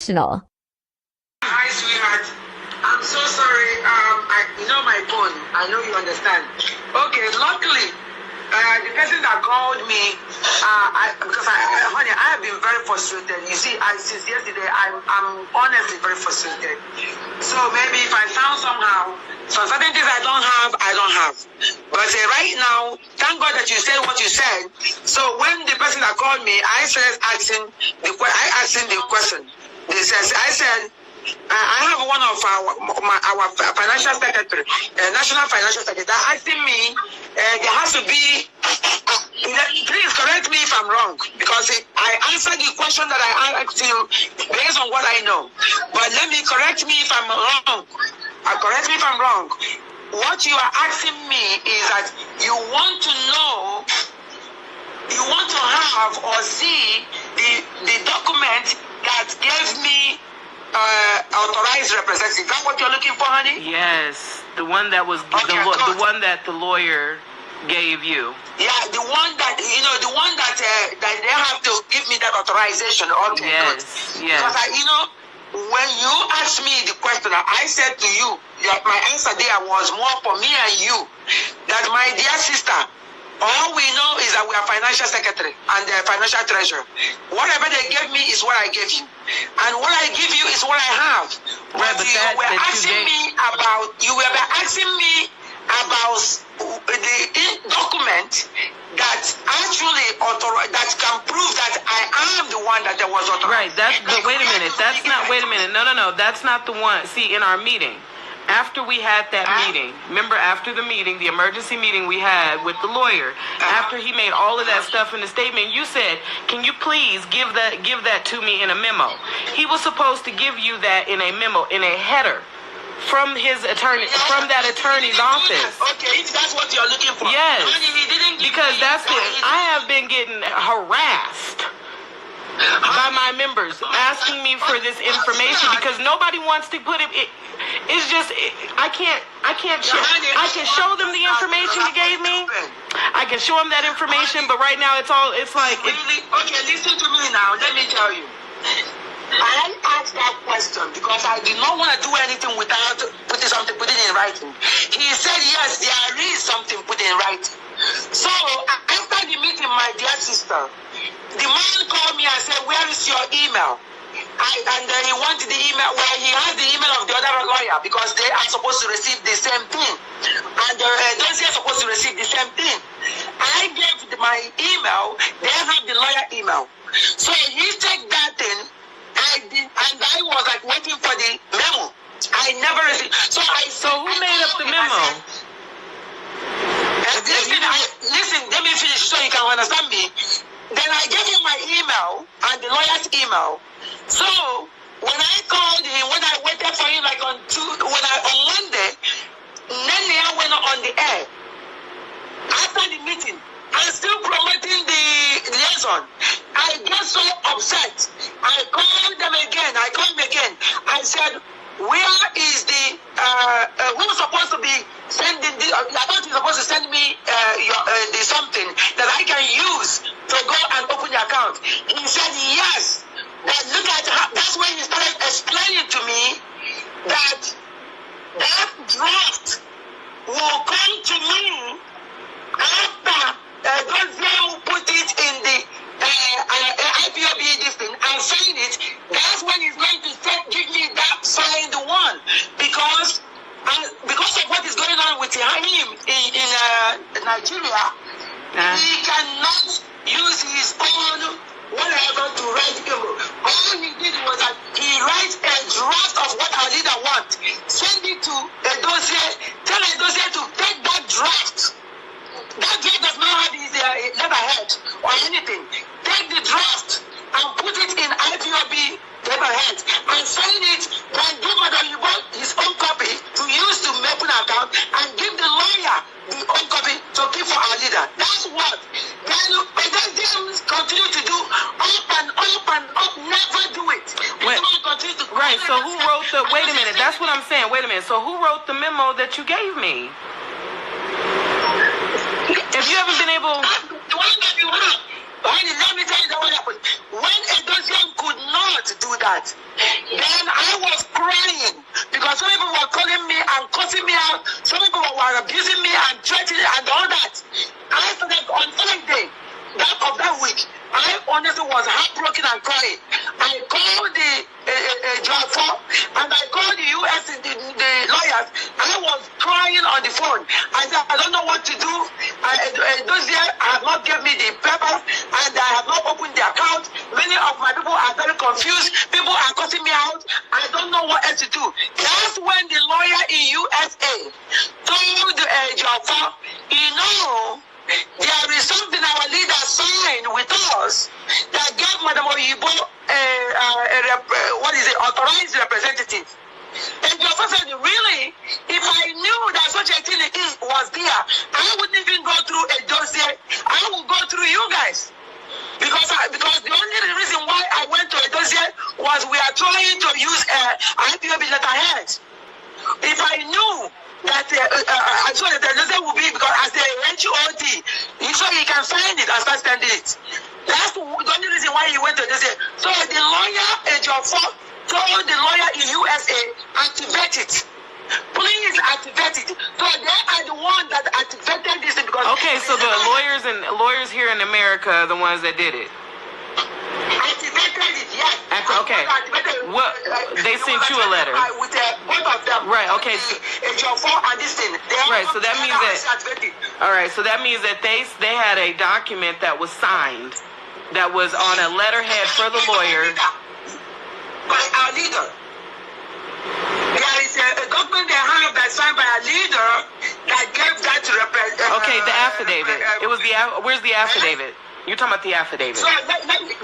unprofessional. Hi, sweetheart. I'm so sorry. My phone. I know you understand. Okay, luckily, the person that called me, honey, I have been very frustrated. You see, since yesterday, I'm honestly very frustrated. So maybe if I found somehow, so certain things I don't have. But right now, thank God that you said what you said. So when the person that called me, I asked him the question. I said, I have one of our financial secretary, national financial secretary, asking me, there has to be, please correct me if I'm wrong, because I answered the question that I asked you based on what I know. But correct me if I'm wrong. Correct me if I'm wrong. What you are asking me is that you want to know, you want to have or see the document that gave me authorized representative. Is that what you're looking for, honey? Yes, the one that was the one that the lawyer gave you. Yeah, the one that that they have to give me that authorization. Okay, yes, good. Yes. Because when you asked me the question, I said to you, my answer there was more for me and you, that my dear sister, all we know is that we are financial secretary and the financial treasurer. Whatever they gave me is what I gave you. And what I give you is what I have. But you were asking me about the document that actually that can prove that I am the one that was authorized. Right, but wait a minute. No. That's not the one. See, in our meeting, after we had that meeting, remember after the meeting, the emergency meeting we had with the lawyer, after he made all of that stuff in the statement, you said, can you please give that to me in a memo? He was supposed to give you that in a memo, in a header, from his attorney, from that attorney's office. Okay, if that's what you're looking for. Yes, because that's it. I have been getting harassed by my members asking me for this information because nobody wants to put it. It's just I can't share. I can show them the information you gave me. I can show them that information, but right now it's like. Really? Okay, listen to me now. Let me tell you. I asked that question because I did not want to do anything without putting it in writing. He said yes, there is something put in writing. So after the meeting, my dear sister, the man called me and said, "Where is your email?" And then he wanted the email. Well, he has the email of the other lawyer because they are supposed to receive the same thing, and those are supposed to receive the same thing. I gave my email. They have the lawyer email. So he took that thing. And I was like waiting for the memo. I never received. So who made up the memo? Listen, let me finish so you can understand me. Then I gave him my email and the lawyer's email. So when I called him, when I waited for him like on Monday, then I went on the air. After the meeting, I'm still promoting the liaison. I get so upset. I called them again. I said, where is the who's supposed to be sending this? I thought you're supposed to send me the something that I can use to go and open the account. He said yes. But look at how, that's when he started explaining to me that draft will come to me after those who put it in the IPOB this thing and sign it. That's when he's going to give me that signed one because of what is going on with him in Nigeria, he cannot use his own whatever to write him. All he did was that he writes a draft of what our leader wants, send it to a dossier, tell a dossier to take that draft. That draft does not have his letterhead or anything. Take the draft and put it in IPOB letterhead and sign it, then give his own copy to use to open an account and give the lawyer the own copy to keep for our leader. That's what. Then they continue to do up and up, never do it. Right, so who wrote the, wait a minute, that's what I'm saying, wait a minute. So who wrote the memo that you gave me? If you haven't been able... Let me tell you what happened. When a Dosian could not do that, then I was crying because some people were calling me and cussing me out. Some people were abusing me and threatening and all that. I started on Sunday of that week. I honestly was heartbroken and crying. I called the Jaffa and I called the US, the lawyers. I was crying on the phone. I said, I don't know what to do. Those years have not given me the papers and I have not opened the account. Many of my people are very confused. People are cutting me out. I don't know what else to do. That's when the lawyer in USA told Jaffa, you know, there is something our leader signed with us that gave Madam Oyibo authorized representative. And Jaffa said, really? If I knew that such a thing was there, I wouldn't even go through a dossier. I would go through you guys. Because the only reason why I went to a dossier was we are trying to use IPOB letterhead. If I knew that I saw that the dossier would be because as a HOD, so he can sign it and start standing it. That's the only reason why he went to the dossier. So the lawyer in Jaffa told the lawyer in USA, activate it. Please activate it. So they are the ones that activated this because. Okay, so the lawyers here in America are the ones that did it. Activated it, yes. Okay. What? They sent you a letter. With both of them. Right. Okay. Right. So that means that. All right. So that means that they had a document that was signed, that was on a letterhead for the lawyer. By our leader. There is a document they have that's signed by a leader that gave that to represent. Okay, the affidavit. It was the. Where's the affidavit? You're talking about the affidavit. So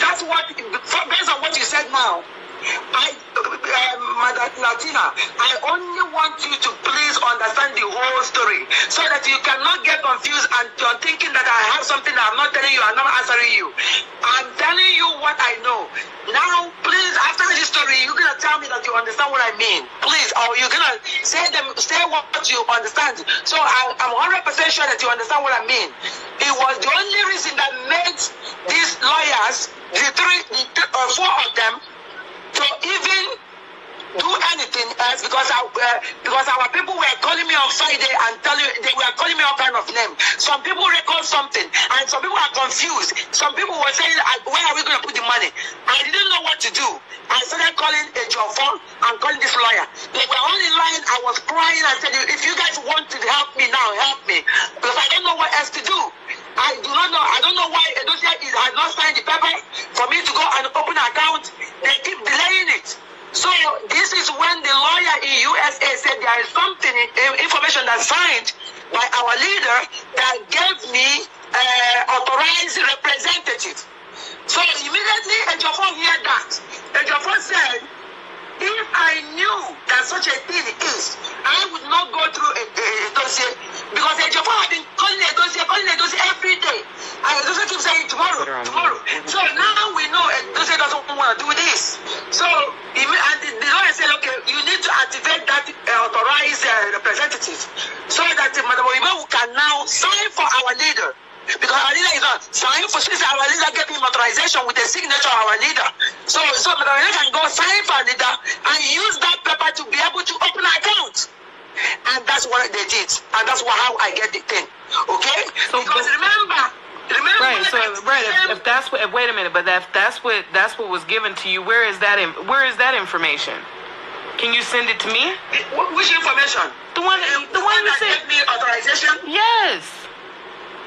that's what, based on what you said now, Madam Latina, I only want you to please understand the whole story so that you cannot get confused and you're thinking that I have something that I'm not telling you, I'm not answering you. I'm telling you what I know. Now, please, after this story, you're going to tell me that you understand what I mean. Please, or you're going to say what you understand. So I'm 100% sure that you understand what I mean. It was the only reason that made these lawyers, four of them, to even do anything else because our people were calling me on Friday and they were calling me all kind of names. Some people record something and some people are confused. Some people were saying, where are we going to put the money? I didn't know what to do. I started calling a phone and calling this lawyer. They were on the line. I was crying and said, if you guys want to help me now, help me. Because I don't know what else to do. I do not know. I don't know why Edosia has not signed the paper for me to go and open an account. They keep delaying it. So this is when the lawyer in USA said there is something, information that's signed by our leader that gave me authorized representative. So immediately Ejiofor heard that. Ejiofor said, if I knew that such a thing is, I would not go through a dossier because Ejiofor had been calling a dossier every day. And the dossier keeps saying tomorrow. So now we know a dossier doesn't want to do this. So the lawyer said, okay, you need to activate that authorized representative so that Madam Oyibo can now sign for our leader. Because our leader is not sign for since our leader gave him authorization with the signature of our leader. So Madam Oyibo can go sign for our leader and use that paper to be able to open an account. And that's what they did. And that's how I get the thing. Okay? So because remember. Right. So if that's what. Wait a minute. But that's what was given to you. Where is that information? Can you send it to me? Which information? The one that gave me authorization. Yes.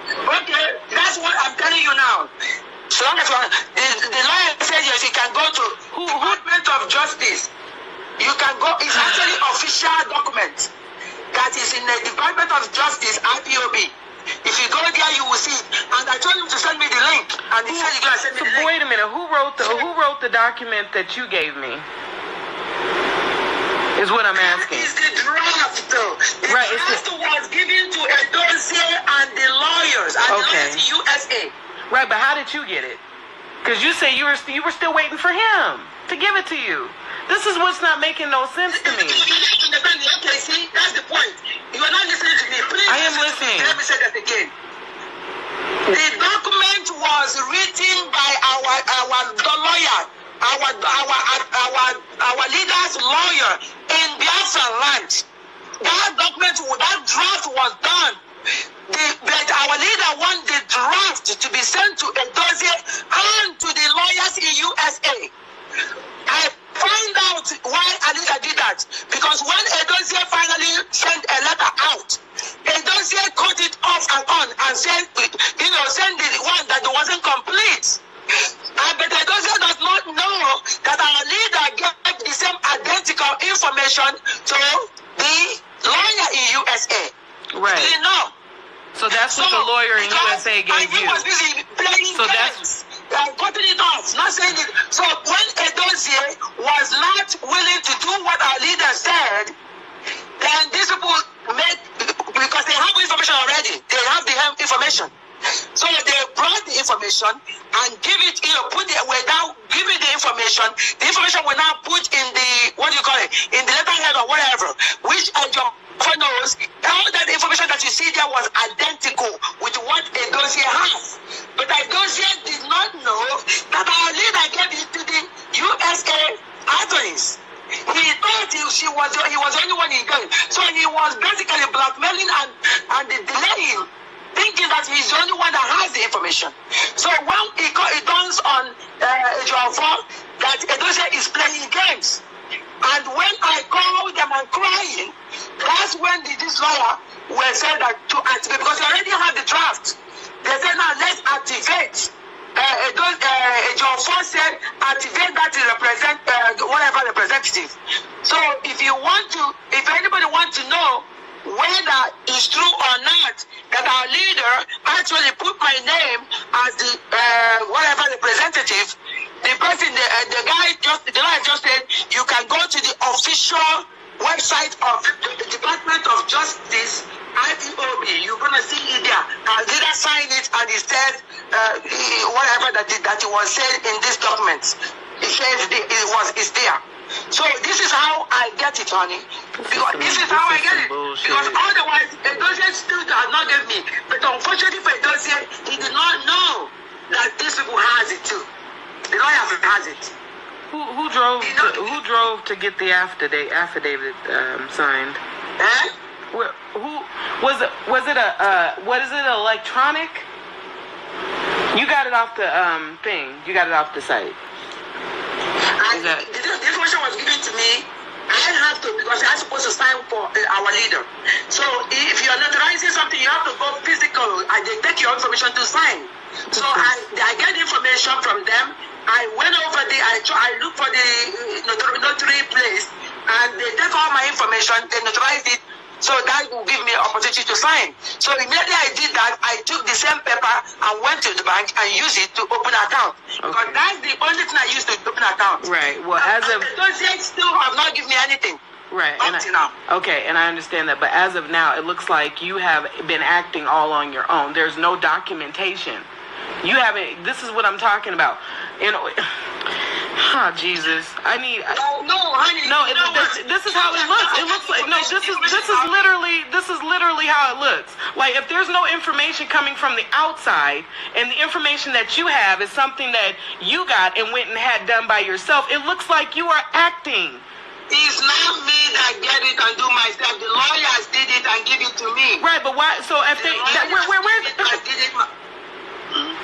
Okay, that's what I'm telling you now. So long as the lawyer says yes, you can go to Department of Justice. You can go. It's actually official document that is in the Department of Justice IPOB. If you go there, you will see it. And I told him to send me the link, and he said he's gonna send me the link. Wait a minute. Who wrote the document that you gave me? Is what I'm asking. That is the draft, though. The draft was given to Edozie and the lawyers and the lawyers in USA. Right, but how did you get it? Because you say you were still waiting for him to give it to you. This is what's not making no sense to me. Okay, see, that's the point. You are not listening to me. Please. I am listening. Let me say that again. The document was written by the lawyer, our leader's lawyer in Biafra land. That document, that draft was done. But our leader wanted the draft to be sent to a dossier and to the lawyers in USA. I find out why Anita did that. Because when a dossier finally sent a letter out, a dossier cut it off and on and sent the one that wasn't complete. But the dossier does not know that our leader gave the same identical information to the lawyer in USA. Right. You know. So that's what the lawyer in USA gave you. He was busy playing games. Cutting it off, not saying it. So when a dossier was not willing to do what our leader said, then these people because they have information already. They have the information. So they brought the information and give it, put it without giving the information. The information will now put in the, in the letterhead or whatever, which your knows all that information that you see there was identical with what a dossier has. But a dossier did not know that our leader gave it to the USA attorneys. He thought he was the only one in going. So he was basically blackmailing and delaying, thinking that he's the only one that has the information. So when it dawns on John that a dossier is playing games. And when I called them and crying, that's when this lawyer were said that to activate, because they already had the draft. They said, now let's activate. John Ford said, activate that to represent whatever representative. So if anybody wants to know whether it's true or not that our leader actually put my name as the whatever representative, the guy just said you can go to the official website of the Department of Justice, IPOB. You're gonna see it there. Our leader signed it and he said whatever that it was said in this document. It says it's there. So this is how I get it, honey. Because this is how I get it. Because otherwise, a dossier still does not give me. But unfortunately for a dossier, he did not know that these people has it too. The lawyer has it. Who drove to get the affidavit signed? Eh? Who was it? What is it? Electronic? You got it off the thing. You got it off the site. The information was given to me. I have to, because I'm supposed to sign for our leader. So if you're notarizing something, you have to go physical and they take your information to sign. So I get information from them. I went over there, I looked for the notary place, and they take all my information, they notarize it, so that will give me an opportunity to sign. So immediately I did that, I took the same paper and went to the bank and used it to open an account. Okay. Because that's the only thing I used to open an account. Right, well those still have not given me anything. Right. Now. Okay, and I understand that, but as of now, it looks like you have been acting all on your own. There's no documentation. You haven't. This is what I'm talking about. Jesus. I need. No, honey. No, this is how it looks. It looks like this is literally how it looks. Like if there's no information coming from the outside, and the information that you have is something that you got and went and had done by yourself, it looks like you are acting. It's not me that get it and do myself. The lawyers did it and give it to me. Right, but why? So if they,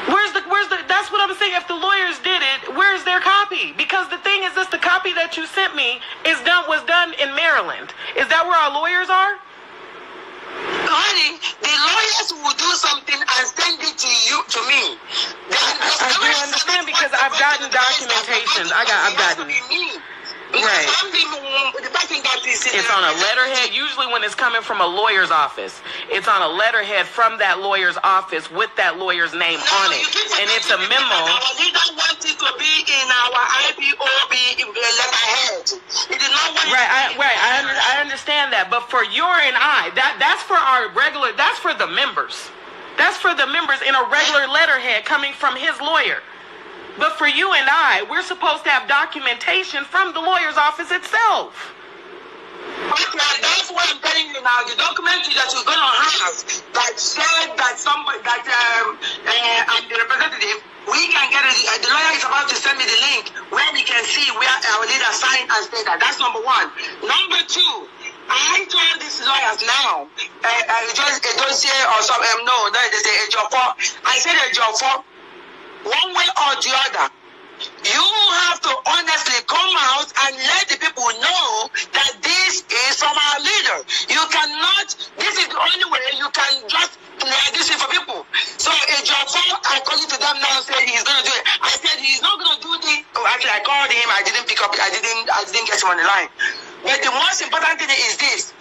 where's the that's what I'm saying. If the lawyers did it, where's their copy? Because the thing is this, the copy that you sent me was done in Maryland. Is that where our lawyers are? Honey, the lawyers will do something and send it to me. I do understand because I've gotten documentation. I've gotten. Right. It's on a letterhead. Usually when it's coming from a lawyer's office, it's on a letterhead from that lawyer's office with that lawyer's name on it. And it's a memo. Our leader wanted to be in our IPOB letterhead. He did not want I understand that. But for your and I, that's for our regular, that's for the members. That's for the members in a regular letterhead coming from his lawyer. But for you and I, we're supposed to have documentation from the lawyer's office itself. Okay, that's what I'm telling you now. The document that you're going to have that said that somebody, that I'm the representative, we can get it. The lawyer is about to send me the link where we can see where our leader signed and said that. That's number one. Number two, I told these lawyers now, just a dossier or something, no, they say a job for. I said a job for one way or the other. You have to honestly come out and let the people know that this is from our leader. You cannot, this is the only way you can just this is for people. So a job for, according to them now, said he's going to do it. I said he's not going to do this. Oh, actually, I called him. I didn't pick up. I didn't get him on the line. But the most important thing is this.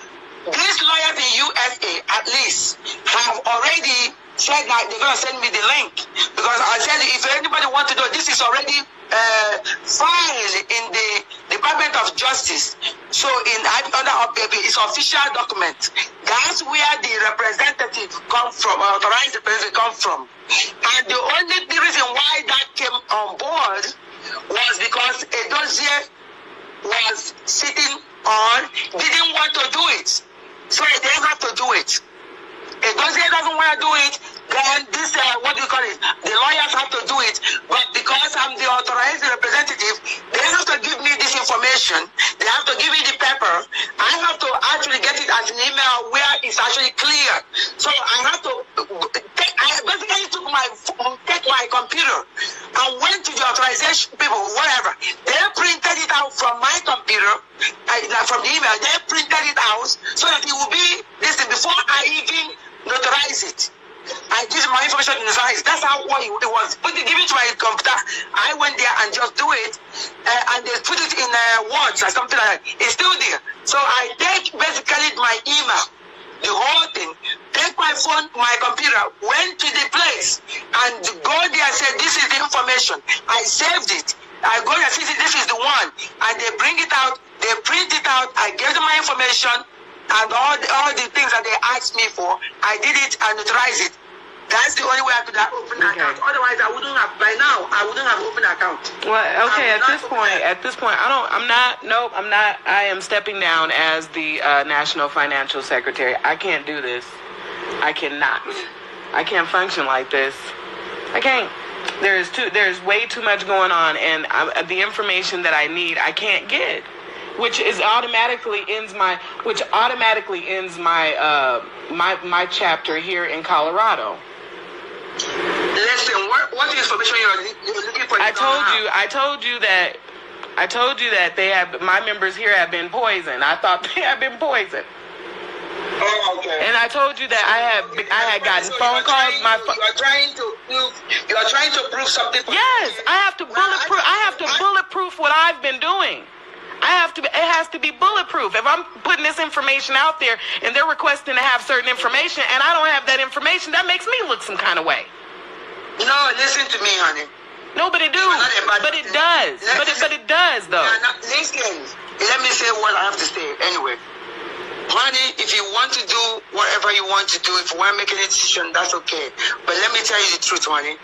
These lawyers in USA, at least, have already said that they're going to send me the link. Because I said, if anybody wants to know, this is already filed in the Department of Justice. So it's official document. That's where the representative come from, authorized representative come from. And the only reason why that came on board was because a dossier was sitting on, didn't want to do it. So they have to do it. If dossier doesn't want to do it, then this, what do you call it? The lawyers have to do it. But because I'm the authorized representative, they have to give me this information. They have to give me the paper. I have to actually get it as an email where it's actually clear. So I have to basically take my computer and went to the authorization people, whatever. They printed it out from my computer, from the email. They printed it out so that it will be this thing before I even notarize it. I give my information in his eyes. That's how it was. But they give it to my computer. I went there and just do it, and they put it in words or something like that. It's still there. So I take basically my email, the whole thing, take my phone, my computer, went to the place, and go there and said, this is the information. I saved it. I go there and see this is the one, and they bring it out. They print it out. I gave them my information. And all the things that they asked me for, I did it and notarized it. That's the only way I could have opened an account. Otherwise, I wouldn't have, by now, I wouldn't have opened an account. Well, okay, at this point, I am stepping down as the National Financial Secretary. I can't do this. I cannot. I can't function like this. I can't. There's way too much going on, and the information that I need, I can't get. Which automatically ends my my chapter here in Colorado. Listen, what information you're looking for? I told you that they have, my members here have been poisoned. I thought they had been poisoned. Oh, okay. And I told you that I had gotten phone calls. You are trying to prove something. Yes, I have to bulletproof what I've been doing. It has to be bulletproof. If I'm putting this information out there and they're requesting to have certain information and I don't have that information, that makes me look some kind of way. No, listen to me, honey. No, but it does. But it does. But it does, though. Listen, let me say what I have to say anyway. Honey, if you want to do whatever you want to do, if you want to make a decision, that's okay. But let me tell you the truth, honey.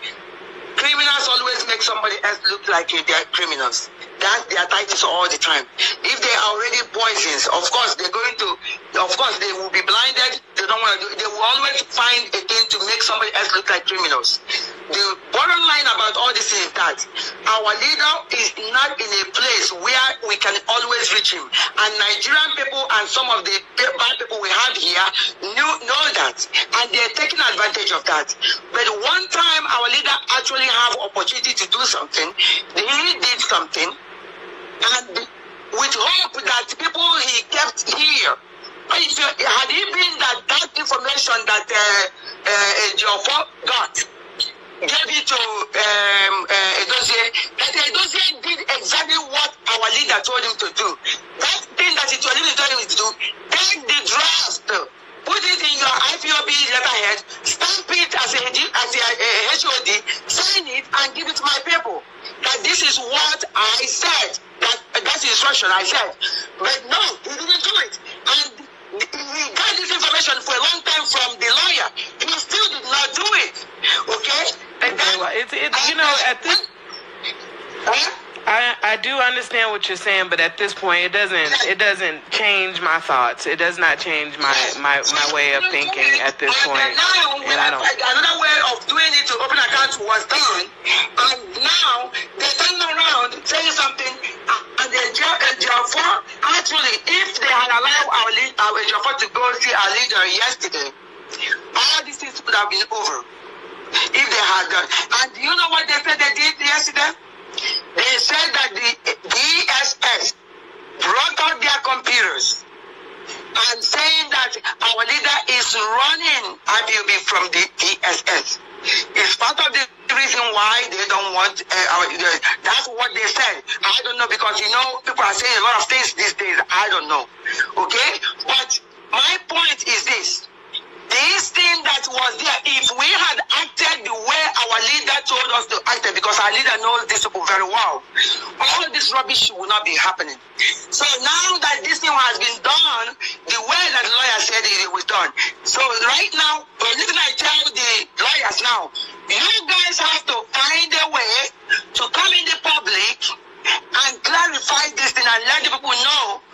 Criminals always make somebody else look like they're criminals. That's their titles all the time. If they are already poisons, of course they will be blinded. They don't want to do. They will always find a thing to make somebody else look like criminals. The bottom line about all this is that our leader is not in a place where we can always reach him. And Nigerian people and some of the bad people we have here know that, and they're taking advantage of that. But one time our leader actually have opportunity to do something, he did something. And with hope that people he kept here, had he been that information that Jofo got, gave it to Edozie, that Edozie did exactly what our leader told him to do. That thing that he told him to do, take the draft, put it in your IPOB letterhead, stamp it as a HOD, sign it, and give it to my people. That this is what I said. That's the instruction I said. But no, he didn't do it. And he got this information for a long time from the lawyer. He still did not do it. Okay? And then, well, you know, at this... I do understand what you're saying, but at this point, it doesn't change my thoughts. It does not change my way of thinking at this point. And I don't. Another way of doing it to open accounts was done, and now they turn around saying something, and the Ejiofor actually, if they had allowed our Ejiofor to go see our leader yesterday, all these things would have been over. If they had done, and do you know what they said they did yesterday? They said that the DSS brought out their computers and saying that our leader is running IPOB from the DSS. It's part of the reason why they don't want our leader. That's what they said. I don't know, because people are saying a lot of things these days. I don't know. Okay? But my point is this. This thing that was there, if we had acted the way our leader told us to act, because our leader knows this people very well, all this rubbish will not be happening. So now that this thing has been done, the way that the lawyer said it was done. So right now, listen, I tell the lawyers now, you guys have to find a way to come in the public and clarify this thing and let the people know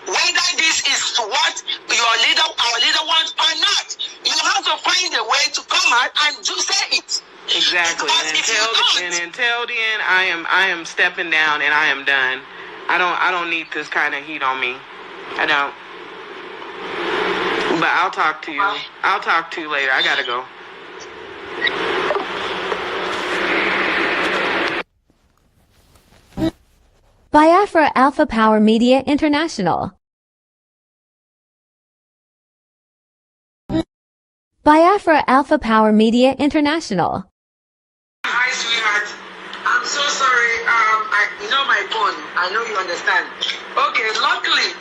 whether this is what our leader wants or not. You have to find a way to come out and to say it. Exactly. And until then, I am stepping down and I am done. I don't need this kind of heat on me. I don't. But I'll talk to you. I'll talk to you later. I gotta go. Biafra Alpha Power Media International. Biafra Alpha Power Media International. Hi, sweetheart. I'm so sorry. You know my phone. I know you understand. Okay, luckily,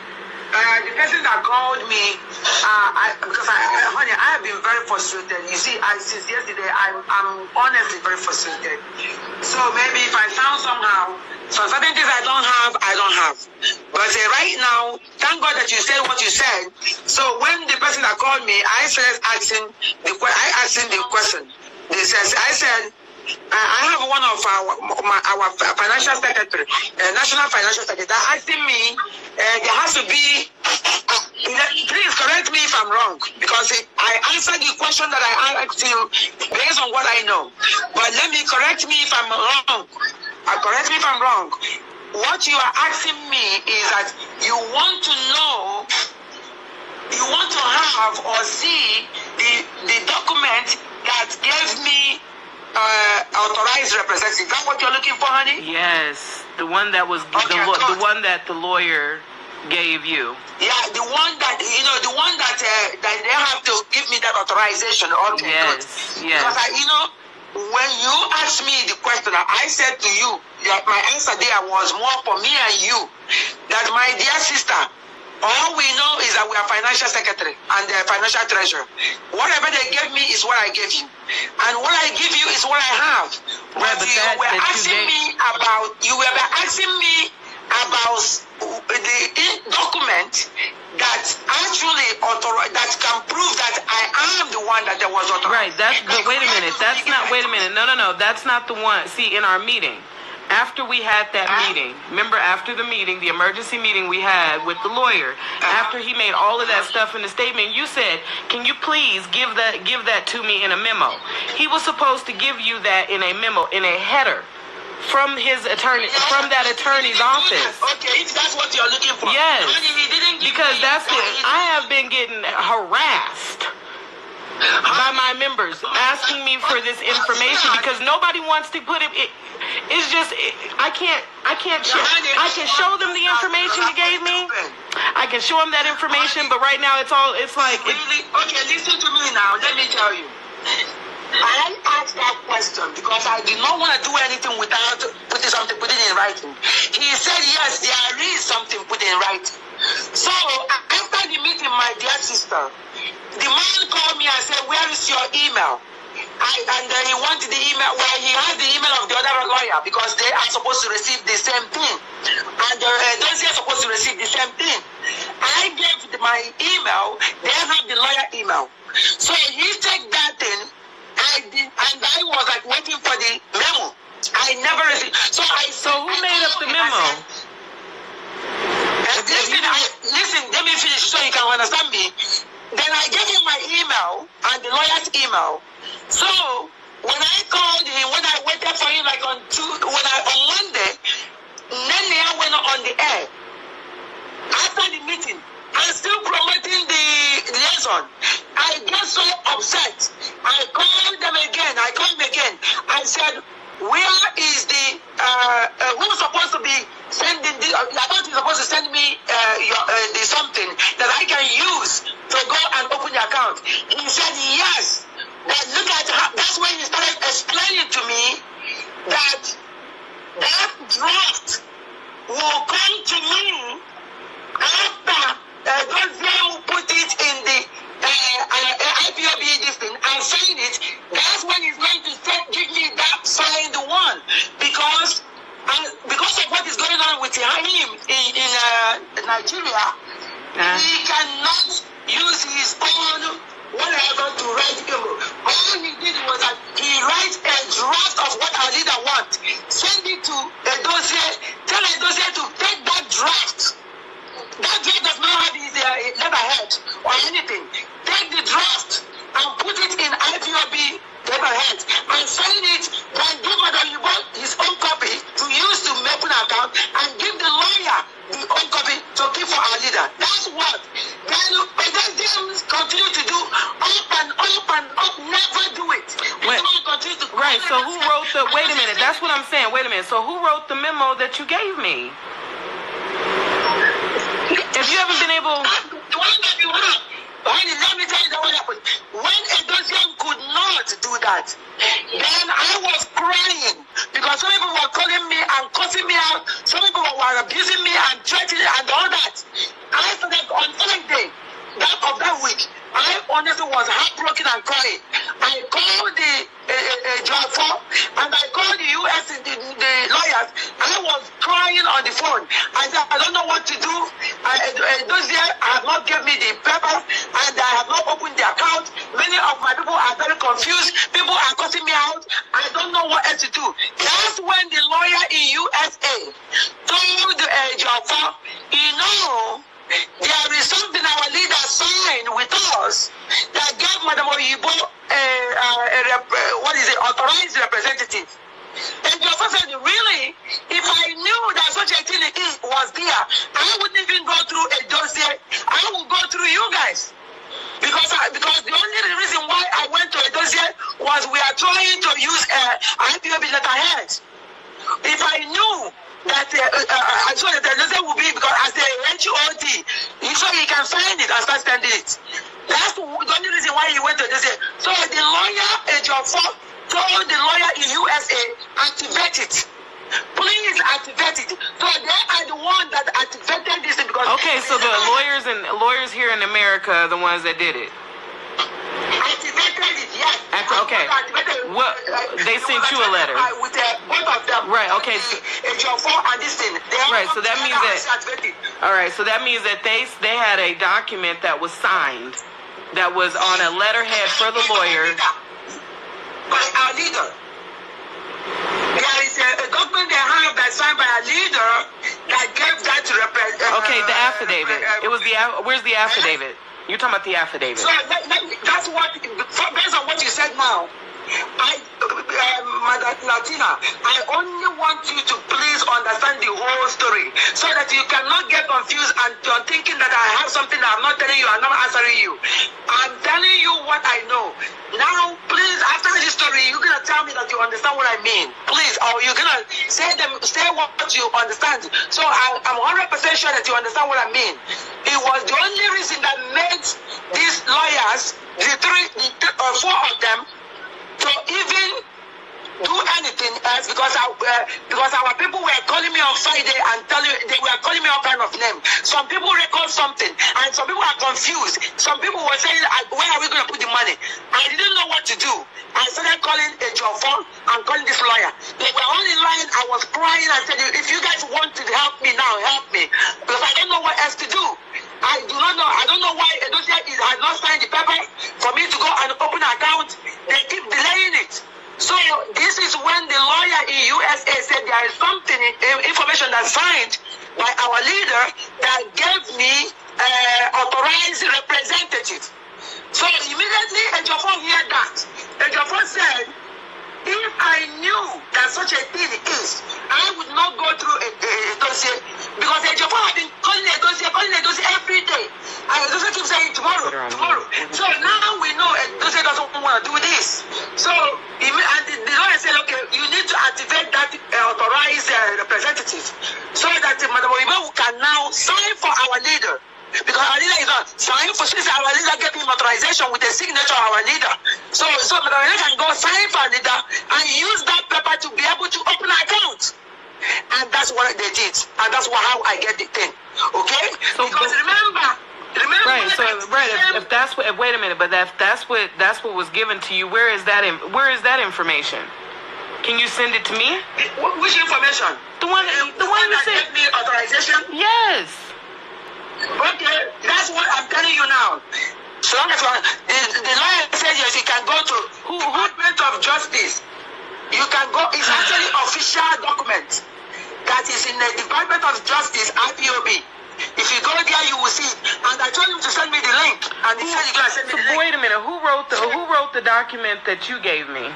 the person that called me, honey, I have been very frustrated. You see, since yesterday, I'm honestly very frustrated. So maybe if I sound somehow, so certain things I don't have. But right now, thank God that you said what you said. So when the person that called me, I asked him the question. I said, I have one of our financial secretary, national financial secretary, that asking me, there has to be, please correct me if I'm wrong, because I answered the question that I asked you based on what I know. But correct me if I'm wrong. Correct me if I'm wrong. What you are asking me is that you want to know, you want to have or see the document that gave me authorized representative. Is that what you're looking for, honey? Yes, the one that was the one that the lawyer gave you. Yeah, the one that that they have to give me that authorization. Okay, yes, good. Yes. Because when you asked me the question, I said to you that my answer there was more for me and you. That my dear sister, all we know is that we are financial secretary and the financial treasurer. Whatever they gave me is what I gave you, and what I give you is what I have. But you were asking me about the document that actually that can prove that I am the one that there was authorized. Right. But wait a minute. Wait a minute. No. That's not the one. See, in our meeting, after we had that meeting, remember after the meeting, the emergency meeting we had with the lawyer, after he made all of that stuff in the statement, you said, can you please give that to me in a memo? He was supposed to give you that in a memo, in a header, from his attorney, from that attorney's office. Okay, if that's what you're looking for. Yes, he didn't give because me, that's it. I have been getting harassed by my members asking me for this information because nobody wants to put it. It's just I can't share. I can show them the information you gave me. I can show them that information, but right now it's like. Really? Okay, listen to me now. Let me tell you. I asked that question because I did not want to do anything without putting something put it in writing. He said yes, there is something put in writing. So after the meeting, my dear sister, the man called me and said, "Where is your email?" And then he wanted the email. Well, he has the email of the other lawyer because they are supposed to receive the same thing, and those are supposed to receive the same thing. I gave my email. They have the lawyer email. So he took that thing. I did, and I was like waiting for the memo. I never received. So who made up the memo? Listen, let me finish so you can understand me. Then I gave him my email and the lawyer's email. So when I called him, when I waited for him like on Monday, then I went on the air. After the meeting, I'm still promoting the liaison. I got so upset. I called them again. I said, where is the who's supposed to be sending the? I thought you're supposed to send me the something that I can use to go and open the account. He said yes. But look at how, that's when he started explaining to me that draft will come to me after those who put it in the IPOB this thing and sign it. That's when he's going to give me that signed one, because of what is going on with him in Nigeria, he cannot use his own whatever to write him. All he did was that he writes a draft of what our leader wants, send it to a dossier, tell a dossier to take that draft. That draft does not have his letterhead or anything. Take the draft and put it in IPOB letterhead and sign it, then give his own copy to use to make an account, and give the lawyer the own copy to keep for our leader. That's what. Then they continue to do up and up, never do it. Right, so who wrote the, wait a minute, that's what I'm saying, wait a minute. So who wrote the memo that you gave me? If you haven't been able... Let me tell you what happened. When a Dosian could not do that, then I was crying, because some people were calling me and cussing me out. Some people were abusing me and threatening and all that. I started on Sunday of that week. I honestly was heartbroken and crying. I called the Jaffa and I called the US, the lawyers. I was crying on the phone. I said, I don't know what to do. Those years have not given me the paper and I have not opened the account. Many of my people are very confused. People are cutting me out. I don't know what else to do. That's when the lawyer in USA told Jaffa, there is something our leader signed with us that gave Madam Oyibo authorized representative. And Jaffa said, really? If I knew that such a thing was there, I wouldn't even go through a dossier. I would go through you guys. Because the only reason why I went to a dossier was we are trying to use IPOB letterhead. If I knew that I saw that the dossier would be, because as the HOD, so he can sign it and start sending it. That's the only reason why he went to the dossier. So the lawyer in Jaffa told the lawyer in USA, activate it. Please activate it. So they are the ones that activated this because... Okay, so the lawyers here in America are the ones that did it. Activated it, yes. Okay. What? They sent you a letter. With both of them. Right, okay. And this thing. Right, so that means that... All right, so that means that they had a document that was signed, that was on a letterhead for the lawyer. By our leader. There is a document they have that's signed by a leader that gave that to okay, the affidavit. It was where's the affidavit? You're talking about the affidavit. So that's what, based on what you said now, Madam Latina, I only want you to please understand the whole story so that you cannot get confused and you're thinking that I have something that I'm not telling you, I'm not answering you. I'm telling you what I know. Now, please, after this story, you're going to tell me that you understand what I mean. Please, or you're going to say what you understand. So I'm 100% sure that you understand what I mean. It was the only reason that made these lawyers, the four of them, to even do anything else, because our people were calling me on Friday and they were calling me all kind of names. Some people record something and some people are confused. Some people were saying, where are we going to put the money? I didn't know what to do. I started calling a phone and calling this lawyer. They were on the line. I was crying. I said, if you guys want to help me now, help me, because I don't know what else to do. I do not know. I don't know why Edosia has not signed the paper for me to go and open an account. They keep delaying it. So this is when the lawyer in was signed by our leader that gave me authorized representative. So immediately Ejiofor heard that. Ejiofor said, if I knew that such a thing is, I would not go through a dossier, because Ejiofor had been calling a dossier every day. And the dossier keeps saying tomorrow. So now we know a dossier doesn't want to do this. So and the lawyer said, okay, you need to activate that authorized representative, so that Madam Oyibo can now sign for our leader. Because our leader is not signed for, since our leader gave him authorization with the signature of our leader. So Madam Oyibo can go sign for our leader and use that paper to be able to open an account. And that's what they did. And that's how I get the thing. Okay? So, because remember. Right. So if that's what. Wait a minute. But that's what was given to you. Where is that information? Can you send it to me? Which information? The one you said. Gave me authorization. Yes. Okay, that's what I'm telling you now. So long as the lawyer says yes, you can go to Department of Justice. You can go. It's actually official document that is in the Department of Justice IPOB. If you go there, you will see it. And I told him to send me the link, and he said he's gonna send me the link. Wait a minute. Who wrote the document that you gave me?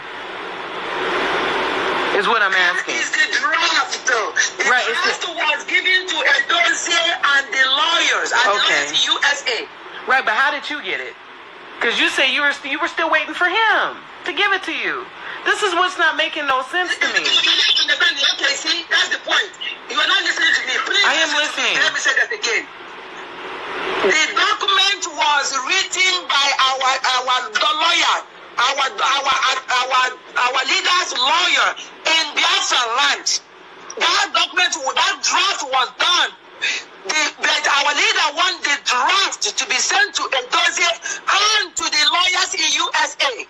Is what I'm asking. It's the draft, though. The draft was given to a dossier and the lawyers, and the lawyers in USA. Right, but how did you get it? Because you say you were still waiting for him to give it to you. This is what's not making no sense to me. Okay, see, that's the point. You are not listening to me. Please, I am listening. Let me say that again. The document was written by the lawyer, our leader's lawyer in Biafra land. That document, that draft was done. But our leader wanted the draft to be sent to a dossier and to the lawyers in USA.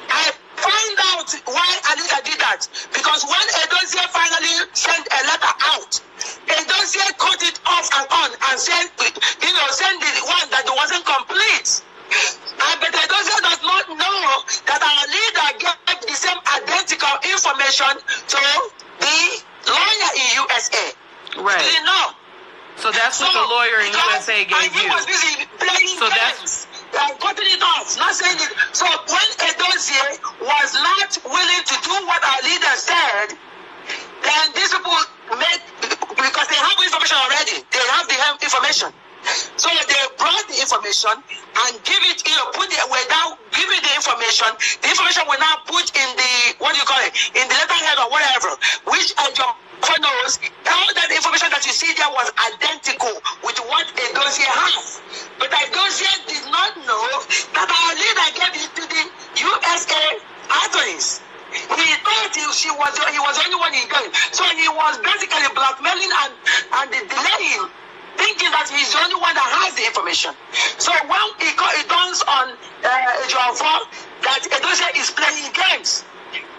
I find out why Alida did that. Because when a dossier finally sent a letter out, a dossier cut it off and on and said, send the one that wasn't complete. But the dossier does not know that our leader gave the same identical information to the lawyer in USA. Right. He didn't know. So that's what the lawyer in USA gave you. He was busy playing games. Cutting it off, not saying it. So when a dossier was not willing to do what our leader said, then these people because they have information already. They have the information. So they brought the information and give it, put it without giving the information. The information will now put in the, in the letterhead or whatever, which knows all that the information that you see there was identical with what a dossier has. But a dossier did not know that our leader gave it to the USA attorneys. He thought he was the only one in game. So he was basically blackmailing and delaying, thinking that he's the only one that has the information. So when it dawns on Ejiofor that a dossier is playing games,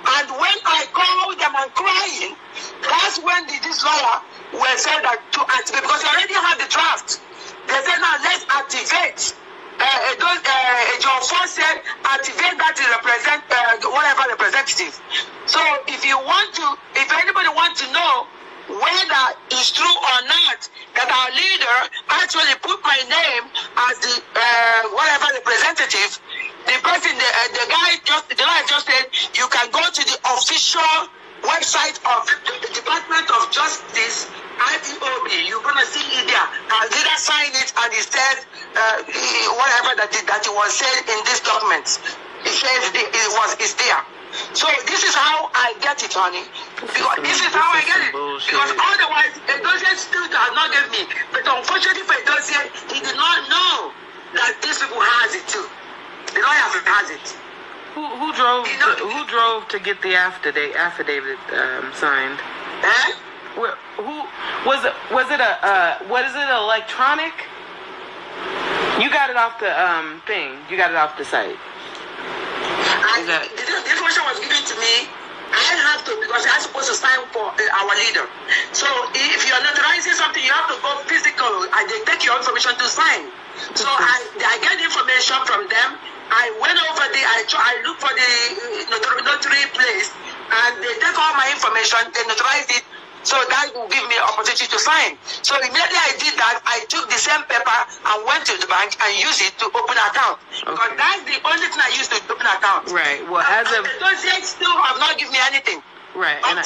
and when I called them and crying, that's when this lawyer will say that to activate, because they already have the draft. They said, now let's activate. Ejiofor said, activate that to represent whatever representative. So if anybody wants to know whether it's true or not that our leader actually put my name as the whatever representative, the lawyer just said you can go to the official website of the Department of Justice, IPOB. You're gonna see it there. Our leader signed it and he said whatever that it was said in this document. It says it's there. So this is how I get it, honey. Because this is how I get it. Because otherwise, a dossier still does not give me. But unfortunately for a dossier, he did not know that these people has it too. The lawyer has it. Who drove to get the affidavit signed? Eh? Who was it? What is it? Electronic? You got it off the thing. You got it off the site. The information was given to me. I have to, because I'm supposed to sign for our leader. So if you're notarizing something, you have to go physical and they take your information to sign. So I get information from them. I went over there. I look for the notary place, and they take all my information. They notarize it, So that will give me an opportunity to sign. So immediately I did that, I took the same paper and went to the bank and used it to open an account. Because that's the only thing I used to open an account. Right. Well, as of those still have not given me anything. Right. And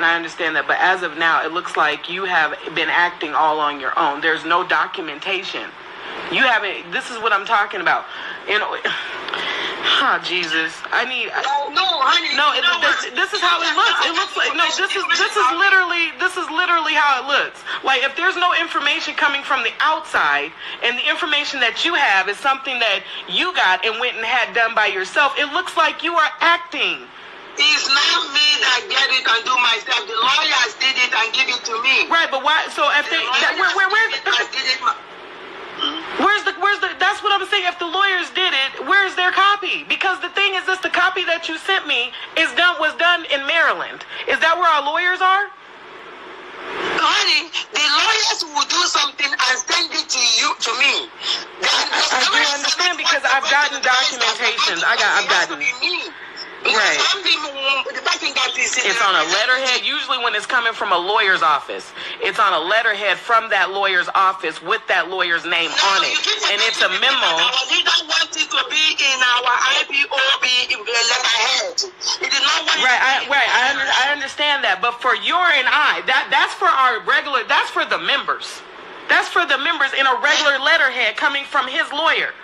I understand that. But as of now, it looks like you have been acting all on your own. There's no documentation. You haven't. This is what I'm talking about. You know. Oh, Jesus. I need. No, honey. No, this is how it looks. It looks like This is literally how it looks. Like if there's no information coming from the outside, and the information that you have is something that you got and went and had done by yourself, it looks like you are acting. It's not me that get it and do myself. The lawyers did it and give it to me. Right, but why? So if they, that's what I'm saying. If the lawyers did it, where's their copy? Because the thing is this, the copy that you sent me was done in Maryland. Is that where our lawyers are? Honey, the lawyers will do something and send it to me. I do understand because I've gotten documentations. I've gotten. Right. It's on a letterhead. Usually when it's coming from a lawyer's office, it's on a letterhead from that lawyer's office with that lawyer's name on it. And it's a memo. We don't want it to be in our IPOB letterhead. It is not what I understand that. But for your and I, that's for our regular, that's for the members. That's for the members in a regular letterhead coming from his lawyer.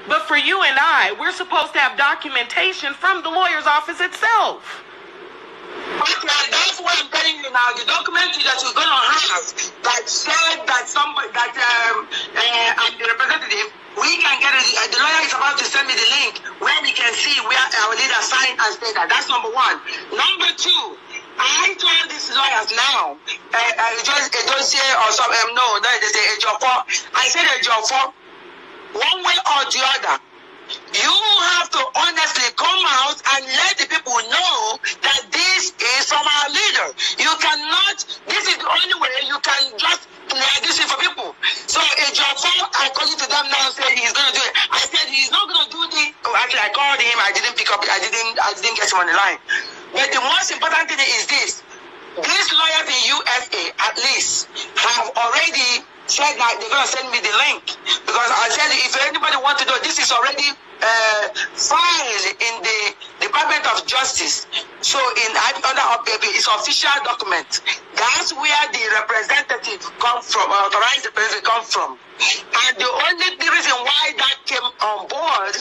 But for you and I, we're supposed to have documentation from the lawyer's office itself. Okay, that's what I'm telling you now. The document that you're going to have that said that I'm the representative, we can get it. The lawyer is about to send me the link where we can see where our leader signed and said that. That's number one. Number two, I told these lawyers now, just a dossier or something, no, they say a job for. I said a job for. One way or the other, you have to honestly come out and let the people know that this is from our leader. You cannot, this is the only way you can just clear this for people. So a job for, according to them now, said he's going to do it. I said he's not going to do the, actually I called him, I didn't pick up, I didn't get him on the line. But the most important thing is this. These lawyers in USA, at least, have already said that they're going to send me the link. Because I said if anybody wants to know, this is already filed in the Department of Justice. So it's official document. That's where the representative comes from, authorized representative comes from. And the only reason why that came on board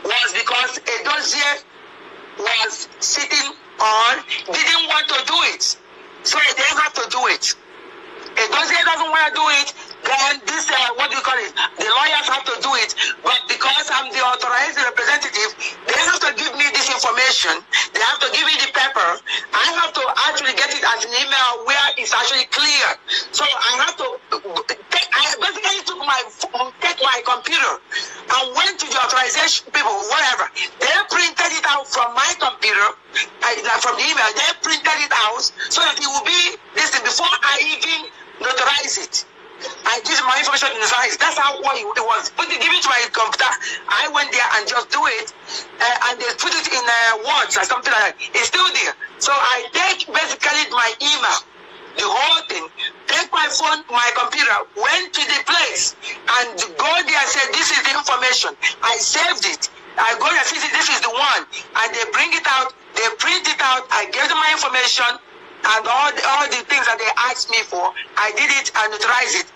was because a dossier was sitting on, didn't want to do it. So they have to do it. If dossier doesn't want to do it, then this, what do you call it? The lawyers have to do it. But because I'm the authorized representative, they have to give me this information. They have to give me the paper. I have to actually get it as an email where it's actually clear. So I have to, I basically took my phone, take my computer, and went to the authorization people, whatever. They printed it out from my computer, from the email. They printed it out so that it will be, listen, before I even notarize it. I give my information in the size. That's how it was. Put it, give it to my computer. I went there and just do it, and they put it in words or something like that. It's still there. So I take basically my email, the whole thing, take my phone, my computer, went to the place, and go there and said, this is the information. I saved it. I go there and see this is the one, and they bring it out, they print it out, I gave them my information, and all the things that they asked me for, I did it and notarized it.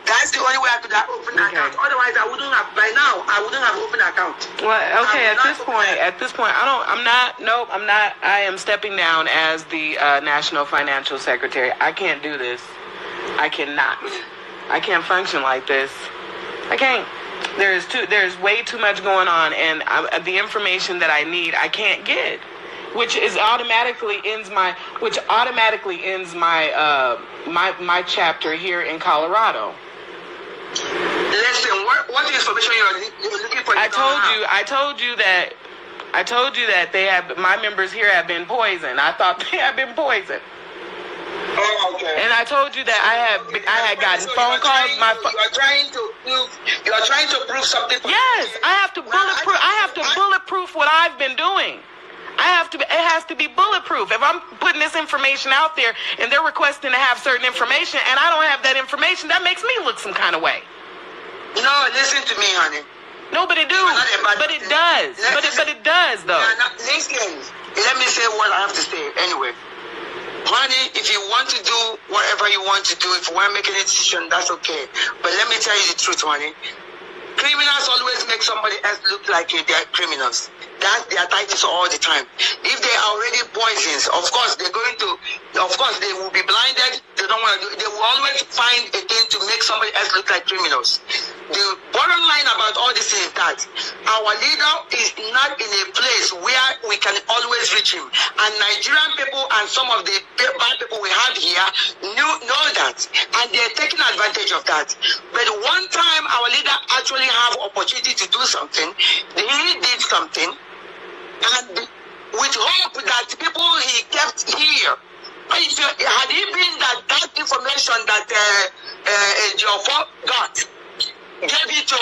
That's the only way I could have opened an account. Otherwise, I wouldn't have, by now, I wouldn't have opened an account. Well, okay, at this point, I am stepping down as the National Financial Secretary. I can't do this. I cannot. I can't function like this. I can't. There's way too much going on, and the information that I need, I can't get. Which automatically ends my my chapter here in Colorado. Listen, what information you're looking for? I told you that my members here have been poisoned. I thought they had been poisoned. Oh, okay. And I told you that I had gotten phone calls. You are trying to prove something. Yes, I have to bulletproof what I've been doing. It has to be bulletproof. If I'm putting this information out there and they're requesting to have certain information and I don't have that information, that makes me look some kind of way. No, listen to me, honey. No, but it do. But it does. But it does, though. Listen, let me say what I have to say anyway. Honey, if you want to do whatever you want to do, if you want to make any decision, that's okay. But let me tell you the truth, honey. Criminals always make somebody else look like they're criminals. That's their titles all the time. If they are already poisons, of course they will be blinded. They don't want to they will always find a thing to make somebody else look like criminals. The bottom line about all this is that our leader is not in a place where we can always reach him. And Nigerian people and some of the bad people we have here know that. And they're taking advantage of that. But one time our leader actually have opportunity to do something, he did something, and with hope that people he kept here. Had he been that information that Ejiofor got, gave it to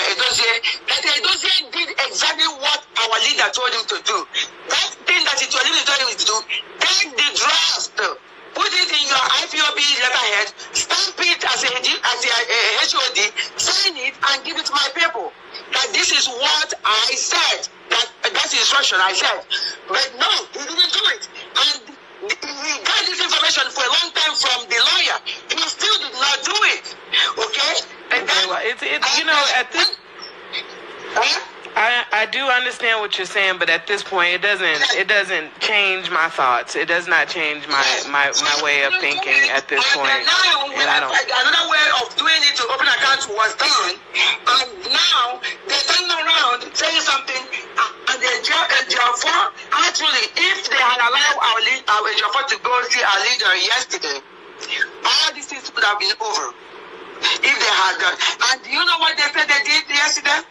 Edozie, that Edozie did exactly what our leader told him to do. That thing that he told him to do, take the draft, put it in your IPOB letterhead, stamp it as a HOD, sign it, and give it to my people. That this is what I said. That's the instruction I said. But no, he didn't do it. And he got this information for a long time from the lawyer. He still did not do it. Okay? And then, well, you know, at this... I do understand what you're saying, but at this point, it doesn't change my thoughts. It does not change my way of thinking at this point. And I don't. Another way of doing it to open accounts was done, and now they turn around saying something. And the Ejiofor, actually, if they had allowed our Ejiofor to go see our leader yesterday, all these things would have been over. If they had done. And do you know what they said they did yesterday?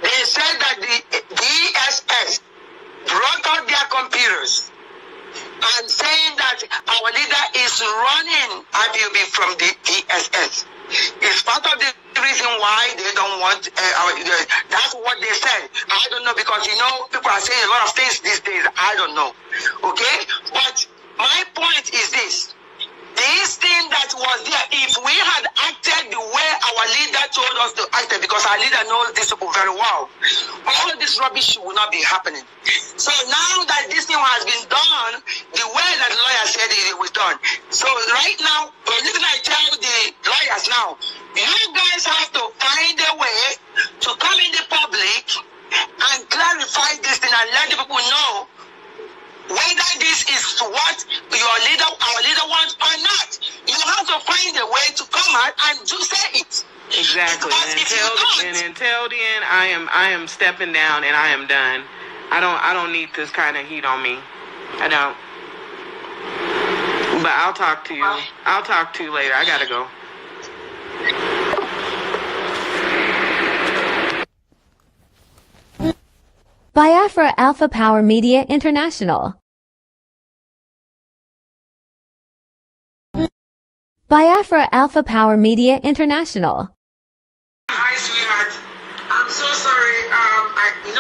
They said that the DSS brought out their computers and saying that our leader is running IPOB from the DSS. It's part of the reason why they don't want that's what they said. I don't know, because you know people are saying a lot of things these days. I don't know. Okay? But my point is this. This thing that was there, if we had acted the way our leader told us to act, because our leader knows these people very well, all this rubbish will not be happening. So now that this thing has been done, the way that the lawyer said it was done. So right now, listen, I tell the lawyers now, you guys have to find a way to come in the public and clarify this thing and let the people know whether this is what our leader wants or not. You have to find a way to come out and to say it. Exactly. And until then, I am stepping down and I am done. I don't need this kind of heat on me. I don't. But I'll talk to you. I'll talk to you later. I gotta go. Biafra Alpha Power Media International. Biafra Alpha Power Media International. Hi, sweetheart. I'm so sorry.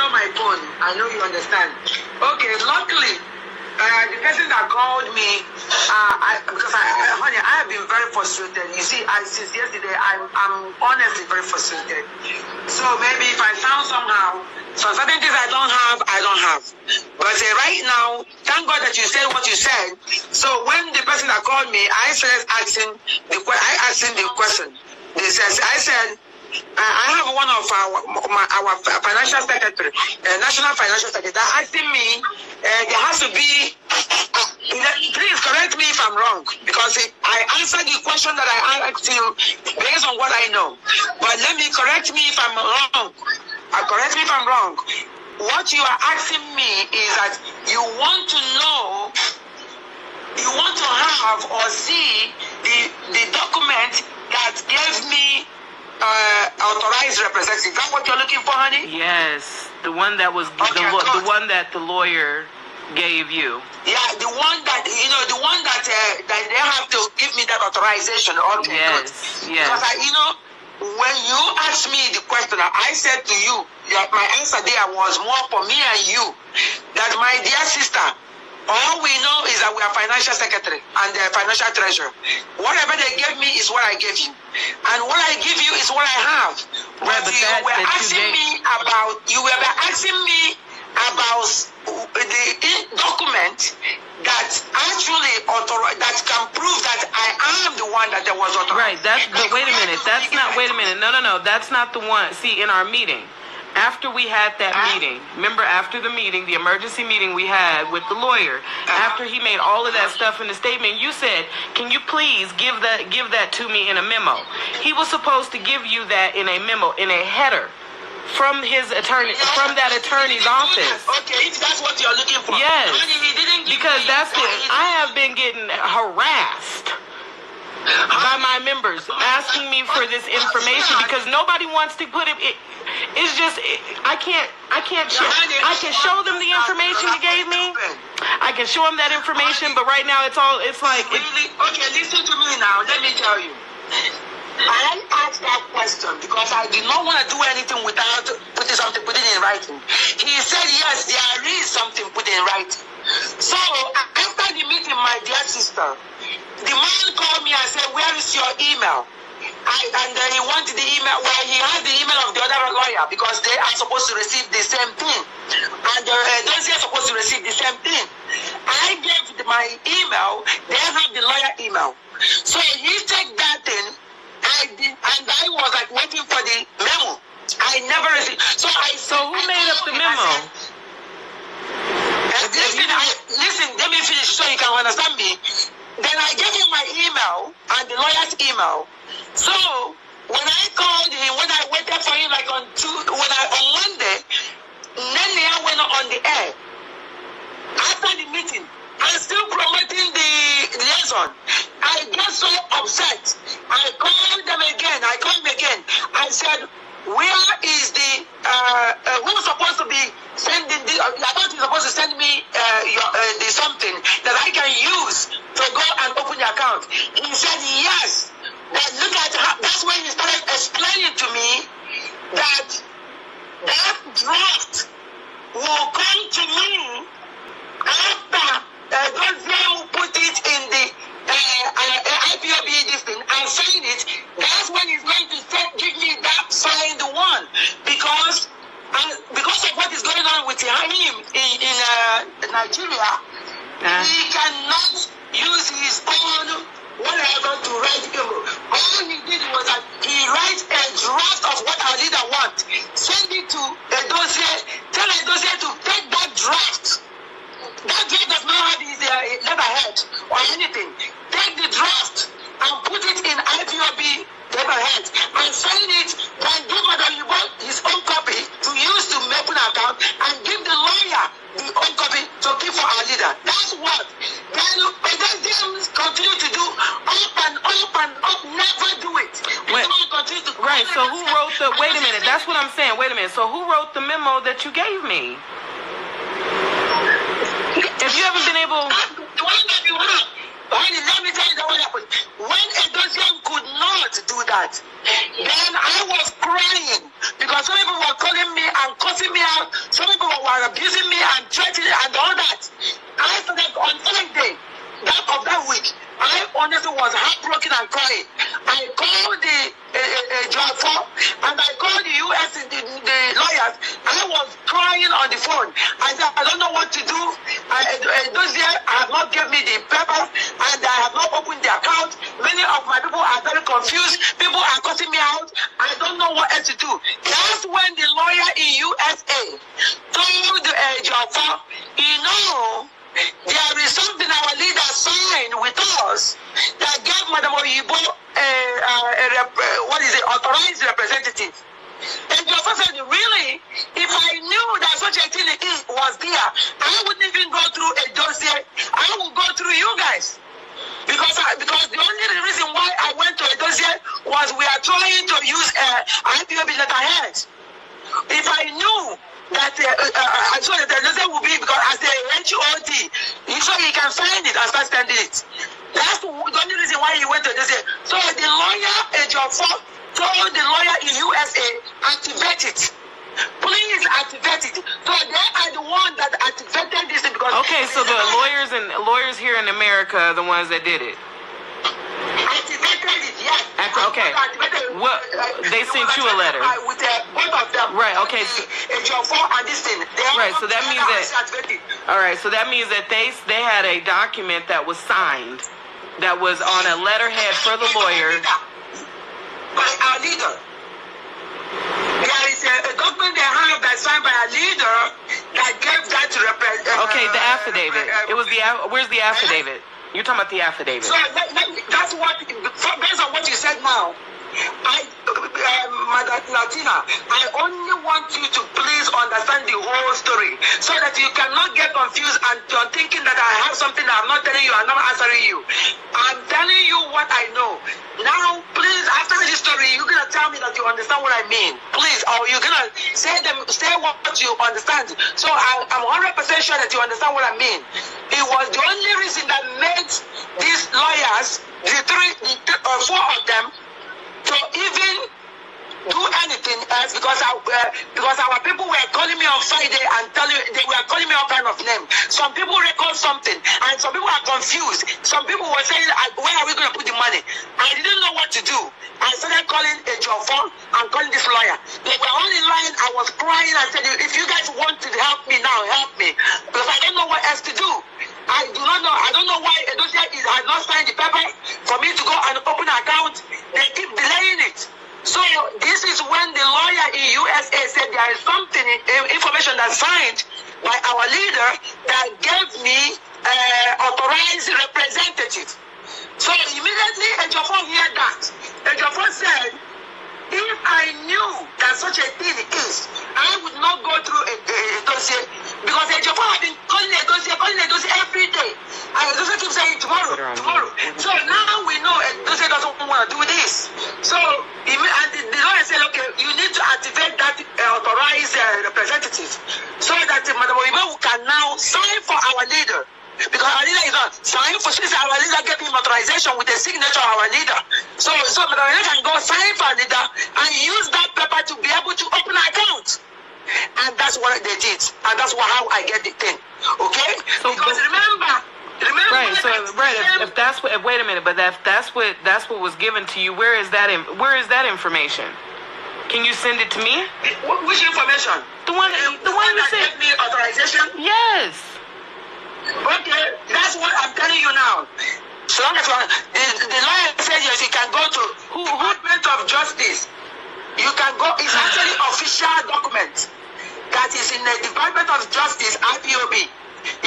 My phone. I know you understand. Okay, luckily, the person that called me, honey, I have been very frustrated. You see, since yesterday, I'm honestly very frustrated. So maybe if I found somehow, some certain things I don't have. But right now, thank God that you said what you said. So when the person that called me, I asked him the question. I said, I have one of our financial secretary, national financial secretary, that asking me, there has to be, please correct me if I'm wrong, because I answered the question that I asked you based on what I know. But let me correct me if I'm wrong. Correct me if I'm wrong. What you are asking me is that you want to know, you want to have or see the document that gave me authorized representative. Is that what you're looking for, honey? Yes, the one that was the one that the lawyer gave you. Yeah, the one that that they have to give me that authorization. Okay, yes, good. yes. Because when you asked me the question, I said to you that my answer there was more for me and you. That my dear sister, all we know is that we are financial secretary and the financial treasurer. Whatever they gave me is what I gave you. And what I give you is what I have. Right, but you were asking me about the document that actually that can prove that I am the one that there was authorized. Right, but wait a minute. No. That's not the one. See, in our meeting, after we had that meeting, remember after the meeting, the emergency meeting we had with the lawyer, after he made all of that stuff in the statement, you said, can you please give that to me in a memo? He was supposed to give you that in a memo, in a header from his attorney, from that attorney's office. Okay, if that's what you're looking for. Yes, He didn't give because me, that's what I have been getting harassed by my members asking me for this information because nobody wants to put it. It's just I can't show. I can show them the information you gave me. I can show them that information, but right now it's like. Really? Okay, listen to me now. Let me tell you. I asked that question because I did not want to do anything without putting something put it in writing. He said yes, there is something put in writing. So after the meeting, my dear sister, the man called me and said, "Where is your email?" And then he wanted the email. Well, he has the email of the other lawyer because they are supposed to receive the same thing, and those are supposed to receive the same thing. I gave my email. They have the lawyer email. So he took that thing. And I was like waiting for the memo. I never received. So who made up the memo? Listen, let me finish so you can understand me. Then I gave him my email and the lawyer's email. So when I called him, when I waited for him like on Monday, then I went on the air. After the meeting, I'm still promoting the liaison. I got so upset. I called them again. I said, where is the who's supposed to be sending the? I thought you're supposed to send me the something that I can use to go and open the account. He said yes. But look at how. That's when he started explaining to me that draft will come to me after. Those who put it in the IPOB this thing and sign it, that's when he's going to give me that signed one because of what is going on with him in Nigeria, he cannot use his own whatever to write him. All he did was that he writes a draft of what our leader wants, send it to a dossier, tell a dossier to take that draft. That draft does not have his letterhead or anything. Take the draft and put it in IPOB letterhead and sign it, then give Madam Yubo his own copy to use to open an account and give the lawyer the own copy to keep for our leader. That's what. Then they continue to do up and up, never do it. Right, so who wrote the, wait a minute, that's what I'm saying, wait a minute. So who wrote the memo that you gave me? If you haven't been able... Let me tell you what happened. When a Dosian could not do that, then I was crying because some people were calling me and cussing me out. Some people were abusing me and threatening and all that. I started on Sunday of that week. I honestly was heartbroken and crying. I called the John 4 and I called the US, the lawyers. I was crying on the phone. I said, I don't know what to do. Those years have not given me the papers and I have not opened the account. Many of my people are very confused. People are cutting me out. I don't know what else to do. That's when the lawyer in USA told John 4, there is something our leader signed with us that gave Madam Oyibo authorized representative. And Joseph said, really, if I knew that such a thing was there, I wouldn't even go through a dossier. I would go through you guys. Because the only reason why I went to a dossier was we are trying to use IPOB letterhead. If I knew that I saw that the dossier would be because as the HOD, so he can sign it and start sending it. That's the only reason why he went to the dossier. So the lawyer, Job 4, told told the lawyer in USA, activate it. Please activate it. So they are the one that activated this because. Okay, so the lawyers here in America are the ones that did it. Activated it, yes. Okay. What? They sent you a letter. With both of them. Right. Okay. And this thing. Right. So that means that. All right. So that means that they had a document that was signed, that was on a letterhead for the lawyer. By our leader. There is a document they have that's signed by a leader that gave that to represent. Okay, the affidavit. It was the. Where's the affidavit? You're talking about the affidavit. So that's what, based on what you said now, Madam Latina, I only want you to please understand the whole story so that you cannot get confused and you're thinking that I have something that I'm not telling you, I'm not answering you. I'm telling you what I know. Now, please, after this story, you're going to tell me that you understand what I mean. Please, or you're going to say what you understand. So I'm 100% sure that you understand what I mean. It was the only reason that made these lawyers, four of them, to even do anything else because our people were calling me on Friday and they were calling me all kind of name. Some people record something and some people are confused. Some people were saying, where are we going to put the money? I didn't know what to do. I started calling a phone and calling this lawyer. They were all in line. I was crying and said, if you guys want to help me now, help me. Because I don't know what else to do. I do not know. I don't know why Edosia has not signed the paper for me to go and open an account. They keep delaying it. So this is when the lawyer in USA said there is something, information that's signed by our leader that gave me authorized representative. So immediately Ejiofor heard that. Ejiofor said, if I knew that such a thing is, I would not go through a dossier because Ejiofor had been calling a dossier every day. And the dossier keeps saying tomorrow. So now we know a dossier doesn't want to do this. So the lawyer said, okay, you need to activate that authorized representative so that Madam Oyibo can now sign for our leader. Because our leader is not signing for since our leader gave him authorization with the signature of our leader. So Madam Oyibo can go sign for our leader and use that paper to be able to open an account. And that's what they did. And that's how I get the thing. Okay? So, because remember. Right. So if that's what. Wait a minute. But if that's what was given to you, where is that information? Can you send it to me? Which information? The one you said. Gave me authorization. Yes. Okay, that's what I'm telling you now. So long as the lawyer says yes, you can go to Department of Justice. You can go. It's actually official document that is in the Department of Justice IPOB.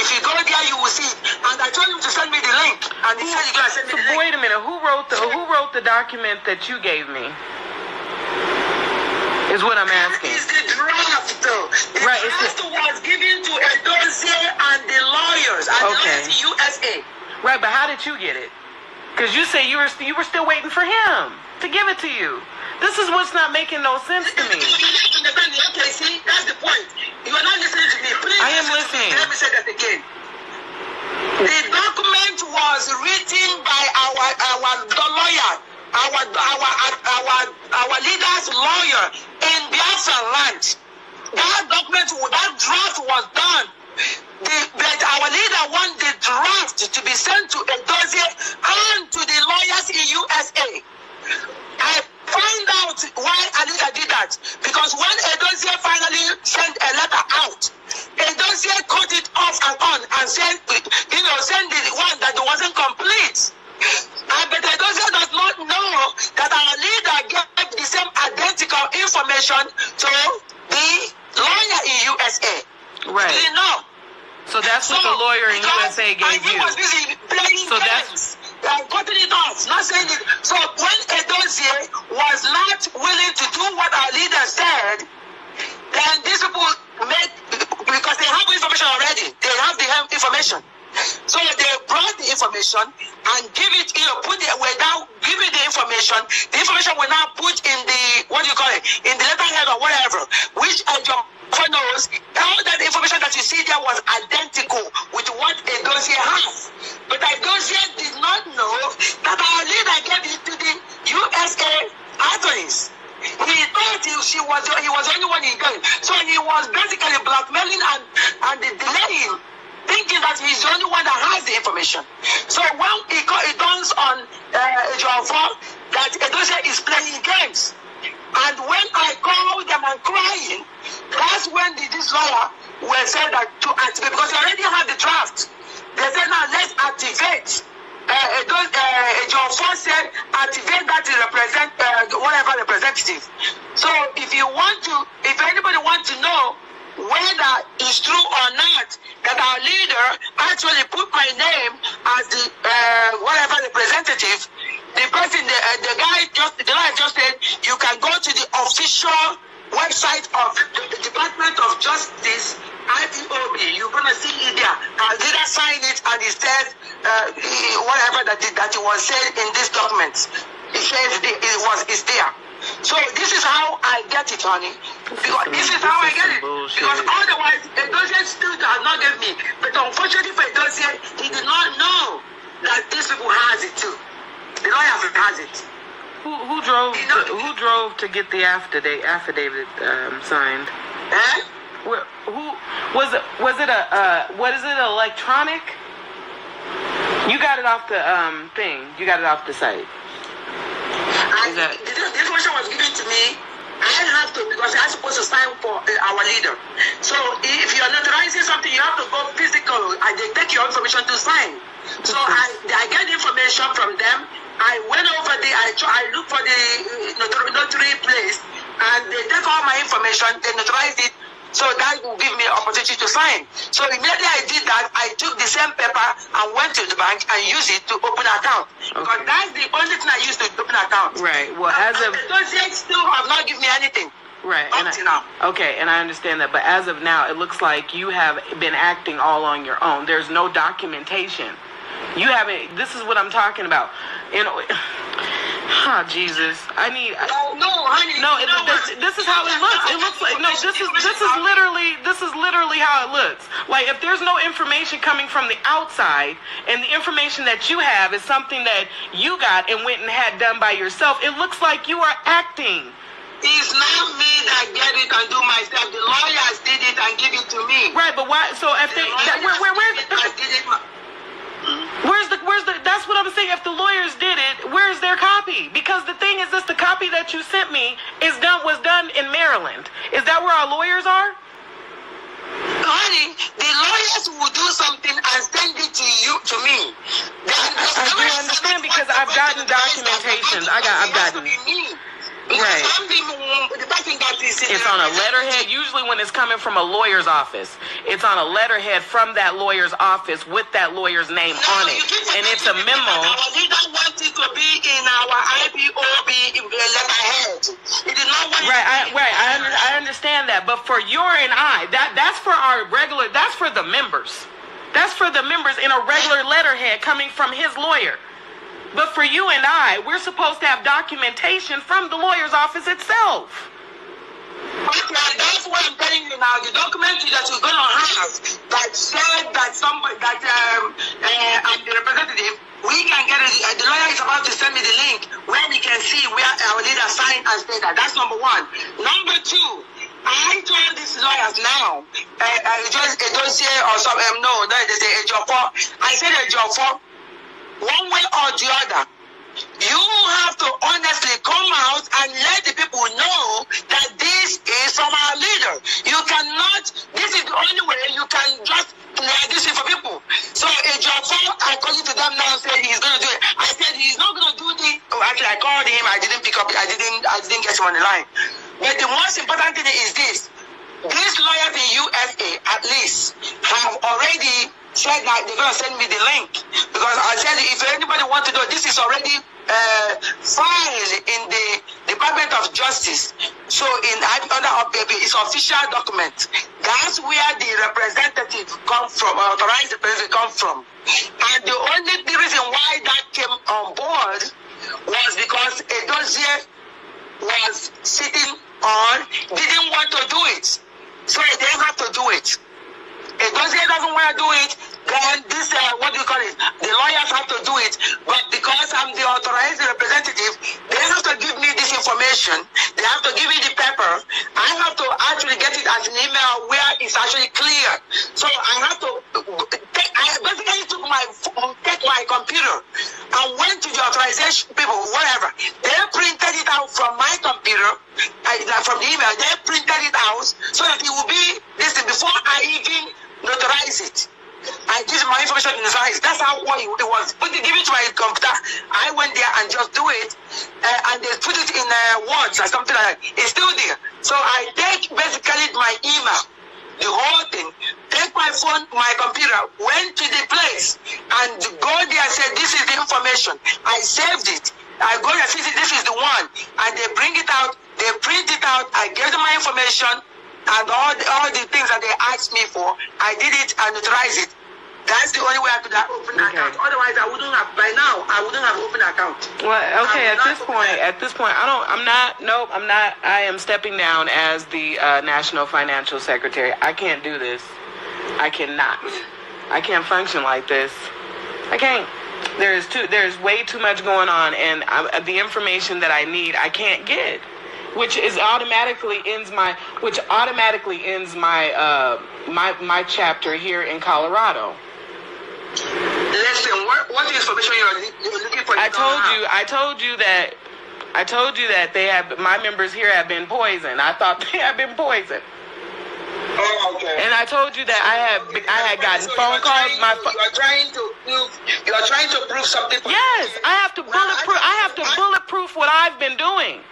If you go there, you will see it. And I told him to send me the link, and he said he's gonna send me the link. Wait a minute. Who wrote the document that you gave me? Is what I'm asking. It's the draft, though. The draft was given to Edozie and the lawyers, in USA. Right, but how did you get it? Because you say you were still waiting for him to give it to you. This is what's not making no sense to me. Okay, see, that's the point. You are not listening to me. Please, I am listening. Let me say that again. The document was written by our lawyer, our leader's lawyer in Biafra land. That document, that draft was done. But our leader wanted the draft to be sent to Edozie and to the lawyers in USA. I find out why Alida did that. Because when Edozie finally sent a letter out, Edozie cut it off and on and said, send the one that wasn't complete. But Edozie does not know that our leader gave the same identical information to the lawyer in USA. Right. You know. So that's what the lawyer in USA gave you. He was busy playing games. Cutting it off, not saying it. So when Edozie was not willing to do what our leader said, then these people because they have information already. They have the information. So they brought the information and give it, put it without giving the information. The information will now put in the, in the letterhead or whatever, which knows all that information that you see there was identical with what Edozie has. But Edozie did not know that our leader gave it to the USA attorneys. He thought he was the only one in gang. So he was basically blackmailing and delaying, thinking that he's the only one that has the information. So when it dawns on Ejiofor that Edozie is playing games, and when I called them and crying, that's when this lawyer were said that to activate, because they already had the draft. They said, now let's activate. Ejiofor said, activate that to represent whatever representative. So if anybody wants to know whether it's true or not that our leader actually put my name as the whatever representative, the lawyer just said you can go to the official website of the Department of Justice, IPOB. You're gonna see it there. Our leader signed it, and it says whatever that it was said in this document. It says it's there. So this is how I get it, honey. Because this is how I get it. Because otherwise, Edozie still does not give me. But unfortunately for Edozie, he did not know that these people has it too. The lawyer has it. Who drove to get the affidavit signed? Eh? Who was it? What is it? Electronic? You got it off the thing. You got it off the site. This information was given to me. I have to, because I'm supposed to sign for our leader. So if you're notarizing something, you have to go physical, and they take your information to sign. So I get information from them. I went over there. I looked for the notary place, and they take all my information. They notarize it. So that will give me an opportunity to sign. So immediately I did that, I took the same paper and went to the bank and used it to open an account. Okay. Because that's the only thing I used to open an account. Right. Well, those still have not given me anything. Right. Now. Okay, and I understand that. But as of now, it looks like you have been acting all on your own. There's no documentation. You haven't. This is what I'm talking about. Jesus. No, honey. No, this is how it looks. It looks like this is literally how it looks. Like if there's no information coming from the outside, and the information that you have is something that you got and went and had done by yourself, it looks like you are acting. It's not me that get it and do myself. The lawyers did it and give it to me. Right, but why? So if they that's what I'm saying. If the lawyers did it, where's their copy? Because the thing is this, the copy that you sent me was done in Maryland. Is that where our lawyers are? Honey, the lawyers will do something and send it to me. I do understand, because I've gotten documentation. I've gotten. Right. It's on a letterhead. Usually when it's coming from a lawyer's office, it's on a letterhead from that lawyer's office with that lawyer's name on it. And it's a memo. We don't want it to be in our IPOB letterhead. It is not what I understand that. But for your and I, that's for our regular, that's for the members. That's for the members in a regular letterhead coming from his lawyer. But for you and I, we're supposed to have documentation from the lawyer's office itself. Okay, that's what I'm telling you now. The document that you're going to have that said that I'm the representative, we can get it. The lawyer is about to send me the link where we can see where our leader signed and said that. That's number one. Number two, I told these lawyers now, just Edozie or something, no, they say Ejiofor. I said Ejiofor. One way or the other, you have to honestly come out and let the people know that this is from our leader. You cannot, this is the only way you can just clear this for people. So Ejiofor, according to them now, said he's going to do it. I said he's not going to do the, actually I called him, I didn't pick up, I didn't get him on the line. But the most important thing is this. These lawyers in USA, at least, have already said that they're going to send me the link. Because I said, if anybody wants to know, this is already filed in the Department of Justice. So it's official document. That's where the representative come from, authorized representative come from. And the only reason why that came on board was because Edozie was sitting on, didn't want to do it. So they have to do it. If Dozier doesn't want to do it, then this, what do you call it? The lawyers have to do it. But because I'm the authorized representative, they have to give me this information. They have to give me the paper. I have to actually get it as an email where it's actually clear. So I have to I basically took my computer and went to the authorization people, whatever. They printed it out from my computer, from the email. They printed it out so that it will be this thing before I even notarize it. I give my information in the size. That's how it was. But they give it to my computer. I went there and just do it, and they put it in words or something like that. It's still there. So I take basically my email, the whole thing, take my phone, my computer, went to the place, and go there and said, this is the information. I saved it. I go there and see this is the one, and they bring it out, they print it out, I gave them my information, and all the things that they asked me for, I did it and notarized it. That's the only way I could have opened an account. Otherwise, I wouldn't have, by now, I wouldn't have opened an account. Well, okay, at this point, I am stepping down as the National Financial Secretary. I can't do this. I cannot. I can't function like this. I can't. There's way too much going on, and the information that I need, I can't get. Which automatically ends my my chapter here in Colorado. Listen, what information you're looking for? I told you that they have, my members here have been poisoned. I thought they had been poisoned. Oh, okay. And I told you that I had gotten phone calls. You are trying to prove something. Yes, I have to bulletproof. I have to bulletproof what I've been doing.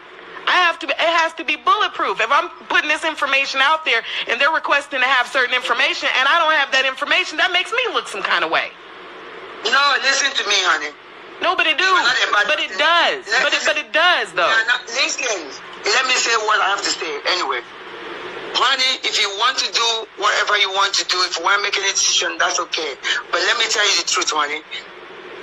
It has to be bulletproof. If I'm putting this information out there and they're requesting to have certain information and I don't have that information, that makes me look some kind of way. No, listen to me, honey. No, but it does. But it does. But it does, though. Listen, let me say what I have to say anyway. Honey, if you want to do whatever you want to do, if you want to make any decision, that's okay. But let me tell you the truth, honey.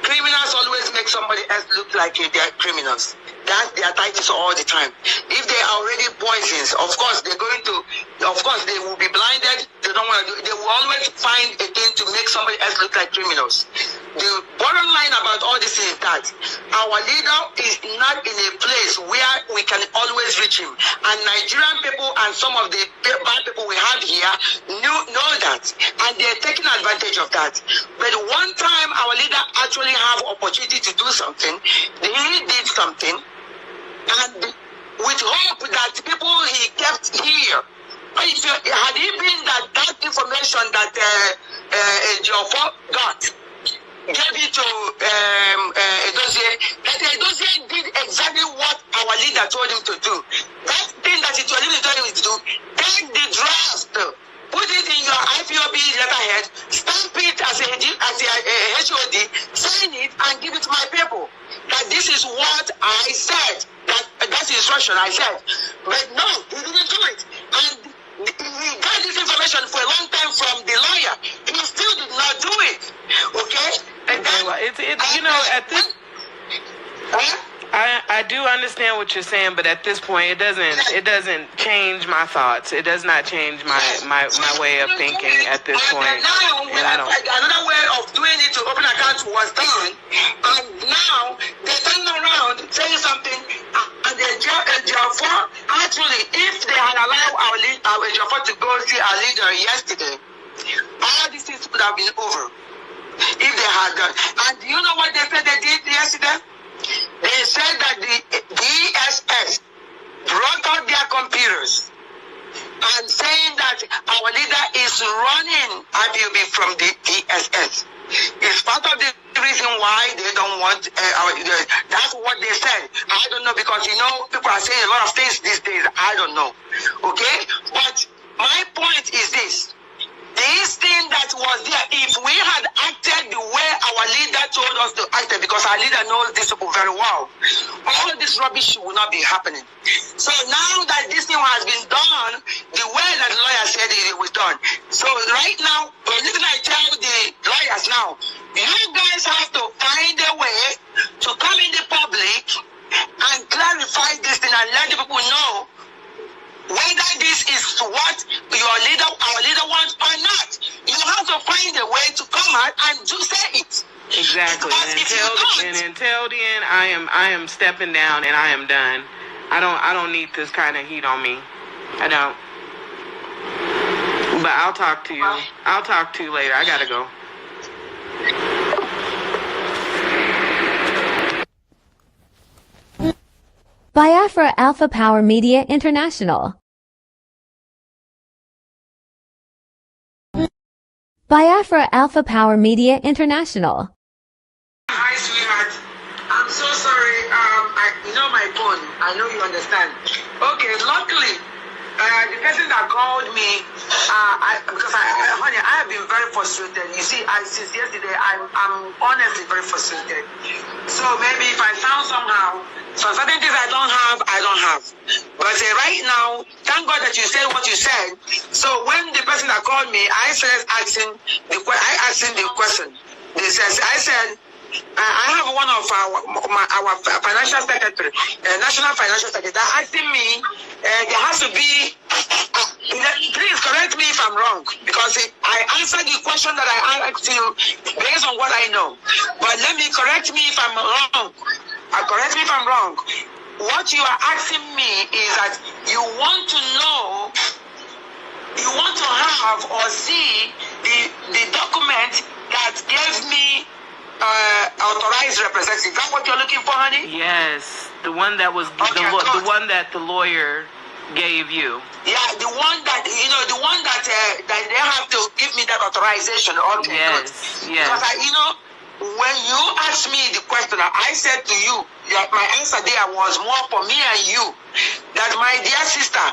Criminals always make somebody else look like they're criminals. That's their titles all the time. If they are already poisons, of course they will be blinded. They don't want to do. They will always find a thing to make somebody else look like criminals. The bottom line about all this is that our leader is not in a place where we can always reach him. And Nigerian people and some of the bad people we have here know that, and they're taking advantage of that. But one time our leader actually have opportunity to do something, he did something. And with hope that people he kept here, had he been that information that Jofo got, gave it to Edozie, that Edozie did exactly what our leader told him to do. That thing that he told him to do, take the draft, put it in your IPOB letterhead, stamp it as a HOD, sign it, and give it to my people. That this is what I said. That's the instruction I said. But no, he didn't do it. And he got this information for a long time from the lawyer. He still did not do it. Okay? And then, well, at this... I do understand what you're saying, but at this point, it doesn't change my thoughts. It does not change my way of thinking at this point. And I don't. Another way of doing it to open accounts was done, and now they turn around saying something, and the Jaffa actually, if they had allowed our Jaffa to go see our leader yesterday, all these things would have been over. If they had done, and do you know what they said they did yesterday? They said that the DSS brought out their computers and saying that our leader is running IPOB from the DSS. It's part of the reason why they don't want our leader. That's what they said. I don't know, because people are saying a lot of things these days. I don't know. Okay? But my point is this. This thing that was there, if we had acted the way our leader told us to act, because our leader knows these people very well, all this rubbish will not be happening. So now that this thing has been done, the way that the lawyer said it was done. So right now, listen, I tell the lawyers now, you guys have to find a way to come in the public and clarify this thing and let the people know whether this is what our leader wants or not. You to find a way to come out and do say it. Exactly. And until then, I am stepping down and I am done. I don't need this kind of heat on me. I don't. But I'll talk to you. I'll talk to you later. I gotta go. Biafra Alpha Power Media International. Biafra Alpha Power Media International. Hi, sweetheart. I'm so sorry. My phone. I know you understand. Okay, luckily, the person that called me, honey, I have been very frustrated. You see, since yesterday, I'm honestly very frustrated. So maybe if I found somehow, some certain things I don't have. But right now, thank God that you said what you said. So when the person that called me, I asked him the question. I said, I have one of our financial secretary, national financial secretary, that asking me, there has to be, please correct me if I'm wrong, because I answered the question that I asked you based on what I know. But correct me if I'm wrong. Correct me if I'm wrong. What you are asking me is that you want to know, you want to have or see the document that gave me authorized representative. Is that what you're looking for, honey? Yes, the one that was the one that the lawyer gave you. Yeah, the one that that they have to give me that authorization. Okay, yes, good. Yes. Because when you asked me the question, I said to you that my answer there was more for me and you. That my dear sister,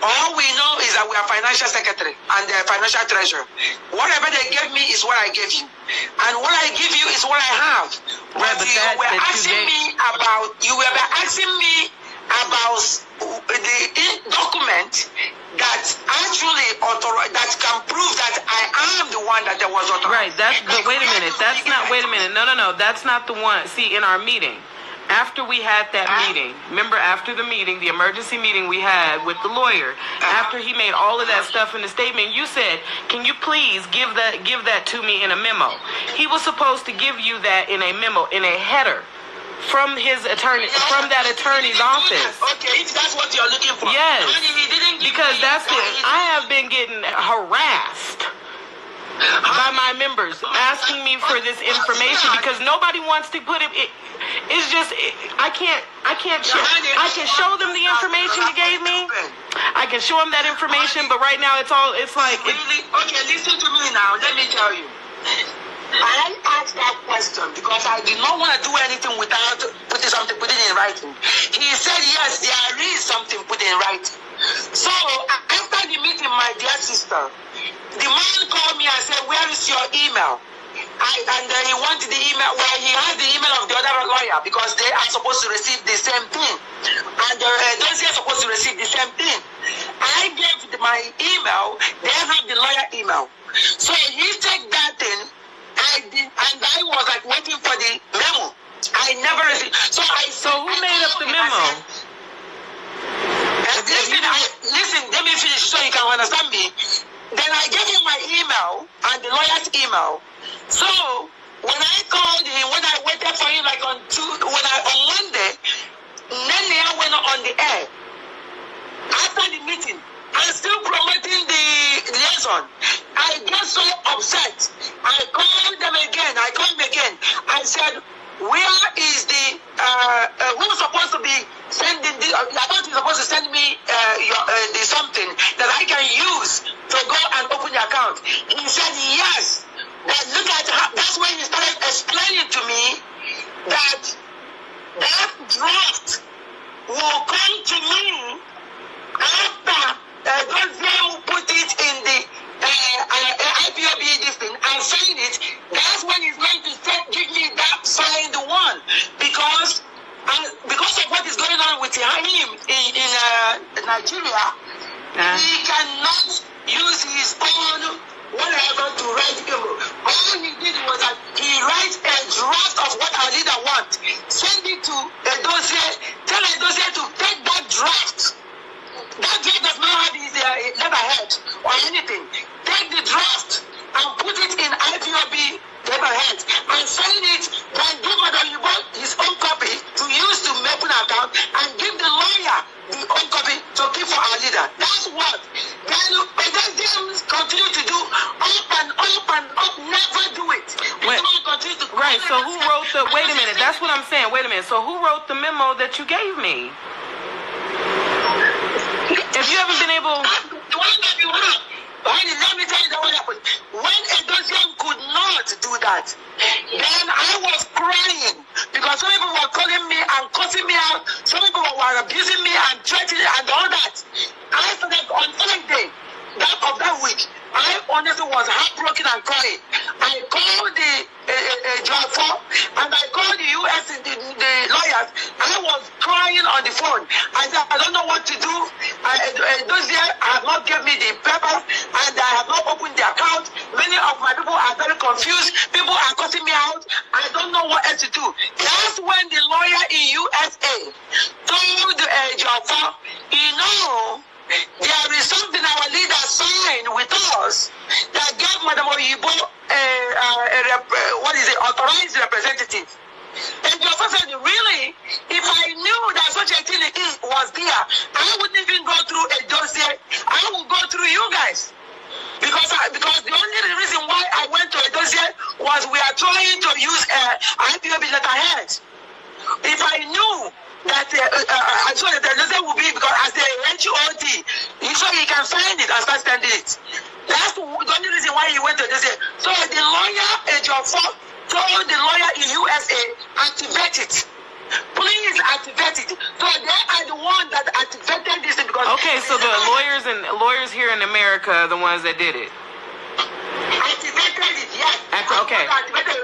all we know is that we are financial secretary and the financial treasurer. Whatever they gave me is what I gave you. And what I give you is what I have. But you were asking me about the document that actually that can prove that I am the one that there was authorized. Right, but wait a minute. No. That's not the one. See, in our meeting, after we had that meeting, remember after the meeting, the emergency meeting we had with the lawyer, after he made all of that stuff in the statement, you said, can you please give that to me in a memo? He was supposed to give you that in a memo, in a header, from his attorney, from that attorney's office. Okay, if that's what you're looking for. Yes, he didn't because that's it. I have been getting harassed by my members asking me for this information because nobody wants to put it. It's just I can't share. I can show them the information you gave me. I can show them that information, but right now it's like really okay. Listen to me now. Let me tell you. I asked that question because I did not want to do anything without putting in writing. He said yes, there is something put in writing. So after the meeting, my dear sister, the man called me and said, "Where is your email?" And then he wanted the email. Well, he has the email of the other lawyer because they are supposed to receive the same thing, and those are supposed to receive the same thing. I gave my email. They have the lawyer email. So he took that thing. And I was like waiting for the memo. I never received. So who made up the memo? Listen, let me finish so you can understand me. Then I gave him my email and the lawyer's email. So when I called him, when I waited for him like on Monday, then I went on the air. After the meeting, I'm still promoting the liaison. I get so upset. I called them again. I said, where is the who's supposed to be sending the? I thought you're supposed to send me the something that I can use to go and open the account. He said yes. But look at how, that's when he started explaining to me that draft will come to me after those who put it in the IPOB this thing and sign it. That's when he's going to give me that signed one because of what is going on with him in Nigeria, he cannot use his own whatever to write him. All he did was that he writes a draft of what our leader wants, send it to a dossier, tell a dossier to take that draft. That draft does not have his letterhead or anything. Take the draft and put it So who wrote the? Wait a minute. That's what I'm saying. Wait a minute. So who wrote the memo that you gave me? If you haven't been able. The one that you have. Let me tell you what happened. When a Dosian could not do that, then I was crying because some people were calling me and cussing me out. Some people were abusing me and threatening and all that. I started on Sunday of that week. I honestly was heartbroken and crying. I called the Jaffa and I called the US, the lawyers. I was crying on the phone. I said, I don't know what to do. Those years have not given me the papers and I have not opened the account. Many of my people are very confused. People are cutting me out. I don't know what else to do. That's when the lawyer in USA told Jaffa, there is something our leader signed with us that gave Madam Oyibo authorized representative. And Jaffa said, really? If I knew that such a thing was there, I wouldn't even go through a dossier. I would go through you guys. Because the only reason why I went to a dossier was we are trying to use IPOB letterhead. If I knew that I saw that the dossier would be because as a HOD, so he can sign it and start standing it. That's the only reason why he went to the dossier. So the lawyer, Jaffa, told the lawyer in USA, activate it. Please activate it. So they are the ones that activated this because. Okay, so the lawyers here in America are the ones that did it. Activated it, yes. Okay.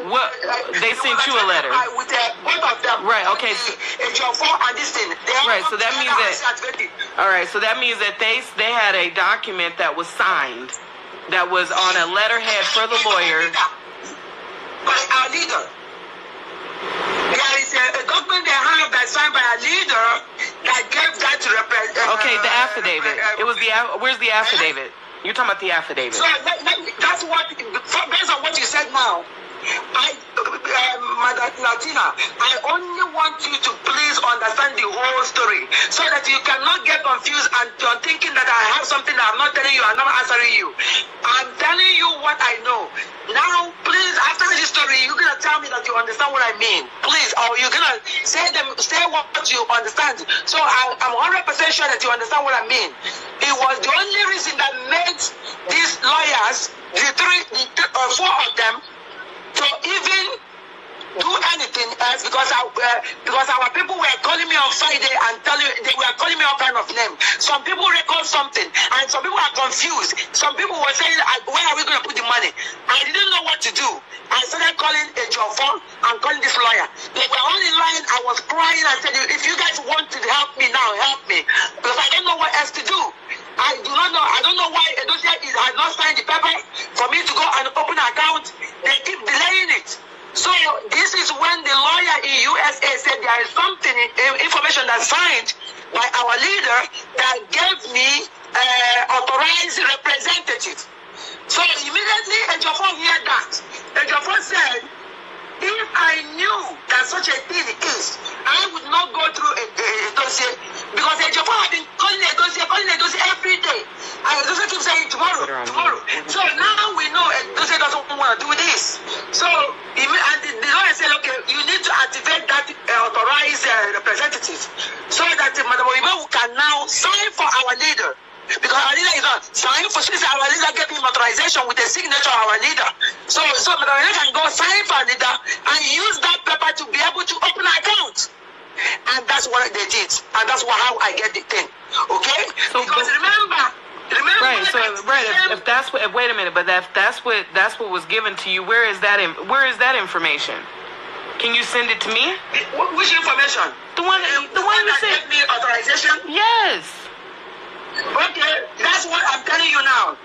What? They sent you a letter. With both of them. Right. Okay. And this thing. Right. So that means that. All right. So that means that they had a document that was signed, that was on a letterhead for the lawyer. By our leader. There is a document they have that's signed by a leader that gave that to represent. Okay, the affidavit. It was the. Where's the affidavit? You're talking about the affidavit. So that's what, based on what you said now, Madam Latina, I only want you to please understand the whole story so that you cannot get confused and you're thinking that I have something that I'm not telling you, I'm not answering you. I'm telling you what I know. Now, please, after this story, you're going to tell me that you understand what I mean. Please, or you're going to say what you understand. So I'm 100% sure that you understand what I mean. It was the only reason that made these lawyers, four of them, to even do anything else because our people were calling me on Friday and they were calling me all kind of name. Some people record something and some people are confused. Some people were saying, where are we going to put the money? I didn't know what to do. I started calling a phone and calling this lawyer. They were all in line. I was crying and said, if you guys want to help me now, help me. Because I don't know what else to do. I do not know. I don't know why Edosia has not signed the paper for me to go and open an account. They keep delaying it. So this is when the lawyer in USA said there is something, information that's signed by our leader that gave me authorized representative. So immediately Ejiofor heard that. Ejiofor said, if I knew that such a thing is, I would not go through a dossier because Ejiofor had been calling a dossier every day. And the dossier keeps saying tomorrow. So now we know a dossier doesn't want to do this. So the lawyer said, okay, you need to activate that authorized representative so that Madam Oyibo can now sign for our leader. Because our leader is not signing for since our leader gave him authorization with the signature of our leader. So Madam Oyibo can go sign for our leader and use that paper to be able to open an account. And that's what they did. And that's how I get the thing. Okay? So because remember. Right. So if that's what. Wait a minute. But that's what was given to you. Where is that information? Can you send it to me? Which information? The one that gave me authorization. Yes. Okay, that's what I'm telling you now.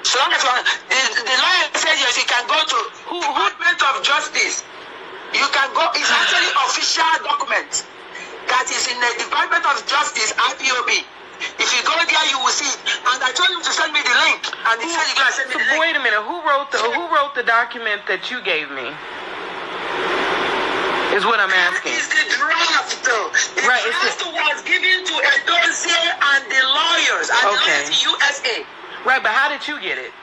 So long as the lawyer says yes, you can go to Department of Justice. You can go. It's actually official document that is in the Department of Justice IPOB. If you go there, you will see it. And I told him to send me the link, and he said he's gonna send me the link. Wait a minute. Who wrote the document that you gave me? Is what I'm asking. It's the draft, though. The draft was given to Edozie and the lawyers in USA. Right, but how did you get it?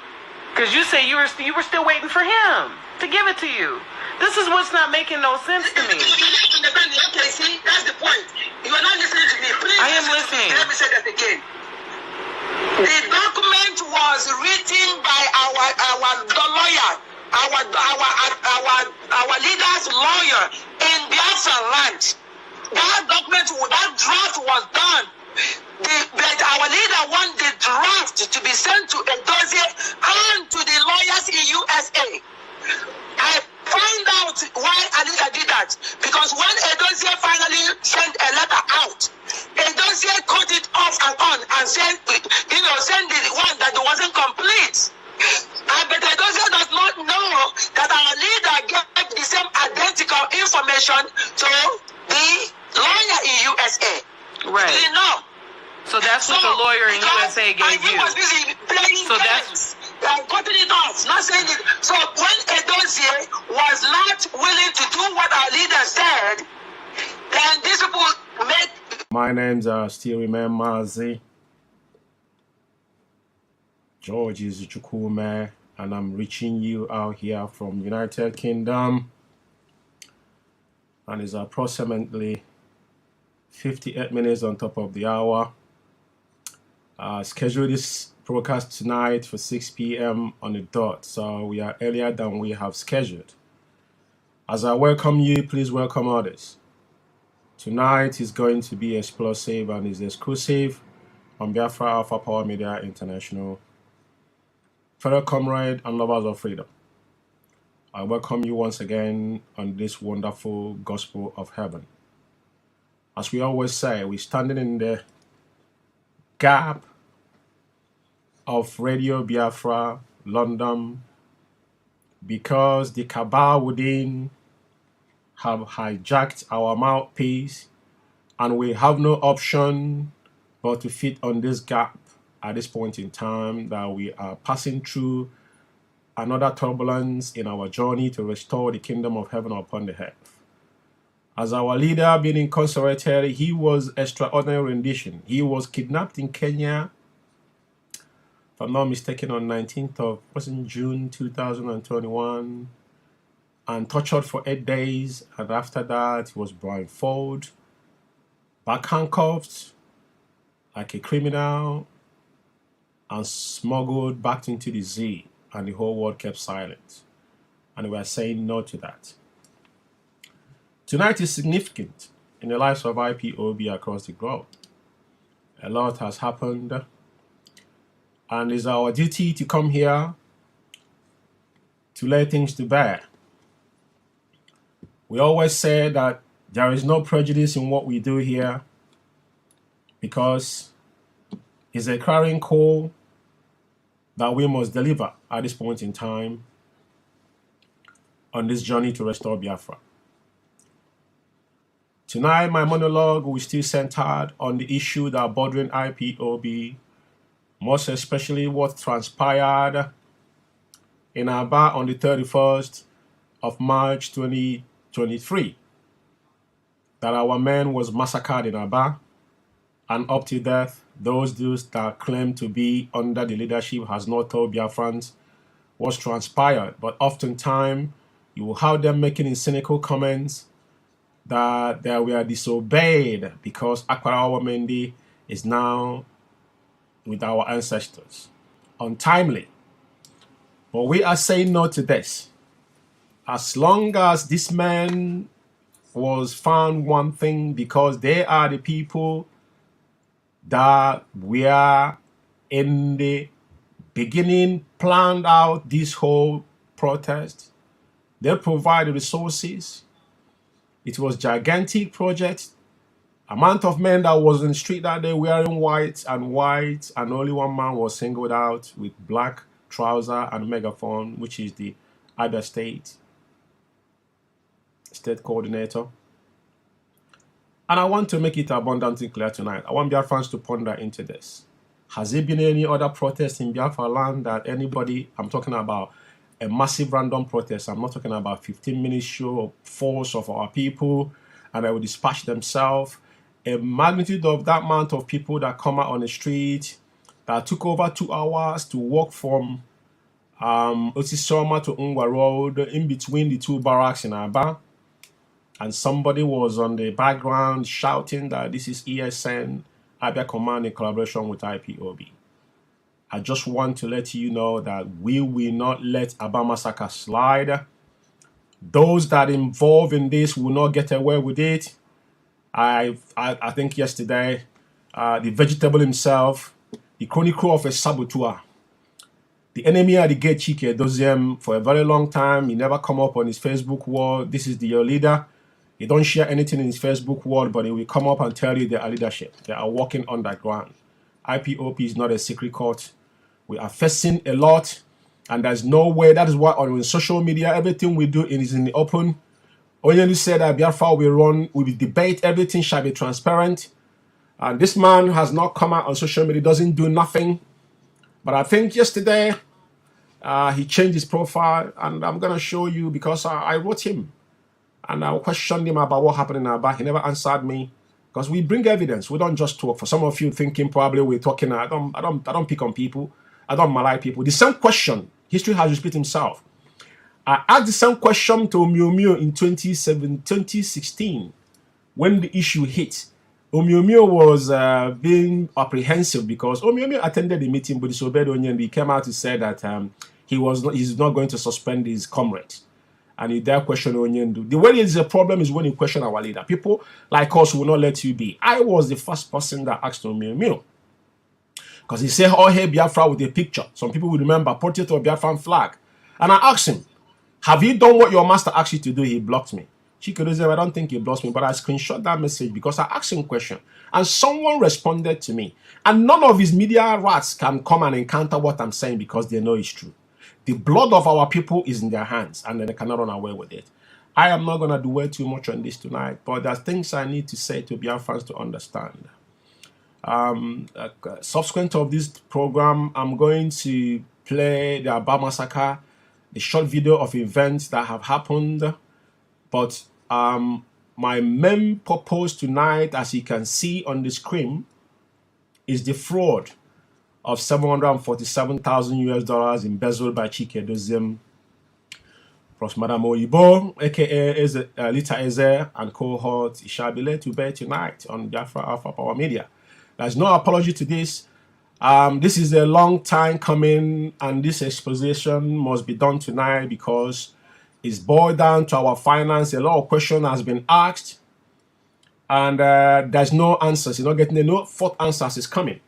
Because you say you were still waiting for him to give it to you. This is what's not making no sense to me. Okay, see, that's the point. You are not listening to me. Please. I am listening. Let me say that again. The document was written by the lawyer, our leader's lawyer in Biafra land. That document, that draft was done. But our leader wanted the draft to be sent to a dossier and to the lawyers in USA. I find out why Alida did that. Because when a dossier finally sent a letter out, a dossier cut it off and on and sent the one that wasn't complete. But the dossier does not know that our leader gave the same identical information to the lawyer in USA. Right. You know. So that's what the lawyer in USA gave you. Was busy playing games. Cutting it off, not saying it. So when a dossier was not willing to do what our leader said, then these people make. My name's still remember Z. George is Chukwume, and I'm reaching you out here from United Kingdom. And it's approximately 58 minutes on top of the hour. Schedule this broadcast tonight for 6 p.m. on the dot, so we are earlier than we have scheduled. As I welcome you, please welcome others. Tonight is going to be explosive and is exclusive on Biafra Alpha Power Media International. Fellow comrade and lovers of freedom, I welcome you once again on this wonderful gospel of heaven. As we always say, we're standing in the gap of Radio Biafra, London, because the cabal within have hijacked our mouthpiece, and we have no option but to fit on this gap at this point in time that we are passing through another turbulence in our journey to restore the kingdom of heaven upon the earth. As our leader being incarcerated, he was extraordinary rendition. He was kidnapped in Kenya, if I'm not mistaken, on 19th of June 2021, and tortured for 8 days. And after that, he was blindfolded, back handcuffed like a criminal, and smuggled back into the Z. And the whole world kept silent. And we are saying no to that. Tonight is significant in the lives of IPOB across the globe. A lot has happened, and it's our duty to come here to lay things to bear. We always say that there is no prejudice in what we do here because it's a clarion call that we must deliver at this point in time on this journey to restore Biafra. Tonight, my monologue will still centered on the issue that bordering IPOB, most especially what transpired in Aba on the 31st of March 2023, that our man was massacred in Aba, and up to death, those that claim to be under the leadership has not told Biafrans what's transpired. But oftentimes, you will have them making cynical comments that they were disobeyed because Akwarawa Mendy is now with our ancestors. Untimely. But we are saying no to this. As long as this man was found one thing, because they are the people that we are in the beginning planned out this whole protest. They provide the resources. It was gigantic project. Amount of men that was in the street that day wearing white, and only one man was singled out with black trouser and megaphone, which is the other state coordinator. And I want to make it abundantly clear tonight. I want Biafrans to ponder into this. Has there been any other protest in Biafra land that anybody, I'm talking about a massive random protest, I'm not talking about 15-minute show of force of our people and they will dispatch themselves. A magnitude of that amount of people that come out on the street that took over 2 hours to walk from Osisoma to Ungwa Road, in between the two barracks in Aba. And somebody was on the background shouting that this is ESN, Abia Command in collaboration with IPOB. I just want to let you know that we will not let Aba massacre slide. Those that involved in this will not get away with it. I think yesterday, the vegetable himself, the chronicle of a saboteur, the enemy at the gate, Chike Doziem, for a very long time. He never come up on his Facebook wall. This is your leader. He don't share anything in his Facebook wall, but he will come up and tell you they are leadership. They are working underground. IPOP is not a secret court. We are facing a lot, and there's no way. That is why on social media, everything we do is in the open. Onyelu said that Biafra will run, we will debate, everything shall be transparent. And this man has not come out on social media, doesn't do nothing. But I think yesterday, he changed his profile, and I'm going to show you because I wrote him. And I questioned him about what happened in Aba. He never answered me because we bring evidence. We don't just talk. For some of you thinking probably we're talking, I don't pick on people. I don't malign people. The same question, history has repeated himself. I asked the same question to Omiomio in 2016 when the issue hit. Omiomio was being apprehensive because Omiomio attended the meeting, but disobeyed Onyendi. He came out to say that he's not going to suspend his comrades. And he dare question Onyendu. The way it is a problem is when you question our leader. People like us will not let you be. I was the first person that asked Omiomio. Because he said, oh, hey, Biafra with a picture. Some people will remember, portrait of Biafran flag. And I asked him, have you done what your master asked you to do? He blocked me. Chikodoze, I don't think he blocked me, but I screenshot that message because I asked him a question. And someone responded to me. And none of his media rats can come and encounter what I'm saying because they know it's true. The blood of our people is in their hands, and they cannot run away with it. I am not going to dwell too much on this tonight, but there are things I need to say to Biafrans to understand. Subsequent of this program, I'm going to play the Aba massacre, the short video of events that have happened. But my main purpose tonight, as you can see on the screen, is the fraud of $747,000 embezzled by Chike Doziem from Madam Oyibo, aka Lita Eze, and cohort. It shall be laid to bed tonight on Biafra Alpha Power Media. There's no apology to this. This is a long time coming, and this exposition must be done tonight because it's boiled down to our finance. A lot of questions has been asked, and there's no answers. You're not getting no fourth answers is coming.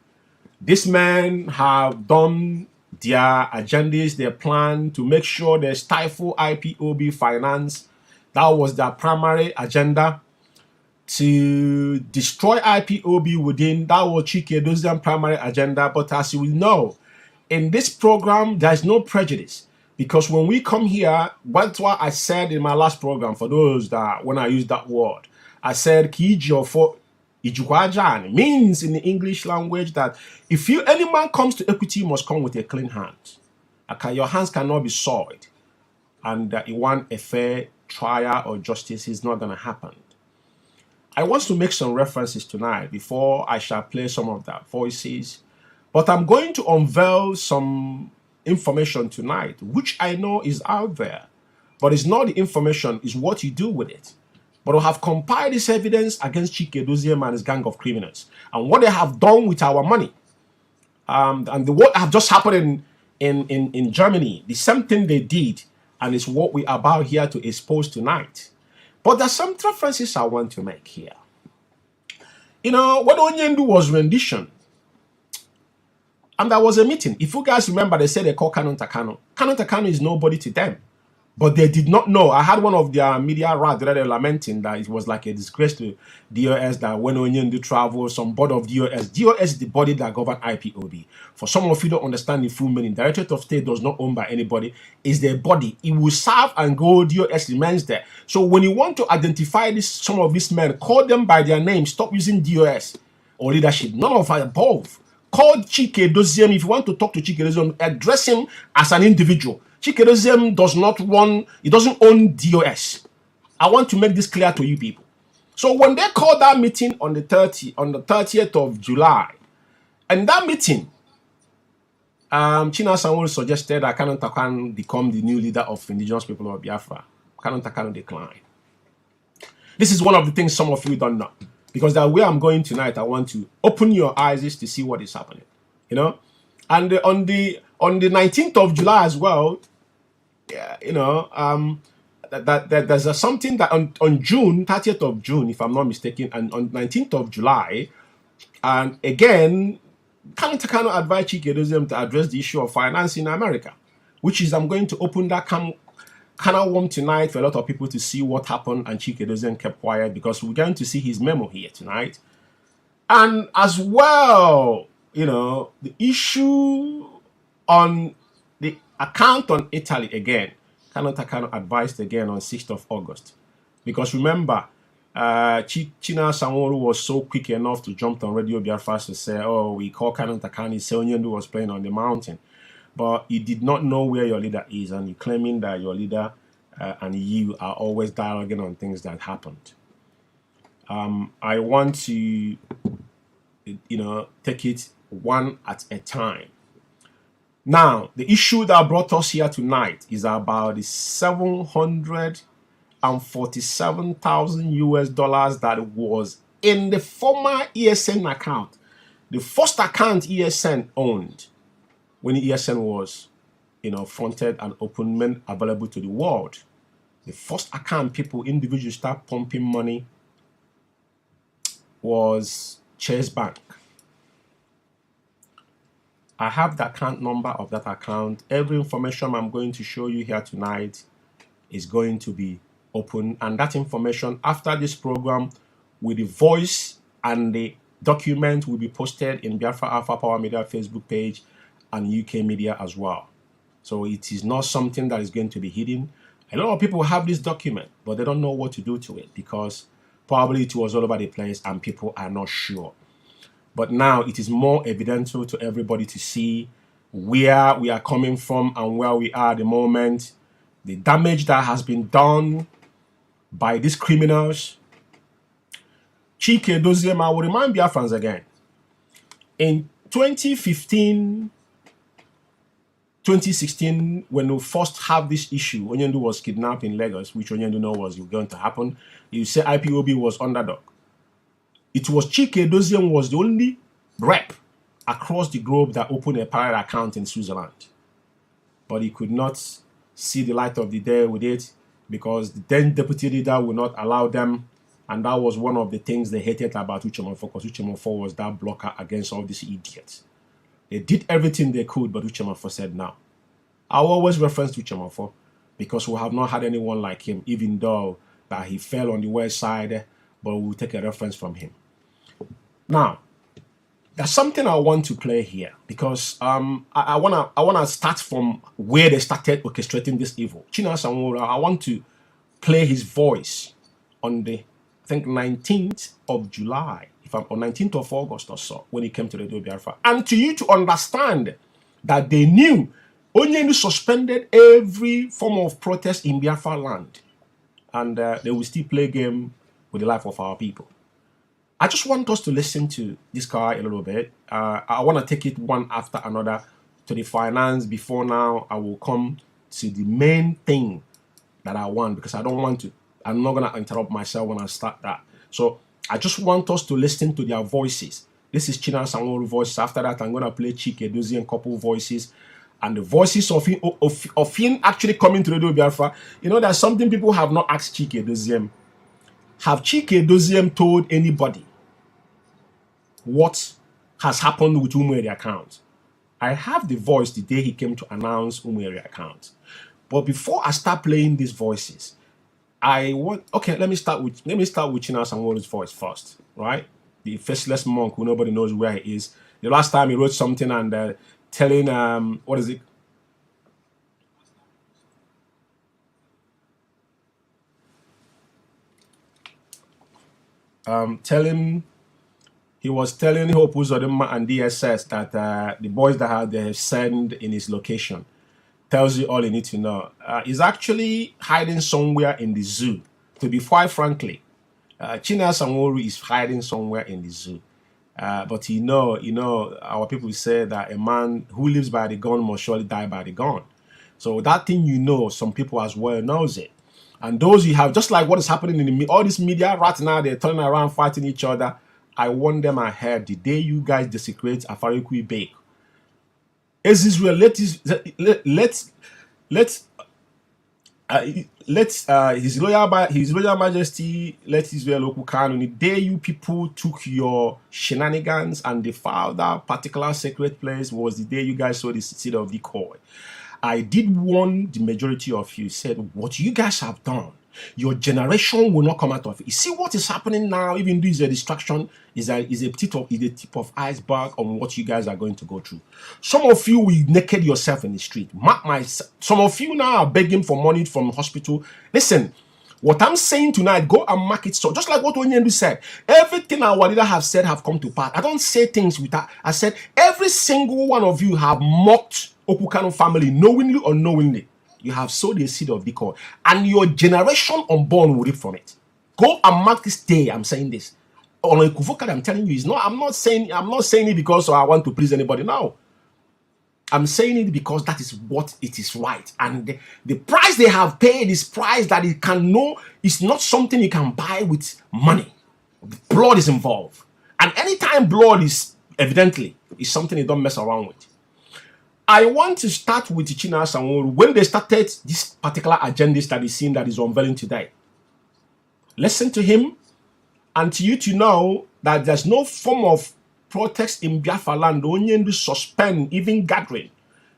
These men have done their agendas, their plan to make sure they stifle IPOB finance. That was their primary agenda, to destroy IPOB within. That was Chike Doziem primary agenda. But as you will know, in this program, there's no prejudice. Because when we come here, that's what I said in my last program, for those that, when I use that word, I said, Kijo for Ijuwajan means in the English language that if any man comes to equity, must come with a clean hand. Okay, your hands cannot be soiled. And you want a fair trial or justice is not going to happen. I want to make some references tonight before I shall play some of that voices. But I'm going to unveil some information tonight, which I know is out there. But it's not the information, it's what you do with it. But we have compiled this evidence against Chike Doziem and his gang of criminals. And what they have done with our money. What have just happened in Germany. The same thing they did. And it's what we are about here to expose tonight. But there's some references I want to make here. You know, what Onyendu was rendition. And there was a meeting. If you guys remember, they said they call Canon Takano. Canon Takano is nobody to them. But they did not know. I had one of their media rats lamenting that it was like a disgrace to DOS that when Onyendu traveled, some board of DOS. DOS is the body that governs IPOB. For some of you don't understand the full meaning, Directorate of State does not own by anybody. It's their body. It will serve and go. DOS remains there. So when you want to identify some of these men, call them by their name. Stop using DOS or leadership. None of above. Call Chike Doziem. If you want to talk to Chike Doziem, address him as an individual. Chike Doziem does not run, he doesn't own DOS. I want to make this clear to you people. So when they called that meeting on the 30th of July, and that meeting, China Sanwo suggested that Canon Takan become the new leader of indigenous people of Biafra. Canon Takan declined. This is one of the things some of you don't know. Because that way I'm going tonight, I want to open your eyes to see what is happening. You know? And on the 19th of July as well, you know, there's something that on June, 30th of June, if I'm not mistaken, and on 19th of July, and again, Canon Takano advised Chike to address the issue of finance in America, which is I'm going to open that can of worm tonight for a lot of people to see what happened, and Chike kept quiet because we're going to see his memo here tonight. And as well, you know, the issue on the account on Italy again, Canon Takano advised again on 6th of August. Because remember, China Sanwo was so quick enough to jump on Radio Biafra to say, oh, we call Canon Takani, Onyendu was playing on the mountain. But he did not know where your leader is, and you're claiming that your leader and you are always dialoguing on things that happened. I want to, you know, take it one at a time. Now, the issue that brought us here tonight is about the $747,000 US that was in the former ESN account, the first account ESN owned when ESN was, you know, fronted and open, available to the world. The first account individuals start pumping money was Chase Bank. I have the account number of that account. Every information I'm going to show you here tonight is going to be open, and that information after this program with the voice and the document will be posted in Biafra Alpha Power Media Facebook page and UK media as well. So it is not something that is going to be hidden. A lot of people have this document, but they don't know what to do to it because probably it was all over the place and people are not sure. But now it is more evidential to everybody to see where we are coming from and where we are at the moment, the damage that has been done by these criminals. Chike Doziem, I will remind Biafrans again. In 2015, 2016, when we first have this issue, Onyendu was kidnapped in Lagos, which Onyendu know was going to happen. You say IPOB was underdog. It was Chike Doziem was the only rep across the globe that opened a parallel account in Switzerland. But he could not see the light of the day with it because the then deputy leader would not allow them. And that was one of the things they hated about Uchemonfo, because Uchemonfo was that blocker against all these idiots. They did everything they could, but Uchemonfo said no. I'll always reference Uchemonfo because we have not had anyone like him, even though that he fell on the west side, but we'll take a reference from him. Now, there's something I want to play here because I wanna start from where they started orchestrating this evil. China Sanwo, I want to play his voice on the, I think, 19th of July, or 19th of August or so, when he came to Radio Biafra. And to you to understand that they knew Onyendu suspended every form of protest in Biafra land. And they will still play game with the life of our people. I just want us to listen to this guy a little bit. I want to take it one after another to the finance. Before now, I will come to the main thing that I want because I don't want to. I'm not going to interrupt myself when I start that. So I just want us to listen to their voices. This is China Sanwo voice. After that, I'm going to play Chike Doziem couple voices. And the voices of him actually coming to Radio Biafra. You know, there's something people have not asked Chike Doziem. Have Chike Doziem told anybody what has happened with Umweri account? I have the voice the day he came to announce Umweri account. But before I start playing these voices, let me start with China Sanwo's voice first, right? The faceless monk who nobody knows where he is. The last time he wrote something and telling what is it? He was telling Hope Uzodinma and DSS that the boys that they have sent in his location tells you all you need to know. He's actually hiding somewhere in the zoo. To be quite frankly, China Sanwo is hiding somewhere in the zoo. But you know, our people say that a man who lives by the gun must surely die by the gun. So that thing, you know, some people as well knows it. And those you have, just like what is happening in all this media right now, they're turning around fighting each other. I want them ahead. The day you guys desecrate Afarikui Bake, as Israel, His Royal Majesty, let Israel local canon. The day you people took your shenanigans and defiled that particular sacred place was the day you guys saw the seed of decoy. I did warn the majority of you, said, what you guys have done, your generation will not come out of it. You see what is happening now, even though it's a distraction, is a tip of iceberg on what you guys are going to go through. Some of you will naked yourself in the street. Some of you now are begging for money from hospital. Listen, what I'm saying tonight, go and mark it. So just like what Onyendu said, everything our leader have said have come to pass. I don't say things with that. I said every single one of you have mocked Okukano family, knowingly or unknowingly. You have sowed a seed of decoy, and your generation unborn will reap from it. Go and mark this day. I'm saying this. On a Kuvokad, I'm telling you, it's not. I'm not saying it because I want to please anybody. No, I'm saying it because that is what it is right, and the price they have paid is price that it can know is not something you can buy with money. Blood is involved, and anytime blood is evidently is something you don't mess around with. I want to start with China Sanwo when they started this particular agenda that is seen that is unveiling today. Listen to him, and to you to know that there's no form of protest in Biafra land. Only to suspend even gathering,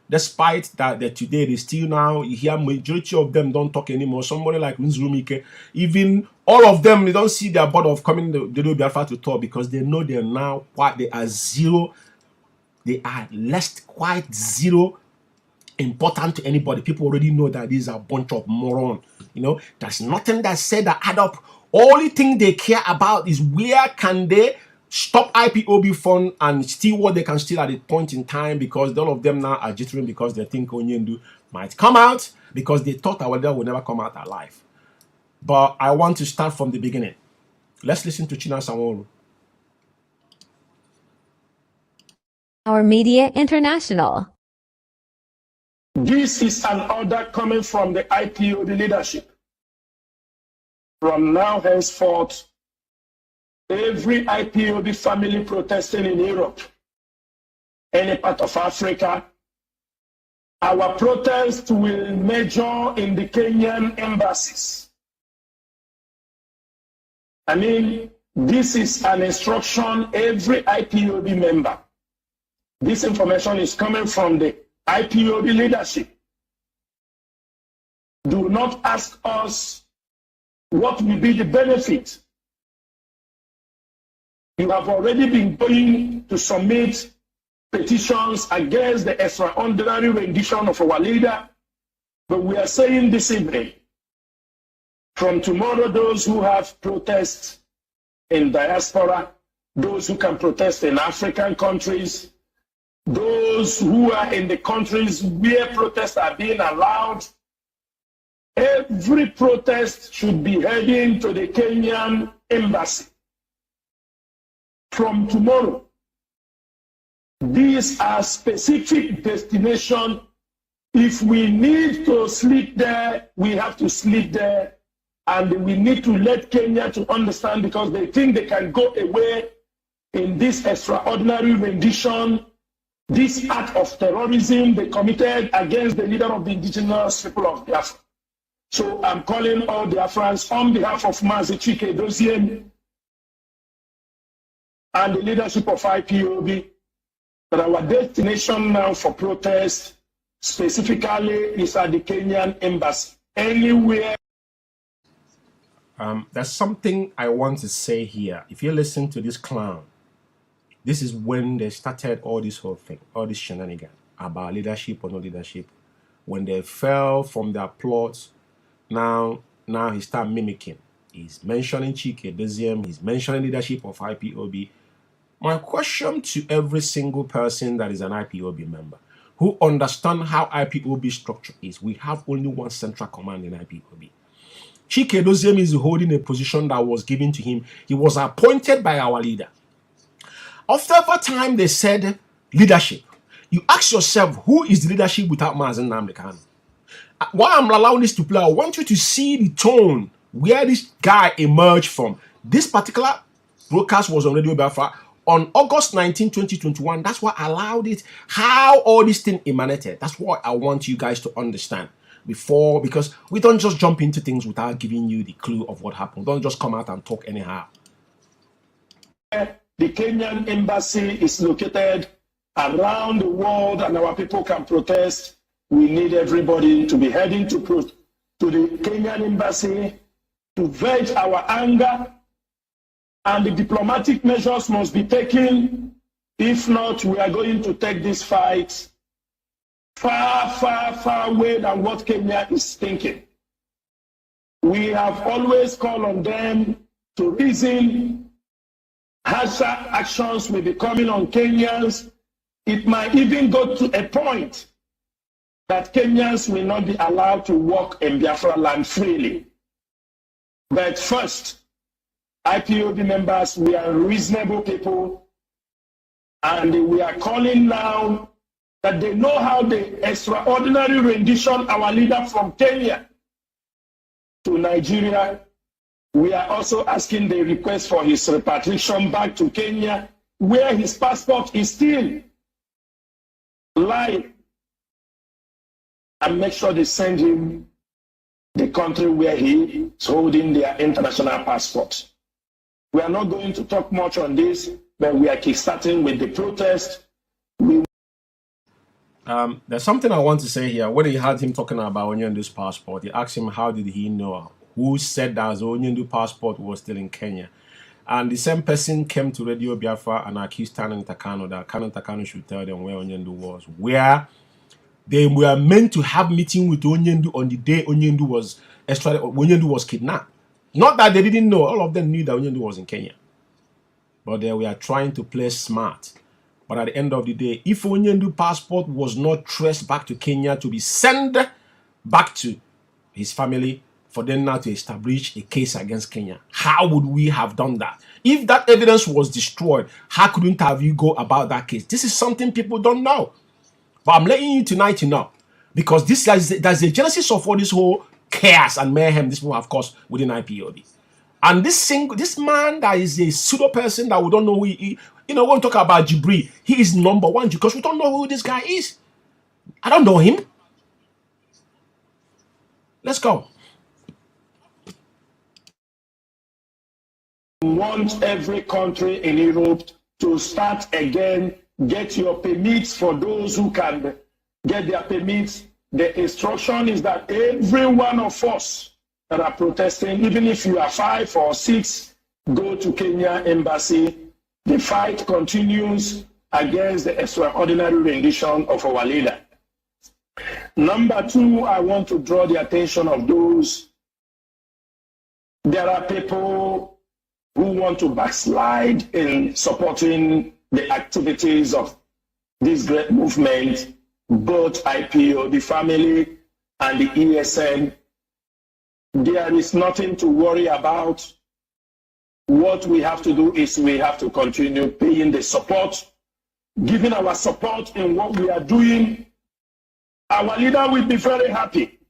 despite that today they still now you hear majority of them don't talk anymore. Somebody like Nzurumike, even all of them, they don't see their board of coming to Biafra to talk because they know they're now quite they are zero. They are quite zero important to anybody. People already know that these are a bunch of morons. You know, there's nothing that said that add up. Only thing they care about is where can they stop IPOB fund and steal what they can steal at a point in time, because all of them now are jittering because they think Onyendu might come out because they thought our leader will never come out alive. But I want to start from the beginning. Let's listen to China Sanwo-Olu. Our Media International. This is an order coming from the IPOB leadership. From now henceforth, every IPOB family protesting in Europe, any part of Africa, our protest will major in the Kenyan embassies. I mean, this is an instruction every IPOB member. This information is coming from the IPOB leadership. Do not ask us what will be the benefit. You have already been going to submit petitions against the extraordinary rendition of our leader, but we are saying this evening, from tomorrow, those who have protests in diaspora, those who can protest in African countries, those who are in the countries where protests are being allowed, every protest should be heading to the Kenyan embassy. From tomorrow, these are specific destinations. If we need to sleep there, we have to sleep there. And we need to let Kenya to understand, because they think they can go away in this extraordinary rendition, this act of terrorism they committed against the leader of the indigenous people of Biafra. So I'm calling all Biafrans on behalf of Mazi Chike Doziem and the leadership of IPOB that our destination now for protest specifically is at the Kenyan embassy. Anywhere. There's something I want to say here. If you listen to this clown, this is when they started all this whole thing, all this shenanigan about leadership or no leadership. When they fell from their plots, now he start mimicking. He's mentioning Chike Doziem, he's mentioning leadership of IPOB. My question to every single person that is an IPOB member, who understand how IPOB structure is, we have only one central command in IPOB. Chike Doziem is holding a position that was given to him. He was appointed by our leader. After a time, they said leadership. You ask yourself, who is the leadership without Mazen Nnamdi Kanu? Why I'm allowing this to play, I want you to see the tone where this guy emerged from. This particular broadcast was on Radio Biafra on August 19, 2021. That's what allowed it, how all this thing emanated. That's what I want you guys to understand before, because we don't just jump into things without giving you the clue of what happened. Don't just come out and talk anyhow. The Kenyan embassy is located around the world and our people can protest. We need everybody to be heading to the Kenyan embassy to vent our anger, and the diplomatic measures must be taken. If not, we are going to take this fight far, far, far away than what Kenya is thinking. We have always called on them to reason. Harsher actions will be coming on Kenyans. It might even go to a point that Kenyans will not be allowed to walk in Biafra land freely. But first, IPOB members, we are reasonable people, and we are calling now that they know how the extraordinary rendition our leader from Kenya to Nigeria. We are also asking the request for his repatriation back to Kenya, where his passport is still lying, and make sure they send him the country where he is holding their international passport. We are not going to talk much on this, but we are kickstarting with the protest. There's something I want to say here. When he had him talking about Onyendu's passport, he asked him how did he know, who said that Onyendu passport was still in Kenya. And the same person came to Radio Biafra and accused Kanu Ntakanu that Kanu Ntakanu should tell them where Onyendu was, where they were meant to have meeting with Onyendu on the day Onyendu was kidnapped. Not that they didn't know, all of them knew that Onyendu was in Kenya. But they were trying to play smart. But at the end of the day, if Onyendu passport was not traced back to Kenya to be sent back to his family, for them now to establish a case against Kenya, how would we have done that? If that evidence was destroyed, how couldn't have you go about that case? This is something people don't know. But I'm letting you tonight to know, because that's the genesis of all this whole chaos and mayhem this will have caused within IPOB. And this man that is a pseudo person that we don't know who he, when we talk about Jibril, he is number one because we don't know who this guy is. I don't know him. Let's go. We want every country in Europe to start again. Get your permits for those who can get their permits. The instruction is that every one of us that are protesting, even if you are 5 or 6, go to Kenya embassy. The fight continues against the extraordinary rendition of our leader. Number 2, I want to draw the attention of those. There are people who want to backslide in supporting the activities of this great movement, both IPO, the family, and the ESN. There is nothing to worry about. What we have to do is we have to continue paying the support, giving our support in what we are doing. Our leader will be very happy.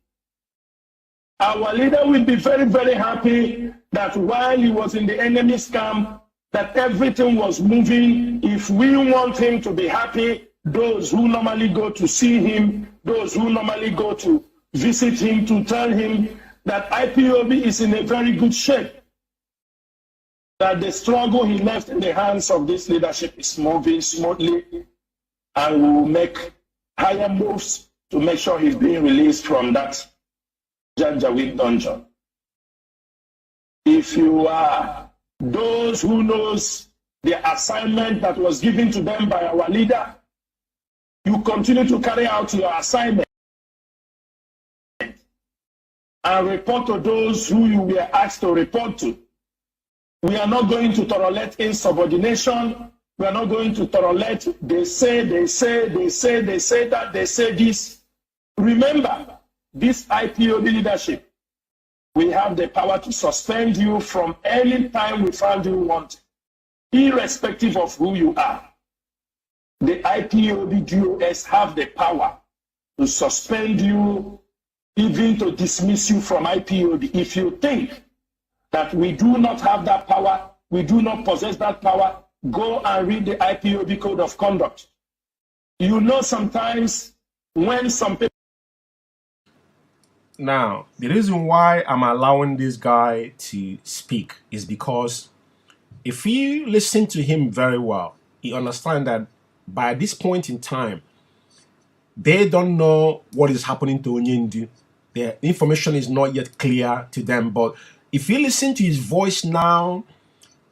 Our leader will be very, very happy that while he was in the enemy's camp, that everything was moving. If we want him to be happy, those who normally go to see him, those who normally go to visit him, to tell him that IPOB is in a very good shape, that the struggle he left in the hands of this leadership is moving smoothly, and we will make higher moves to make sure he's being released from that Janjaweed dungeon. If you are those who knows the assignment that was given to them by our leader, you continue to carry out your assignment and report to those who you were asked to report to. We are not going to tolerate insubordination. We are not going to tolerate they say that, they say this. Remember, this IPOB leadership, we have the power to suspend you from any time we found you wanted. irrespective of who you are. The IPOB DOS have the power to suspend you, even to dismiss you from IPOB. If you think that we do not have that power, we do not possess that power, go and read the IPOB Code of Conduct. You know, sometimes when some people... Now, the reason why I'm allowing this guy to speak is because if you listen to him very well, you understand that by this point in time, they don't know what is happening to Onyendu. The information is not yet clear to them. But if you listen to his voice now,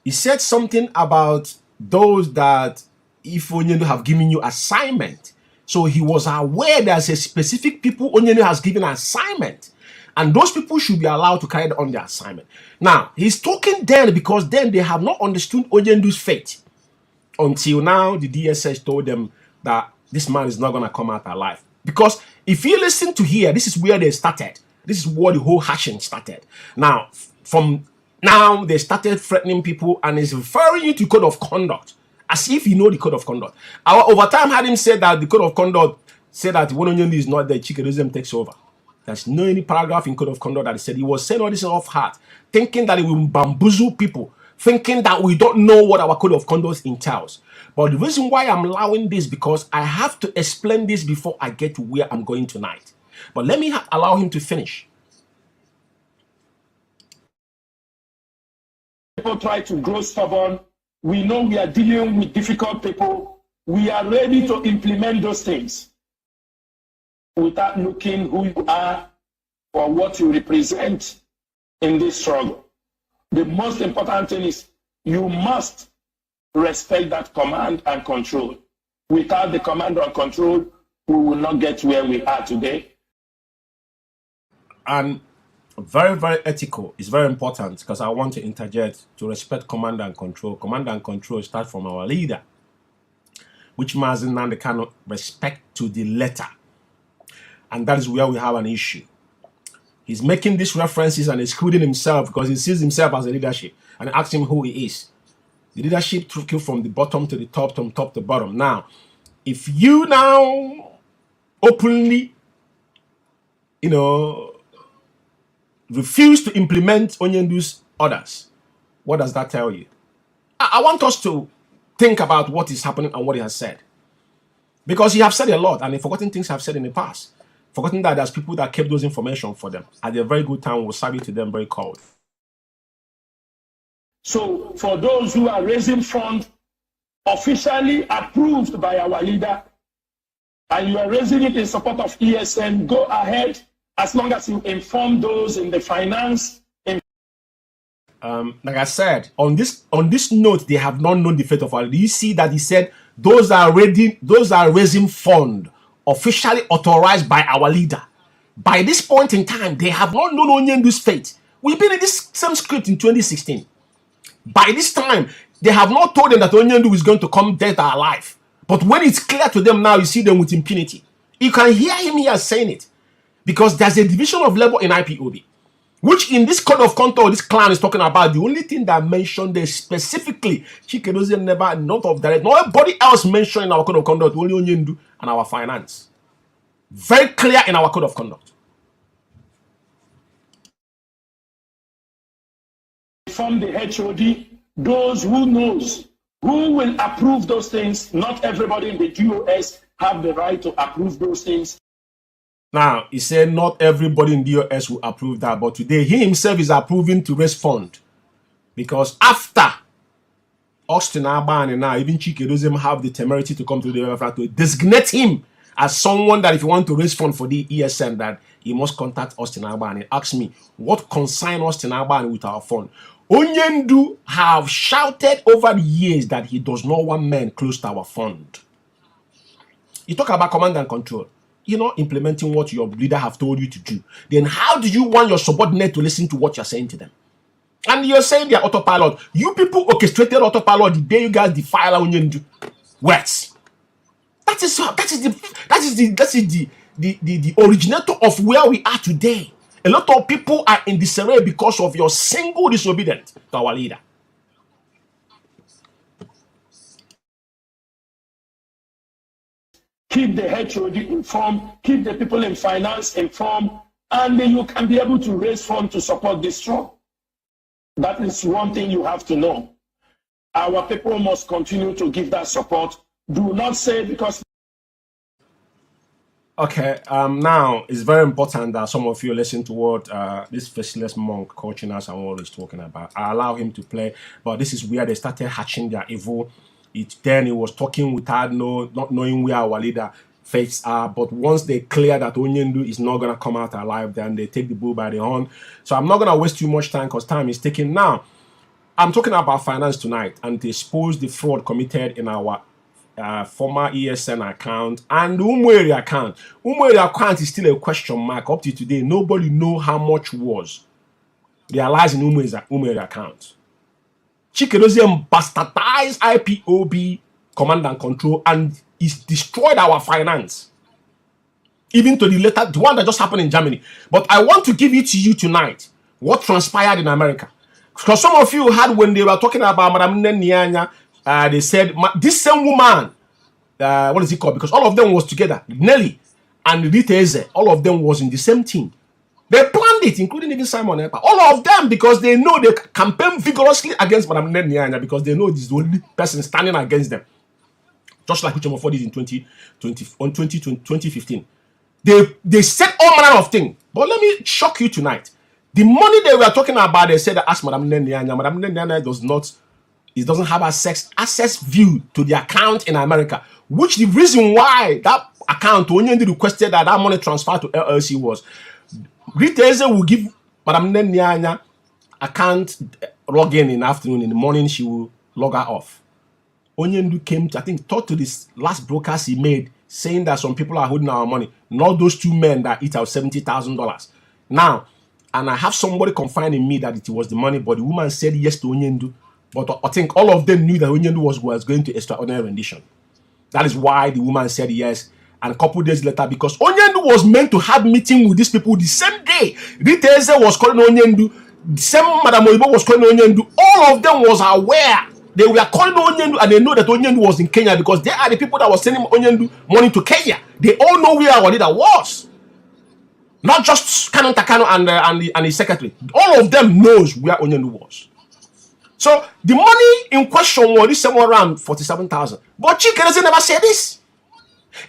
he said something about those that if Onyendu have given you assignment. So he was aware there's a specific people Onyendu has given assignment. And those people should be allowed to carry on their assignment. Now, he's talking then because then they have not understood Onyendu's fate. Until now, the DSS told them that this man is not going to come out alive. Because if you listen to here, this is where they started. This is where the whole hashing started. Now, from now, they started threatening people and is referring you to code of conduct. As if you know the code of conduct. Our overtime had him say that the code of conduct said that when Onyendu is not there, Chikedozie takes over. There's no any paragraph in code of conduct that said he was saying all this off heart, thinking that it will bamboozle people, thinking that we don't know what our code of conduct entails. But the reason why I'm allowing this because I have to explain this before I get to where I'm going tonight. But let me allow him to finish. People try to grow stubborn. We know we are dealing with difficult people. We are ready to implement those things without looking who you are or what you represent in this struggle. The most important thing is you must respect that command and control. Without the command and control, we will not get where we are today. And very, very ethical. It's very important because I want to interject to respect command and control. Command and control start from our leader, which means now the kind of respect to the letter. And that is where we have an issue. He's making these references and excluding himself because he sees himself as a leadership and asks him who he is. The leadership took you from the bottom to the top, from top to bottom. Now, if you now openly, refuse to implement Onyendu's orders, what does that tell you? I want us to think about what is happening and what he has said. Because he has said a lot and the forgotten things have said in the past. Forgotten that there's people that kept those information for them. At a very good time, will serve it to them very cold. So for those who are raising funds officially approved by our leader, and you are raising it in support of ESN, go ahead as long as you inform those in the finance. Like I said, on this note, they have not known the fate of our leader. You see that he said those are raising fund officially authorized by our leader. By this point in time, they have not known Onyendu's fate. We've been in this same script in 2016. By this time, they have not told them that Onyendu is going to come dead or alive. But when it's clear to them now, you see them with impunity. You can hear him here saying it. Because there's a division of labor in IPOB. Which in this code of conduct, this clan is talking about, the only thing that mentioned there specifically, Chikedozie never, not of direct, nobody else mentioned in our code of conduct, only Onyendu and our finance. Very clear in our code of conduct. From the HOD, those who knows who will approve those things. Not everybody in the DOS have the right to approve those things. Now, he said not everybody in DOS will approve that, but today he himself is approving to raise fund. Because after Austin Abani now, even Chikedozie have the temerity to come to the WFR to designate him as someone that if you want to raise fund for the ESN, that he must contact Austin Abani. Ask me, what concern Austin Abani with our fund? Onyendu have shouted over the years that he does not want men close to our fund. You talk about command and control. You're not implementing what your leader have told you to do. Then how do you want your subordinate to listen to what you're saying to them? And you're saying they're autopilot. You people orchestrated autopilot the day you guys defile Onyendu. Words. That is the originator of where we are today. A lot of people are in disarray because of your single disobedience to our leader. keep the HOD informed, keep the people in finance informed, and then you can be able to raise funds to support this struggle. That is one thing you have to know. Our people must continue to give that support. Do not say because... Okay, now it's very important that some of you listen to what this faceless monk coaching us and all is talking about. I allow him to play, but this is where they started hatching their evil. Then he was talking without not knowing where our leader fates are. But once they clear that Onyendu is not going to come out alive, then they take the bull by the horn. So I'm not going to waste too much time because time is ticking now. I'm talking about finance tonight and to expose the fraud committed in our former ESN account and the Umweri account. Umweri account is still a question mark. Up to today, nobody knows how much was realized in Umweri account. Chikedozie bastardized IPOB command and control and it's destroyed our finance. Even to the one that just happened in Germany. But I want to give it to you tonight. What transpired in America. Because some of you had when they were talking about Madam Nyanya, they said, this same woman, what is it called? Because all of them was together. Nelly and Rita Eze, all of them was in the same team. They planned it, including even Simon Ekpa. All of them, because they know they campaign vigorously against Madam Nyanya because they know this is the only person standing against them. Just like Uche Mofo did in 2015. They said all manner of things. But let me shock you tonight. The money they were talking about, they said that ask Madam Nyanya. Madam Nyanya doesn't have access view to the account in America, which the reason why that account Onyendi requested that money transfer to LLC was Rita Eze will give Madam Nyanya account login in the afternoon, in the morning she will log her off. Onyendu came to, I think, talk to this last broadcast he made, saying that some people are holding our money, not those two men that eat out $70,000. Now, and I have somebody confiding me that it was the money, but the woman said yes to Onyendu. But I think all of them knew that Onyendu was going to extraordinary rendition. That is why the woman said yes. And a couple days later, because Onyendu was meant to have meeting with these people the same day. Rita Eze was calling Onyendu. The same Madam Oyibo was calling Onyendu. All of them was aware. They were calling Onyendu and they know that Onyendu was in Kenya because they are the people that were sending Onyendu money to Kenya. They all know where our leader was. Not just Canon Takano and his secretary. All of them knows where Onyendu was. So the money in question was this somewhere around 47,000. But Chikereze never said this.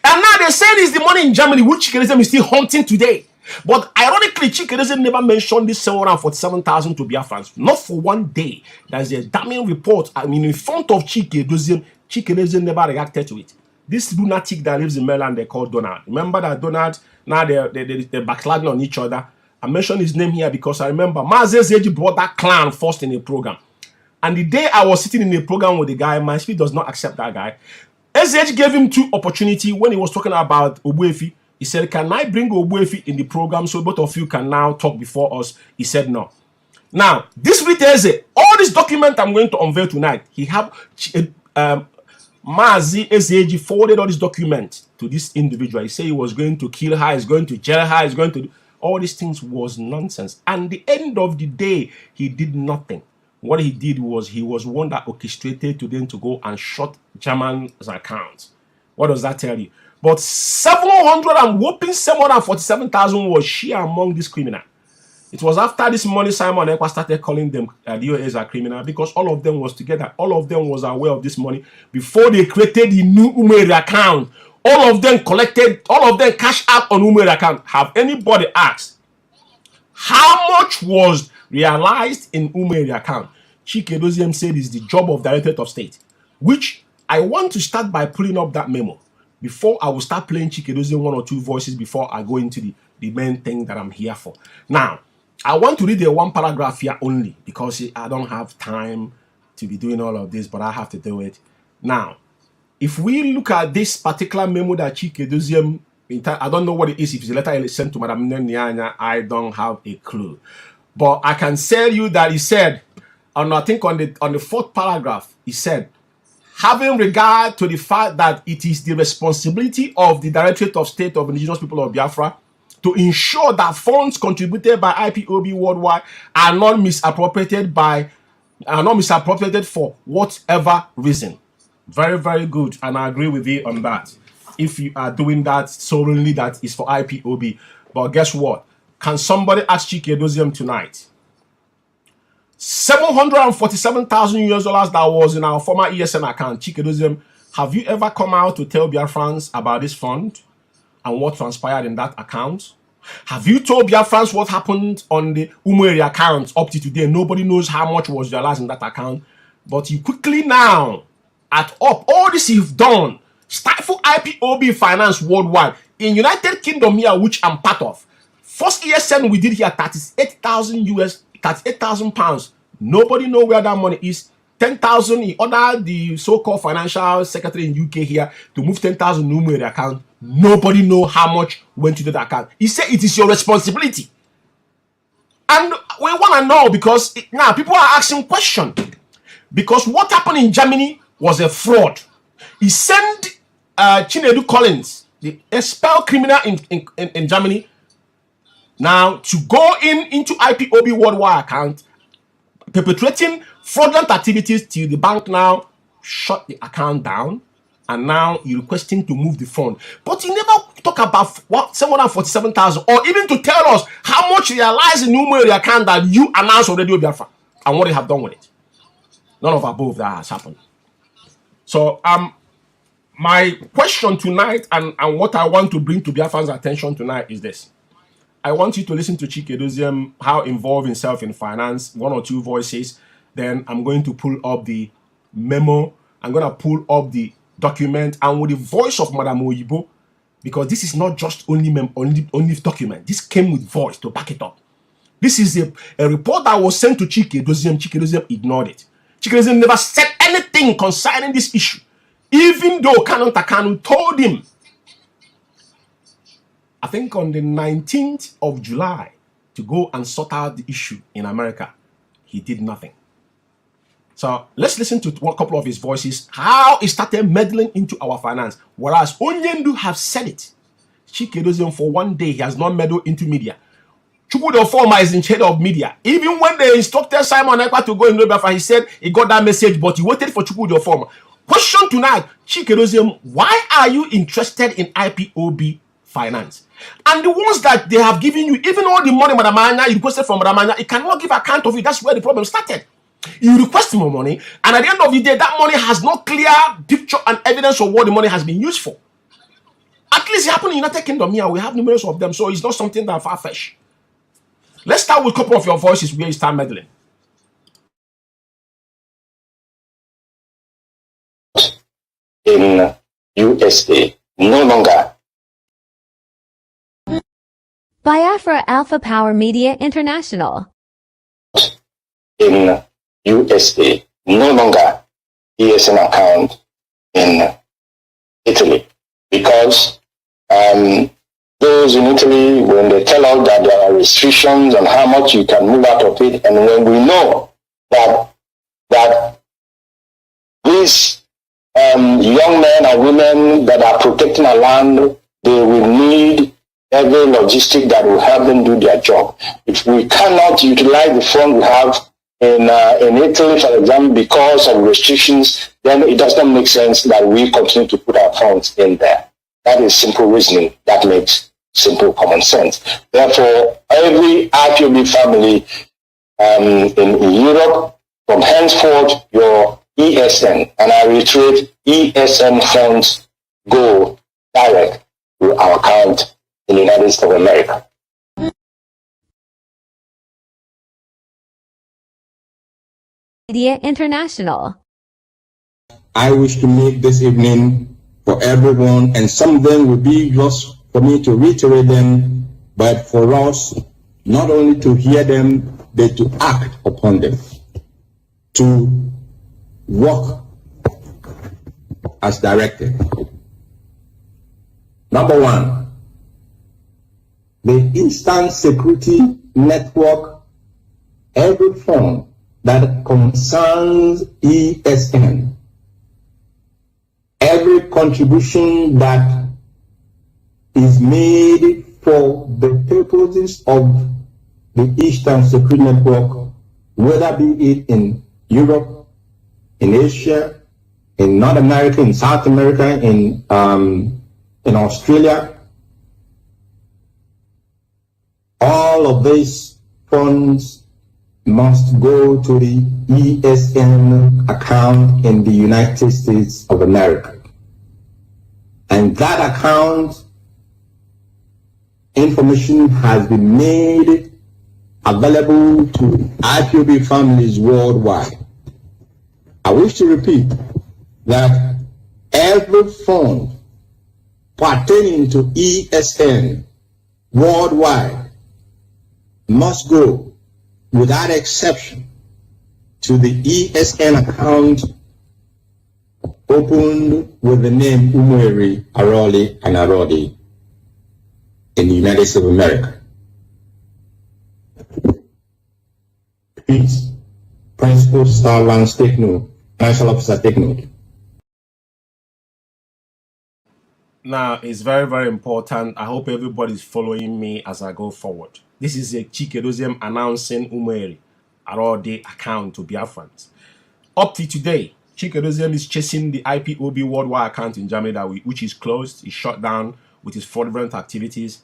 And now they said it's the money in Germany, which Chikereze is still hunting today. But ironically, Chikereze never mentioned this somewhere around 47,000 to Biafrans. Not for one day. There's a damning report. I mean, in front of Chikereze never reacted to it. This lunatic that lives in Maryland, they call Donald. Remember that Donald, now they're backsliding on each other. I mentioned his name here because I remember Mazi Ezeji brought that clan first in a program. And the day I was sitting in a program with the guy, my speed does not accept that guy. Ezeji gave him two opportunities when he was talking about Ogbuefi. He said, can I bring Ogbuefi in the program so both of you can now talk before us? He said no. Now, this Rita Eze, all this document I'm going to unveil tonight, he have Mazi Ezeji forwarded all this document to this individual. He said he was going to kill her, he's going to jail her, he's going to do all these things was nonsense. And the end of the day, he did nothing. What he did was he was one that orchestrated to them to go and shut German's account. What does that tell you? But 747,000 was she among this criminal. It was after this money Simon Ekpa started calling them DOAs a criminal because all of them was together. All of them was aware of this money before they created the new Umeri account. All of them collected, all of them cashed out on Umeri account. Have anybody asked how much was realized in Umeri account? Chikedoziem said is the job of Directorate of State, which I want to start by pulling up that memo before I will start playing Chikedoziem one or two voices before I go into the main thing that I'm here for. Now, I want to read the one paragraph here only because I don't have time to be doing all of this, but I have to do it. Now, if we look at this particular memo that Chikedoziem, I don't know what it is. If it's a letter sent to Madam Nyanya, I don't have a clue. But I can tell you that he said, and I think on the fourth paragraph, he said, having regard to the fact that it is the responsibility of the Directorate of State of Indigenous People of Biafra to ensure that funds contributed by IPOB worldwide are not misappropriated for whatever reason. Very, very good. And I agree with you on that. if you are doing that solely that is for IPOB. But guess what? Can somebody ask Chike Edozium tonight? 747,000 US dollars that was in our former ESN account. Chike Edozium, have you ever come out to tell Biafrans about this fund and what transpired in that account? Have you told Biafrans what happened on the Umweri account up to today? Nobody knows how much was realized in that account. But you quickly now, at up, all this you've done, stifle IPOB finance worldwide. In United Kingdom here, which I'm part of, first ESN we did here, 38,000 pounds. Nobody know where that money is. 10,000, he ordered the so-called financial secretary in UK here to move 10,000 Umweri account. Nobody know how much went to that account. He said it is your responsibility. And we want to know because now people are asking questions. Because what happened in Germany was a fraud. He sent Chinedu Collins, the expelled criminal in Germany, now to go into IPOB worldwide account, perpetrating fraudulent activities till the bank now shut the account down. And now you're requesting to move the fund. But you never talk about what 747,000 or even to tell us how much realized in Umweri account that you announced already Biafra and what they have done with it. None of above that has happened. So my question tonight and what I want to bring to Biafran's attention tonight is this. I want you to listen to Chike Edozium, how involved himself in finance, one or two voices. Then I'm going to pull up the memo. I'm going to pull up the document and with the voice of Madam Oyibo, because this is not just only document. This came with voice to back it up. This is a report that was sent to Chike Edozium. Chike Edozium ignored it. Chike Edozium never said anything concerning this issue, even though Canon Takanu told him, I think on the 19th of July, to go and sort out the issue in America. He did nothing. So let's listen to a couple of his voices, how he started meddling into our finance. Whereas Onyendu have said it. Chike Edozium for one day, he has not meddled into media. Chukwudi Oforma is in charge of media. Even when they instructed Simon Ekpa to go in Biafra, he said he got that message, but he waited for Chukwudi Oforma. Question tonight, Chike Edozium, why are you interested in IPOB finance? And the ones that they have given you, even all the money Madam Anya, you requested from Madam Anya, you cannot give account of it. That's where the problem started. You request more money, and at the end of the day, that money has no clear picture and evidence of what the money has been used for. At least it happened in the United Kingdom here. We have numerous of them, so it's not something that far-fetched. Let's start with a couple of your voices where you start meddling. In USA, no longer. Biafra Alpha Power Media International. In USA, no longer ESN account in Italy, because those in Italy, when they tell us that there are restrictions on how much you can move out of it, and when we know that these young men and women that are protecting our land, they will need every logistic that will help them do their job. If we cannot utilize the fund we have in Italy, for example, because of restrictions, then it does not make sense that we continue to put our funds in there. That is simple reasoning. That makes simple common sense. Therefore, every IPOB family in Europe, from henceforth, your ESN, and I reiterate, ESN funds go direct to our account in the United States of America. Media International. I wish to make this evening for everyone, and some of them will be just for me to reiterate them, but for us not only to hear them, but to act upon them, to work as directed. Number one, the Instant Security Network, every form that concerns ESN, every contribution that is made for the purposes of the Eastern Security Network, whether be it in Europe, in Asia, in North America, in South America, in in Australia. All of these funds must go to the ESN account in the United States of America. And that account information has been made available to IPOB families worldwide. I wish to repeat that every fund pertaining to ESN worldwide must go, without exception, to the ESN account opened with the name Umweri, Aroli, and Arodi in the United States of America. Please, Principal Star Lance, take note. Financial Officer, take note. Now, it's very, very important. I hope everybody's following me as I go forward. This is a Chikedoziem announcing Umweri Arodi account to Biafrans. Up to today, Chikedoziem is chasing the IPOB worldwide account in Germany, which is closed, is shut down with his fraudulent activities.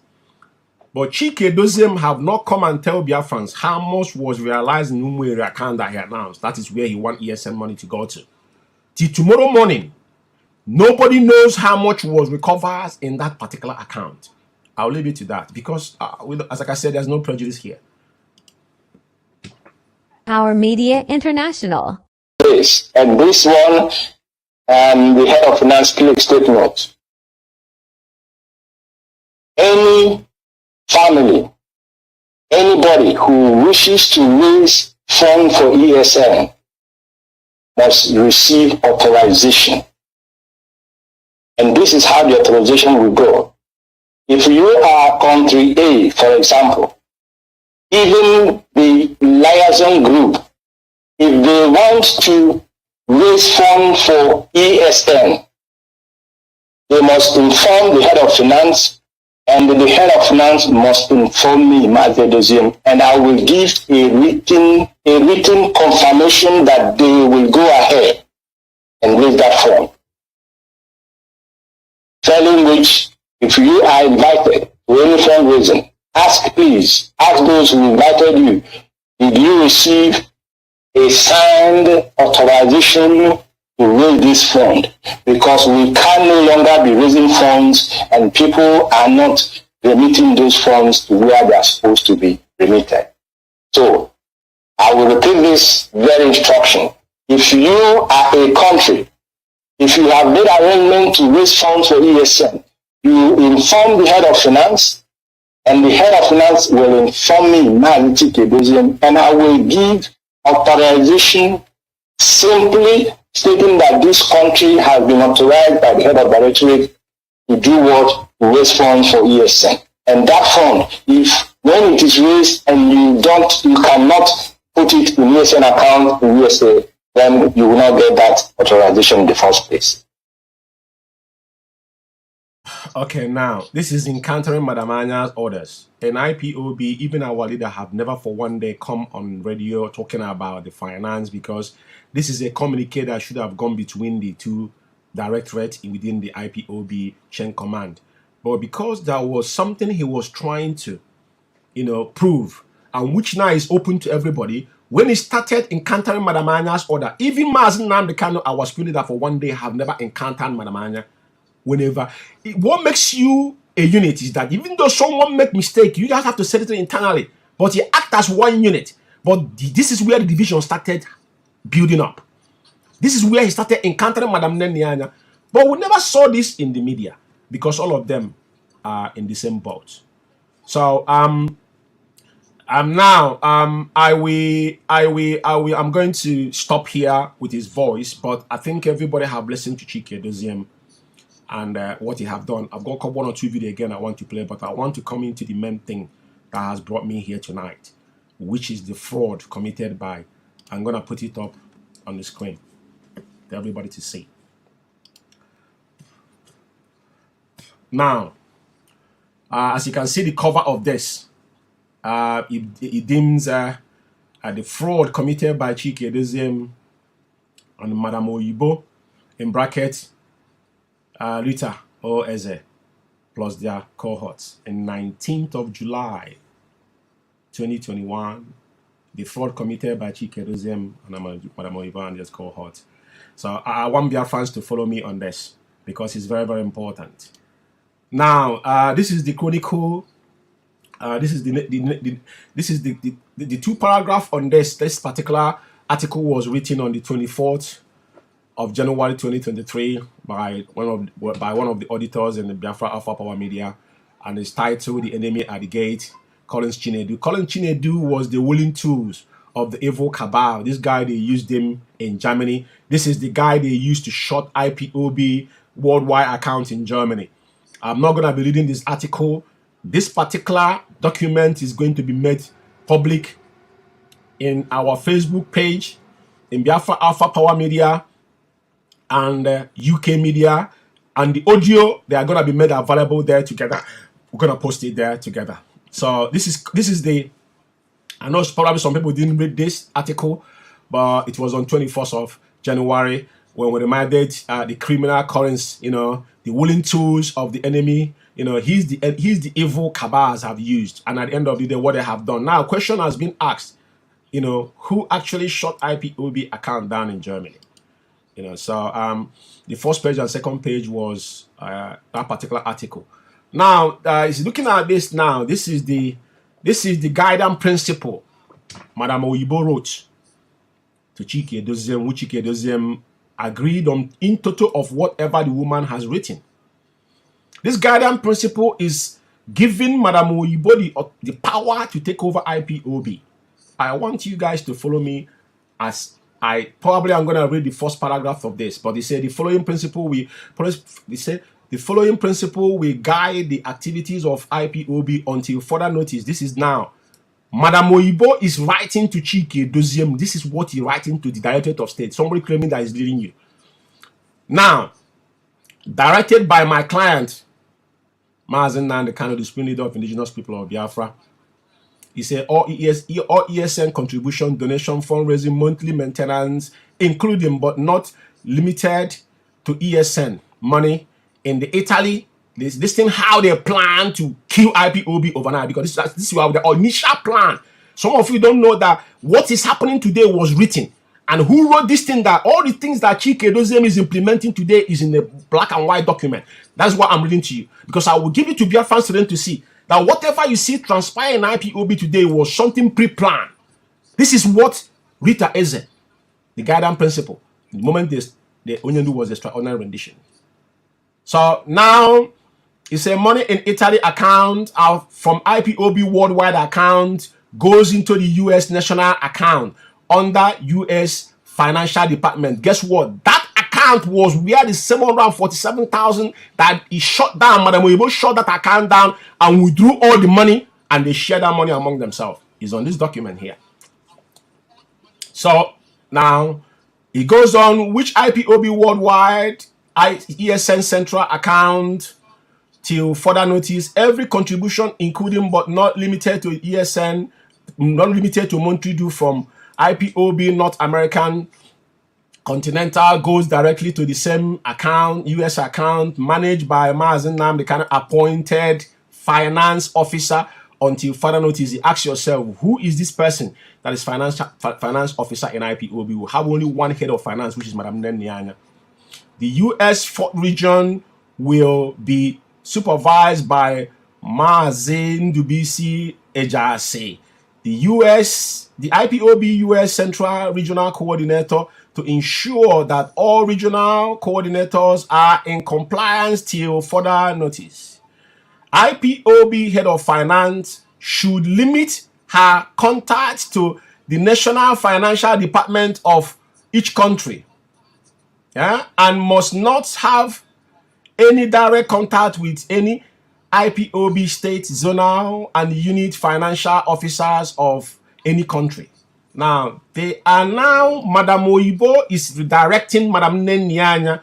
But Chikedoziem have not come and tell Biafrans how much was realized in Umweri account that he announced. That is where he want ESN money to go to. Till tomorrow morning, nobody knows how much was recovered in that particular account. I'll leave it to that because, as like I said, there's no prejudice here. Our Media International. This and this one, the head of finance click statement. Any family, anybody who wishes to raise fund for ESN must receive authorization. And this is how the authorization will go. If you are country A, for example, even the liaison group, if they want to raise funds for ESN, they must inform the head of finance, and the head of finance must inform me, Mazedozium, and I will give a written confirmation that they will go ahead and raise that fund. Failing which, if you are invited to any fundraising, ask those who invited you, did you receive a signed authorization to raise this fund? Because we can no longer be raising funds and people are not remitting those funds to where they are supposed to be remitted. So, I will repeat this very instruction. If you are a country, if you have made arrangement to raise funds for ESN, you inform the head of finance, and the head of finance will inform me, and I will give authorization simply stating that this country has been authorized by the head of directorate to do what? To raise funds for ESN. And that fund, if when it is raised and you cannot put it in ESN account in USA, then you will not get that authorization in the first place. Okay, now, this is encountering Madam Anya's orders. And IPOB, even our leader, have never for one day come on radio talking about the finance, because this is a communique that should have gone between the two directorates within the IPOB chain command. But because there was something he was trying to, prove, and which now is open to everybody, when he started encountering Madam Anya's order, even Mazen Namdekano, our spirit leader for one day, have never encountered Madam Anya. Whenever, what makes you a unit is that even though someone make mistake, you just have to set it internally, but you act as one unit. But this is where the division started building up. This is where he started encountering Madam Nenyanya. But we never saw this in the media because all of them are in the same boat. So I'm going to stop here with his voice, but I think everybody have listened to Chikedoziem and what he have done. I've got one or two videos again I want to play, but I want to come into the main thing that has brought me here tonight, which is the fraud committed by, I'm going to put it up on the screen for everybody to see. Now, as you can see the cover of this, it deems the fraud committed by Chikedoziem and Madam Oyibo, in brackets, Rita or Eze, plus their cohorts. And 19th of July, 2021, the fraud committed by Chike Doziem and Madam Oyibo and this cohort. So I want Biafrans to follow me on this because it's very, very important. Now, this is the chronicle. This is the two paragraph on this. This particular article was written on the 24th of January 2023 by one of the auditors in the Biafra Alpha Power Media, and it's titled "The Enemy at the Gate." Collins Chinedu. Collins Chinedu was the willing tools of the evil cabal. This guy, they used him in Germany. This is the guy they used to shut IPOB worldwide account in Germany. I'm not going to be reading this article. This particular document is going to be made public in our Facebook page, in Biafra Alpha Power Media and UK Media, and the audio, they are going to be made available there together. We're going to post it there together. So this is the, I know probably some people didn't read this article, but it was on 21st of January when we reminded the criminal currents, you know, the willing tools of the enemy, you know, he's the evil cabals have used, and at the end of the day, what they have done. Now, a question has been asked, you know, who actually shut IPOB account down in Germany? You know, so the first page and second page was that particular article. Now, looking at this now, this is the guiding principle Madam Oyibo wrote to Chike Doziem, which Chike Doziem agreed on in total of whatever the woman has written. This guiding principle is giving Madam Oyibo the power to take over IPOB. I want you guys to follow me as I'm going to read the first paragraph of this, but they say the following principle the following principle will guide the activities of IPOB until further notice. This is now. Madam Oyibo is writing to Chike Doziem. This is what he's writing to the Directorate of State. Somebody claiming that is leading you. Now, directed by my client, Mazen Nande Kano, the Supreme Leader of Indigenous People of Biafra. He said all ESN contribution, donation, fundraising, monthly maintenance, including but not limited to ESN money in the Italy. This thing how they plan to kill IPOB overnight, because this is the initial plan. Some of you don't know that what is happening today was written. And who wrote this thing, that all the things that Chike Doziem is implementing today is in the black and white document. That's what I'm reading to you. Because I will give it to Biafran students to see that whatever you see transpire in IPOB today was something pre-planned. This is what Rita Eze, the guiding principle, the moment the Onyendu was extraordinary rendition. So now, it's a money in Italy account from IPOB worldwide account goes into the US national account under US financial department. Guess what? That account was where the 747,000 that he shut down. Madam Oyibo shut that account down and withdrew all the money, and they shared that money among themselves. It's on this document here. So now it goes on, which IPOB worldwide ESN central account till further notice, every contribution including but not limited to ESN, not limited to monthly due from IPOB North American Continental goes directly to the same account, US account, managed by Mazen Nam, the kind of appointed finance officer until further notice. You ask yourself, who is this person that is finance officer in IPOB? We have only one head of finance, which is Madam Nenyanya. The US 4th region will be supervised by Mazen Dubisi Ejase. The IPOB US Central Regional Coordinator, to ensure that all regional coordinators are in compliance till further notice. IPOB Head of Finance should limit her contacts to the National Financial Department of each country, and must not have any direct contact with any IPOB state, zonal, and unit financial officers of any country. Now, Madam Oyibo is redirecting Madam Nenyanya,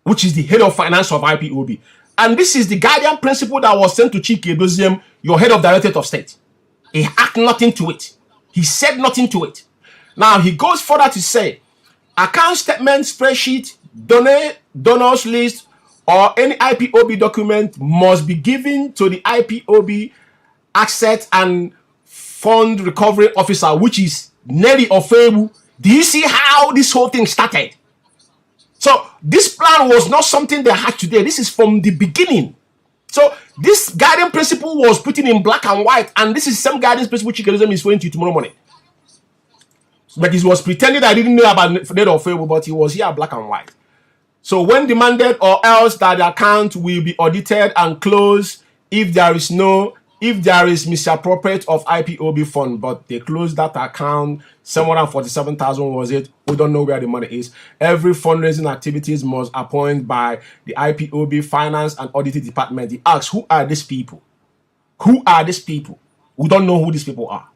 which is the head of finance of IPOB. And this is the guardian principle that was sent to Chike Doziem, your head of Directorate of State. He had nothing to it. He said nothing to it. Now, he goes further to say, account statement, spreadsheet, donors list, or any IPOB document must be given to the IPOB Asset and Fund Recovery Officer, which is Nelly Ofebu. Do you see how this whole thing started? So this plan was not something they had today. This is from the beginning. So this guiding principle was put in black and white, and this is some guidance principle Chikedozium is going to tomorrow morning. But he was pretending that I didn't know about Nelly Ofebu, but he was here black and white. So when demanded, or else that the account will be audited and closed if there is misappropriate of IPOB fund, but they closed that account. 747,000 was it? We don't know where the money is. Every fundraising activities must appoint by the IPOB Finance and Auditing Department. He asks, who are these people? Who are these people? We don't know who these people are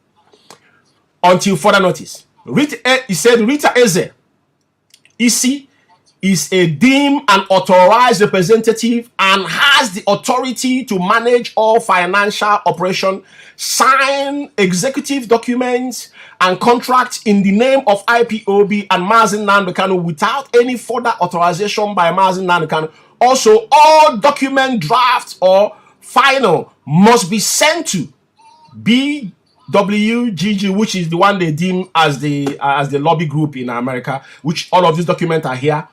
until further notice. He said Rita Eze, EC, is a deemed and authorized representative and has the authority to manage all financial operation, sign executive documents and contracts in the name of IPOB and Mazi Nnamdi Kanu without any further authorization by Mazi Nnamdi Kanu. Also, all document drafts or final must be sent to BWGG, which is the one they deem as the lobby group in America, which all of these documents are here,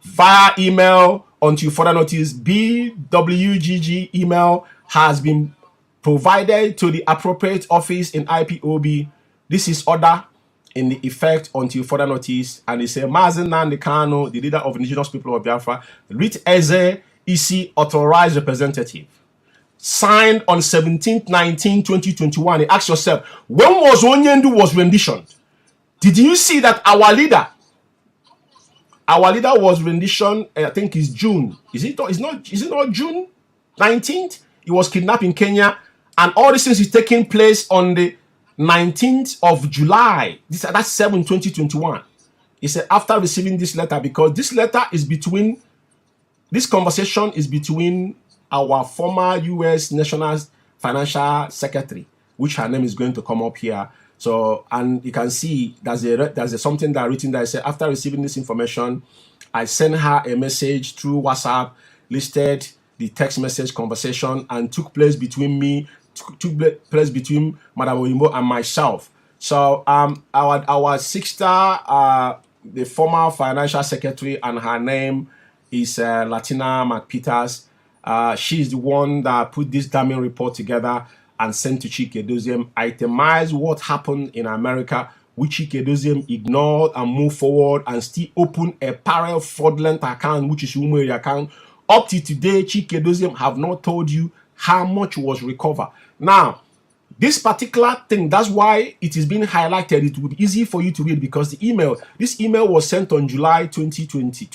via email until further notice. BWGG email has been provided to the appropriate office in IPOB. This is order in the effect until further notice. And they say Mazi Nnamdi Kanu, the leader of indigenous people of Biafra, Rita Eze, EC, authorized representative, signed on 17/19/2021. Ask yourself, when was Onyendu was renditioned? Did you see that our leader was rendition? I think it's June. Is it not June 19th? He was kidnapped in Kenya, and all these things is taking place on the 19th of July. That's 7/2021. He said after receiving this letter, because this conversation is between our former U.S. National Financial Secretary, which her name is going to come up here. So, and you can see there's something that written there. I said, after receiving this information, I sent her a message through WhatsApp, listed the text message conversation, and took place between Madam Oyimbo and myself. So, our sister, the former financial secretary, and her name is Latina McPeters. She's the one that put this damning report together and sent to Chikedozium, itemized what happened in America, which Chikedozium ignored and moved forward and still open a parallel fraudulent account, which is Umeri account. Up to today, Chikedozium have not told you how much was recovered. Now, this particular thing, that's why it is being highlighted. It would be easy for you to read, because this email was sent on July 2020.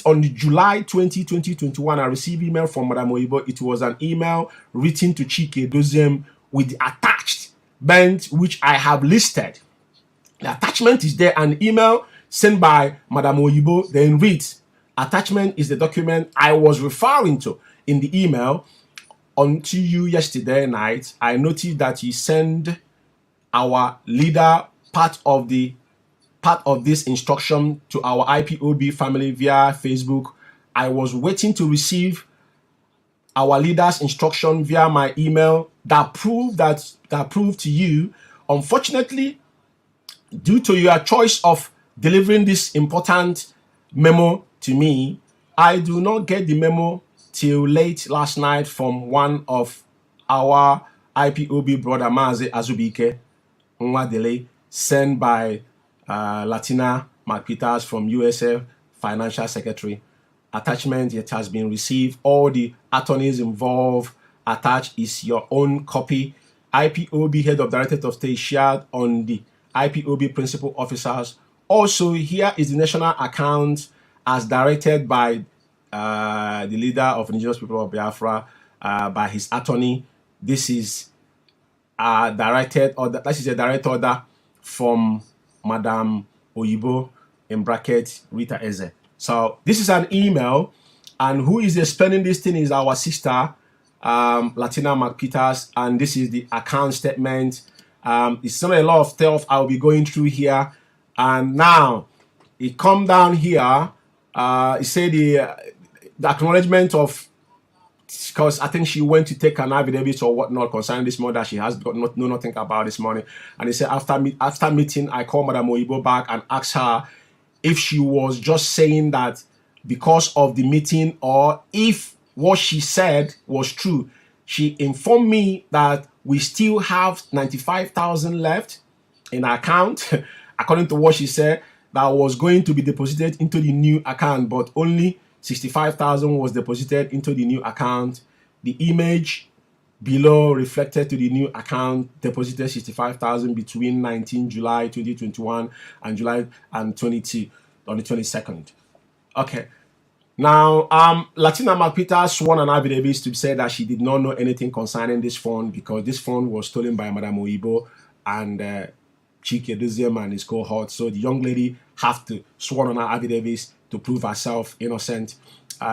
On July 20, 2021, I received email from Madam Oyibo. It was an email written to Chikedozium with the attachment, which I have listed. The attachment is there, an email sent by Madam Oyibo, then reads, attachment is the document I was referring to in the email. Until you yesterday night, I noticed that you send our leader part of this instruction to our IPOB family via Facebook. I was waiting to receive our leader's instruction via my email that proved to you. Unfortunately, due to your choice of delivering this important memo to me, I do not get the memo till late last night from one of our IPOB brother, Mazi Azubike Nwadele, sent by Latina McPeters from USF Financial Secretary. Attachment, it has been received. All the attorneys involved. Attached is your own copy. IPOB Head of Directorate of State shared on the IPOB Principal Officers. Also, here is the national account as directed by the leader of indigenous people of Biafra, by his attorney. This is a direct order from Madam Oyibo, in bracket Rita Eze. So this is an email, and who is explaining this thing is our sister, Latina McPeters, and this is the account statement. It's not a lot of stuff I'll be going through here. And now it come down here. It said the acknowledgement of, because I think she went to take an affidavit or whatnot concerning this money that she has got know nothing about this money. And he said after meeting, I called Madam Oyibo back and asked her if she was just saying that because of the meeting or if what she said was true. She informed me that we still have 95,000 left in our account, according to what she said, that was going to be deposited into the new account, but only 65,000 was deposited into the new account. The image below reflected to the new account deposited 65,000 between 19 July 2021 and July and 22 on the 22nd. Okay. Now, Latina McPeter sworn an affidavit to say that she did not know anything concerning this phone because this phone was stolen by Madam Oyibo and Chike Doziem and his cohort. So the young lady have to sworn on her affidavits to prove herself innocent.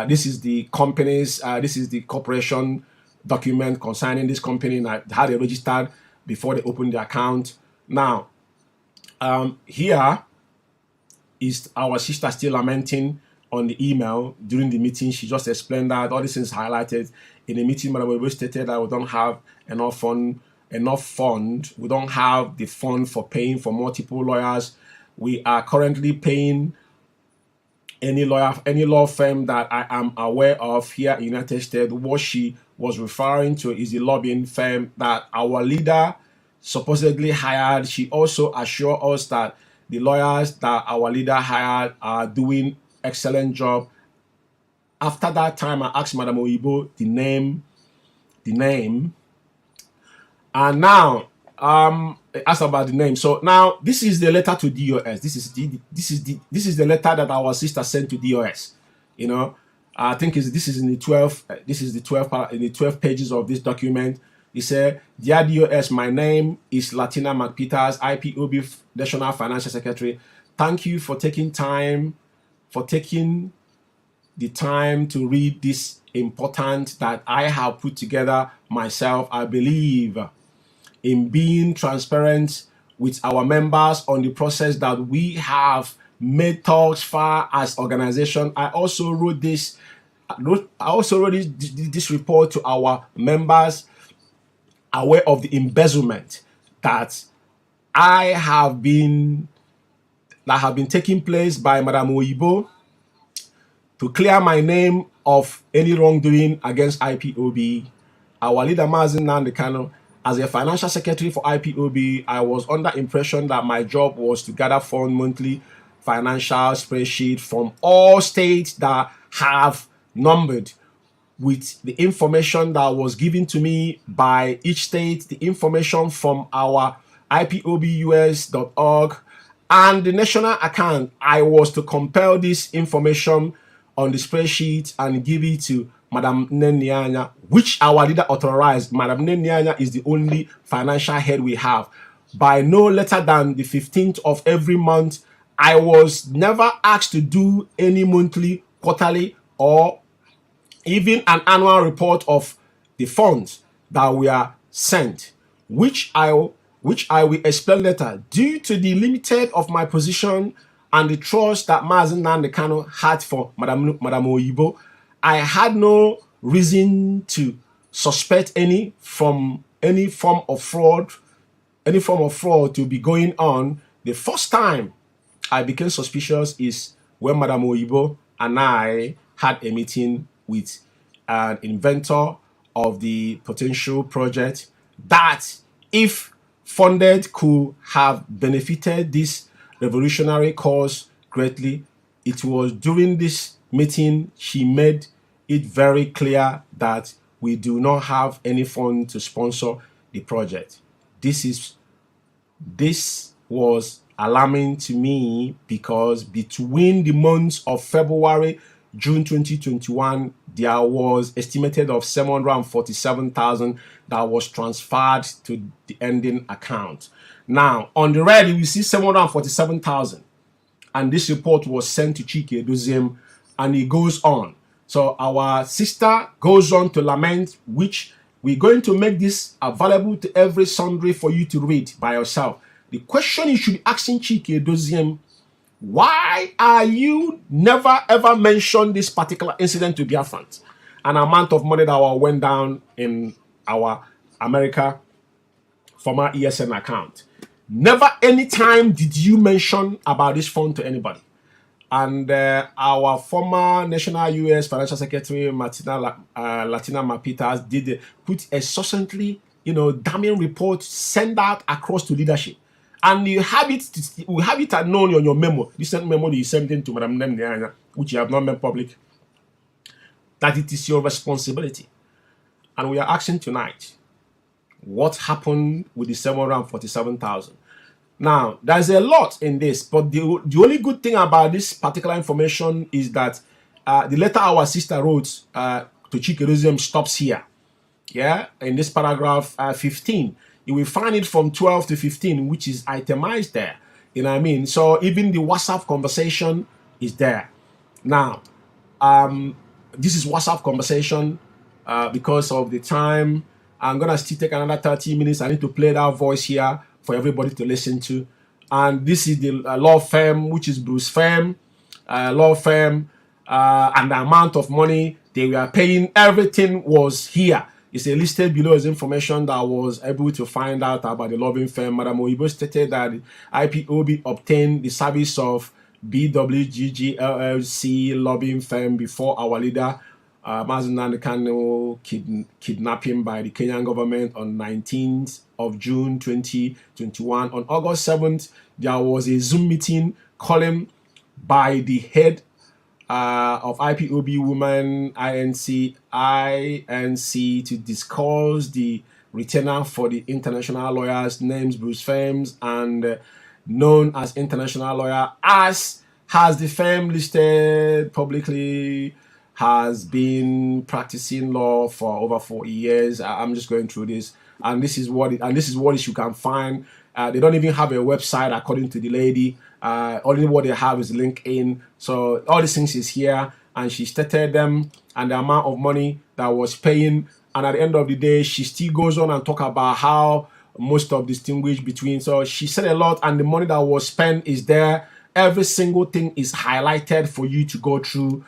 This is the company's, this is the corporation document concerning this company and how they registered before they opened the account. Now, here is our sister still lamenting on the email during the meeting. She just explained that all these things highlighted in the meeting. Madam Oyibo stated that we don't have enough fund. We don't have the fund for paying for multiple lawyers. We are currently paying any law firm that I am aware of here in the United States. What she was referring to is the lobbying firm that our leader supposedly hired. She also assured us that the lawyers that our leader hired are doing excellent job. After that time, I asked Madam Oyibo the name, and now asked about the name. So now this is the letter to DOS. This is the letter that our sister sent to DOS. You know, I think this is in the 12 pages of this document. He said, "Dear DOS, my name is Latina McPeters, IPOB National Financial Secretary. Thank you for taking the time to read this important that I have put together myself. I believe in being transparent with our members on the process that we have made thus far as organization. I also wrote this report to our members aware of the embezzlement that have been taking place by Madam Oyibo to clear my name of any wrongdoing against IPOB. Our leader, Mazen Nnamdi Kanu, as a financial secretary for IPOB, I was under impression that my job was to gather fund monthly financial spreadsheet from all states that have numbered with the information that was given to me by each state, the information from our IPOBUS.org and the national account. I was to compile this information on the spreadsheet and give it to Madam Nnenyanya, which our leader authorized. Madam Nnenyanya is the only financial head we have. By no later than the 15th of every month, I was never asked to do any monthly, quarterly, or even an annual report of the funds that were sent, which I will explain later. Due to the limited of my position and the trust that Mazen Nnamdi Kanu had for Madam Oyibo, I had no reason to suspect any form of fraud to be going on. The first time I became suspicious is when Madam Oyibo and I had a meeting with an inventor of the potential project that, if funded, could have benefited this revolutionary cause greatly. It was during this meeting she made it very clear that we do not have any fund to sponsor the project. This was alarming to me because between the months of February, June 2021, there was estimated of 747,000 that was transferred to the ending account. Now, on the right, we see 747,000. And this report was sent to Chike Doziem, and it goes on. So our sister goes on to lament, which we're going to make this available to every sundry for you to read by yourself. The question you should be asking Chike Doziem Why are you never ever mention this particular incident to Biafrans? An amount of money that went down in our America former ESN account. Never any time did you mention about this fund to anybody. And our former national U.S. Financial Secretary Latina Mapitas did put a succinctly, damning report sent out across to leadership. And you have it, we have it known on your memo. This memo that you sent in to Madam Nemniana, which you have not made public, that it is your responsibility. And we are asking tonight, what happened with the 747,000? Now, there's a lot in this, but the only good thing about this particular information is that the letter our sister wrote to Chikeruzium stops here. Yeah, in this paragraph 15. You will find it from 12 to 15, which is itemized there. You know what I mean? So even the WhatsApp conversation is there. Now, this is WhatsApp conversation because of the time. I'm going to still take another 30 minutes. I need to play that voice here for everybody to listen to. And this is the law firm, which is Bruce Firm, law firm, and the amount of money they were paying. Everything was here. It's listed below as information that I was able to find out about the lobbying firm. Madam Oyibo stated that IPOB obtained the service of BWGG LLC lobbying firm before our leader, Mazen Kano, kidnapping by the Kenyan government on 19th of June 2021. On August 7th, there was a Zoom meeting calling by the head of IPOB Women INC to discuss the retainer for the international lawyers, names Bruce Firms, and known as international lawyer, as has the firm listed publicly, has been practicing law for over 40 years. I'm just going through this, and this is what you can find. They don't even have a website, according to the lady. Only what they have is LinkedIn. So all these things is here, and she stated them and the amount of money that was paying. And at the end of the day, she still goes on and talk about how most of distinguish between. So she said a lot, and the money that was spent is there. Every single thing is highlighted for you to go through,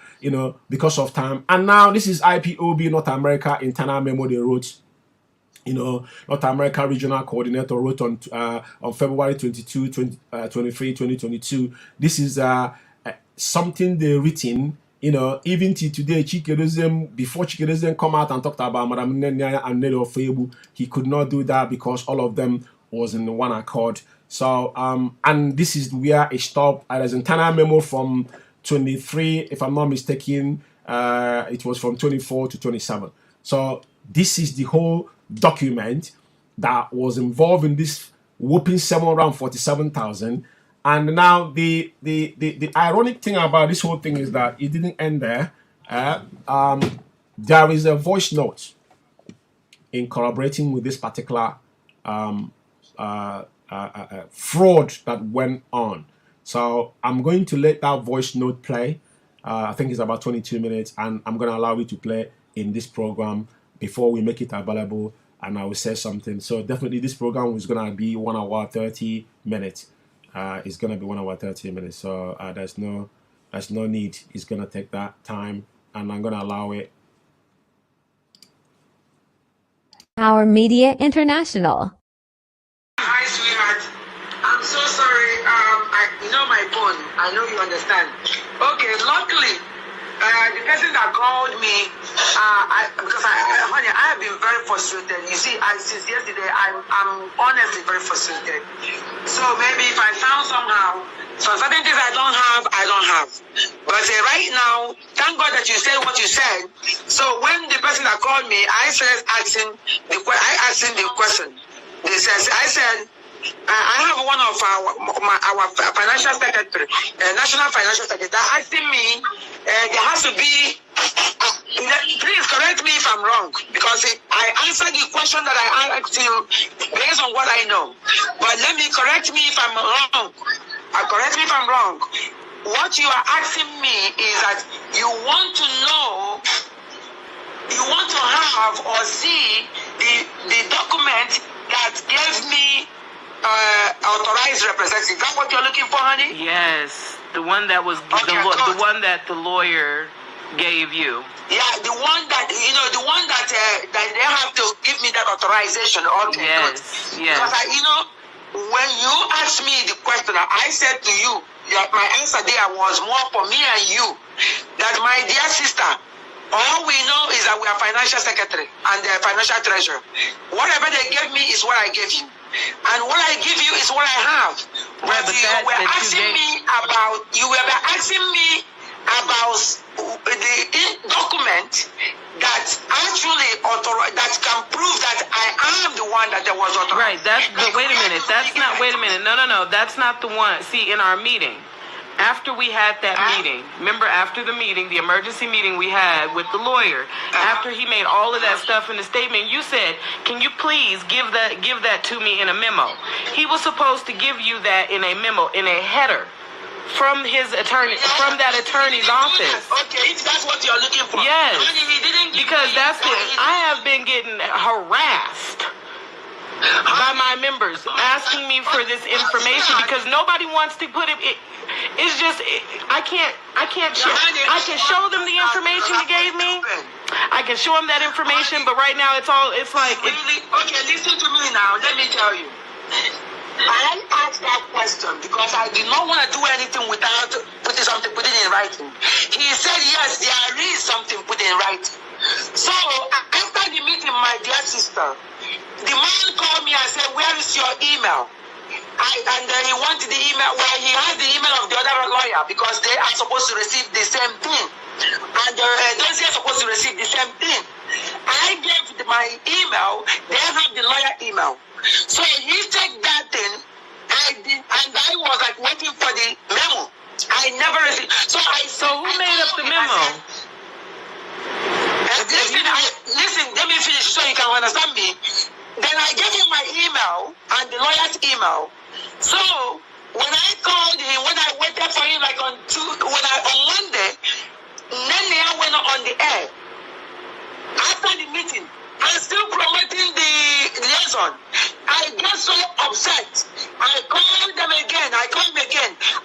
because of time. And now this is IPOB North America internal memo they wrote. North America Regional Coordinator wrote on February 22, 23, 2022. This is something they written, even till today. Before Chikeruzium come out and talked about Madam Nenya and Nedo Febu, he could not do that because all of them was in one accord. So, and this is where it stopped. There's an internal memo from 23, if I'm not mistaken. It was from 24 to 27. So this is the whole document that was involved in this whooping 747,000. And now the ironic thing about this whole thing is that it didn't end there. There is a voice note in corroborating with this particular fraud that went on. So I'm going to let that voice note play. I think it's about 22 minutes, and I'm going to allow it to play in this program before we make it available, and I will say something. So definitely this program is going to be 1 hour 30 minutes. It's going to be 1 hour 30 minutes. So there's no need. It's going to take that time, and I'm going to allow it. Our Media International. Hi, sweetheart. I'm so sorry. My phone. I know you understand. Okay, luckily, the person that called me, honey, I have been very frustrated. You see, since yesterday, I'm honestly very frustrated. So maybe if I found somehow, some certain things I don't have. But right now, thank God that you said what you said. So when the person that called me, I asked him the question. I said, I have one of our financial secretary, national financial secretary, that asking me, there has to be, please correct me if I'm wrong, because I answered the question that I asked you based on what I know. But correct me if I'm wrong. Correct me if I'm wrong. What you are asking me is that you want to know, you want to have or see the document that gave me authorized representative. That's what you're looking for, honey? Yes. The one that was the one that the lawyer gave you. Yeah, the one that the one that they have to give me that authorization. Okay, yes, good. yes. Because when you asked me the question, I said to you, my answer there was more for me and you. That my dear sister, all we know is that we are financial secretary and the financial treasurer. Whatever they gave me is what I gave you. And what I give you is what I have. But you were asking me about the document that actually that can prove that I am the one that there was authorized. Right. Wait a minute. No. That's not the one. See, in our meeting, after we had that meeting, remember after the meeting, the emergency meeting we had with the lawyer, after he made all of that stuff in the statement, you said, can you please give that to me in a memo? He was supposed to give you that in a memo, in a header from his attorney, from that attorney's office. Okay, if that's what you're looking for. Yes, he didn't because that's it. I have been getting harassed by my members asking me for this information because nobody wants to put it. It's just I can't share. I can show them the information you gave me. I can show them that information, but right now it's like. Okay, listen to me now. Let me tell you. I asked that question because I did not want to do anything without putting in writing. He said yes, there is something put in writing. So after the meeting, my dear sister, the man called me and said, "Where is your email?" And then he wanted the email. Well, he had the email of the other lawyer because they are supposed to receive the same thing, and those are supposed to receive the same thing. I gave my email. They have the lawyer email. So he took that thing, and I was like waiting for the memo. I never received. So who made up the memo? Listen, let me finish so you can understand me. Then I gave him my email and the lawyer's email. So when I called him, when I waited for him like on Monday, then I went on the air. After the meeting, I'm still promoting the liaison. I got so upset. I called them again.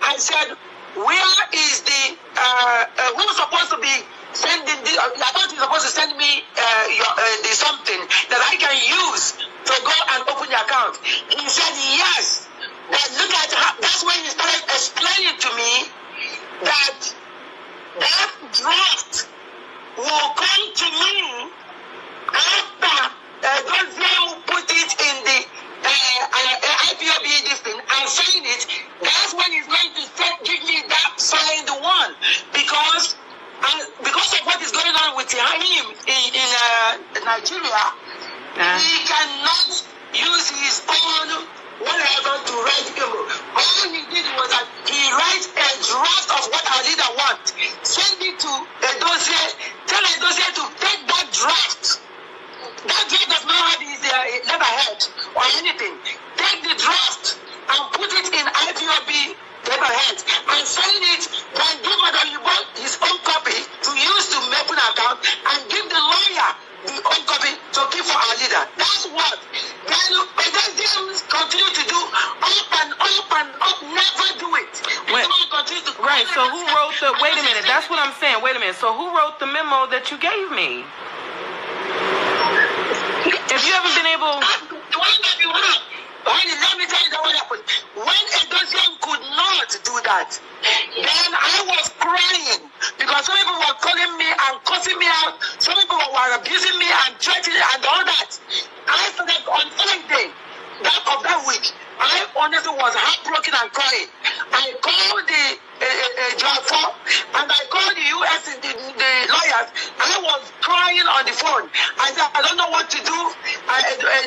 I said, where is the who's supposed to be sending this? I thought you're supposed to send me the something that I can use to go and open the account. He said yes. And look at how, that's when he started explaining to me that draft will come to me after those who put it in the IPOB this thing and sign it. That's when he's going to give me that signed one because of what is going on with him in Nigeria, he cannot use his own whatever to write him. All he did was that he writes a draft of what our leader wants, send it to a dossier, tell a dossier to take that draft. That draft does not have his letterhead or anything. Take the draft and put it in IPOB letterhead and sign it, then give Madam Yubo his own copy to use to open an account and give the lawyer the own copy to keep for our leader. That's what. Then they continue to do up and up, never do it. Right, so who wrote the, wait a minute, that's what I'm saying, wait a minute. So who wrote the memo that you gave me? If you haven't been able... Let me tell you what happened. When a dozen could not do that, then I was crying because some people were calling me and cussing me out. Some people were abusing me and threatening and all that. I started on Sunday of that week. I honestly was heartbroken and crying. I called the Jaffa and I called the US, the lawyers. I was crying on the phone. I said, I don't know what to do.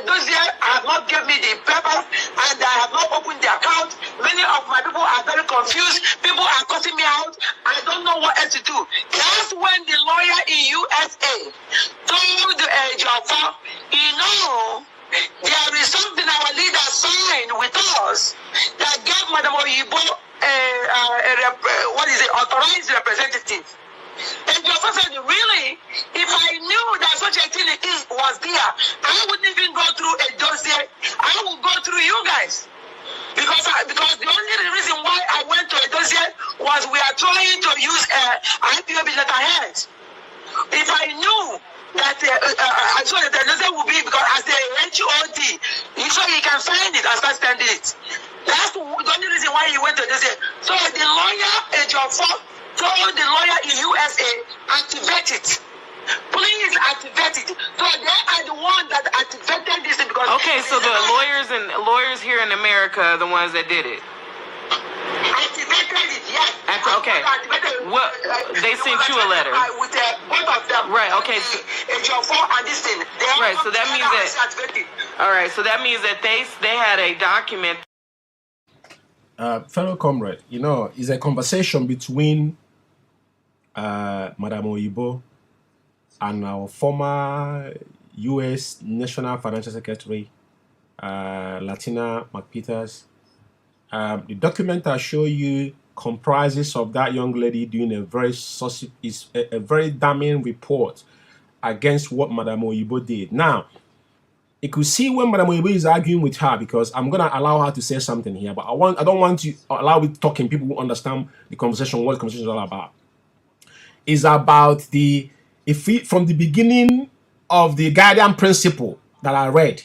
Those years have not given me the papers and I have not opened the account. Many of my people are very confused. People are cutting me out. I don't know what else to do. That's when the lawyer in USA told Jaffa, there is something our leader signed with us that gave Madam Oyibo authorized representative. And Jaffa said, really? If I knew that such a thing was there, I wouldn't even go through a dossier. I would go through you guys. Because the only reason why I went to a dossier was because we are trying to use IPOB letterhead. If I knew that I saw that the letter would be because as the HOD, so he can sign it and start standing it. That's the only reason why he went to this. So the lawyer, told the lawyer in USA, activate it. Please activate it. So they are the ones that activated this because. Okay, so the lawyers here in America are the ones that did it. Activated it, yes. Okay. What? They sent you a letter. With both of them. Right. Okay. And this thing. Right. So that means that. All right. So that means that they had a document. Fellow comrade, you know, it's a conversation between Madam Oyibo and our former U.S. National Financial Secretary, Latina McPeters. The document I show you comprises of that young lady doing a very damning report against what Madam Oyibo did. Now, you could see when Madam Oyibo is arguing with her, because I'm gonna allow her to say something here, but I don't want to allow it talking people who understand the conversation, what the conversation is all about. It's about from the beginning of the guardian principle that I read,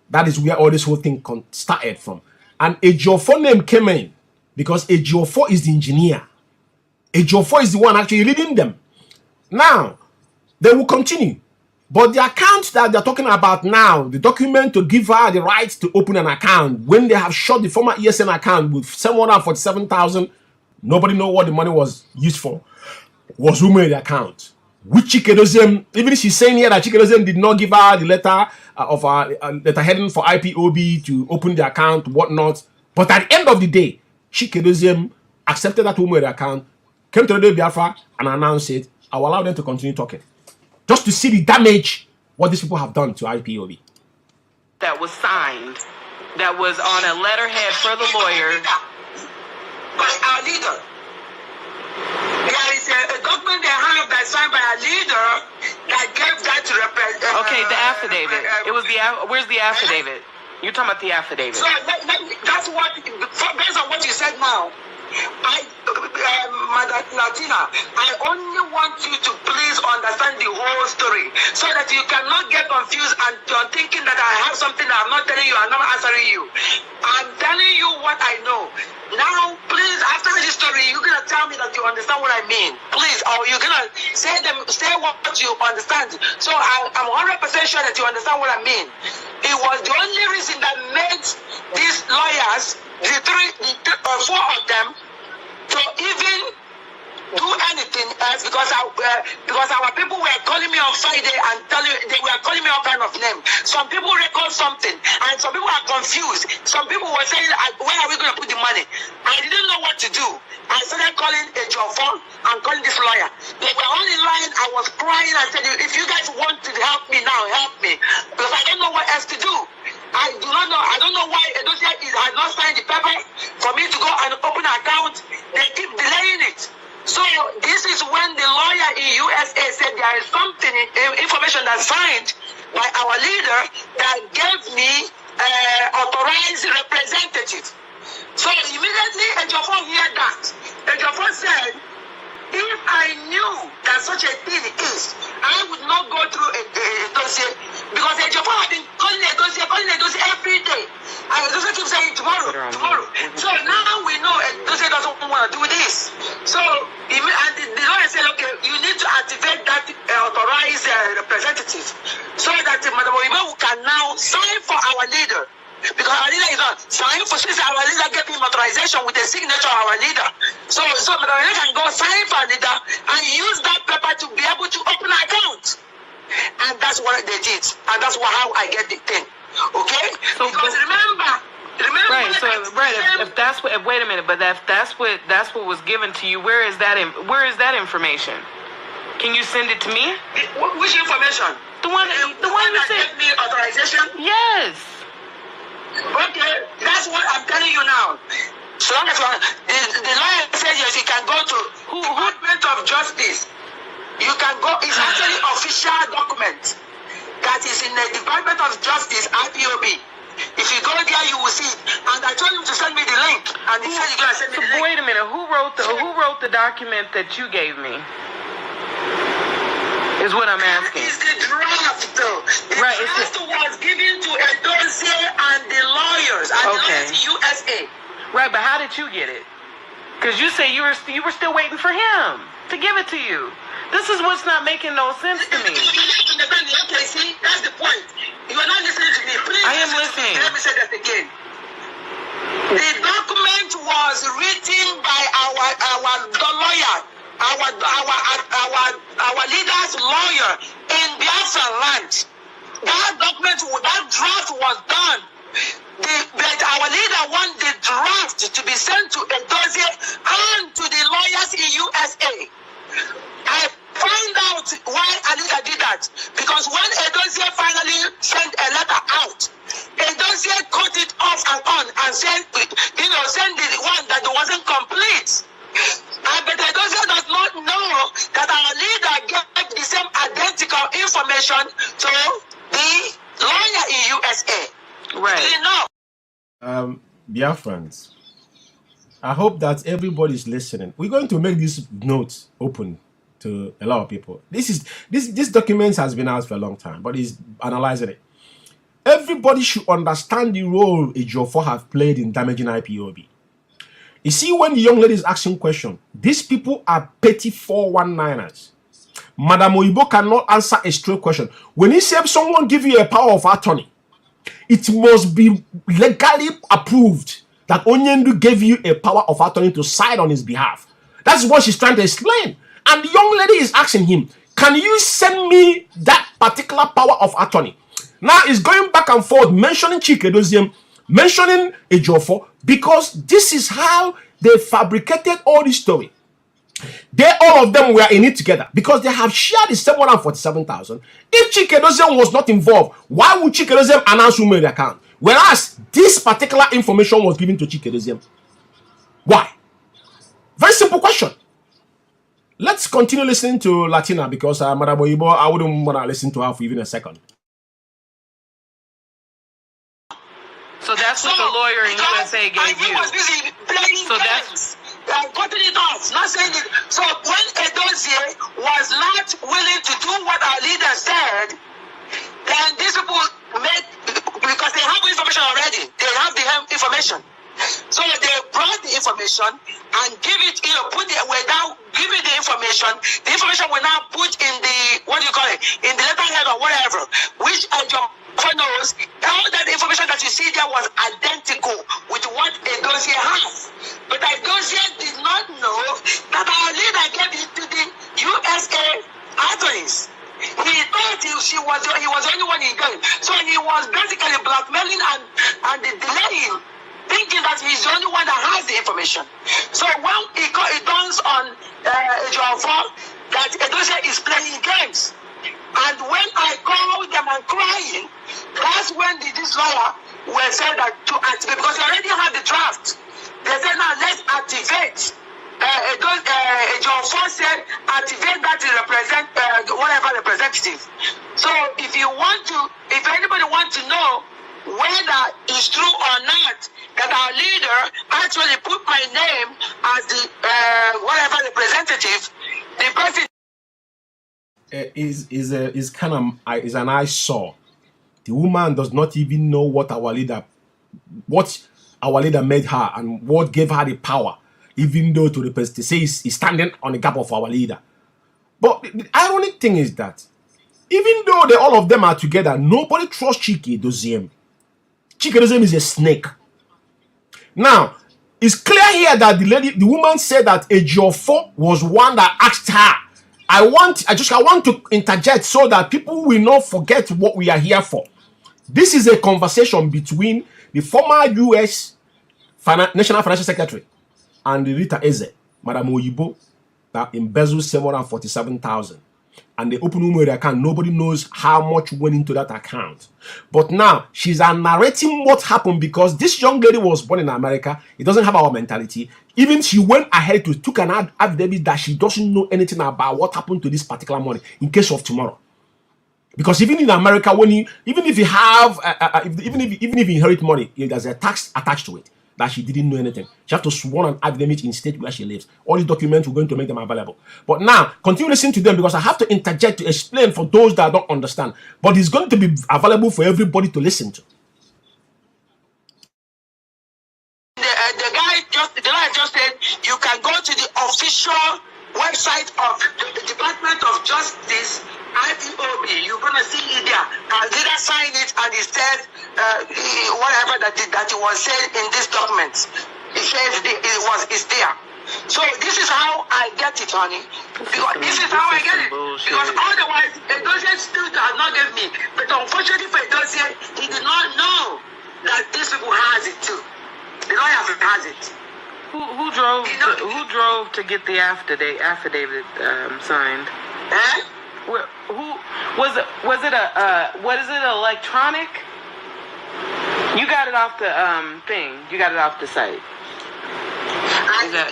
that is where all this whole thing started from. And Ejiofor name came in because Ejiofor is the engineer. Ejiofor is the one actually leading them. Now, they will continue. But the account that they're talking about now, the document to give her the right to open an account, when they have shut the former ESN account with 747,000, nobody know what the money was used for, was who made the account. Which Chikedozem, even she's saying here that Chikedozem did not give her the letter of letter heading for IPOB to open the account, whatnot. But at the end of the day, Chikedozem accepted that woman account, came to the Biafra and announced it. I will allow them to continue talking, just to see the damage what these people have done to IPOB. That was signed, that was on a letterhead for the lawyer. By our leader. There is a document they have that's signed by a leader that gave that to represent. Okay, the affidavit. It was where's the affidavit? You're talking about the affidavit. So that's what, based on what you said now, Madam Latina, I only want you to please understand the whole story so that you cannot get confused and you're thinking that I have something that I'm not telling you, I'm not answering you. I'm telling you what I know. Now, please, after this story, you're going to tell me that you understand what I mean. Please, or you're going to say what you understand. So I'm 100% sure that you understand what I mean. It was the only reason that made these lawyers, four of them, to even do anything else because our people were calling me on Friday and they were calling me all kind of name. Some people record something and some people are confused. Some people were saying, where are we going to put the money? I didn't know what to do. I started calling Ejiofor and calling this lawyer. They were only lying. I was crying and said, if you guys want to help me now, help me, because I don't know what else to do. I do not know. I don't know why Edosia has not signed the paper for me to go and open an account. They keep delaying it. So this is when the lawyer in USA said there is something, information that's signed by our leader that gave me authorized representative. So immediately Ejiofor heard that. Ejiofor said, if I knew that such a thing is, I would not go through a dossier because Ejiofor had been calling a dossier every day. And the dossier keeps saying tomorrow. So now we know a dossier doesn't want to do this. So the lawyer said, okay, you need to activate that authorized representative so that Madam Oyibo can now sign for our leader. Because our leader is not signing for since our leader gave him authorization with the signature of our leader. So Madam Oyibo can go sign for our leader and use that paper to be able to open an account. And that's what they did. And that's how I get the thing. Okay? So, because remember. Right. So if that's what. Wait a minute. But that's what was given to you. Where is that information? Can you send it to me? Which information? The one that gave me authorization. Yes. Okay, that's what I'm telling you now. So long as the lawyer says yes, you can go to Department of Justice. You can go. It's actually official document that is in the Department of Justice, IPOB. If you go there, you will see it. And I told him to send me the link, and he said he's gonna send me the link. Wait a minute. Who wrote the document that you gave me? Is what I'm asking. That is the draft, though. The Right, draft was given to Edozie and the lawyers, and the lawyers in USA. Right, but how did you get it? Because you say you were still waiting for him to give it to you. This is what's not making no sense to me. Okay, see, that's the point. You are not listening to me. Please, I am listening. Let me say that again. The document was written by the lawyer, our leader's lawyer in Biafra land. That document, that draft was done. But our leader wanted the draft to be sent to Edozie and to the lawyers in USA. I found out why Anita did that. Because when Edozie finally sent a letter out, Edozie cut it off and on and sent the one that wasn't complete. But Edozie does not know that our leader gave the same identical information to the lawyer in USA. Right. Biafrans, I hope that everybody is listening. We're going to make this note open to a lot of people. This document has been out for a long time, but he's analyzing it. Everybody should understand the role Ejiofor have played in damaging IPOB. You see, when the young lady is asking question, these people are petty 419ers. Madam Oyibo cannot answer a straight question. When he says someone give you a power of attorney, it must be legally approved that Onyendu gave you a power of attorney to side on his behalf. That's what she's trying to explain. And the young lady is asking him, can you send me that particular power of attorney? Now it's going back and forth, mentioning Chike Edozie, mentioning Ejiofor, because this is how they fabricated all this story. All of them were in it together because they have shared the 747,000. If Chike Edozie was not involved, why would Chike Edozie announce who made the account? Whereas this particular information was given to Chike Edozie. Why? Very simple question. Let's continue listening to Latina because Madam Oyibo, I wouldn't want to listen to her for even a second. So that's what the lawyer in USA gave you. Was busy playing games. Cutting it off, not saying it. So when Edozie was not willing to do what our leader said, then these people made, because they have information already, they have the information. So they brought the information and give it, put it without giving the information. The information will now put in the, what do you call it, in the letterhead or whatever, which Ejiofor knows. All that information that you see there was identical with what Edozie has. But Edozie did not know that our leader gave it to the USA attorneys. He thought he was the only one in game. So he was basically blackmailing and delaying, thinking that he's the only one that has the information. So when it dawns on Ejiofor that Edozie is playing games, and when I called them and crying, that's when this lawyer will say that to activate, because they already had the draft. They said, now let's activate. Ejiofor said, activate that to represent whatever representative. So if anybody wants to know whether it's true or not that our leader actually put my name as the whatever representative, the person is an eyesore. The woman does not even know what our leader made her and what gave her the power, even though to say he's standing on the gap of our leader. But the ironic thing is that even though all of them are together, nobody trusts Chike Edozie. Chike Edozie is a snake. Now, it's clear here that the woman said that Ejiofor was one that asked her. I want to interject so that people will not forget what we are here for. This is a conversation between the former U.S. National Financial Secretary and Rita Eze, Madam Oyibo, that embezzled 747,000. And they open Umere account. Nobody knows how much went into that account. But now she's narrating what happened because this young lady was born in America. It doesn't have our mentality. Even she went ahead to took an affidavit that she doesn't know anything about what happened to this particular money in case of tomorrow. Because even in America, even if you have, even if you inherit money, there's a tax attached to it that she didn't know anything. She have to sworn an affidavit in state where she lives. All these documents, we're going to make them available. But now, continue listening to them because I have to interject to explain for those that don't understand. But it's going to be available for everybody to listen to. The guy just said you can go to the official website of the Department of Justice, IPOB. You're gonna see it there. And did I sign it? And it says whatever that it was said in this document. It says it's there. So this is how I get it, honey. Because this is how I get it. Because otherwise, a dossier still does not give me. But unfortunately for a dossier, he did not know that this people has it too. The lawyer has it. Who drove to get the affidavit signed? Eh? Who was it? What is it? Electronic? You got it off the thing. You got it off the site.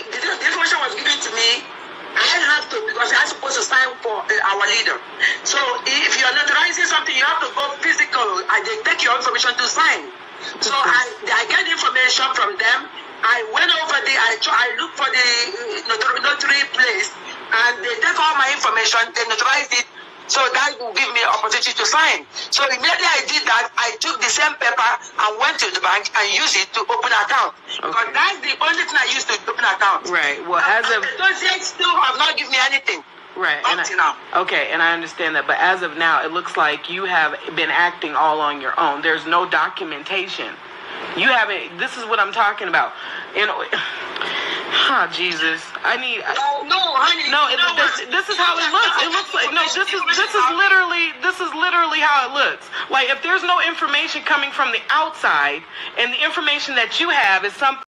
This information was given to me. I have to, because I'm supposed to sign for our leader. So if you're notarizing something, you have to go physical and they take your information to sign. So I get information from them. I went over there, I looked for the notary place, and they take all my information, they notarize it, so that will give me an opportunity to sign. So immediately I did that, I took the same paper and went to the bank and used it to open an account. Okay. Because that's the only thing I used to open an account. Right, well as of... Those still have not given me anything. Right, and I understand that, but as of now, it looks like you have been acting all on your own. There's no documentation. You haven't. This is what I'm talking about. Jesus, I need. No, honey. No, this is how it looks. It looks like this is literally how it looks. Like if there's no information coming from the outside, and the information that you have is something.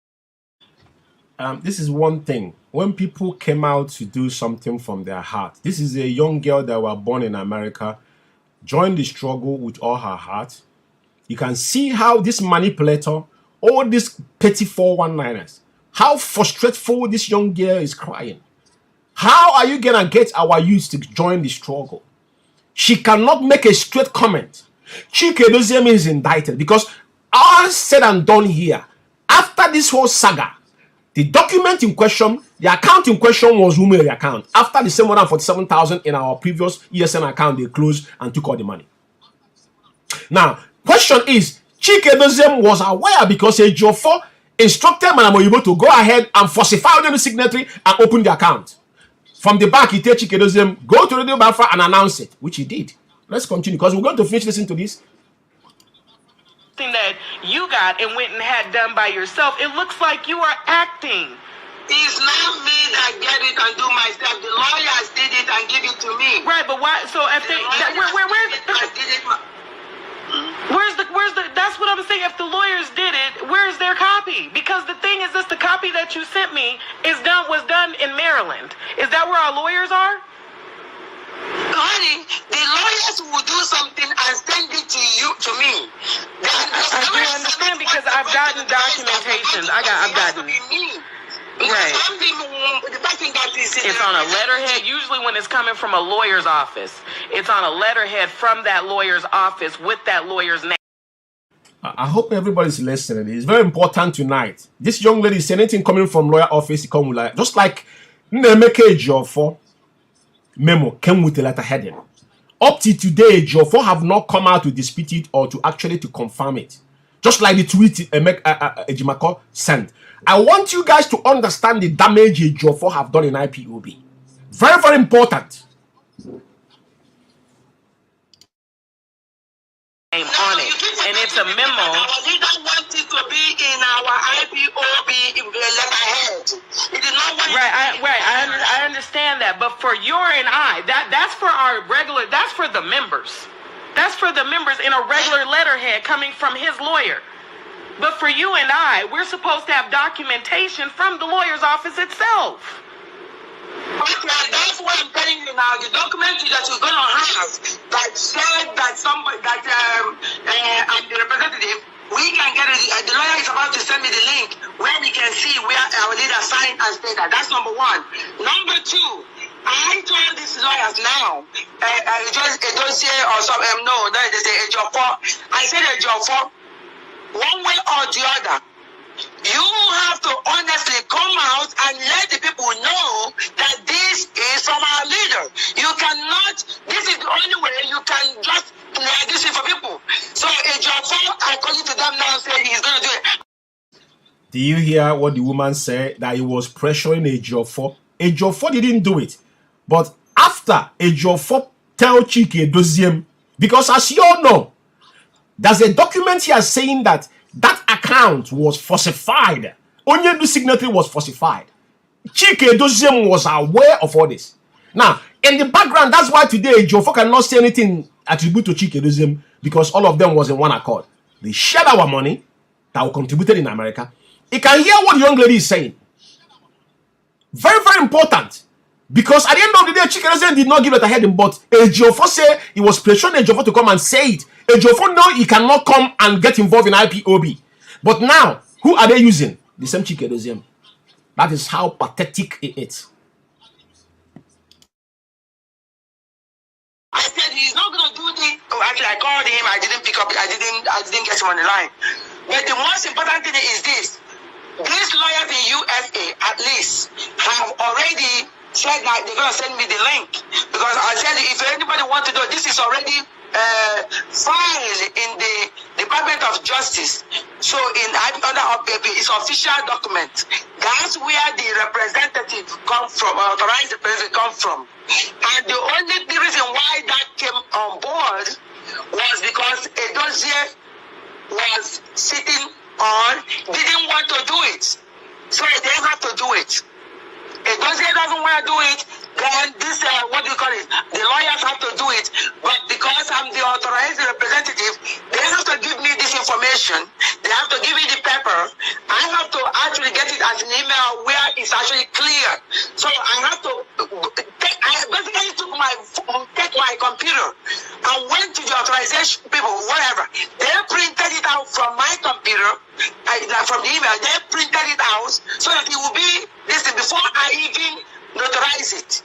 This is one thing. When people came out to do something from their heart, this is a young girl that was born in America, joined the struggle with all her heart. You can see how this manipulator, all these petty 419ers, how frustrateful this young girl is crying. How are you going to get our youth to join the struggle? She cannot make a straight comment. Chike Doziem is indicted because all said and done here, after this whole saga, the document in question, the account in question was Umeri account. After the 747,000 in our previous ESN account, they closed and took all the money. Now, question is, Chike Doziem was aware because Ejiofor instructed Manamoyibo to go ahead and falsify the signatory and open the account. From the back, he tells Chike Doziem, go to Radio Biafra and announce it, which he did. Let's continue because we're going to finish listening to this. That you got and went and had done by yourself. It looks like you are acting. It's not me that get it and do myself. The lawyers did it and give it to me. Right, but why? So if they, where's the? That's what I'm saying. If the lawyers did it, where's their copy? Because the thing is, the copy that you sent me was done in Maryland. Is that where our lawyers are? Honey, the lawyers will do something and send it to me. I do understand because I've gotten documentations. I've gotten. Right. It's on a letterhead. Usually when it's coming from a lawyer's office, it's on a letterhead from that lawyer's office with that lawyer's name. I hope everybody's listening. It's very important tonight. This young lady is anything coming from lawyer office, just like Nemeke Ejiofor memo came with a letter heading. Up to today, Ejiofor have not come out to dispute it or to actually to confirm it. Just like the tweet Ejimako sent. I want you guys to understand the damage Ejiofor have done in IPOB. Very, very important. On it, and it's a memo. We don't want it to be in our IPOB letterhead. It is not what I understand that, but for your and I, that's for our regular. That's for the members. That's for the members in a regular letterhead coming from his lawyer. But for you and I, we're supposed to have documentation from the lawyer's office itself. Okay, that's what I'm telling you now. The document that you're going to have that said that somebody, I'm the representative, we can get it. The lawyer is about to send me the link where we can see where our leader signed and said that. That's number one. Number two, I told these lawyers now, don't say or some no, they say a job for. I said a job for one way or the other. You have to honestly come out and let the people know that this is from our leader. You cannot, this is the only way you can just this is for people. So a job for, according to them now, saying he's going to do it. Do you hear what the woman said? That he was pressuring Ejiofor. Ejiofor didn't do it. But after Ejiofor tell Chike Doziem, because as you all know, there's a document here saying that that account was falsified. Onyendu signatory was falsified. Chike Doziem was aware of all this. Now, in the background, that's why today Ejiofor cannot say anything attribute to Chike Doziem, because all of them was in one accord. They shared our money that we contributed in America. You can hear what the young lady is saying. Very, very important. Because at the end of the day, Chike Doziem did not give it a heading, but Ejiofor said he was pressuring Ejiofor to come and say it. Ejiofor know he cannot come and get involved in IPOB. But now, who are they using? The same Chike Doziem. That is how pathetic it is. I said he's not going to do this. Oh, actually, I called him. I didn't pick up. I didn't get him on the line. But the most important thing is this: these lawyers in USA, at least, have already said that they're going to send me the link, because I said if anybody wants to do it, this is already filed in the Department of Justice. So in under it's official document. That's where the representative come from, authorized representative come from. And the only reason why that came on board was because a dossier was sitting on, didn't want to do it. So they have to do it. If dossier doesn't want to do it, then this, what do you call it? The lawyers have to do it. But because I'm the authorized representative, they have to give me this information. They have to give me the paper. I have to actually get it as an email where it's actually clear. So I have to I basically take my computer and went to the authorization people, whatever. They printed it out from my computer, from the email. They printed it out so that it will be this before I even notarize it.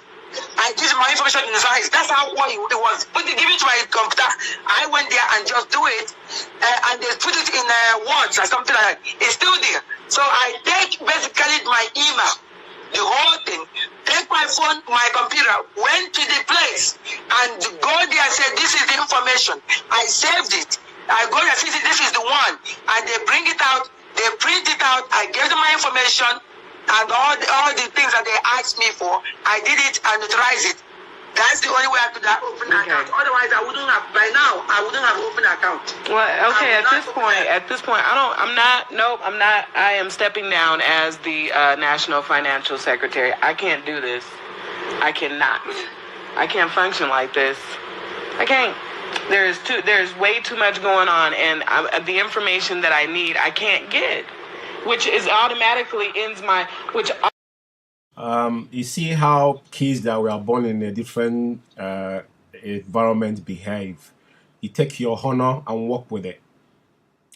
I give my information in the size. That's how it was. Put it, give it to my computer. I went there and just do it, and they put it in words or something like that. It's still there. So I take basically my email, the whole thing, take my phone, my computer, went to the place and go there and say, this is the information. I saved it. I go there and see this is the one. And they bring it out, they print it out, I gave them my information and all the things that they asked me for. I did it and notarized it. That's the only way I could have opened an account. Otherwise, I wouldn't have, by now, I wouldn't have opened an account. Well, okay, at this point, I am stepping down as the National Financial Secretary. I can't do this. I cannot. I can't function like this. I can't. There's way too much going on, and the information that I need, I can't get, which is automatically ends my, which. You see how kids that were born in a different environment behave. You take your honor and walk with it.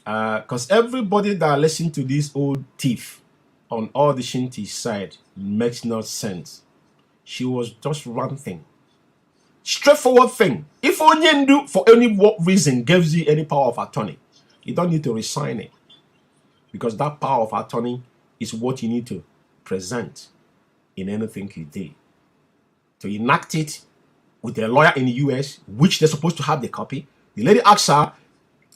Because everybody that listen to this old thief on all the Shinty side makes no sense. She was just one thing. Straightforward thing. If Onyendu, for any reason, gives you any power of attorney, you don't need to resign it. Because that power of attorney is what you need to present in anything you do. To enact it with a lawyer in the US, which they're supposed to have the copy. The lady asks her,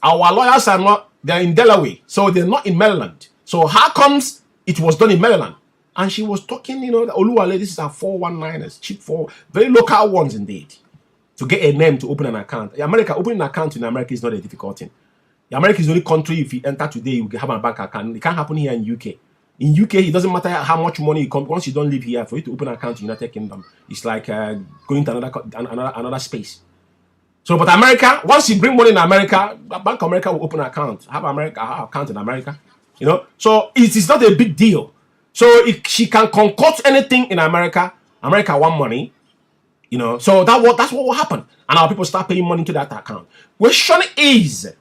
our lawyers are not, they're in Delaware, so they're not in Maryland. So how comes it was done in Maryland? And she was talking, you know, Oluwale, this is our 419ers, cheap for very local ones indeed. To get a name to open an account. In America, opening an account in America is not a difficult thing. America is the only country, if you enter today, you have a bank account. It can't happen here in UK. In UK, it doesn't matter how much money you come. Once you don't live here, for you to open an account in the United Kingdom, it's like going to another space. So, but America, once you bring money in America, Bank of America will open an account. Have an account in America, you know. So it is not a big deal. So if she can concoct anything in America, America want money, you know. So that's what will happen, and our people start paying money to that account. Question is,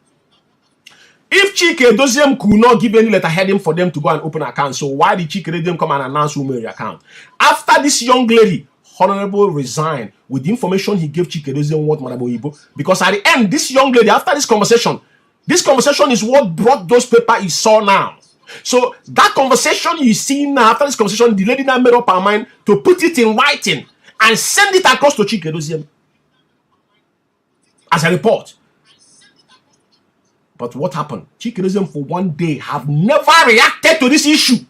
if Chike Doziem could not give any letter heading for them to go and open an account, so why did Chike Doziem come and announce who made the account? After this young lady Honorable resign with the information he gave Chikedozie what Madam Oyibo. Because at the end, this young lady, after this conversation is what brought those papers he saw now. So that conversation you see now, after this conversation, the lady now made up her mind to put it in writing and send it across to Chikedozie as a report. But what happened? Chikedozie for one day have never reacted to this issue.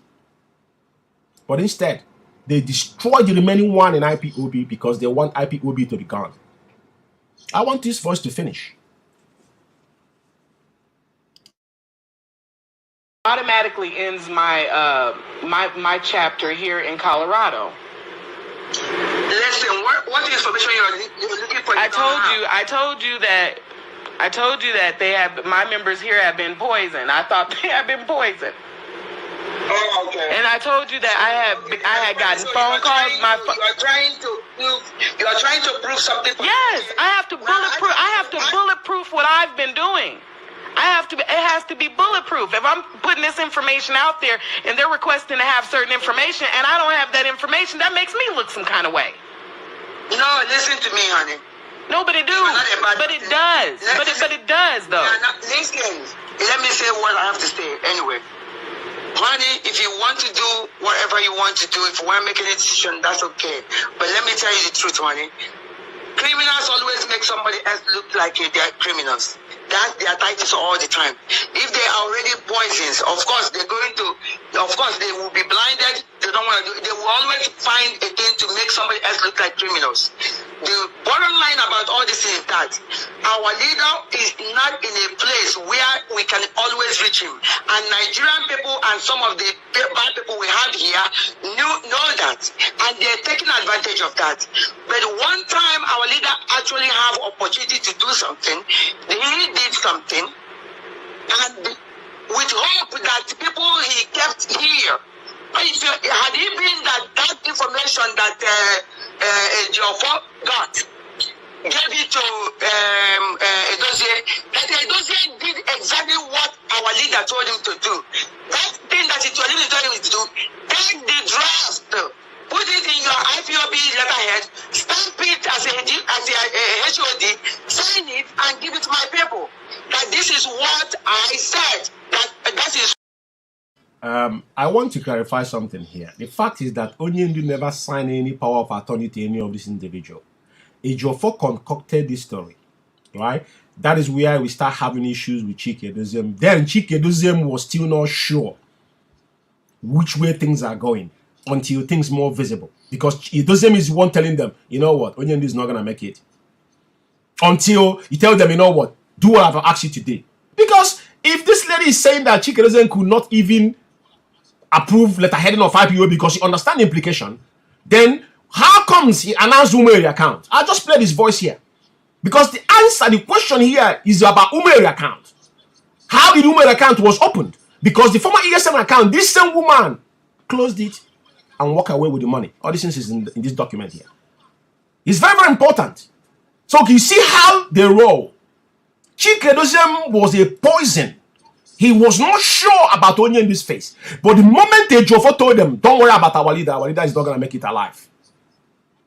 But instead, they destroyed the remaining one in IPOB because they want IPOB to be gone. I want this voice to finish. Automatically ends my my chapter here in Colorado. Listen, what information you're looking for? I told you that they have, my members here have been poisoned. I thought they had been poisoned. Oh, okay. And I told you that I had gotten phone calls. You are trying to prove something. Yes, I have to bulletproof. I have to bulletproof what I've been doing. It has to be bulletproof. If I'm putting this information out there and they're requesting to have certain information and I don't have that information, that makes me look some kind of way. No, listen to me, honey. No, but it do. But it does. But it does, though. Listen, let me say what I have to say anyway. Honey, if you want to do whatever you want to do, if you want to make a decision, that's okay. But let me tell you the truth, honey. Criminals always make somebody else look like they're criminals. That's their titles all the time. If they are already poisons, of course they will be blinded. They don't want to do. They will always find a thing to make somebody else look like criminals. The bottom line about all this is that our leader is not in a place where we can always reach him. And Nigerian people and some of the bad people we have here know that, and they're taking advantage of that. But one time our leader actually have opportunity to do something, he did something, and with hope that people he kept here. Had he been that information that Geoffrey got, gave it to Edozie, that Edozie did exactly what our leader told him to do. That thing that he told him to do, take the draft, put it in your IPOB letterhead, stamp it as a HOD, sign it, and give it to my people. That this is what I said. That is. I want to clarify something here. The fact is that Onyendu never signed any power of attorney to any of this individual. Ejiofor concocted this story, right? That is where we start having issues with Chikedozie. Then Chikedozie was still not sure which way things are going until things more visible. Because Chikedozie is the one telling them, you know what, Onyendu is not going to make it. Until you tell them, you know what, do what I've asked you to do. Because if this lady is saying that Chikedozie could not even approve letterheading of IPO because she understands the implication, then how comes he announced Umeri account? I'll just play this voice here. Because the answer, the question here is about Umeri account. How did Umeri account was opened? Because the former ESM account, this same woman closed it and walked away with the money. All this is in this document here. It's very, very important. So you see how they roll. Chikedozie was a poison. He was not sure about Onyendu's face. But the moment Ejiofor told them, don't worry about our leader is not going to make it alive.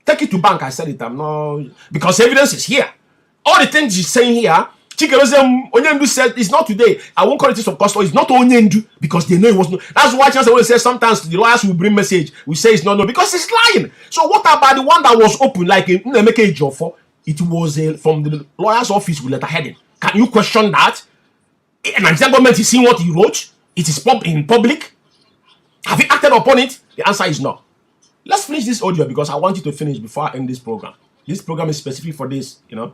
Take it to bank. I said it. I'm not, because evidence is here. All the things he's saying here, Chikedozie, Onyendu said, it's not today. I won't call it of custody. It's not Onyendu because they know it was not. That's why Chancellor always says sometimes the lawyers will bring message. We say it's not no because it's lying. So what about the one that was open like Nemeke Ejiofor? It was from the lawyer's office with letterheading. Can you question that? And the government is seeing what he wrote. It is in public. Have you acted upon it? The answer is no. Let's finish this audio because I want you to finish before I end this program. This program is specific for this, you know.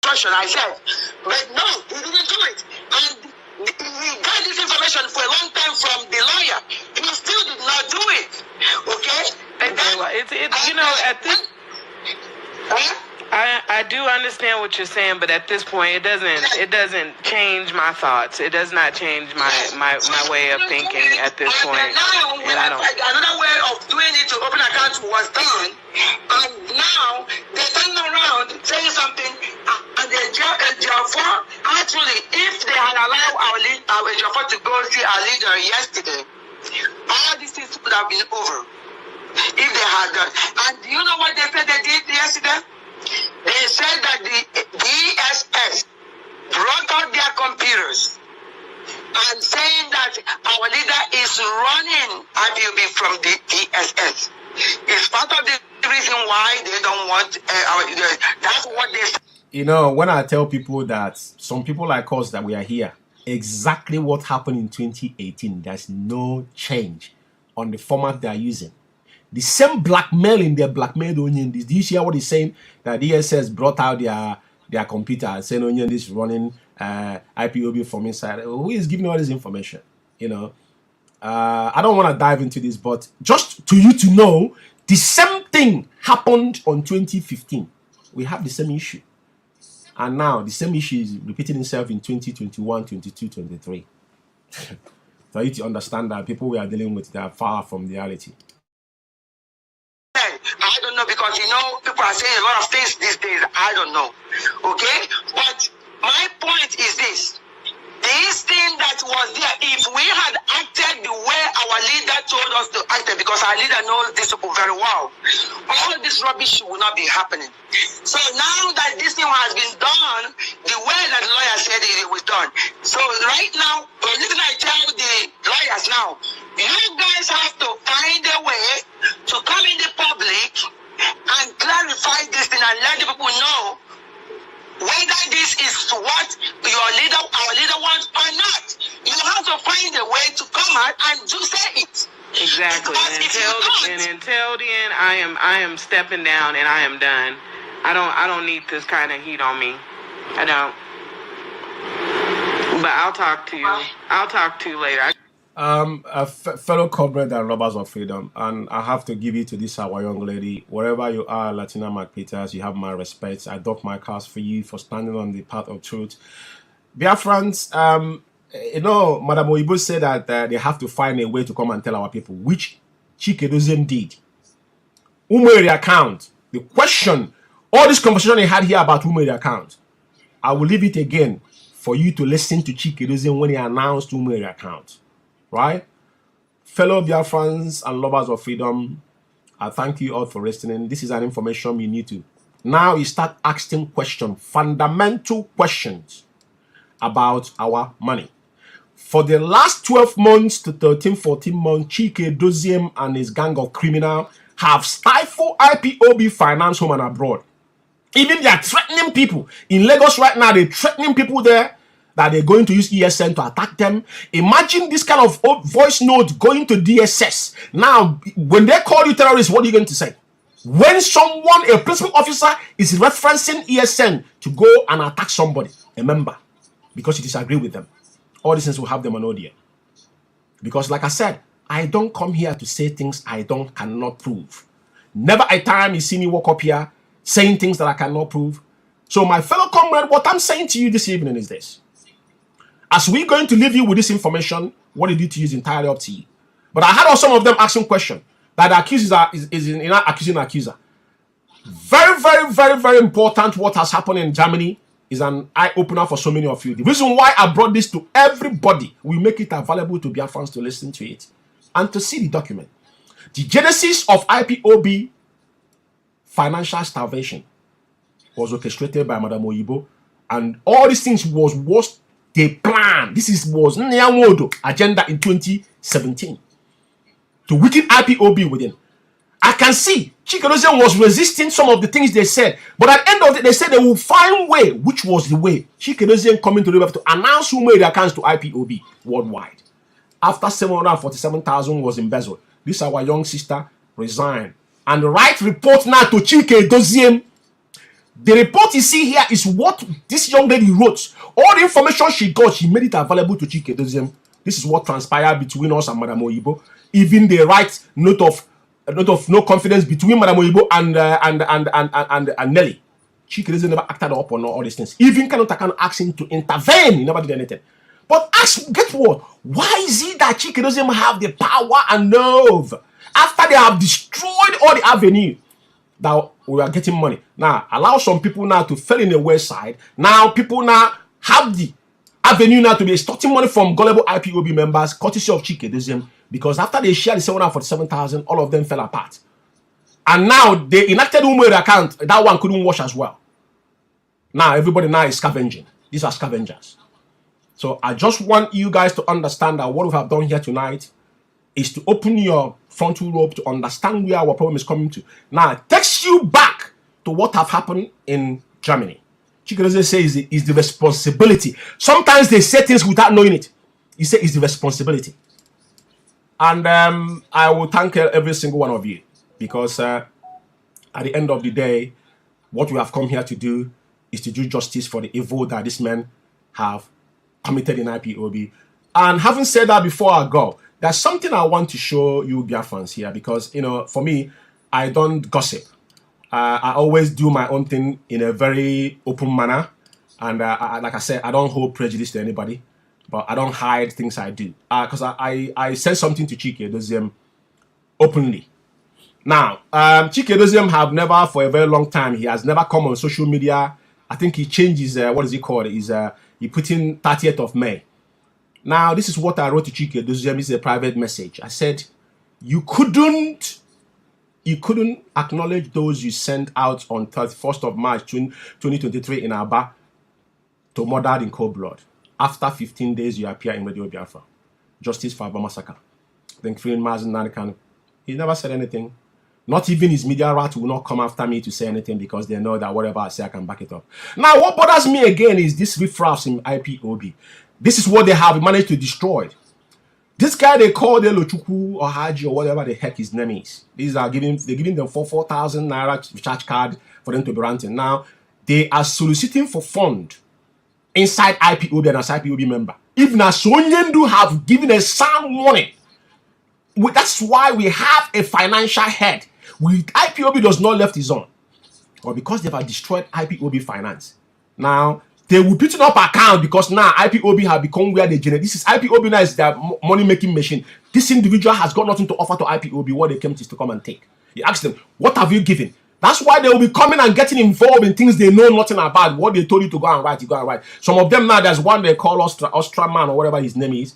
I said, but no, he didn't do it. And he got this information for a long time from the lawyer. He still did not do it. Okay? And then, you know, at this... I do understand what you're saying, but at this point, it doesn't change my thoughts. It does not change my way of thinking at this point. And I don't. Another way of doing it to open accounts was done, and now they turn around saying something, and the Ejiofor actually, if they had allowed our Ejiofor to go see our leader yesterday, all these things would have been over. if they had done. And do you know what they said they did yesterday? They said that the DSS brought out their computers and saying that our leader is running IPOB from the DSS. It's part of the reason why they don't want that's what they said. You know, when I tell people that some people like us that we are here, exactly what happened in 2018, there's no change on the format they are using. The same blackmailing they blackmailed Onion. Do you hear what he's saying? That DSS brought out their computer and saying Onion is running IPOB from inside. Who is giving all this information? You know, I don't want to dive into this, but just to you to know, the same thing happened on 2015. We have the same issue. And now the same issue is repeating itself in 2021, 22, 23. For you to understand that people we are dealing with, they are far from reality. I don't know, because you know people are saying a lot of things these days. I don't know. Okay? But my point is this. This thing that was there, if we had acted the way our leader told us to act, because our leader knows this people very well, all of this rubbish will not be happening. So now that this thing has been done, the way that the lawyer said it was done. So right now, listen, I tell the lawyers now, you guys have to find a way to come in the public and clarify this thing and let the people know whether this is what our leader wants or not. You have to find a way to come out and to say it. Exactly. And until then, I am stepping down and I am done. I don't need this kind of heat on me. I don't. But I'll talk to you. I'll talk to you later. Fellow comrade and lovers of freedom, and I have to give it to this our young lady. Wherever you are, Latina Peters, you have my respect. I dock my cars for you for standing on the path of truth. Dear friends, you know, Madam Oyibo said that they have to find a way to come and tell our people, which Chikedozie did. Umeri account. The question, all this conversation they had here about Umeri account, I will leave it again for you to listen to Chikedozie when he announced Umeri account. Right? Fellow Biafrans and lovers of freedom, I thank you all for listening. This is an information you need to. Now you start asking questions, fundamental questions about our money. For the last 12 months to 13, 14 months, Chikedozie and his gang of criminals have stifled IPOB finance home and abroad. Even they are threatening people. In Lagos right now, they're threatening people there that they're going to use ESN to attack them. Imagine this kind of voice note going to DSS. Now, when they call you terrorists, what are you going to say? When someone, a principal officer, is referencing ESN to go and attack somebody, a member, because you disagree with them, all these things will have them on audio. Because like I said, I don't come here to say things I cannot prove. Never a time you see me walk up here saying things that I cannot prove. So my fellow comrade, what I'm saying to you this evening is this. As we're going to leave you with this information, what it is to use entirely up to you. But I had some of them asking questions that the accuser is accusing the accuser. Very, very, very, very important. What has happened in Germany is an eye-opener for so many of you. The reason why I brought this to everybody, we make it available to Biafrans to listen to it and to see the document. The genesis of IPOB financial starvation was orchestrated by Madam Oyibo, and all these things was the plan. This was Nyamodo agenda in 2017 to weaken IPOB within. I can see Chikedozie was resisting some of the things they said, but at the end of it, they said they will find way, which was the way. Chikedozie coming to the web to announce who made the accounts to IPOB worldwide. After 747,000 was embezzled, this our young sister resigned. And the right report now to Chikedozie. The report you see here is what this young lady wrote. All the information she got, she made it available to Chikedozie. This is what transpired between us and Madam Oyibo. Even the right note of no confidence between Madam Oyibo and Nelly. Chikedozie never acted up on all these things. Even Kanotakan asked him to intervene. He never did anything. But get what? Why is it that Chikedozie have the power and nerve after they have destroyed all the avenue that we are getting money? Now, allow some people now to fall in the west side. Now, people now have the avenue now to be extorting money from gullible IPOB members, courtesy of Chike Doziem, because after they shared the 747,000, all of them fell apart. And now they enacted Umwere account, that one couldn't wash as well. Now everybody now is scavenging. These are scavengers. So I just want you guys to understand that what we have done here tonight is to open your frontal lobe to understand where our problem is coming to. Now it takes you back to what have happened in Germany. Chike Doziem says is the responsibility. Sometimes they say things without knowing it. He said it's the responsibility. And I will thank every single one of you, because at the end of the day, what we have come here to do is to do justice for the evil that these men have committed in IPOB. And having said that, before I go, there's something I want to show you Biafrans here, because, you know, for me, I don't gossip. I always do my own thing in a very open manner. And like I said, I don't hold prejudice to anybody, but I don't hide things I do. Because I said something to Chike Doziem openly. Now, Chike Doziem have never, for a very long time, he has never come on social media. I think he changed his, what is he called? He put in 30th of May. Now, this is what I wrote to Chike Doziem. This is a private message. I said, you couldn't acknowledge those you sent out on 31st of March 2023 in Aba to murdered in cold blood. After 15 days, you appear in Radio Biafra. Justice for Aba massacre. Then freeing Mazen Narikan. He never said anything. Not even his media rat will not come after me to say anything, because they know that whatever I say, I can back it up. Now, what bothers me again is this riffraffs in IPOB. This is what they have managed to destroy. This guy they call the Lochuku or Haji or whatever the heck his name is. They're giving them 4,000 naira recharge card for them to be ranting. Now, they are soliciting for fund inside IPOB and as IPOB member. If Nasonyendu have given a sound warning, that's why we have a financial head. IPOB does not left his own. Or because they have destroyed IPOB finance. Now, they will put up account, because now IPOB have become where they generate. This is IPOB now is their money-making machine. This individual has got nothing to offer to IPOB. What they came to is to come and take. He asked them, what have you given? That's why they will be coming and getting involved in things they know nothing about. What they told you to go and write, you go and write. Some of them now, there's one they call Ostraman or whatever his name is.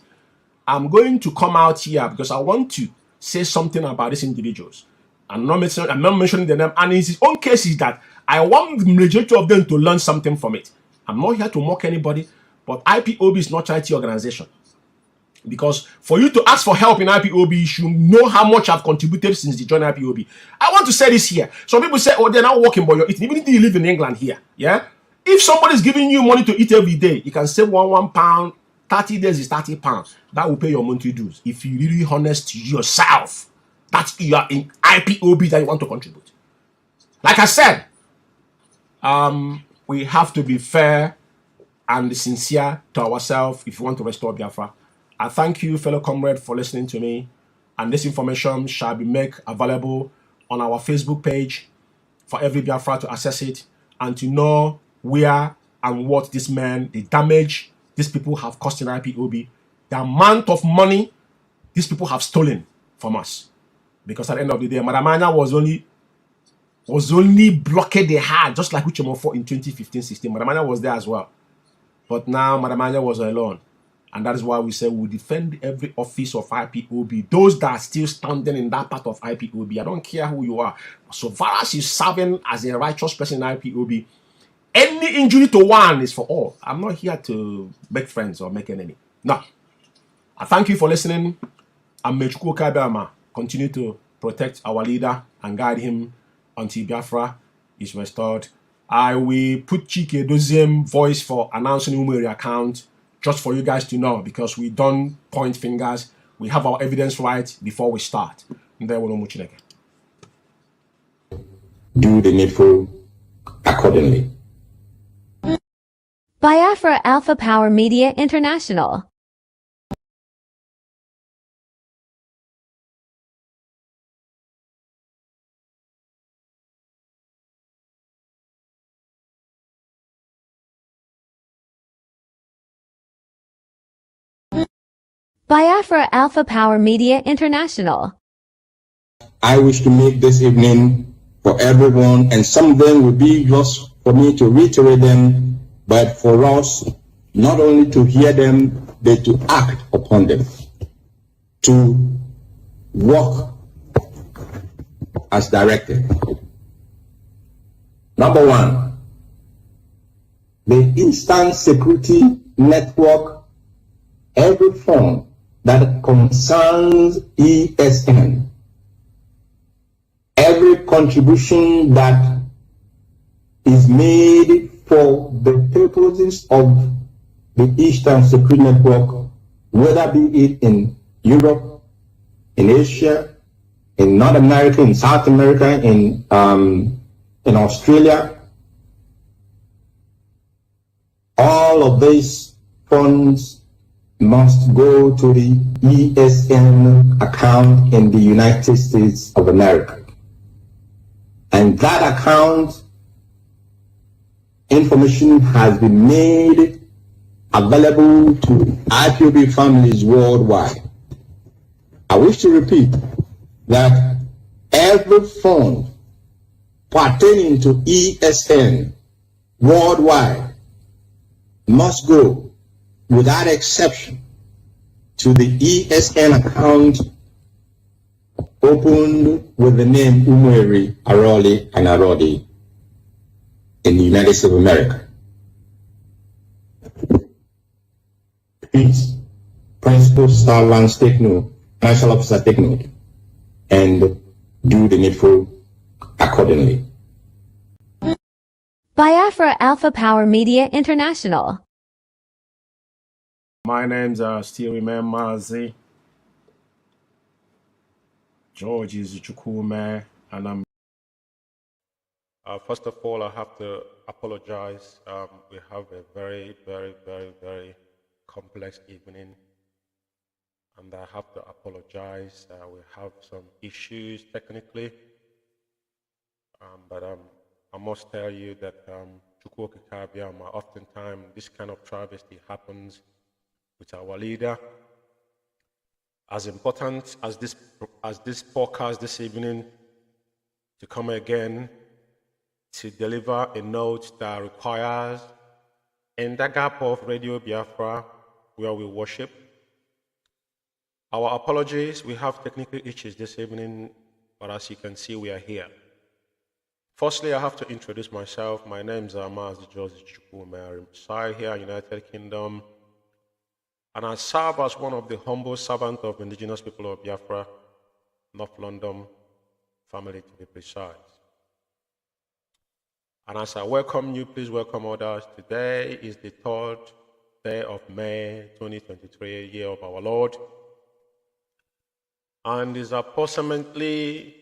I'm going to come out here because I want to say something about these individuals. I'm not mentioning the name. And in his own case is that I want the majority of them to learn something from it. I'm not here to mock anybody, but IPOB is not a charity organization. Because for you to ask for help in IPOB, you should know how much I've contributed since the joined IPOB. I want to say this here. Some people say, oh, they're not working, but you're eating. Even if you live in England here, yeah? If somebody's giving you money to eat every day, you can save one pound. 30 days is 30 pounds. That will pay your monthly dues. If you're really honest to yourself, that you are in IPOB that you want to contribute. Like I said, we have to be fair and sincere to ourselves if you want to restore Biafra. I thank you, fellow comrade, for listening to me. And this information shall be made available on our Facebook page for every Biafra to access it and to know where and what this man, the damage these people have cost in IPOB, the amount of money these people have stolen from us. Because at the end of the day, Madamanya was only blockade they had, just like Uchemofo in 2015-16. Madamanya was there as well. But now Madamanya was alone. And that is why we say we defend every office of IPOB. Those that are still standing in that part of IPOB, I don't care who you are. So far as you're serving as a righteous person in IPOB, any injury to one is for all. I'm not here to make friends or make enemy. No. I thank you for listening. And may Chukwu Kabama continue to protect our leader and guide him until Biafra is restored. I will put Chike Doziem voice for announcing Umwere account just for you guys to know, because we don't point fingers. We have our evidence right before we start. Do the needful accordingly. Biafra Alpha Power Media International. Biafra Alpha Power Media International. I wish to make this evening for everyone, and some of them will be just for me to reiterate them, but for us, not only to hear them, but to act upon them, to walk as directed. Number one, the Instant Security Network, every form that concerns ESN, every contribution that is made for the purposes of the Eastern Security Network, whether be it in Europe, in Asia, in North America, in South America, in Australia, all of these funds must go to the ESN account in the United States of America. And that account information has been made available to IPOB families worldwide. I wish to repeat that every fund pertaining to ESN worldwide must go without exception to the ESN account opened with the name Umweri, Aroli, and Arodi in the United States of America. Please, Principal Servants take note, Financial Officer take note, and do the needful accordingly. Biafra Alpha Power Media International. My name's still remember Mazi. George is Chukwume, and I'm. First of all, I have to apologize. We have a very, very, very, very complex evening, and I have to apologize. We have some issues technically, but I must tell you that Chukwu Kabiama, oftentimes this kind of travesty happens with our leader. As important as this podcast this evening to come again to deliver a note that requires in the gap of Radio Biafra where we worship. Our apologies, we have technical issues this evening, but as you can see, we are here. Firstly, I have to introduce myself. My name is Mazi Joseph Chukwume. I reside here in United Kingdom, and I serve as one of the humble servants of indigenous people of Biafra, North London family to be precise. And as I welcome you, please welcome others. Today is the 3rd day of May 2023, year of our Lord. And is approximately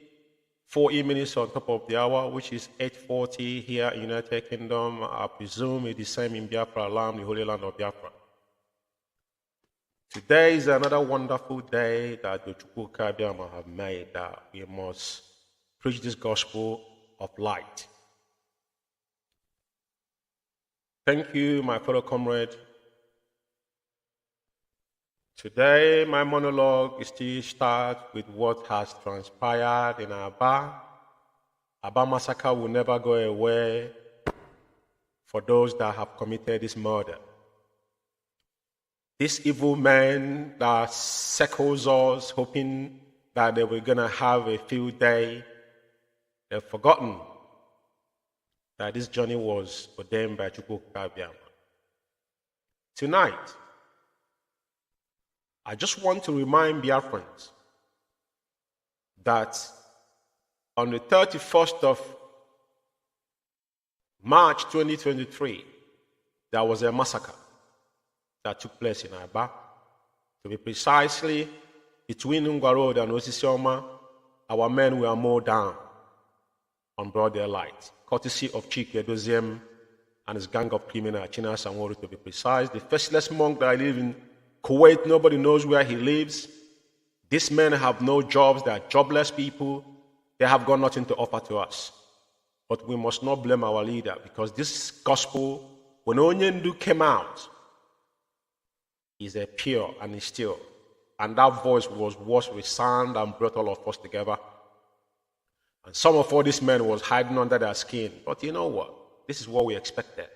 40 minutes on top of the hour, which is 8:40 here in United Kingdom. I presume it is the same in Biafra land, the Holy Land of Biafra. Today is another wonderful day that the Chukwu Kabiama have made, that we must preach this gospel of light. Thank you, my fellow comrade. Today, my monologue is to start with what has transpired in Aba. Aba massacre will never go away for those that have committed this murder. This evil man that circles us, hoping that they were going to have a field day, they've forgotten that this journey was ordained by Chukwu Kabiama. Tonight, I just want to remind Biafrans that on the 31st of March 2023, there was a massacre that took place in Aba. To be precisely, between Ngwa Road and Osisioma, our men were mowed down on broad daylight, courtesy of Chike Doziem and his gang of criminals, China Sanwori to be precise. The faceless monk that lives in Kuwait, nobody knows where he lives. These men have no jobs, they are jobless people. They have got nothing to offer to us. But we must not blame our leader, because this gospel, when Onyendu came out, is a pure and is still. And that voice was washed with sand and brought all of us together. And some of all these men was hiding under their skin. But you know what? This is what we expected.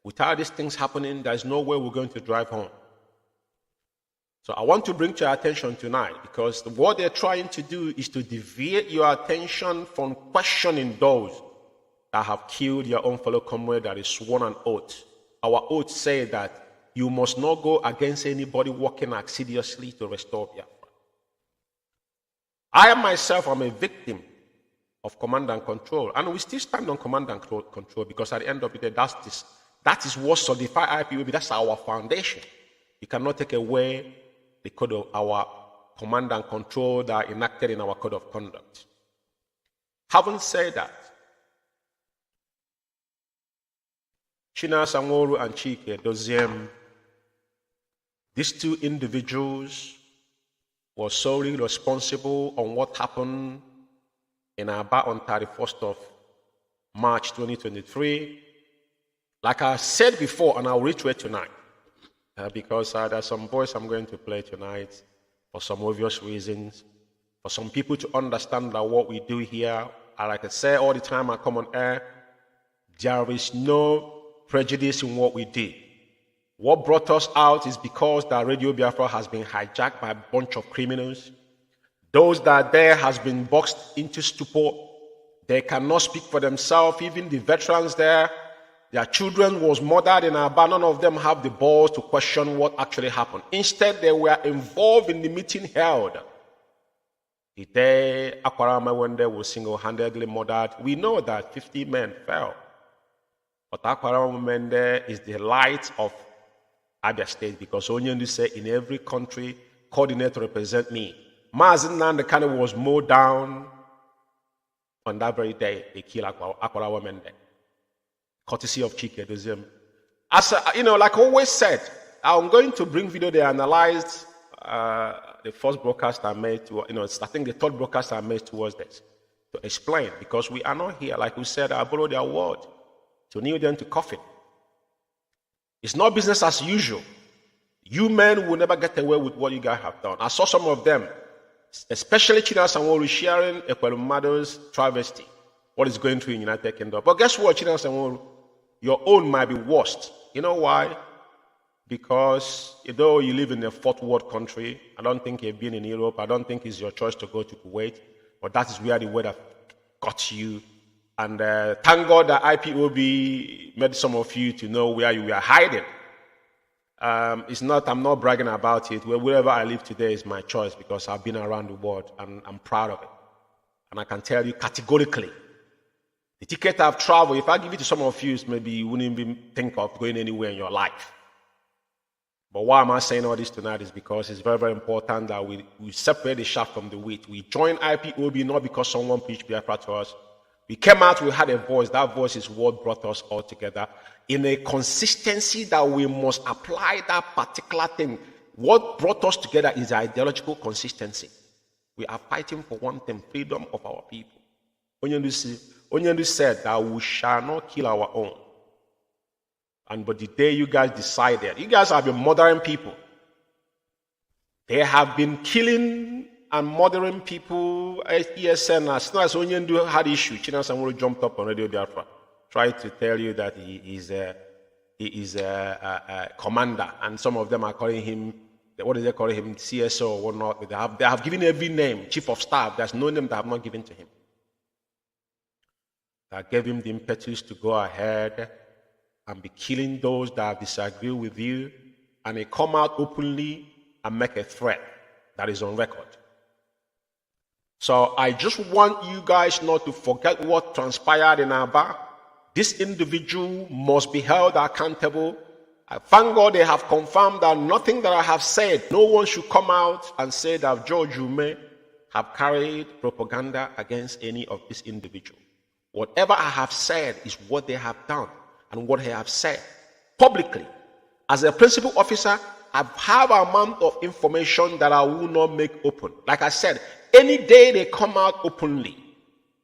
Without these things happening, there's no way we're going to drive home. So I want to bring to your attention tonight, because what they're trying to do is to deviate your attention from questioning those that have killed your own fellow comrade that is sworn an oath. Our oath says that you must not go against anybody working assiduously to restore Biafra. I myself am a victim of command and control, and we still stand on command and control, because at the end of the day, that is what solidifies IPOB. That's our foundation. You cannot take away the code of our command and control that are enacted in our code of conduct. Having said that, China Sanworu and Chike Doziem, these two individuals were solely responsible on what happened in Aba on 31st of March 2023. Like I said before, and I'll reiterate tonight, because there's some voice I'm going to play tonight for some obvious reasons, for some people to understand that what we do here, like I say all the time I come on air, there is no prejudice in what we do. What brought us out is because that Radio Biafra has been hijacked by a bunch of criminals. Those that are there has been boxed into stupor. They cannot speak for themselves. Even the veterans there, their children was murdered in Aba. None of them have the balls to question what actually happened. Instead, they were involved in the meeting held the day Akwarama, when they were single-handedly murdered. We know that 50 men fell. But Akwarama Mende is the light of Abia State, because Onyendu said in every country, coordinate to represent me. Mazin Nandekane was mowed down on that very day. They killed Akwarama Mende, courtesy of Chike Doziem. As like I always said, I'm going to bring video they analyzed the first broadcast I made to, I think the third broadcast I made towards this, to explain, because we are not here, like we said, I borrowed their word, to kneel them to coffin. It's not business as usual. You men will never get away with what you guys have done. I saw some of them, especially China Sanworu, sharing Ekwelumado's travesty, what is going through in the United Kingdom. But guess what, China Sanworu? Your own might be worst. You know why? Because though you live in a fourth world country, I don't think you've been in Europe, I don't think it's your choice to go to Kuwait, but that is where the weather got you. And thank God that IPOB made some of you to know where you were hiding. I'm not bragging about it. Wherever I live today is my choice, because I've been around the world and I'm proud of it. And I can tell you categorically, the ticket I've traveled, if I give it to some of you, maybe you wouldn't even think of going anywhere in your life. But why am I saying all this tonight is because it's very, very important that we separate the chaff from the wheat. We join IPOB not because someone preached Biafra to us. We came out, we had a voice. That voice is what brought us all together in a consistency that we must apply that particular thing. What brought us together is ideological consistency. We are fighting for one thing, freedom of our people. Onyendu said that we shall not kill our own. But the day you guys decided, you guys have been murdering people. They have been killing and murdering people. ESN, as soon as Onyendu had issue, China Sanworu jumped up on Radio Biafra, tried to tell you that he is a commander, and some of them are calling him, what do they call him, CSO or whatnot. They have given every name, chief of staff. There's no name that I have not given to him. That gave him the impetus to go ahead and be killing those that disagree with you, and he come out openly and make a threat that is on record. So I just want you guys not to forget what transpired in Aba. This individual must be held accountable. I thank God they have confirmed that nothing that I have said, no one should come out and say that George Ume have carried propaganda against any of these individuals. Whatever I have said is what they have done and what they have said publicly. As a principal officer, I have an amount of information that I will not make open. Like I said, any day they come out openly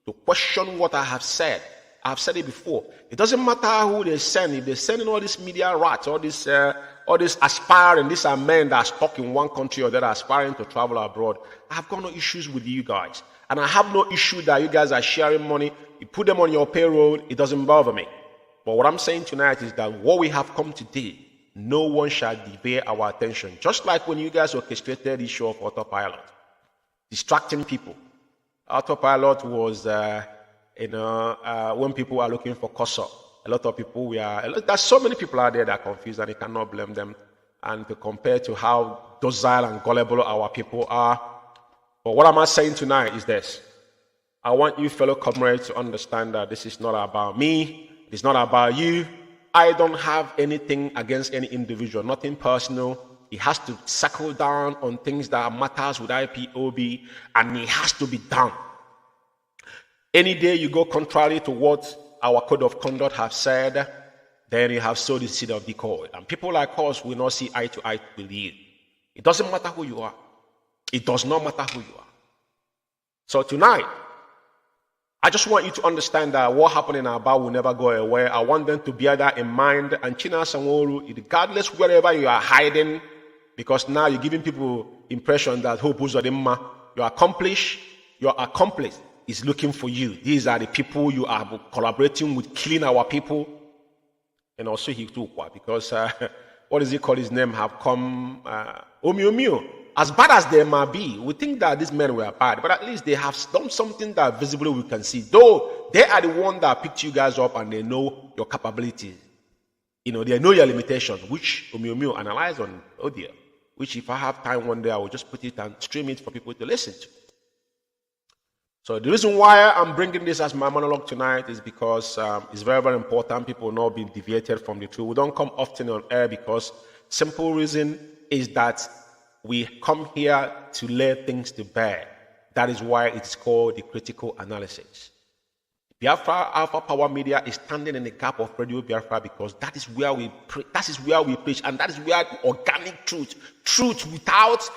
to question what I have said, I've said it before. It doesn't matter who they send. If they send in all these media rats, all this aspiring, these are men that are stuck in one country or that are aspiring to travel abroad. I have got no issues with you guys. And I have no issue that you guys are sharing money. You put them on your payroll, it doesn't bother me. But what I'm saying tonight is that what we have come today, no one shall deviate our attention. Just like when you guys orchestrated the issue of autopilot, distracting people. Autopilot was, when people are looking for cursor, a lot of people there's so many people out there that are confused, and you cannot blame them. And to compare to how docile and gullible our people are. But what am I saying tonight is this. I want you fellow comrades to understand that this is not about me. It's not about you. I don't have anything against any individual, nothing personal. It has to circle down on things that matters with IPOB, and it has to be done. Any day you go contrary to what our code of conduct have said, then you have sowed the seed of discord. And people like us will not see eye to eye with you. It doesn't matter who you are. It does not matter who you are. So tonight, I just want you to understand that what happened in Aba will never go away. I want them to bear that in mind. And China Sanworu, regardless wherever you are hiding, because now you're giving people impression that your accomplice is looking for you. These are the people you are collaborating with, killing our people. And also he too, because what does he call his name, have come Omiomio. As bad as they might be, we think that these men were bad, but at least they have done something that visibly we can see. Though they are the one that picked you guys up and they know your capabilities. They know your limitations, which Omiomio analyzed on audio, which if I have time one day, I will just put it and stream it for people to listen to. So the reason why I'm bringing this as my monologue tonight is because it's very, very important. People not being deviated from the truth. We don't come often on air because simple reason is that we come here to lay things to bear. That is why it's called the critical analysis. Biafra Alpha Power Media is standing in the gap of Radio Biafra because that is where we preach, and that is where organic truth without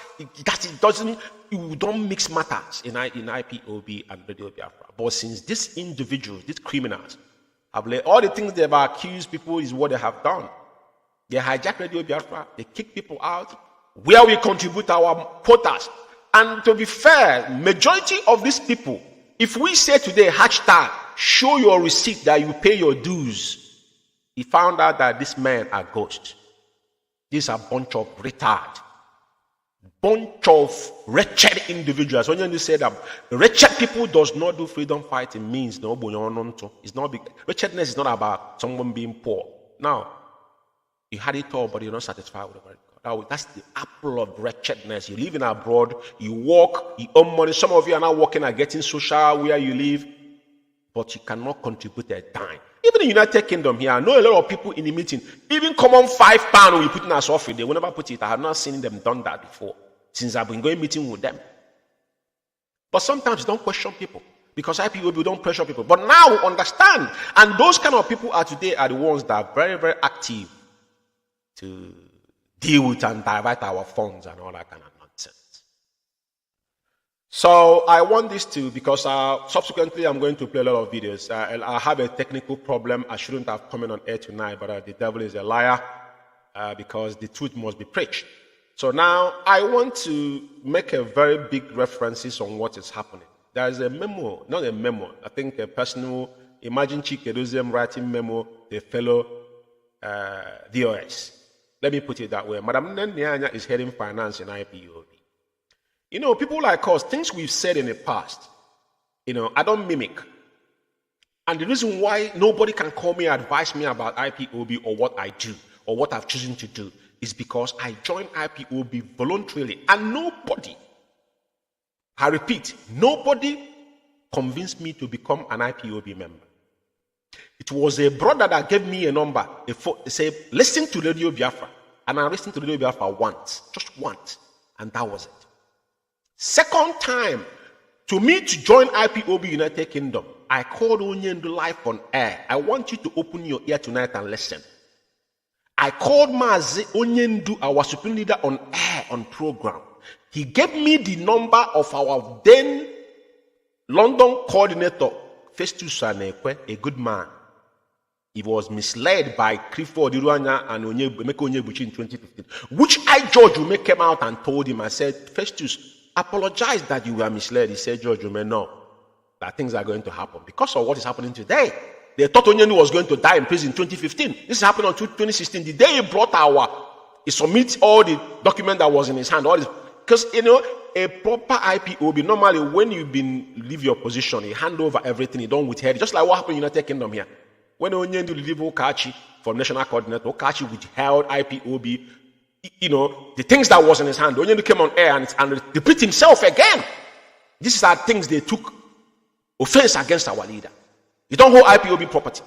you don't mix matters in IPOB and Radio Biafra. But since these individuals, these criminals, have laid all the things they've accused people is what they have done. They hijack Radio Biafra, they kick people out, where we contribute our quotas. And to be fair, majority of these people, if we say today, hashtag, show your receipt that you pay your dues, he found out that these men are ghosts. These are a bunch of retard, bunch of wretched individuals. When you say that wretched people does not do freedom fighting, means no, it's not big. Wretchedness is not about someone being poor. Now, you had it all, but you're not satisfied with it. That's the apple of wretchedness. You live in abroad, you work, you earn money. Some of you are now working and getting social where you live, but you cannot contribute a dime. Even in the United Kingdom here, I know a lot of people in the meeting, even common £5 we put in as offering, they will never put it. I have not seen them done that before, since I've been going meeting with them. But sometimes don't question people, because IPOB don't pressure people. But now we understand, and those kind of people are today are the ones that are very, very active to deal with and divert our funds and all that kind of nonsense. So I want this to, because subsequently I'm going to play a lot of videos. I have a technical problem. I shouldn't have come in on air tonight, but the devil is a liar because the truth must be preached. So now I want to make a very big references on what is happening. There is a memo, not a memo, I think a personal, imagine Chikedozium writing memo, the fellow DOS. Let me put it that way. Madam Nendianya is heading finance in IPOB. People like us, things we've said in the past, I don't mimic. And the reason why nobody can call me and advise me about IPOB or what I do or what I've chosen to do is because I joined IPOB voluntarily. And nobody, I repeat, nobody convinced me to become an IPOB member. It was a brother that gave me a number. He said, listen to Radio Biafra. And I listened to Radio Biafra once, just once. And that was it. Second time, to me to join IPOB United Kingdom, I called Onyendu live on air. I want you to open your ear tonight and listen. I called Mazi Onyendu, our supreme leader, on air, on program. He gave me the number of our then London coordinator, Festus Anekwe, a good man. He was misled by Clifford Iruanya and Emeka Onyebuchi in 2015, which George Ume came out and told him. I said, Festus, apologize that you were misled. He said, George Ume, no, that things are going to happen because of what is happening today. They thought Onyendu was going to die in prison in 2015. This happened on 2016. The day he brought he submit all the document that was in his hand, all this, because a proper IPOB, normally when you leave your position, you hand over everything, you don't withhold. Just like what happened in the United Kingdom here. When Onyendu leave Okachi from national coordinator, Okachi withheld IPOB, the things that was in his hand. Onyendu came on air and repeat himself again. These are things they took offense against our leader. You don't hold IPOB property.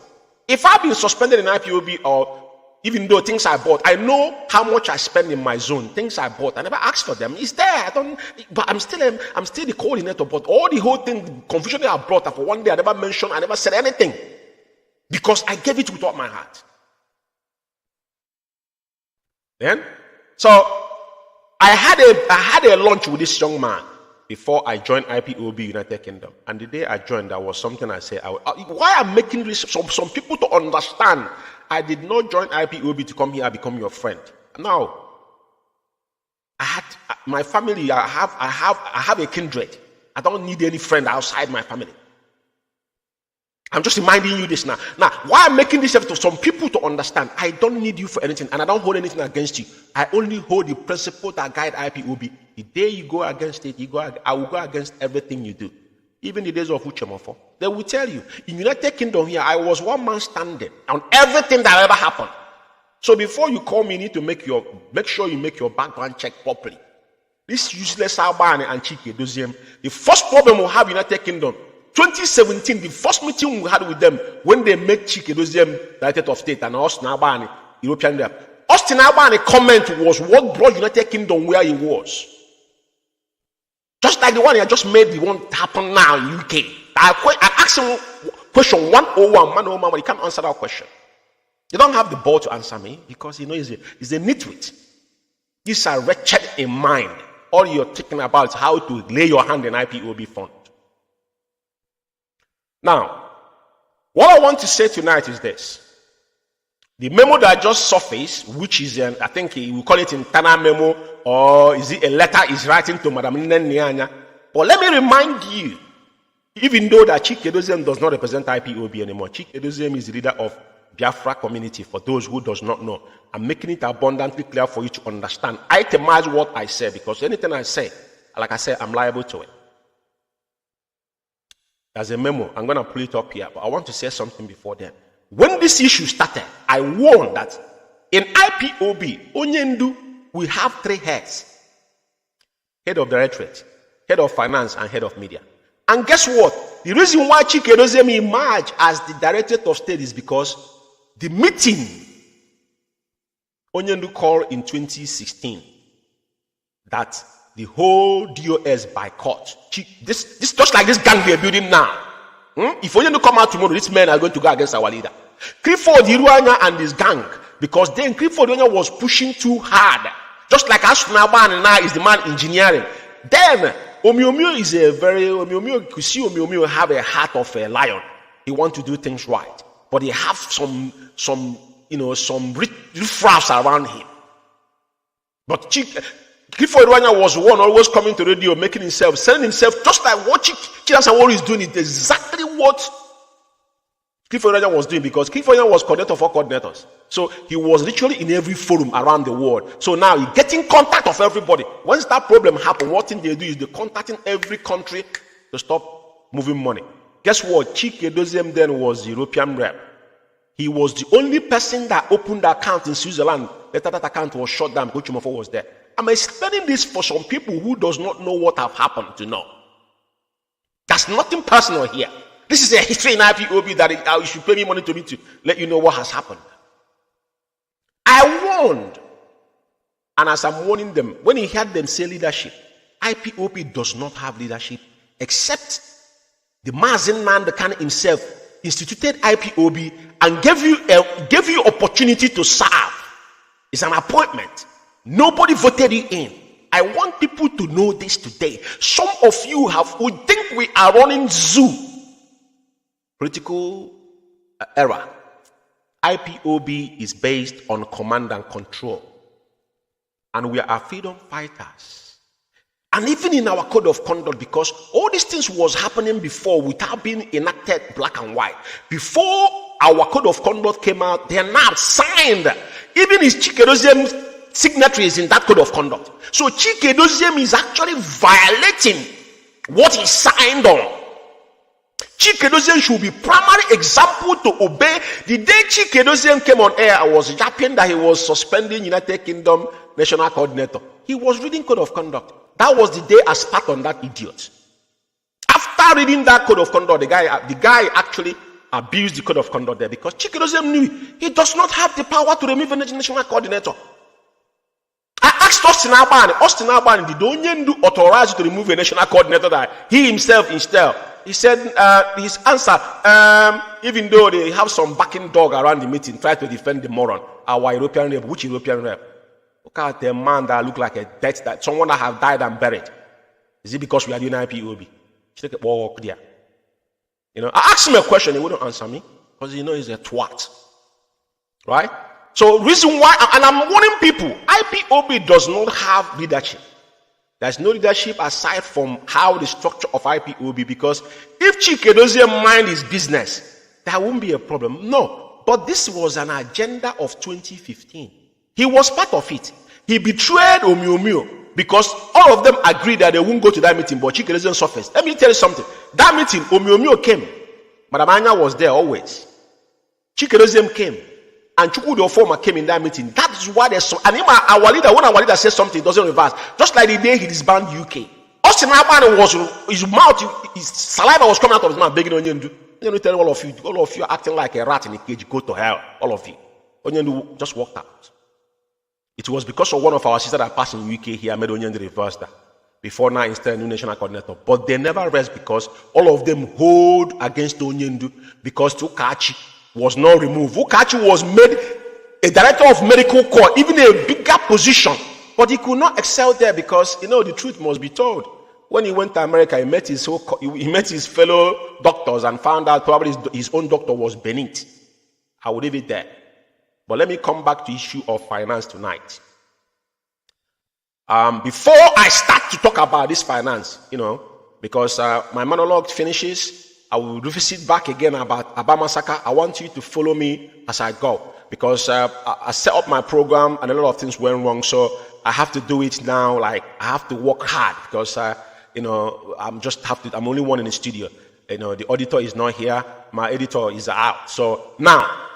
If I've been suspended in IPOB, or even though things I bought, I know how much I spend in my zone. Things I bought, I never asked for them. It's there. But I'm still the coordinator. But all the whole thing, the confusion that I brought up for one day, I never mentioned, I never said anything, because I gave it with all my heart. Then, so I had a lunch with this young man before I joined IPOB United Kingdom. And the day I joined, that was something I said. Why I'm making this, some people to understand, I did not join IPOB to come here and become your friend. No. I had my family, I have a kindred. I don't need any friend outside my family. I'm just reminding you this now. Now, why I'm making this effort to some people to understand, I don't need you for anything, and I don't hold anything against you. I only hold the principle that guide IPOB. The day you go against it, I will go against everything you do. Even the days of Uchemofo. They will tell you, in United Kingdom here, I was one man standing on everything that ever happened. So before you call me, you need to make sure you make your background check properly. This useless Albani and Chike Doziem, the first problem we'll have in United Kingdom, 2017, the first meeting we had with them, when they made Chike Doziem Director of State and Austin Albani, European rep. Austin Albani comment was what brought United Kingdom where he was. Just like the one I just made, the one happen now in UK. I asked him question 101, but he can't answer that question. You don't have the ball to answer me because he's a nitwit. These are wretched in mind. All you're thinking about is how to lay your hand in IPOB fund. Now, what I want to say tonight is this. The memo that just surfaced, which is, I think we call it internal memo, or is it a letter is writing to Madam Nyanya? But let me remind you, even though that Chike Doziem does not represent IPOB anymore, Chike Doziem is the leader of Biafra community, for those who does not know. I'm making it abundantly clear for you to understand. Itemize what I say, because anything I say, like I said, I'm liable to it. There's a memo. I'm going to pull it up here, but I want to say something before then. When this issue started, I warned that in IPOB, Onyendu, we have 3 heads. Head of Directorate, Head of Finance, and Head of Media. And guess what? The reason why Chike Doziem emerged as the Directorate of State is because the meeting Onyendu called in 2016 that the whole DOS boycott. This just like this gang we are building now. If Onyendu come out tomorrow, these men are going to go against our leader. Clifford Iruanya and his gang, because then Clifford Iruanya was pushing too hard. Just like Asunaban now is the man engineering. Then Omiomio is Omiomio, you see Omiomio have a heart of a lion. He wants to do things right. But he have some riffraffs around him. But Clifford Iruanya was one always coming to radio, making himself, selling himself, just like what Chidasanwori is doing. It's exactly what Clifford Iruanya was doing, because Clifford Iruanya was coordinator for coordinators. So he was literally in every forum around the world. So now he's getting contact of everybody. Once that problem happens, what thing they do is they're contacting every country to stop moving money. Guess what? Chike Doziem then was the European rep. He was the only person that opened the account in Switzerland. Later that account was shut down because Chumafo was there. I'm explaining this for some people who does not know what have happened to know. That's nothing personal here. This is a history in IPOB that you should pay me money to let you know what has happened. I warned, and as I'm warning them, when he heard them say leadership, IPOB does not have leadership, except the Mazin Nandakan himself instituted IPOB and gave you opportunity to serve. It's an appointment. Nobody voted you in. I want people to know this today. Some of you would think we are running zoo. Political era. IPOB is based on command and control. And we are freedom fighters. And even in our code of conduct, because all these things was happening before without being enacted black and white. Before our code of conduct came out, they are now signed. Even his Chikedoziem's signature is in that code of conduct. So Chikedoziem is actually violating what he signed on. Chikedoziem should be primary example to obey. The day Chikedoziem came on air, I was yapping that he was suspending United Kingdom National Coordinator. He was reading code of conduct. That was the day I spat on that idiot. After reading that code of conduct, the guy actually abused the code of conduct there because Chikedoziem knew he does not have the power to remove a national coordinator. I asked Austin Alban, did Onyendu authorize to remove a national coordinator that he himself installed? He said his answer, even though they have some backing dog around the meeting, try to defend the moron, our European rep. Which European rep? Look at the man that look like a dead, that someone that have died and buried. Is it because we are doing IPOB? You know, I asked him a question, he wouldn't answer me because you know he's a twat, right? So reason why, and I'm warning people, IPOB does not have leadership. There's no leadership aside from how the structure of IPOB, because if Chikedoziem mind his business, there won't be a problem. No, but this was an agenda of 2015. He was part of it. He betrayed Omiomio because all of them agreed that they won't go to that meeting, but Chikedoziem surfaced. Let me tell you something. That meeting, Omiomio came. Madam Anya was there always. Chikedoziem came. And Chukwudi Oforma came in that meeting. That is why there's some. And when our leader says something, it doesn't reverse. Just like the day he disbanded UK. Austin Alban was, his mouth, his saliva was coming out of his mouth, begging Onyendu. Let me tell all of you are acting like a rat in a cage. Go to hell, all of you. Onyendu just walked out. It was because of one of our sisters that passed in UK here made Onyendu reverse that. Before now, instead, new national coordinator. But they never rest because all of them hold against Onyendu because Tukachi was not removed. Ukachi was made a director of medical corps, even a bigger position. But he could not excel there because, you know, the truth must be told. When he went to America, he met his fellow doctors and found out probably his own doctor was beneath. I will leave it there. But let me come back to the issue of finance tonight. Before I start to talk about this finance, you know, because my monologue finishes, I will revisit back again about Abamasaka. I want you to follow me as I go because I set up my program and a lot of things went wrong. So I have to do it now. Like I have to work hard because, you know, I'm only one in the studio. You know, the auditor is not here. My editor is out. So now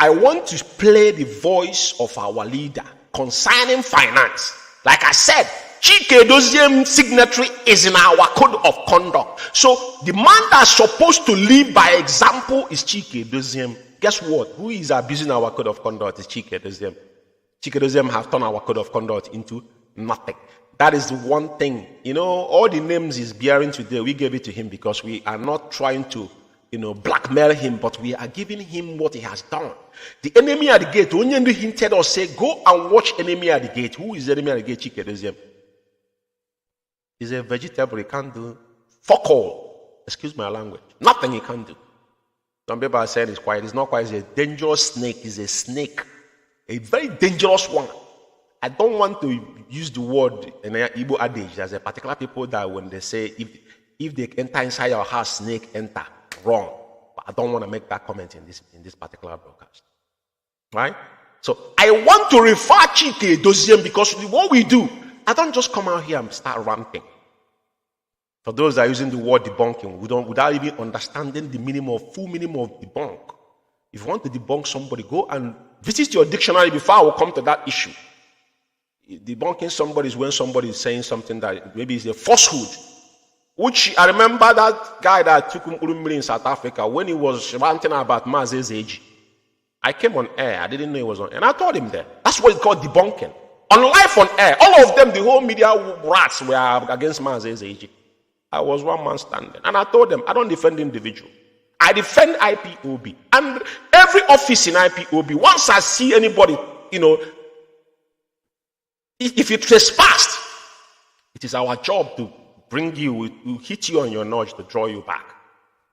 I want to play the voice of our leader concerning finance. Like I said, Chikedoziem signatory is in our code of conduct. So the man that's supposed to lead by example is Chikedoziem. Guess what? Who is abusing our code of conduct is Chikedoziem. Chikedoziem have turned our code of conduct into nothing. That is the one thing. You know, all the names he's bearing today, we gave it to him because we are not trying to, you know, blackmail him, but we are giving him what he has done. The enemy at the gate, Onyendu hinted us, say, go and watch enemy at the gate. Who is the enemy at the gate? Chikedoziem. He's a vegetable, he can't do fuck all. Excuse my language. Nothing he can do. Some people are saying it's quiet. It's not quiet. He's a dangerous snake. He's a snake. A very dangerous one. I don't want to use the word in an Igbo adage. There's a particular people that when they say, if they enter inside your house, snake enter. Wrong. But I don't want to make that comment in this particular broadcast. Right? So I want to refer Chikedoziem because what we do, I don't just come out here and start ranting. For those that are using the word debunking, without even understanding the full meaning of debunk. If you want to debunk somebody, go and visit your dictionary before I will come to that issue. Debunking somebody is when somebody is saying something that maybe is a falsehood. Which I remember that guy that took Umurumiri in South Africa when he was ranting about Maze's age. I came on air. I didn't know he was on air. And I told him that. That's what it's called debunking. On live on air, all of them, the whole media rats were against Maze's age. I was one man standing. And I told them, I don't defend individual. I defend IPOB. And every office in IPOB, once I see anybody, you know, if you trespass, it is our job to bring you, to hit you on your nudge to draw you back.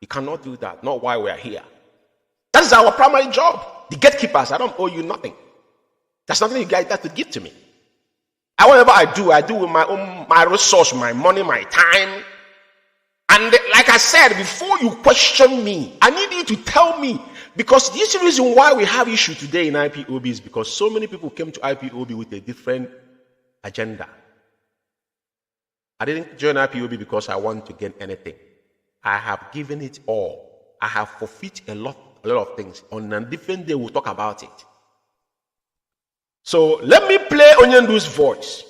You cannot do that, not while we are here. That is our primary job. The gatekeepers, I don't owe you nothing. There's nothing you guys have to give to me. Whatever I do with my resource, my money, my time. And like I said, before you question me, I need you to tell me, because this is the reason why we have issue today in IPOB is because so many people came to IPOB with a different agenda. I didn't join IPOB because I want to gain anything. I have given it all. I have forfeited a lot of things. On a different day, we'll talk about it. So let me play Onyendu's voice.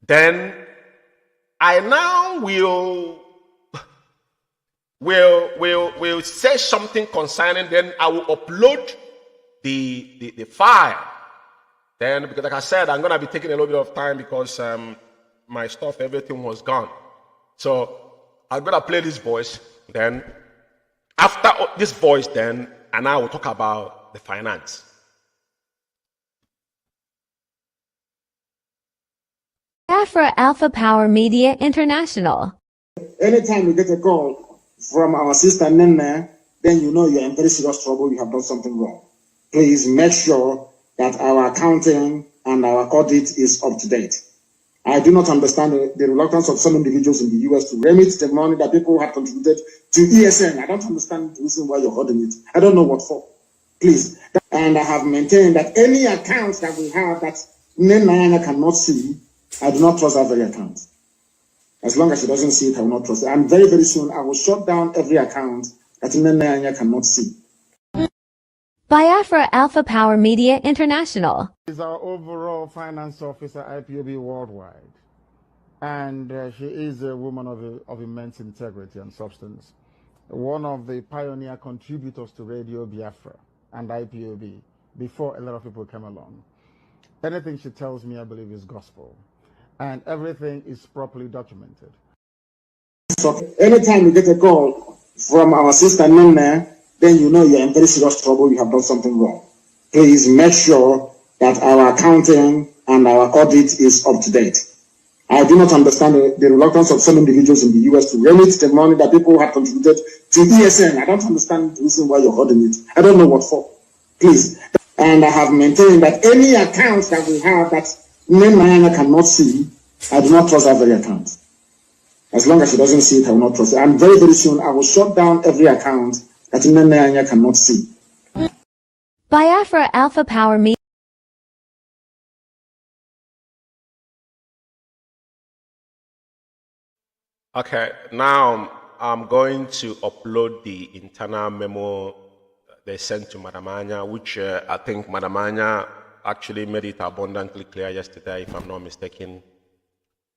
Then I now will say something concerning. Then I will upload the file. Then, because like I said, I'm gonna be taking a little bit of time because my stuff, everything was gone. So I'm gonna play this voice. Then after this voice, then and I will talk about the finance. Biafra Alpha Power Media International. Anytime you get a call from our sister Nene, then you know you're in very serious trouble, you have done something wrong. Please make sure that our accounting and our audit is up to date. I do not understand the reluctance of some individuals in the US to remit the money that people have contributed to ESN. I don't understand the reason why you're holding it. I don't know what for. Please. And I have maintained that any account that we have that Nene cannot see, I do not trust that very account. As long as she doesn't see it, I will not trust it. And very, very soon, I will shut down every account that Nene cannot see. Biafra Alpha Power Media International. Is our overall finance officer, IPOB Worldwide. And she is a woman of immense integrity and substance. One of the pioneer contributors to Radio Biafra and IPOB before a lot of people came along. Anything she tells me, I believe, is gospel. And everything is properly documented. So anytime you get a call from our sister Nene, then you know you're in very serious trouble, you have done something wrong. Please make sure that our accounting and our audit is up to date. I do not understand the reluctance of some individuals in the US to remit the money that people have contributed to ESN. I don't understand the reason why you're holding it. I don't know what for. Please. And I have maintained that any account that we have that Nene cannot see, I do not trust that very account. As long as she doesn't see it, I will not trust it. And very, very soon, I will shut down every account that Nene cannot see. Biafra Alpha Power Media. Okay, now I'm going to upload the internal memo they sent to Madam Anya, which I think Madam Anya actually made it abundantly clear yesterday, if I'm not mistaken,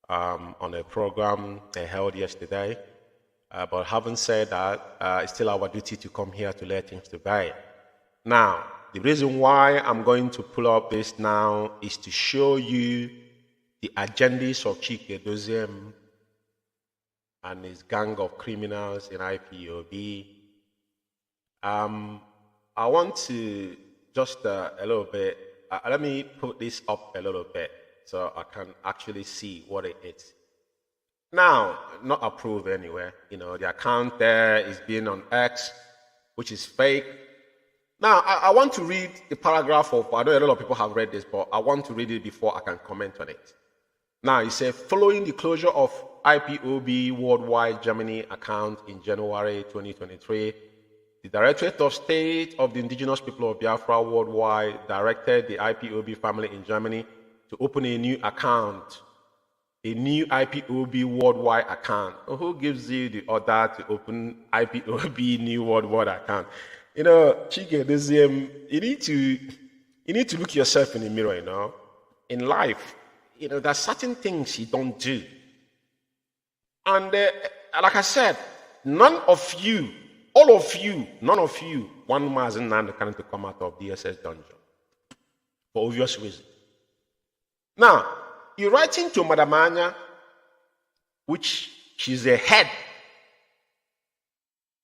on a program they held yesterday. But having said that, it's still our duty to come here to let things to bear. Now, the reason why I'm going to pull up this now is to show you the agendas of Chike Doziem and his gang of criminals in IPOB. I want to just a little bit, let me put this up a little bit so I can actually see what it is. Now, not approved anywhere. You know, the account there is being on X, which is fake. Now, I want to read the paragraph of, I know a lot of people have read this, but I want to read it before I can comment on it. Now, it says, following the closure of IPOB Worldwide Germany account in January 2023, the Directorate of State of the Indigenous People of Biafra Worldwide directed the IPOB family in Germany to open a new account, a new IPOB Worldwide account. Who gives you the order to open IPOB new Worldwide account? You know, Chike, you need to look yourself in the mirror, you know. In life, you know, there's certain things you don't do. And like I said, none of you, all of you, none of you, one man is not going to come out of DSS dungeon. For obvious reasons. Now, you're writing to Madam Anya, which she's a head.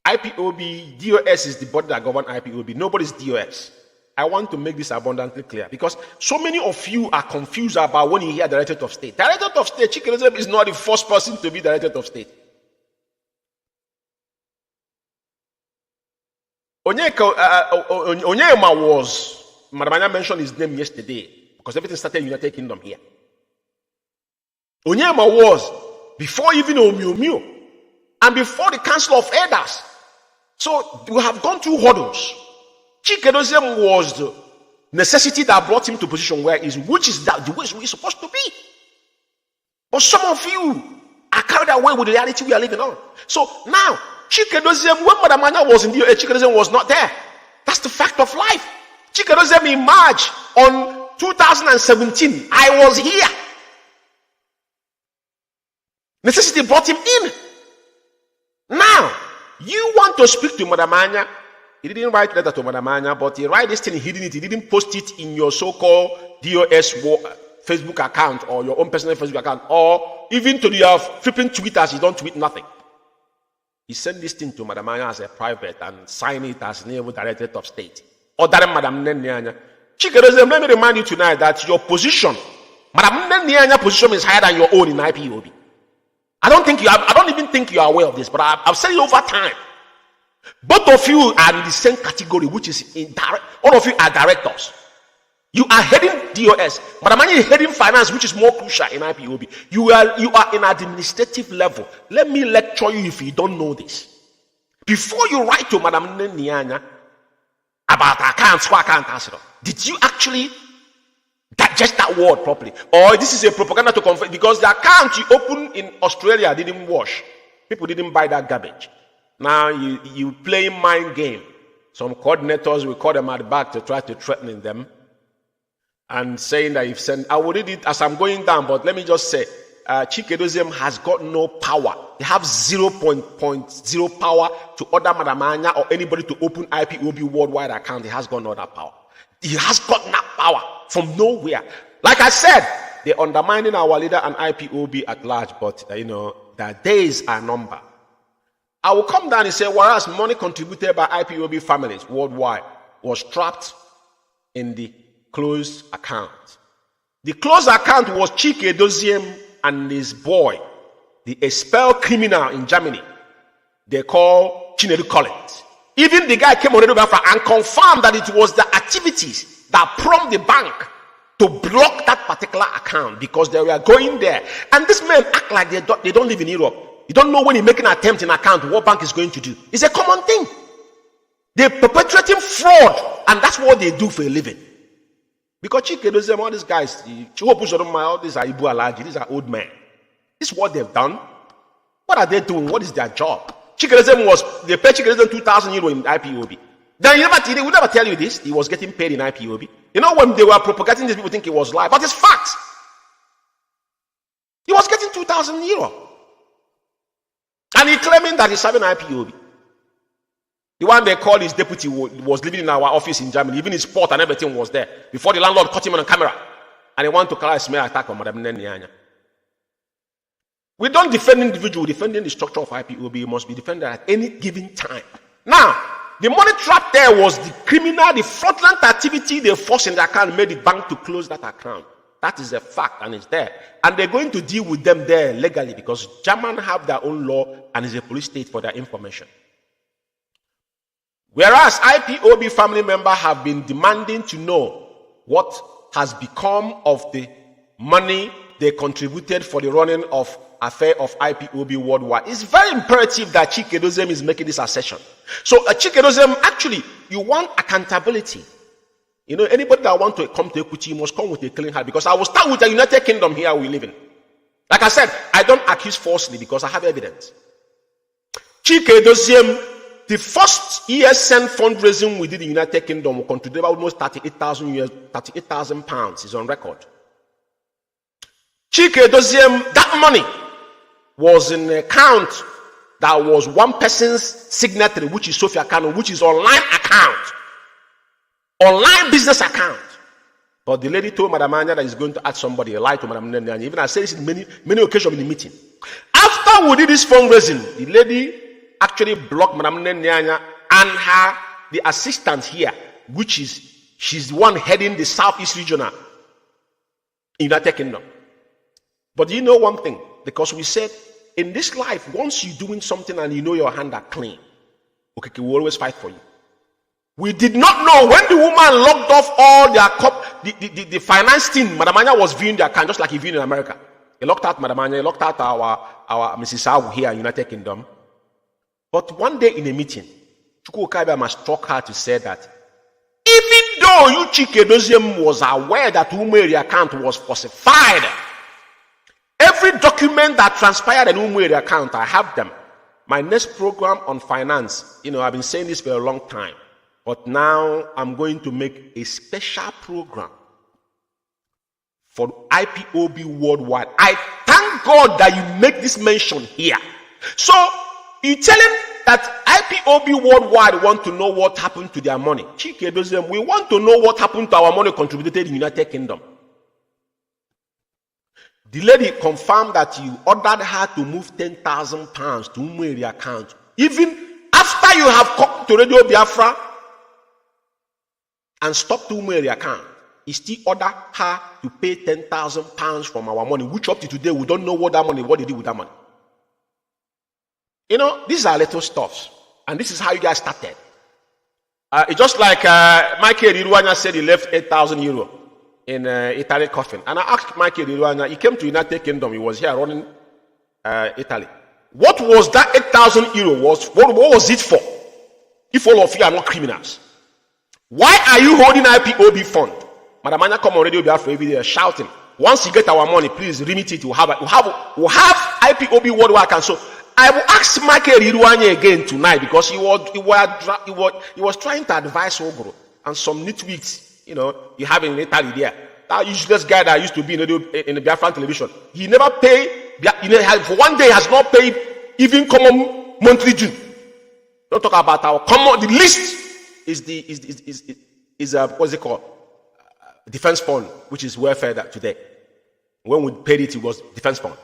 IPOB, DOS is the body that governs IPOB. Nobody's DOS. I want to make this abundantly clear because so many of you are confused about when you hear Directorate of State. Directorate of State, Chike Doziem is not the first person to be Directorate of State. Onyema was, Madam Anya mentioned his name yesterday, because everything started in United Kingdom here. Onyema was before even Omiomio and before the Council of Elders. So we have gone through hurdles. Chikedoziem was the necessity that brought him to position where he is, which is that the way he's supposed to be. But some of you are carried away with the reality we are living on. So now, Chikedoziem, when Madamanya was in the Chikedoziem was not there. That's the fact of life. Chikedoziem emerged on 2017. I was here. Necessity brought him in. Now, you want to speak to Madamanya. He didn't write letter to Madamanya, but he write this thing hidden it. He didn't post it in your so-called DOS Facebook account or your own personal Facebook account, or even to your flipping Twitters. You don't tweet nothing. He sent this thing to Madamanya as a private and signed it as Naval Directorate of State. Or that Madam Nenyanya. Chikedoziem, let me remind you tonight that your position, Madam Nenyanya's position is higher than your own in IPOB. I don't even think you are aware of this, but I've said it over time. Both of you are in the same category, which is indirect. All of you are directors. You are heading DOS. Madamanya is heading finance, which is more crucial in IPOB. You are in administrative level. Let me lecture you if you don't know this. Before you write to Madam Nenyanya about accounts, did you actually digest that word properly? Or this is a propaganda to confess? Because the account you opened in Australia didn't wash. People didn't buy that garbage. Now you play mind game. Some coordinators will call them at the back to try to threaten them and saying that if send, I will read it as I'm going down, but let me just say, Chikedoziem has got no power. They have 0.0 power to order Madamanya or anybody to open IPOB worldwide account. He has got no that power. He has got that power from nowhere. Like I said, they're undermining our leader and IPOB at large, but their days are numbered. I will come down and say, whereas money contributed by IPOB families worldwide was trapped in the closed account. The closed account was Chikedoziem and his boy, the expelled criminal in Germany. They call Chinedu Collins. Even the guy came on Radio Biafra and confirmed that it was the activities that prompted the bank to block that particular account because they were going there. And these men act like they don't live in Europe. You don't know when you make an attempt in an account what bank is going to do. It's a common thing. They're perpetrating fraud, and that's what they do for a living. Because Chikedoziem, all these guys, all these are Ibu Alaji, these are old men. This is what they've done. What are they doing? What is their job? Chikedoziem they paid Chikedoziem 2,000 euro in IPOB. Then they would never tell you this. He was getting paid in IPOB. When they were propagating this, people think it was lie, but it's fact. He was getting 2,000 euro. And he claiming that he's serving IPOB. The one they called his deputy was living in our office in Germany. Even his port and everything was there. Before the landlord caught him on camera. And he wanted to carry a smear attack on Madam Nenyanya. We don't defend individual. Defending the structure of IPOB must be defended at any given time. Now, the money trap there was the criminal, the fraudulent activity they forced in the account made the bank to close that account. That is a fact and it's there. And they're going to deal with them there legally because Germans have their own law and it's a police state for their information. Whereas IPOB family members have been demanding to know what has become of the money they contributed for the running of affair of IPOB worldwide. It's very imperative that Chikedoziem is making this assertion. So Chikedoziem, actually, you want accountability. Anybody that want to come to equity must come with a clean heart because I will start with the United Kingdom here we live in. Like I said, I don't accuse falsely because I have evidence. Chikedoziem, the first ESN fundraising we did in the United Kingdom contributed almost 38,000 pounds is on record. Chikedoziem, that money was in an account that was one person's signature, which is Sophia Kano, which is online account. Online business account. But the lady told Madam Anya that he's going to add somebody, a lie to Madam Nenyanya. Even I said this in many occasions in the meeting. After we did this fundraising, the lady actually blocked Madam Nenyanya and the assistant here, which is, she's the one heading the Southeast Regional in United Kingdom. But you know one thing? Because we said, in this life, once you're doing something and you know your hand are clean, okay, we'll always fight for you. We did not know when the woman locked off all their the finance team. Madam Anya was viewing their account just like he viewed in America. He locked out Madam Anya, he locked out our Mrs. Awu here in United Kingdom. But one day in a meeting, Chukwu Okabia struck her to say that even though you Chike Doziem was aware that Umeri account was falsified, every document that transpired in Umeri account, I have them. My next program on finance, I've been saying this for a long time, but now I'm going to make a special program for IPOB worldwide. I thank God that you make this mention here. So you tell him that IPOB worldwide want to know what happened to their money. Chike Doziem, we want to know what happened to our money contributed in the United Kingdom. The lady confirmed that you ordered her to move 10,000 pounds to Umeri account. Even after you have come to Radio Biafra and stopped the Umeri account, he still ordered her to pay 10,000 pounds from our money, which up to today we don't know what they did with that money. These are little stuffs. And this is how you guys started. It's just like Michael Iruanya said he left 8,000 euro in Italy coffin. And I asked Michael Iruanya, he came to United Kingdom, he was here running Italy. What was that 8,000 euro? What was it for? If all of you are not criminals. Why are you holding IPOB fund? Madam Anya come on Radio Biafra every day shouting, once you get our money, please remit it. We'll have IPOB worldwide account. So I will ask Michael Iruanya again tonight because he was trying to advise Ogro and some nitwits, you have in Italy there. That useless guy that used to be in the Biafran television. He never paid, for one day has not paid even common monthly due. Don't talk about our common, the least is what's it called? Defense fund, which is welfare today. When we paid it was defense fund.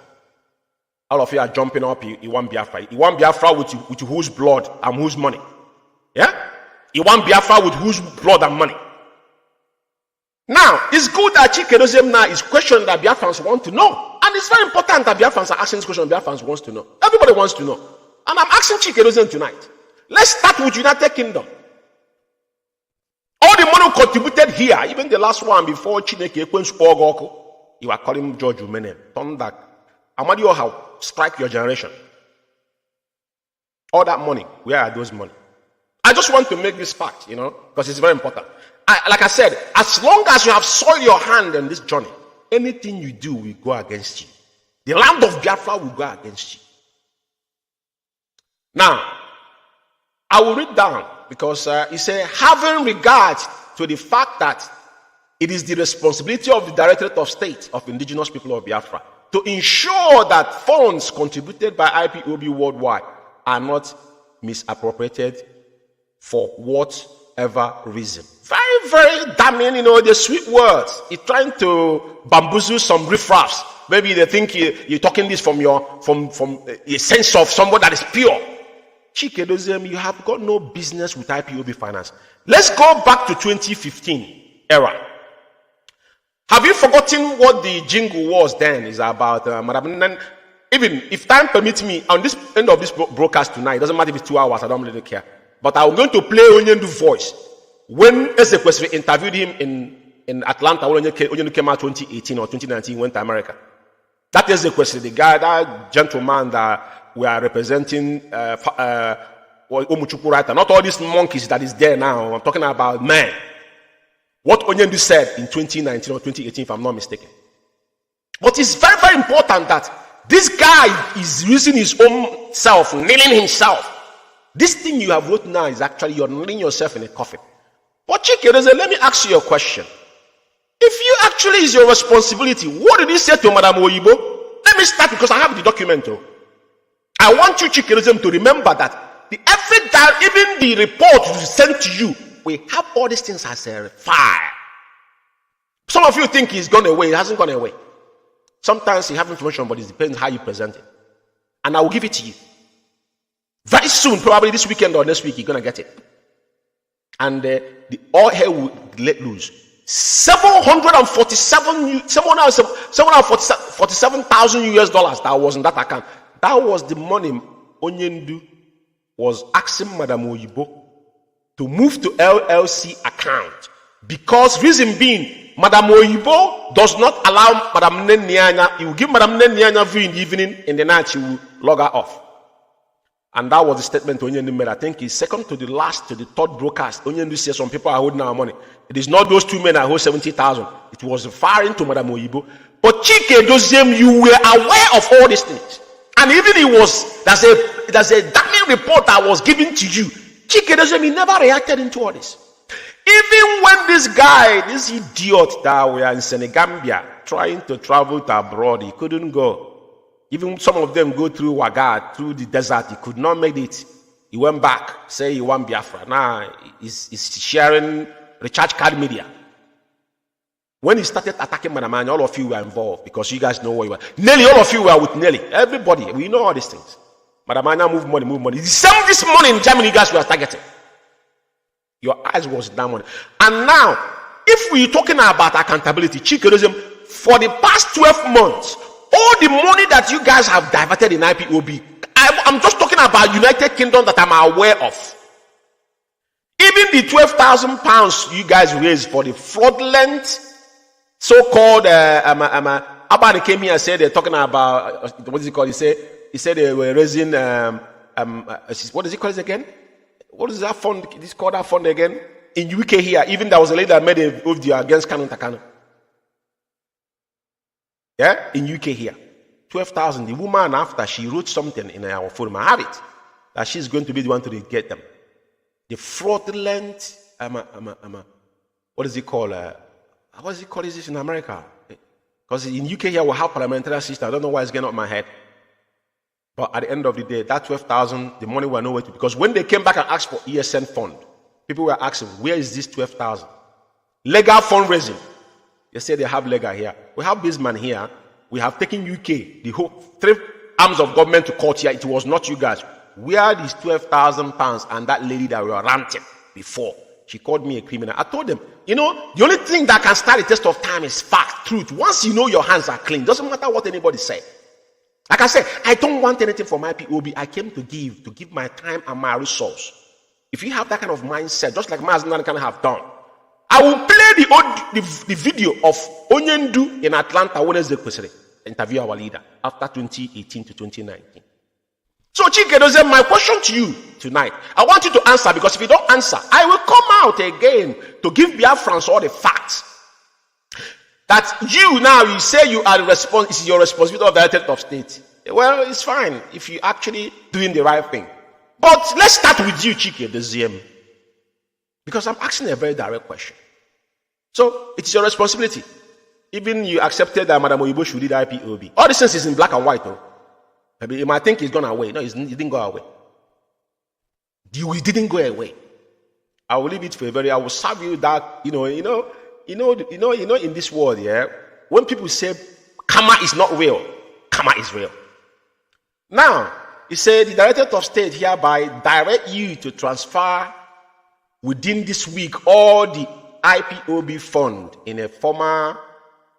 All of you are jumping up, you want Biafra. You want Biafra with whose blood and whose money? Yeah? You want Biafra with whose blood and money? Now, it's good that Chike Doziem now is questioning that Biafrans want to know. And it's very important that Biafrans are asking this question Biafrans wants to know. Everybody wants to know. And I'm asking Chike Doziem tonight. Let's start with United Kingdom. All the money contributed here, even the last one before Chineke Ekwensu Ogoko, you are calling George Umene. Thunder. Amadio how? Strike your generation. All that money, where are those money? I just want to make this fact, because it's very important. Like I said, as long as you have soiled your hand in this journey, anything you do will go against you. The land of Biafra will go against you. Now, I will read down because he said, having regard to the fact that it is the responsibility of the Directorate of State of Indigenous People of Biafra to ensure that funds contributed by IPOB worldwide are not misappropriated for whatever reason. Very, very damning, the sweet words. He's trying to bamboozle some riffraffs. Maybe they think you're talking this from a sense of someone that is pure. Chike Doziem, you have got no business with IPOB finance. Let's go back to 2015 era. Have you forgotten what the jingle was then? Is about even if time permits me, on this end of this broadcast tonight, it doesn't matter if it's 2 hours, I don't really care. But I'm going to play Onyendu's voice. When Ezekwesili interviewed him in Atlanta, when Onyendu came out 2018 or 2019, he went to America. That Ezekwesili, the guy, that gentleman that we are representing, Umuchukwu writer, not all these monkeys that is there now. I'm talking about man. What Onyendu said in 2019 or 2018, if I'm not mistaken. But it's very, very important that this guy is using his own self, nailing himself. This thing you have wrote now is actually you're nailing yourself in a coffin. But Chike Doziem, let me ask you a question. If you actually is your responsibility, what did he say to Madam Oyibo? Let me start because I have the document. I want you, Chike Doziem, to remember that every time, even the report sent to you, we have all these things as a file. Some of you think he's gone away. It hasn't gone away. Sometimes you have information, but it depends how you present it. And I will give it to you. Very soon, probably this weekend or next week, you're going to get it. And all hell will let loose. 747,000 US dollars that was in that account. That was the money Onyendu was asking Madam Oyibo to move to LLC account. Because reason being, Madam Oyibo does not allow Madam Nenyanya. You give Madam Nenyanya view in the evening, in the night she will log her off. And that was the statement Onyendu made. I think he's second to the last, to the third broadcast. Onyendu says some people are holding our money. It is not those two men that hold 70,000. It was referring to Madam Oyibo. But Chike Doziem, you were aware of all these things. And even there's a damning report that was given to you. Chike Doziem, he never reacted into all this. Even when this guy, this idiot that were in Senegambia, trying to travel to abroad, he couldn't go. Even some of them go through Wagad, through the desert. He could not make it. He went back, say he won Biafra. Now he's sharing recharge card media. When he started attacking Madamanya, all of you were involved because you guys know where you were. Nelly, all of you were with Nelly. Everybody, we know all these things. Madamanya move money, move money. The same this morning in Germany, you guys were targeting. Your eyes was that money. And now, if we're talking about accountability, Chikerism, for the past 12 months, all the money that you guys have diverted in IPOB, I'm just talking about United Kingdom that I'm aware of. Even the £12,000 you guys raised for the fraudulent so-called Abani came here and said they're talking about what is it called? He said they were raising what is it called again? What is that fund? This called that fund again? In UK here, even there was a lady that made a video against Canon Takano. Yeah, in UK here, 12,000. The woman, after she wrote something in our forum, I have it, that she's going to be the one to get them. The fraudulent, what is it called? What is it called? Is this in America? Because in UK here we have parliamentary system. I don't know why it's getting up my head. But at the end of the day, that 12,000, the money were nowhere to. Because when they came back and asked for ESN fund, people were asking, where is this 12,000? Legal fundraising. They say they have legal here. We have Bisman here. We have taken UK, the whole 3 arms of government to court here. It was not you guys. Where are these £12,000 and that lady that we were ranting before? She called me a criminal. I told them, the only thing that can start the test of time is fact, truth. Once you know your hands are clean, doesn't matter what anybody say. Like I said, I don't want anything from my POB. I came to give my time and my resource. If you have that kind of mindset, just like Maznan can have done, I will play the video of Onyendu in Atlanta Wednesday interview our leader after 2018 to 2019. So Chikedoze, my question to you tonight, I want you to answer, because if you don't answer, I will come out again to give Biafrans all the facts. That you now, you say you are it's your responsibility of the head of state. Well, it's fine if you're actually doing the right thing. But let's start with you, Chikedoze, because I'm asking a very direct question. So it's your responsibility. Even you accepted that Madam Oyibo should lead IPOB. All this is in black and white, though. Maybe you might think it's gone away. No, it didn't go away. It didn't go away. I will leave it for I will serve you that, in this world, yeah, when people say karma is not real, karma is real. Now, he said the director of state hereby direct you to transfer within this week all the IPOB fund in a former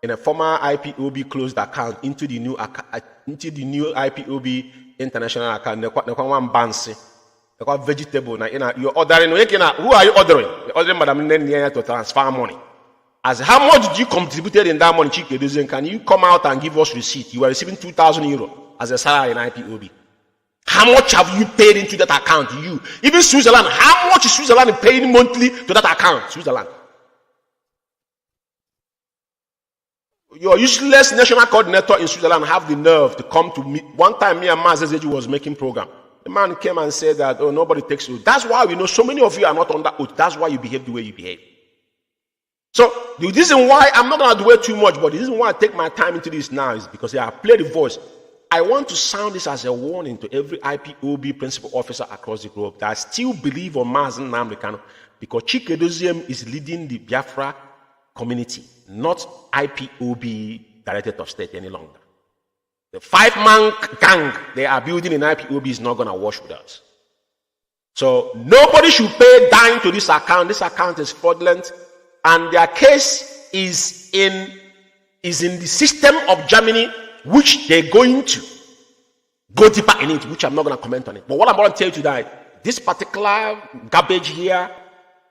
IPOB closed account into the new IPOB international account. They call vegetable. Now, you're ordering. Who are you ordering? You're ordering Madam Nenya to transfer money. As how much did you contributed in that money, Chikedoze? Can you come out and give us receipt? You are receiving €2,000 as a salary in IPOB. How much have you paid into that account? You, even Switzerland. How much is Switzerland paying monthly to that account? Switzerland. Your useless national coordinator in Switzerland have the nerve to come to me. One time, me and Mazeji was making program. The man came and said that, nobody takes oath. That's why we know so many of you are not on that oath. That's why you behave the way you behave. So, the reason why I'm not going to dwell too much, but the reason why I take my time into this now is because I play the voice. I want to sound this as a warning to every IPOB principal officer across the globe that still believe on Mazen Namdekano, because Chikedoze is leading the Biafra community, not IPOB director of state any longer. The 5-man gang they are building in IPOB is not going to wash with us. So nobody should pay dime to this account. This account is fraudulent, and their case is in the system of Germany, which they're going to go deeper in it, which I'm not going to comment on it. But what I'm going to tell you today, this particular garbage here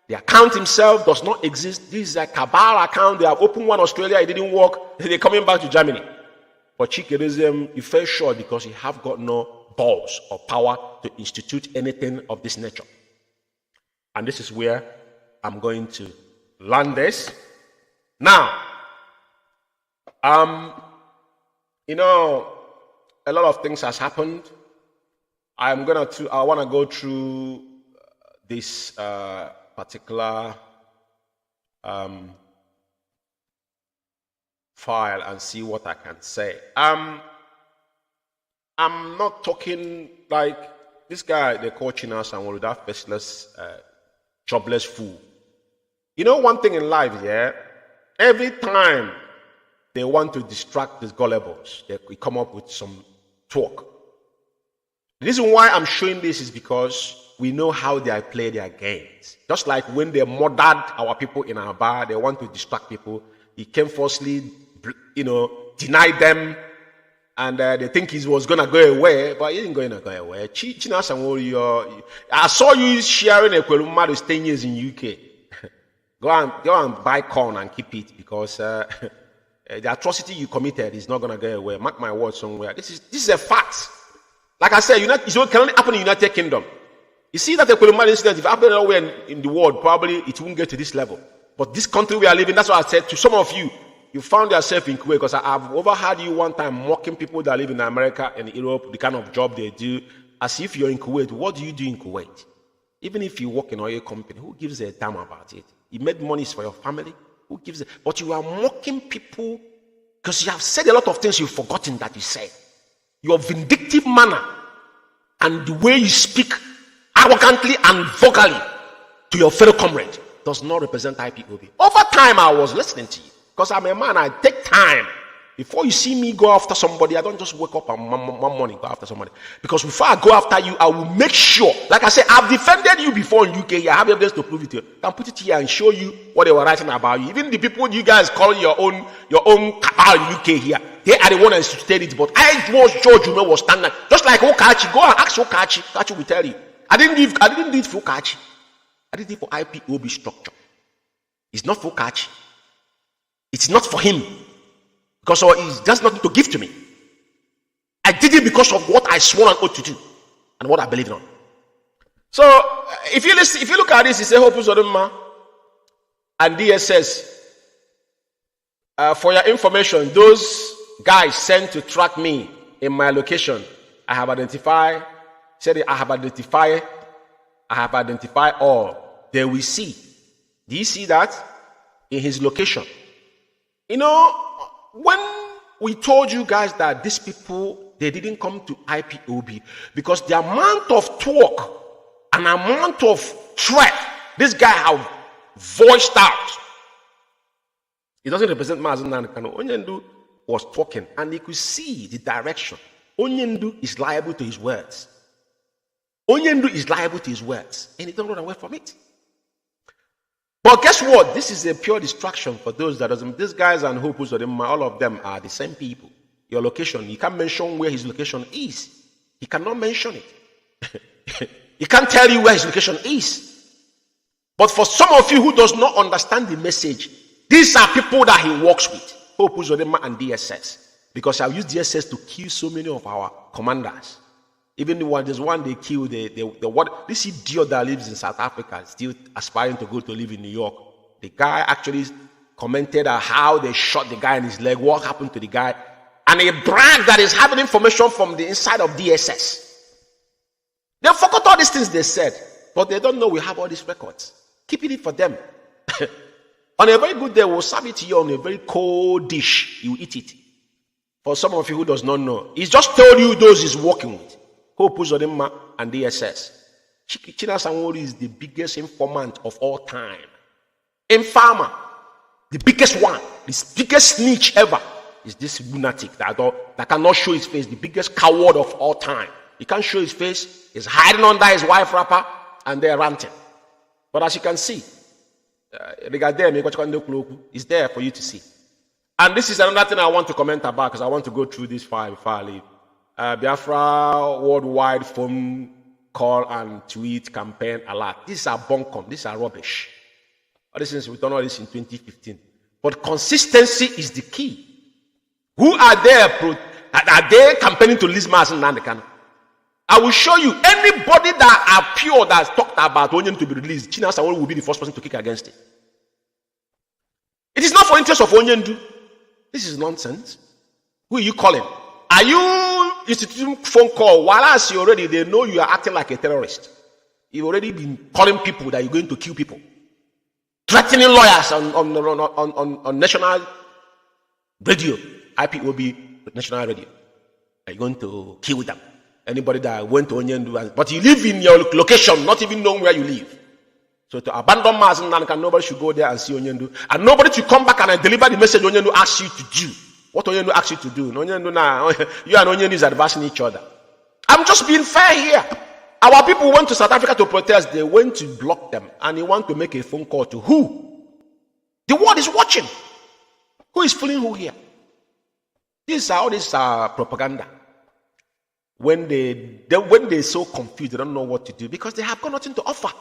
The account himself does not exist. This is a cabal account. They have opened one Australia, it didn't work. They're coming back to Germany. But Chikerism, he fell short because he have got no balls or power to institute anything of this nature. And this is where I'm going to land this. Now, you know, a lot of things has happened. I want to go through this particular file and see what I can say. I'm not talking like this guy they're coaching us and with that faceless, jobless fool. You know one thing in life, yeah? Every time they want to distract these gullibles, they come up with some talk. The reason why I'm showing this is because we know how they play their games. Just like when they murdered our people in our bar, they want to distract people. He came falsely, denied them, and they think he was going to go away, but he ain't going to go away. I saw you sharing a Kweluma who's 10 years in UK. Go and buy corn and keep it, because the atrocity you committed is not going to go away. Mark my words somewhere. This is a fact. Like I said, it can only happen in the United Kingdom. You see that the Kweluma incident, if it happened anywhere in the world, probably it won't get to this level. But this country we are living, that's what I said to some of you. You found yourself in Kuwait, because I've overheard you one time mocking people that live in America and Europe, the kind of job they do, as if you're in Kuwait. What do you do in Kuwait? Even if you work in an oil company, who gives a damn about it? You made money for your family, who gives it? But you are mocking people because you have said a lot of things you've forgotten that you said. Your vindictive manner and the way you speak arrogantly and vocally to your fellow comrade does not represent IPOB. Over time, I was listening to you. Because I'm a man, I take time. Before you see me go after somebody, I don't just wake up and one morning go after somebody. Because before I go after you, I will make sure. Like I said, I've defended you before in UK. I have evidence to prove it to you. I can put it here and show you what they were writing about you. Even the people you guys call your own cabal in UK here, they are the one that instituted it. But I was George, was standing. Just like Okachi, go and ask Okachi. Okachi will tell you. I didn't do it for Okachi. I did it for IPOB structure. It's not for Okachi. It's not for him, because he does nothing to give to me. I did it because of what I swore an oath to do and what I believe in. So if you look at this, it's a Hope Uzodema and DSS. For your information, those guys sent to track me in my location, I have identified all. They will see. Do you see that? In his location. You know, when we told you guys that these people, they didn't come to IPOB because the amount of talk and amount of threat this guy have voiced out, it doesn't represent Mazen Nankano. Onyendu was talking and he could see the direction. Onyendu is liable to his words. Onyendu is liable to his words, and he don't run away from it. But guess what? This is a pure distraction for those that doesn't. These guys and Hopus, all of them are the same people. Your location, you can't mention where his location is. He cannot mention it. He can't tell you where his location is. But for some of you who does not understand the message, these are people that he works with. Hopus and DSS. Because I've used DSS to kill so many of our commanders. Even there's one they killed, this idiot that lives in South Africa, still aspiring to go to live in New York. The guy actually commented on how they shot the guy in his leg, what happened to the guy, and he bragged that he's having information from the inside of DSS. They forgot all these things they said, but they don't know we have all these records. Keeping it for them. On a very good day, we'll serve it to you on a very cold dish. You eat it. For some of you who does not know, he's just told you those he's working with. Hope Uzodema and DSS. China Sanwo-Ori is the biggest informant of all time. In Pharma, the biggest one, the biggest snitch ever is this lunatic that cannot show his face, the biggest coward of all time. He can't show his face, he's hiding under his wife wrapper, and they're ranting. But as you can see, it's there for you to see. And this is another thing I want to comment about, because I want to go through this file before I leave. Biafra worldwide phone call and tweet, campaign, alert. These are bunkum. These are rubbish. All these things, we've done all this in 2015. But consistency is the key. Who are there? Are they campaigning to release Mazi Nnamdi Kanu? I will show you anybody that are pure that's talked about Onyendu to be released. Chinasa will be the first person to kick against it. It is not for interest of Onyendu. This is nonsense. Who are you calling? Are you instituting phone call? While they know you are acting like a terrorist. You've already been calling people that you're going to kill people. Threatening lawyers on national radio, IPOB national radio. Are you going to kill them? Anybody that went to Onyendu, but you live in your location, not even knowing where you live. So to abandon Mazi Nnamdi Kanu, nobody should go there and see Onyendu. And nobody should come back and deliver the message Onyendu asks you to do. What Onyendu asks you to do. Onyendu now, you and Onyendu is advancing each other. I'm just being fair here. Our people went to South Africa to protest. They went to block them. And they want to make a phone call to who? The world is watching. Who is fooling who here? All this propaganda. When they're so confused, they don't know what to do because they have got nothing to offer.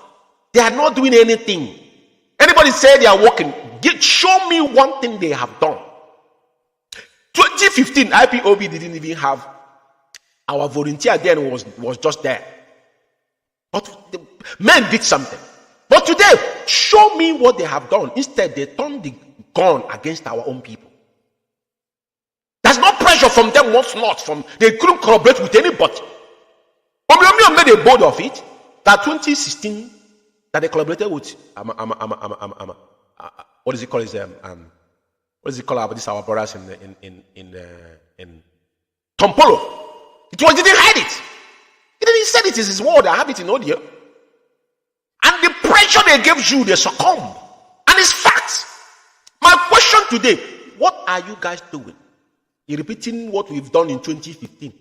They are not doing anything. Anybody say they are working? Show me one thing they have done. 2015, IPOB didn't even have our volunteer then was just there. But the men did something. But today, show me what they have done. Instead, they turned the gun against our own people. There's no pressure from them once not from they couldn't collaborate with anybody. Omiomio made a board of it that 2016 that they collaborated with what is it called? What is it called about this our brothers in Tompolo? He didn't hide it. He didn't say it is his word. I have it in audio. And the pressure they gave you, they succumbed. And it's facts. My question today: what are you guys doing? You're repeating what we've done in 2015.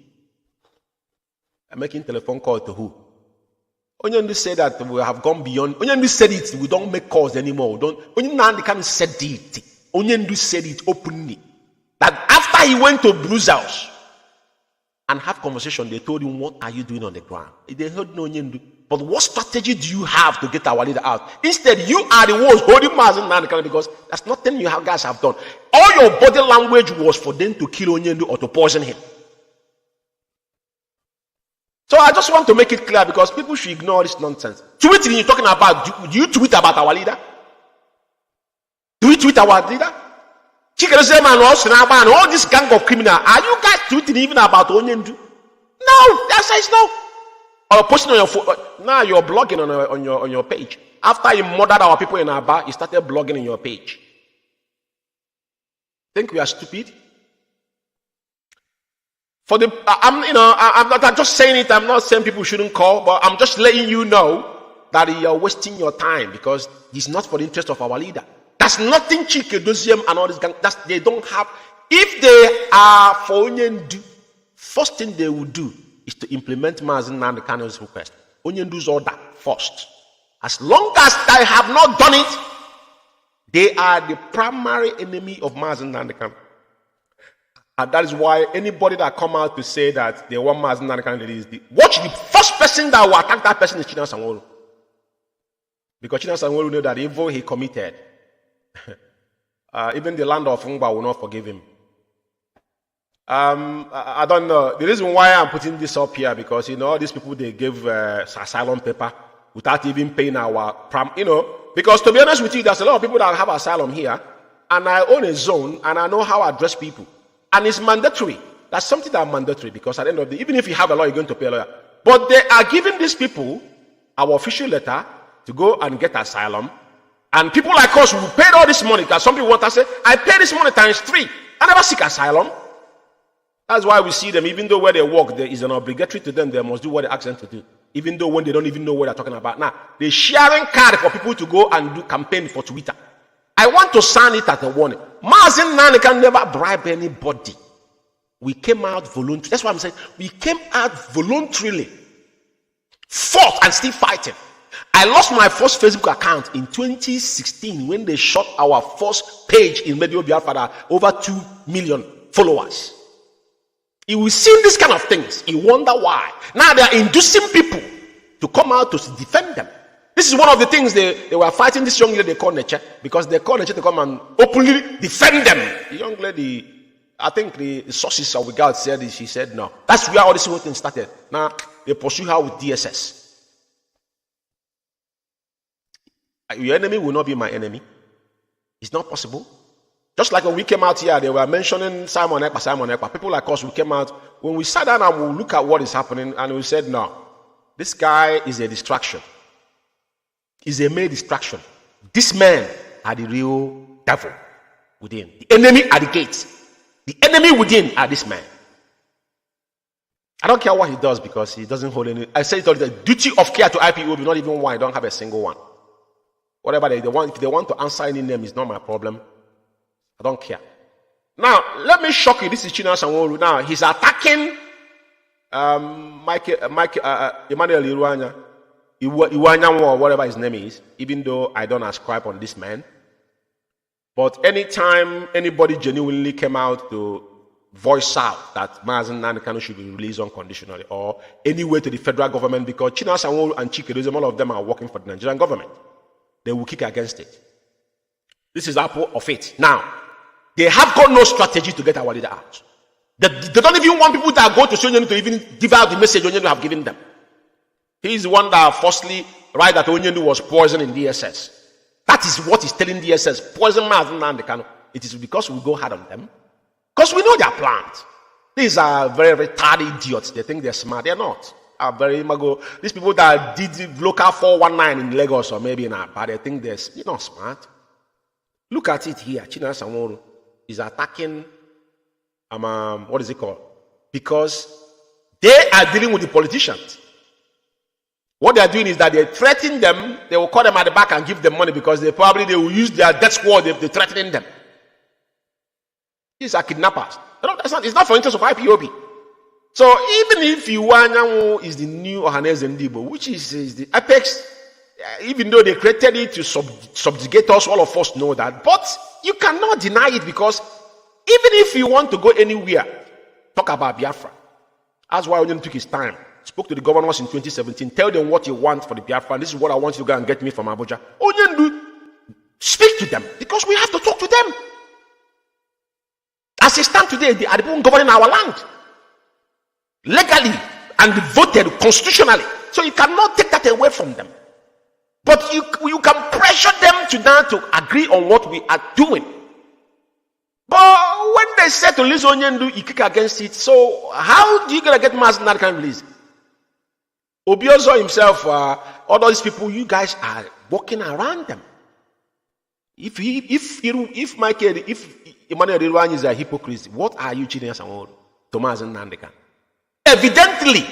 I'm making telephone call to who? Onyendu said that we have gone beyond. Onyendu said it. We don't make calls anymore. Onyendu Nnamdi Kanu said it. Onyendu said it openly. That after he went to Bruce House and have conversation, they told him, "What are you doing on the ground?" They heard no Onyendu. But what strategy do you have to get our leader out? Instead, you are the ones holding Mazi Nnamdi Kanu because that's nothing you guys have done. All your body language was for them to kill Onyendu or to poison him. So I just want to make it clear because people should ignore this nonsense. Tweeting you're talking about, do you tweet about our leader? Do we tweet our leader? And all this gang of criminals, are you guys tweeting even about Onyendu? No, the answer is no. Or posting on your phone. Now you're blogging on your page. After you murdered our people in Aba, you started blogging on your page. Think we are stupid? For the I'm not just saying it. I'm not saying people shouldn't call, but I'm just letting you know that you're wasting your time because it's not for the interest of our leader. That's nothing Chike Doziem and all this gang. They don't have. If they are for Onyendu, first thing they will do is to implement Mazi Nnamdi Kanu's request. Onyendu's order first. As long as they have not done it, they are the primary enemy of Mazi Nnamdi Kanu. And that is why anybody that come out to say that they want Mazi Nnamdi Kanu released, watch the first person that will attack that person is Chinasa Nworu. Because Chinasa Nworu know that evil he committed, even the land of Ngba will not forgive him. I don't know. The reason why I'm putting this up here because all these people they give asylum paper without even paying our because to be honest with you, there's a lot of people that have asylum here, and I own a zone and I know how I address people, and it's mandatory. That's something that's mandatory because at the end of the day, even if you have a lawyer, you're going to pay a lawyer. But they are giving these people our official letter to go and get asylum, and people like us who paid all this money because some people want to say, I pay this money times 3. I never seek asylum. That's why we see them, even though where they work, there is an obligatory to them, they must do what they ask them to do. Even though when they don't even know what they're talking about. Now, they're sharing card for people to go and do campaign for Twitter. I want to sound it as a warning. Mazi Nnamdi can never bribe anybody. We came out voluntarily. That's why I'm saying we came out voluntarily. Fought and still fighting. I lost my first Facebook account in 2016 when they shot our first page in Medio Biafra, over 2 million followers. You will see this kind of things. You wonder why. Now they are inducing people to come out to defend them. This is one of the things they were fighting this young lady they call Neche, because they call Neche to come and openly defend them. The young lady, I think the sources of the guard said it, she said no. That's where all this whole thing started. Now they pursue her with DSS. Your enemy will not be my enemy. It's not possible. Just like when we came out here, they were mentioning Simon Ekpa. People like us, we came out, when we sat down and we look at what is happening, and we said, no, this guy is a distraction. He's a mere distraction. This man are the real devil within. The enemy at the gate. The enemy within are this man. I don't care what he does because he doesn't hold any. I say the duty of care to IPOB, not even one. I don't have a single one. Whatever they want, if they want to answer any name, it's not my problem. I don't care. Now, let me shock you. This is Chinua Sanwo-Olu. Now, he's attacking Emmanuel Iwanya, or whatever his name is, even though I don't ascribe on this man. But anytime anybody genuinely came out to voice out that Mazen Nnamdi Kanu should be released unconditionally, or any way to the federal government, because Chinua Sanwo-Olu and Chikedozie, all of them are working for the Nigerian government, they will kick against it. This is apple of it. Now, they have got no strategy to get our leader out. They don't even want people that are going to Onyendu to even give out the message Onyendu have given them. He is the one that falsely write that Onyendu was poisoned in DSS. That is what he's telling DSS. Poison Mazen Nnamdi Kanu. It is because we go hard on them. Because we know their plans. These are very, very tardy idiots. They think they're smart. They're not. These people that did local 419 in Lagos or maybe in Aba, they think they're not smart. Look at it here. Chinua Sanwo-Olu is attacking, what is it called? Because they are dealing with the politicians. What they are doing is that they threaten them. They will call them at the back and give them money because they will use their death squad if they're threatening them. These are kidnappers. It's not for interest of IPOB. So even if Iwanya is the new Anaylsis Ndibo, which is the apex, even though they created it to subjugate us, all of us know that. But you cannot deny it, because even if you want to go anywhere, talk about Biafra. That's why Onyendu took his time. Spoke to the governors in 2017. Tell them what you want for the Biafra. This is what I want you to go and get me from Abuja. Onyendu, speak to them, because we have to talk to them. As they stand today, they are the people governing our land. Legally and voted constitutionally. So you cannot take that away from them. But you can pressure them to agree on what we are doing. But when they say to release Onyendu, you kick against it. So how do you gonna get Mazen Nnamdi Kanu released? Obiozo himself, all those people, you guys are walking around them. If Emmanuel Iwanya is a hypocrite, what are you cheating us on to Mazen Nnamdi Kanu? Evidently,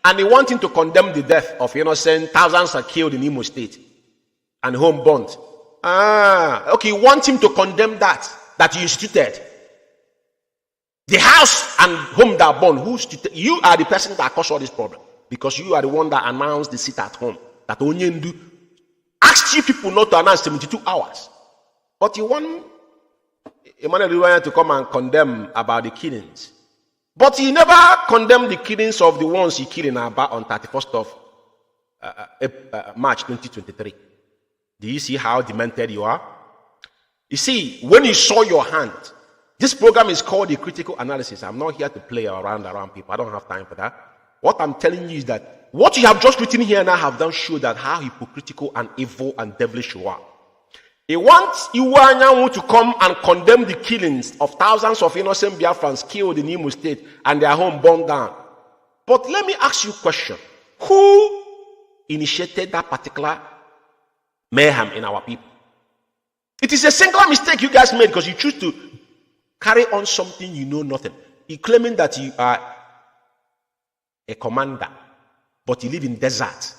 and they want him to condemn the death of innocent. Thousands are killed in Imo State and home burnt. Okay, you want him to condemn that you instituted. The house and home that burned, you are the person that caused all this problem, because you are the one that announced the sit at home. That Onyendu asked you people not to announce 72 hours. But you want Emmanuel Iwanya to come and condemn about the killings. But he never condemned the killings of the ones he killed in Aba on 31st of March 2023. Do you see how demented you are? You see, when you saw your hand, this program is called the critical analysis. I'm not here to play around people. I don't have time for that. What I'm telling you is that what you have just written here and I have done show that how hypocritical and evil and devilish you are. He wants Iwanya to come and condemn the killings of thousands of innocent Biafrans killed in Imo State and their home burned down. But let me ask you a question. Who initiated that particular mayhem in our people? It is a singular mistake you guys made, because you choose to carry on something you know nothing. You're claiming that you are a commander, but you live in desert.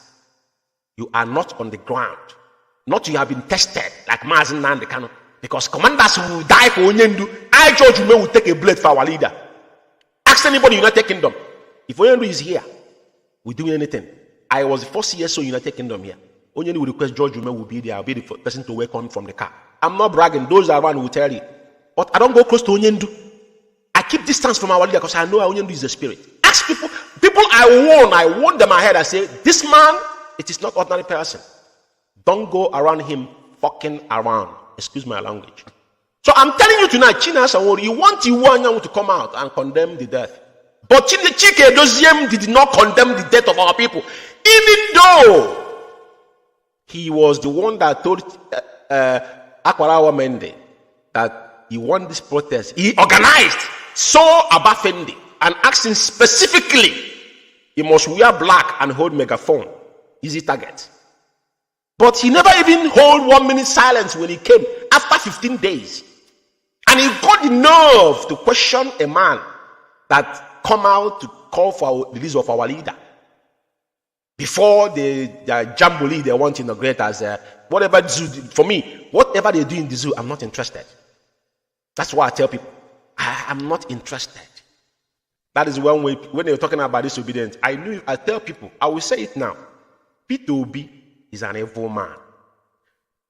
You are not on the ground. Not you have been tested like Mazen Nnamdi Kanu, because commanders will die for Onyendu. I, George Ume, will take a blade for our leader. Ask anybody in the United Kingdom. If Onyendu is here, we're doing anything. I was the first CSO in the United Kingdom here. Onyendu will request George Ume will be there. I'll be the person to welcome him from the car. I'm not bragging. Those around will tell you. But I don't go close to Onyendu. I keep distance from our leader because I know Onyendu is the spirit. ask people I warn them ahead. I say, this man, it is not ordinary person. Don't go around him fucking around. Excuse my language. So I'm telling you tonight, China Sanwo, you want Iwanya to come out and condemn the death. But Chike Doziem did not condemn the death of our people. Even though he was the one that told Akwarawa Mende that he won this protest. He organized, saw Abafendi, and asked him specifically, he must wear black and hold megaphone. Easy target. But he never even hold 1 minute silence when he came after 15 days. And he got the nerve to question a man that come out to call for the release of our leader. Before the jamboree they want to inaugurate as whatever zoo. For me, whatever they do in the zoo, I'm not interested. That's why I tell people, I'm not interested. That is when they're talking about disobedience. I tell people, I will say it now. P2B is an evil man.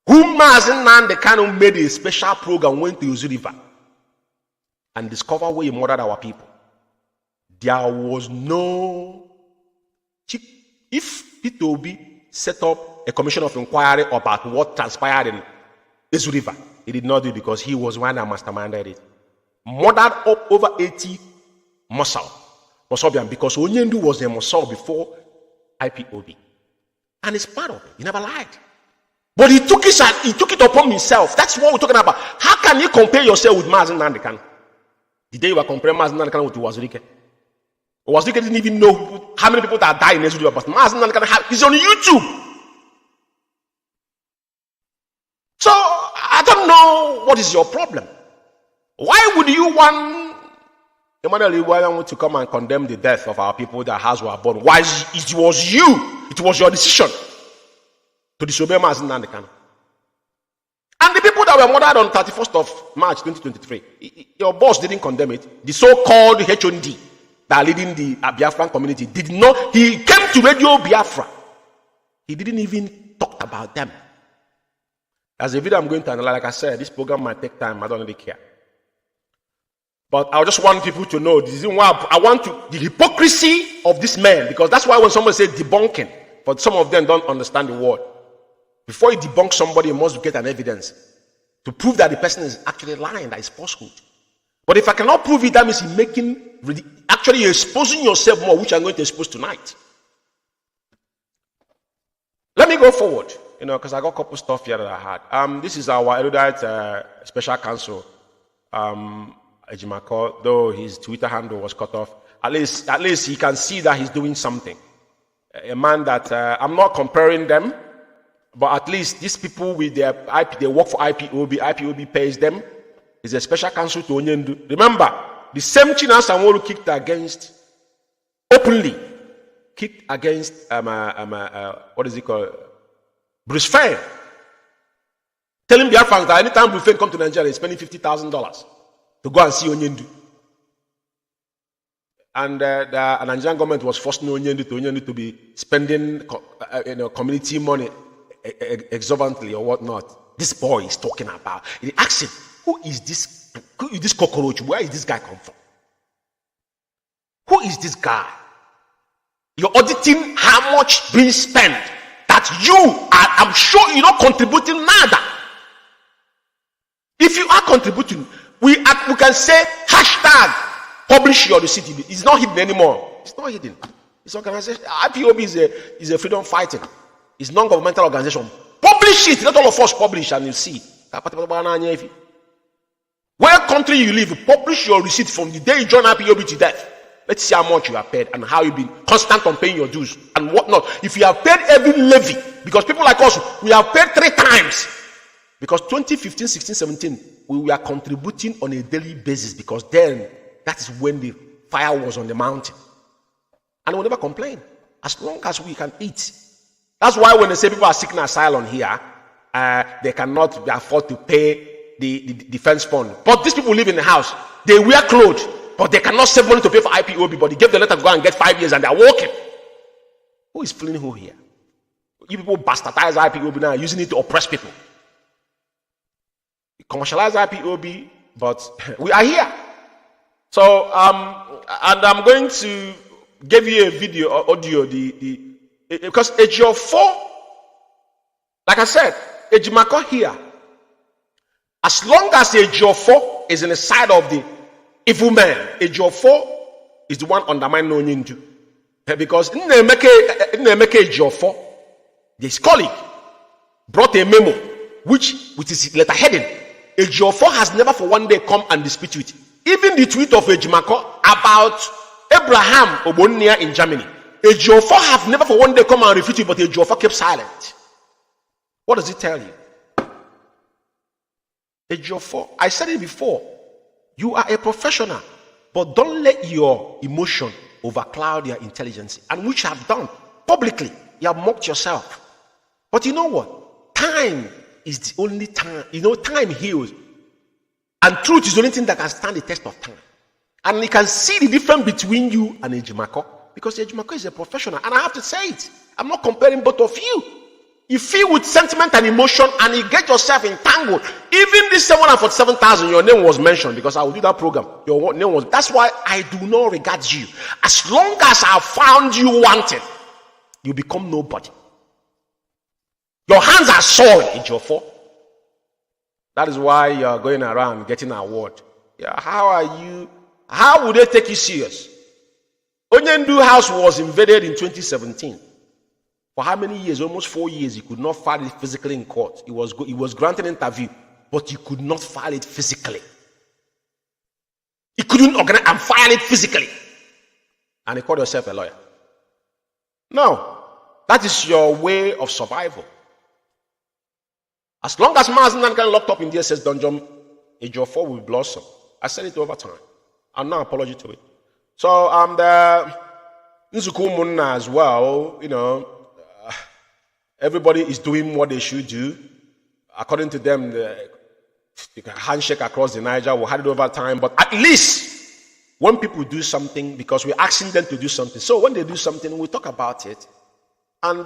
Who Mazen the kind of made a special program, went to Uzu River and discovered where he murdered our people. There was no. If P2B set up a commission of inquiry about what transpired in Uzu River, he did not do it because he was one that masterminded it. Murdered up over 80 Mosabian because Onyendu was a Mosal before IPOB. And it's part of it. He never lied. But he took it upon himself. That's what we're talking about. How can you compare yourself with Mazen Nandekan? The day you were comparing Mazen Nandekan with Wazirike. Wazirike didn't even know how many people that died in Israel, but Mazen Nandekan is on YouTube. So I don't know what is your problem. Why would you want Emmanuel Iwayan to come and condemn the death of our people that has were born? Why it was you? It was your decision to disobey Mazen Nandekan. And the people that were murdered on 31st of March 2023, your boss didn't condemn it. The so-called HOD that are leading the Biafran community did not. He came to Radio Biafra. He didn't even talk about them. As a video I'm going to analyze, like I said, this program might take time. I don't really care. But I just want people to know this is why I want the hypocrisy of this man, because that's why when someone says debunking, but some of them don't understand the word. Before you debunk somebody, you must get an evidence to prove that the person is actually lying, that is falsehood. But if I cannot prove it, that means you're exposing yourself more, which I'm going to expose tonight. Let me go forward, because I got a couple stuff here that I had. This is our erudite special counsel, Ejimako, though his Twitter handle was cut off. At least he can see that he's doing something. A man that I'm not comparing them, but at least these people with their IP, they work for IPOB. IPOB pays them. Is a special counsel to Onyendu. Remember, the same China Sanwo kicked against what is it called? Bruce Fain. Telling Biafrans that anytime Bruce Fain come to Nigeria, he's spending $50,000 to go and see Onyendu. And the Nigerian government was forcing Onyendu to be spending community money exorbitantly or whatnot. This boy is talking about. He asked him, who is this cockroach? Where is this guy come from? Who is this guy? You're auditing how much being spent that you are, I'm sure you're not contributing nada. If you are contributing, we can say hashtag publish your receipt. It's not hidden anymore. It's not hidden. It's organization. IPOB is a freedom fighting. It's non-governmental organization. Publish it. Let all of us publish and you see. Where country you live, publish your receipt from the day you join IPOB to death. Let's see how much you have paid and how you've been constant on paying your dues and whatnot. If you have paid every levy, because people like us, we have paid 3 times. Because 2015, 16, 17, we were contributing on a daily basis because then that is when the fire was on the mountain. And we'll never complain as long as we can eat. That's why when they say people are seeking asylum here, they cannot afford to pay the defense fund. But these people live in the house. They wear clothes, but they cannot save money to pay for IPOB. But they gave the letter to go and get 5 years and they're working. Who is fleeing who here? You people bastardize IPOB now, using it to oppress people. You commercialize IPOB, but we are here. So, and I'm going to gave you a video or audio, because Ejiofor, like I said, Ejimako here, as long as Ejiofor is in the side of the evil man, Ejiofor is the one undermining Onyindu. Because Nnemeke Ejiofor, his colleague, brought a memo which with his letter heading, Ejiofor has never for one day come and dispute it. Even the tweet of Ejimako about Abraham Obonia in Germany, Ejiofor have never for one day come and refute it, but Ejiofor kept silent. What does it tell you? Ejiofor, I said it before, you are a professional, but don't let your emotion overcloud your intelligence, and which you have done publicly. You have mocked yourself. But you know what? Time is the only time. You know, time heals. And truth is the only thing that can stand the test of time. And you can see the difference between you and Ejimako, because Ejimako is a professional. And I have to say it. I'm not comparing both of you. You feel with sentiment and emotion, and you get yourself entangled. Even this 747,000, your name was mentioned because I will do that program. Your name was. That's why I do not regard you. As long as I found you wanted, you become nobody. Your hands are sore in Ejiofor. That is why you are going around getting an award. Yeah, how are you? How would they take you serious? Onyendu house was invaded in 2017. For how many years? Almost 4 years. He could not file it physically in court. He was granted an interview, but he could not file it physically. He couldn't organize and file it physically. And he called himself a lawyer. No, that is your way of survival. As long as Mazinan can locked up in DSS dungeon, Ejiofor will blossom. I said it over time. I'm not apology to it. So the Nzukumunna as well, you know, everybody is doing what they should do. According to them, the handshake across the Niger, we had it over time. But at least when people do something, because we're asking them to do something. So when they do something, we talk about it. And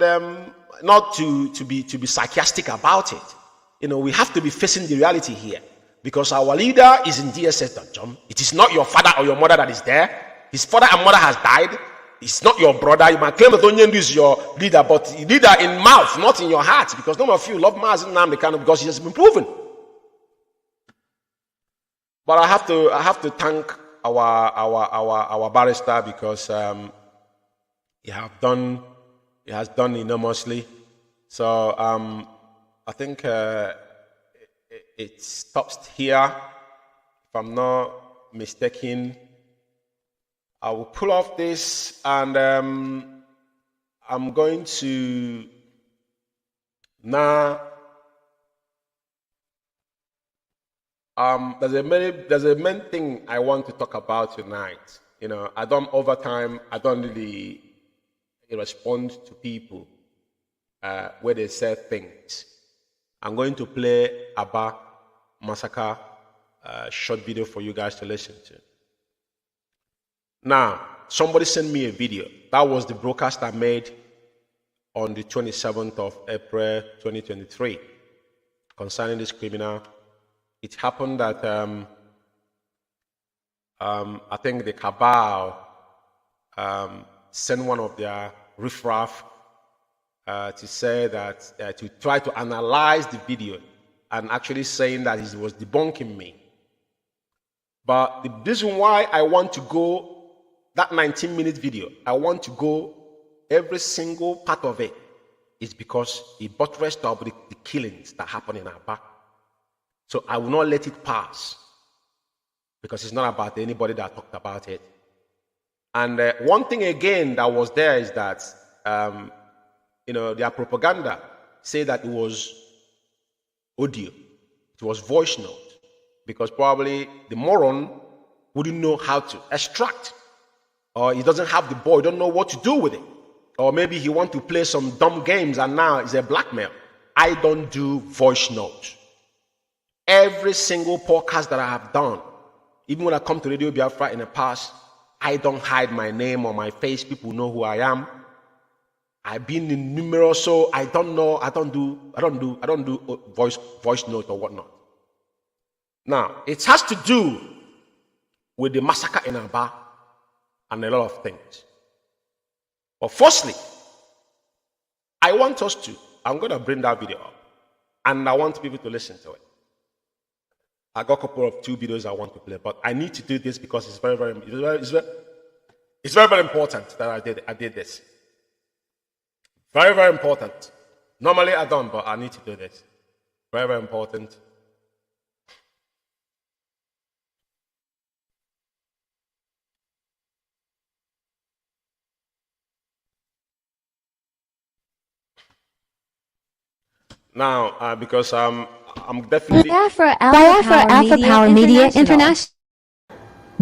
not to be sarcastic about it. You know, we have to be facing the reality here. Because our leader is in DSS dungeon. It is not your father or your mother that is there. His father and mother has died. It's not your brother. You might claim that Onyendu is your leader, but leader in mouth, not in your heart. Because none of you love Mazi Nnamdi because he has been proven. But I have to thank our barrister because he has done enormously. So I think it stops here. If I'm not mistaken, I will pull off this, and I'm going to now. There's a main thing I want to talk about tonight. You know, I don't really respond to people where they say things. I'm going to play Aba Massacre short video for you guys to listen to. Now, somebody sent me a video. That was the broadcast I made on the 27th of April 2023 concerning this criminal. It happened that I think the cabal sent one of their riffraff to say that to try to analyze the video and actually saying that he was debunking me. But the reason why I want to go that 19-minute video, I want to go every single part of it is because it buttressed up the killings that happened in Aba. So I will not let it pass because it's not about anybody that talked about it. And one thing again that was there is that their propaganda say that it was audio, it was voice note, because probably the moron wouldn't know how to extract, or he doesn't have the boy, don't know what to do with it, or maybe he want to play some dumb games and now it's a blackmail. I don't do voice notes. Every single podcast that I have done, even when I come to Radio Biafra in the past, I don't hide my name or my face. People know who I am. I've been in numerous, so I don't do voice note or whatnot. Now, it has to do with the massacre in Aba and a lot of things. But firstly, I want us to, I'm going to bring that video up, and I want people to listen to it. I got a couple of 2 videos I want to play, but I need to do this because it's very, very important that I did this. Very, very important. Normally I don't, but I need to do this. Very, very important. Now, because I'm definitely Biafra Alpha Power Media International.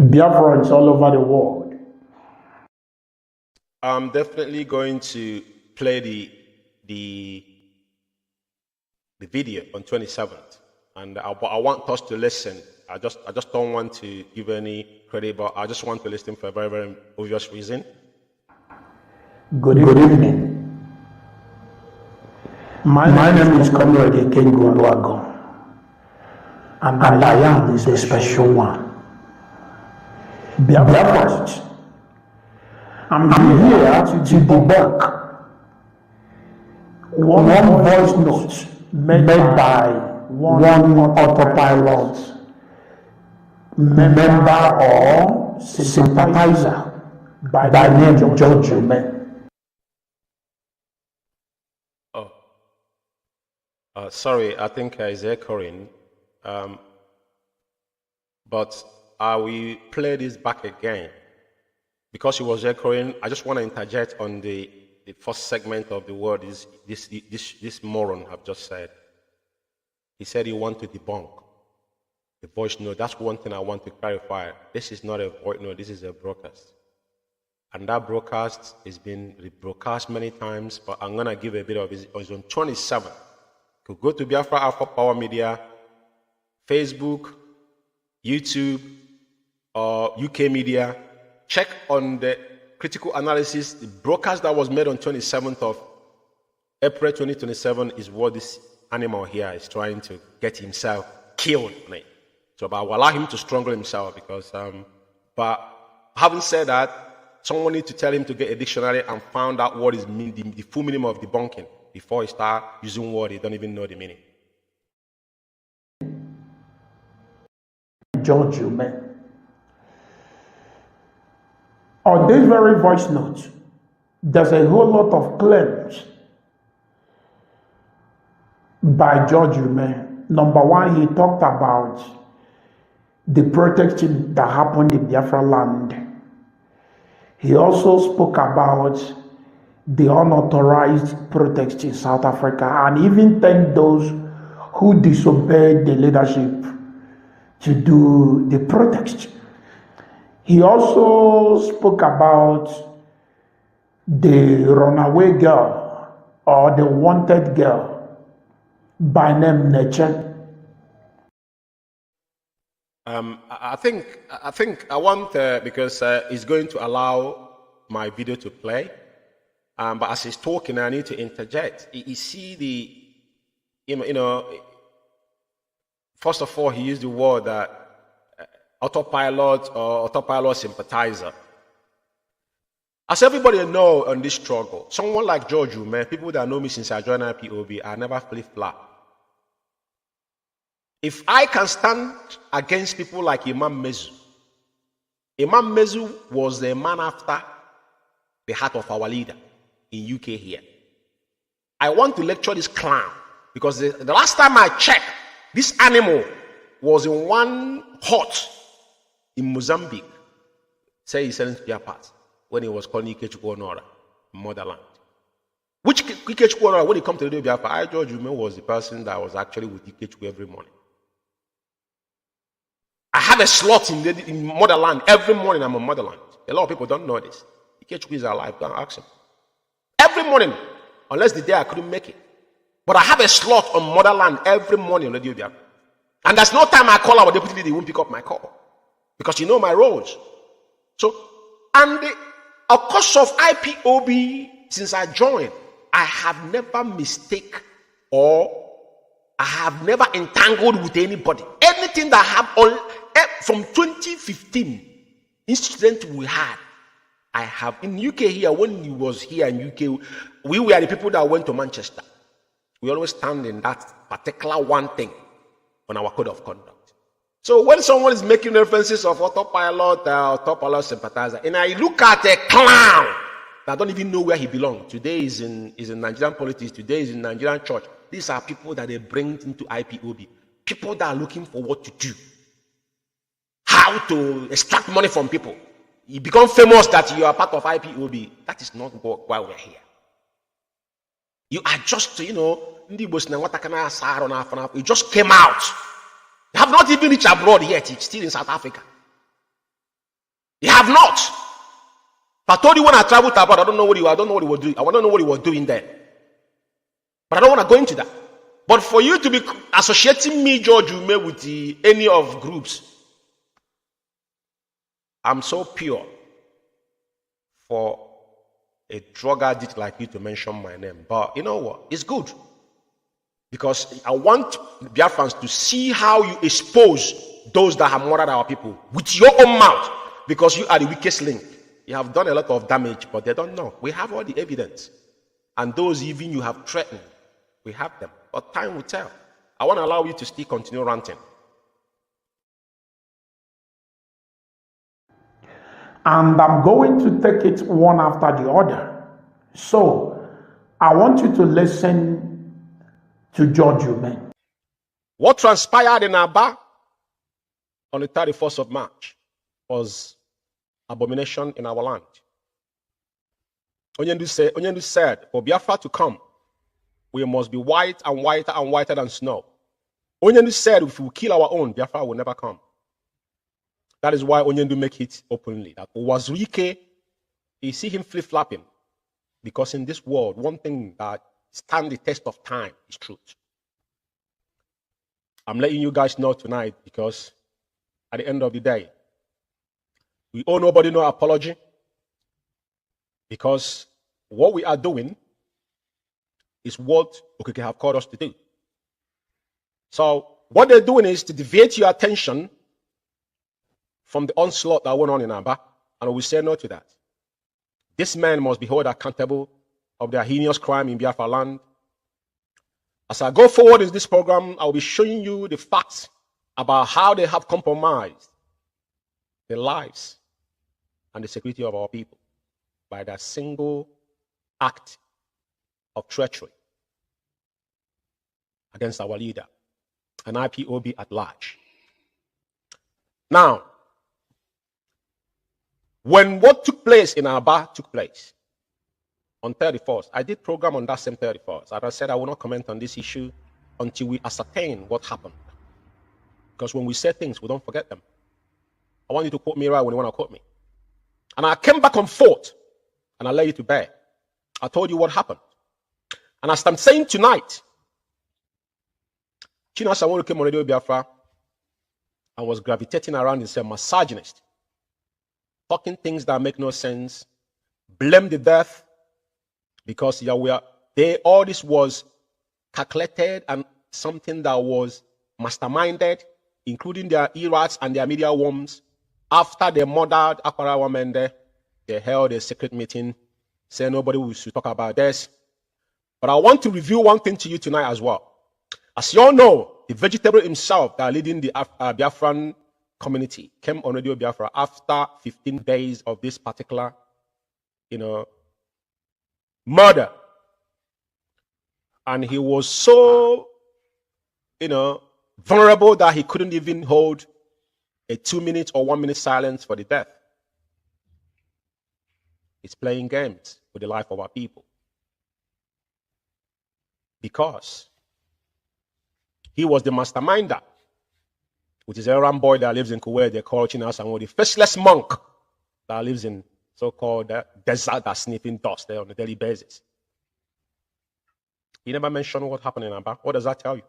Biafrans all over the world. I'm definitely going to play the video on 27th, and I want us to listen. I just don't want to give any credit, but I just want to listen for a very, very obvious reason. Good evening. My name is Comrade Kengo Luago, and I am the special one. Biafrans, I'm here to debunk one voice note made by one autopilot member or sympathizer by the name George Ume. Sorry, I think it's echoing, but I will play this back again because it was echoing. I just want to interject on the first segment of the word. This moron have just said. He said he want to debunk the voice note. That's one thing I want to clarify. This is not a voice note. This is a broadcast, and that broadcast has been rebroadcast many times. But I'm gonna give a bit of it. It's on 27. You could go to Biafra Alpha Power Media, Facebook, YouTube, or UK Media. Check on the critical analysis. The broadcast that was made on 27th of April 2027 is what this animal here is trying to get himself killed on it. So, but I will allow him to strangle himself because, but having said that, someone needs to tell him to get a dictionary and find out what is the full meaning of debunking before he start using words he don't even know the meaning. George Ume. On this very voice note, there's a whole lot of claims by George Ume. Number one, he talked about the protection that happened in Biafra land. He also spoke about the unauthorized protest in South Africa and even thanked those who disobeyed the leadership to do the protest. He also spoke about the runaway girl or the wanted girl by name Neche. I think I want because it's going to allow my video to play. But as he's talking, I need to interject. You see the, first of all, he used the word that autopilot or autopilot sympathizer. As everybody know on this struggle, someone like George Ume, people that know me since I joined IPOB, I never flip-flop. If I can stand against people like Imam Mezu was the man after the heart of our leader in UK here. I want to lecture this clown because the last time I checked, this animal was in one hut in Mozambique. Say he's selling spare parts when he was calling Ikechukwu Onora, motherland. Which Ikechukwu Onora, when he come to the Biafra, I, George Ume, was the person that was actually with Ikechukwu every morning. I have a slot in motherland. Every morning I'm on motherland. A lot of people don't know this. Ikechukwu is alive. Don't ask him. Every morning, unless the day I couldn't make it. But I have a slot on motherland every morning on Radio Biafra. And there's no time I call our deputy leader, he won't pick up my call. Because you know my roles. So, and of course of IPOB, since I joined, I have never mistaken or I have never entangled with anybody. Anything that happened from 2015, incident we had, I have in UK here, when he was here in UK, we were the people that went to Manchester. We always stand in that particular one thing on our code of conduct. So when someone is making references of autopilot or autopilot sympathizer, and I look at a clown that don't even know where he belongs. Today is in Nigerian politics, today is in Nigerian church. These are people that they bring into IPOB. People that are looking for what to do. How to extract money from people. You become famous that you are part of IPOB. That is not why we're here. You are just, you just came out. You have not even reached abroad yet. It's still in South Africa. You have not. But I told you when I traveled abroad, I don't know what you were doing. I don't know what you were doing there. But I don't want to go into that. But for you to be associating me, George Ume, with any of groups, I'm so pure for a drug addict like you to mention my name. But you know what? It's good. Because I want Biafrans to see how you expose those that have murdered our people with your own mouth. Because you are the weakest link. You have done a lot of damage, but they don't know. We have all the evidence. And those even you have threatened, we have them. But time will tell. I want to allow you to still continue ranting. And I'm going to take it one after the other. So, I want you to listen to George Ume. What transpired in Aba on the 31st of March was abomination in our land. Onyendu said, for Biafra to come, we must be white and whiter and whiter than snow. Onyendu said, if we kill our own, Biafra will never come. That is why Onyendu make it openly. That Wazirike, you see him flip-flopping. Because in this world, one thing that stands the test of time is truth. I'm letting you guys know tonight because at the end of the day, we owe nobody no apology. Because what we are doing is what Okeke have called us to do. So what they're doing is to deviate your attention from the onslaught that went on in Aba, and we say no to that. This man must be held accountable of their heinous crime in Biafra land. As I go forward in this program, I will be showing you the facts about how they have compromised the lives and the security of our people by that single act of treachery against our leader and IPOB at large. Now, when what took place in Aba took place on 31st, I did program on that same 31st. As I said, I will not comment on this issue until we ascertain what happened. Because when we say things, we don't forget them. I want you to quote me right when you want to quote me. And I came back on forth, and I lay you to bear. I told you what happened. And as I'm saying tonight, Chino Samuel came on Radio Biafra and was gravitating around and said, misogynist, talking things that make no sense, blame the death, because all this was calculated and something that was masterminded, including their erats and their media worms. After they murdered Akwara women there, they held a secret meeting, saying nobody should talk about this. But I want to review one thing to you tonight as well. As you all know, the vegetable himself that leading the Biafran community came on Radio Biafra after 15 days of this particular, murder. And he was so, vulnerable that he couldn't even hold a 2-minute or 1-minute silence for the death. He's playing games with the life of our people. Because he was the masterminder, which is a Ram boy that lives in Kuwait. They call Chinas and the faceless monk that lives in so-called desert that's sniffing dust there on a daily basis. He never mentioned what happened in Aba. What does that tell you?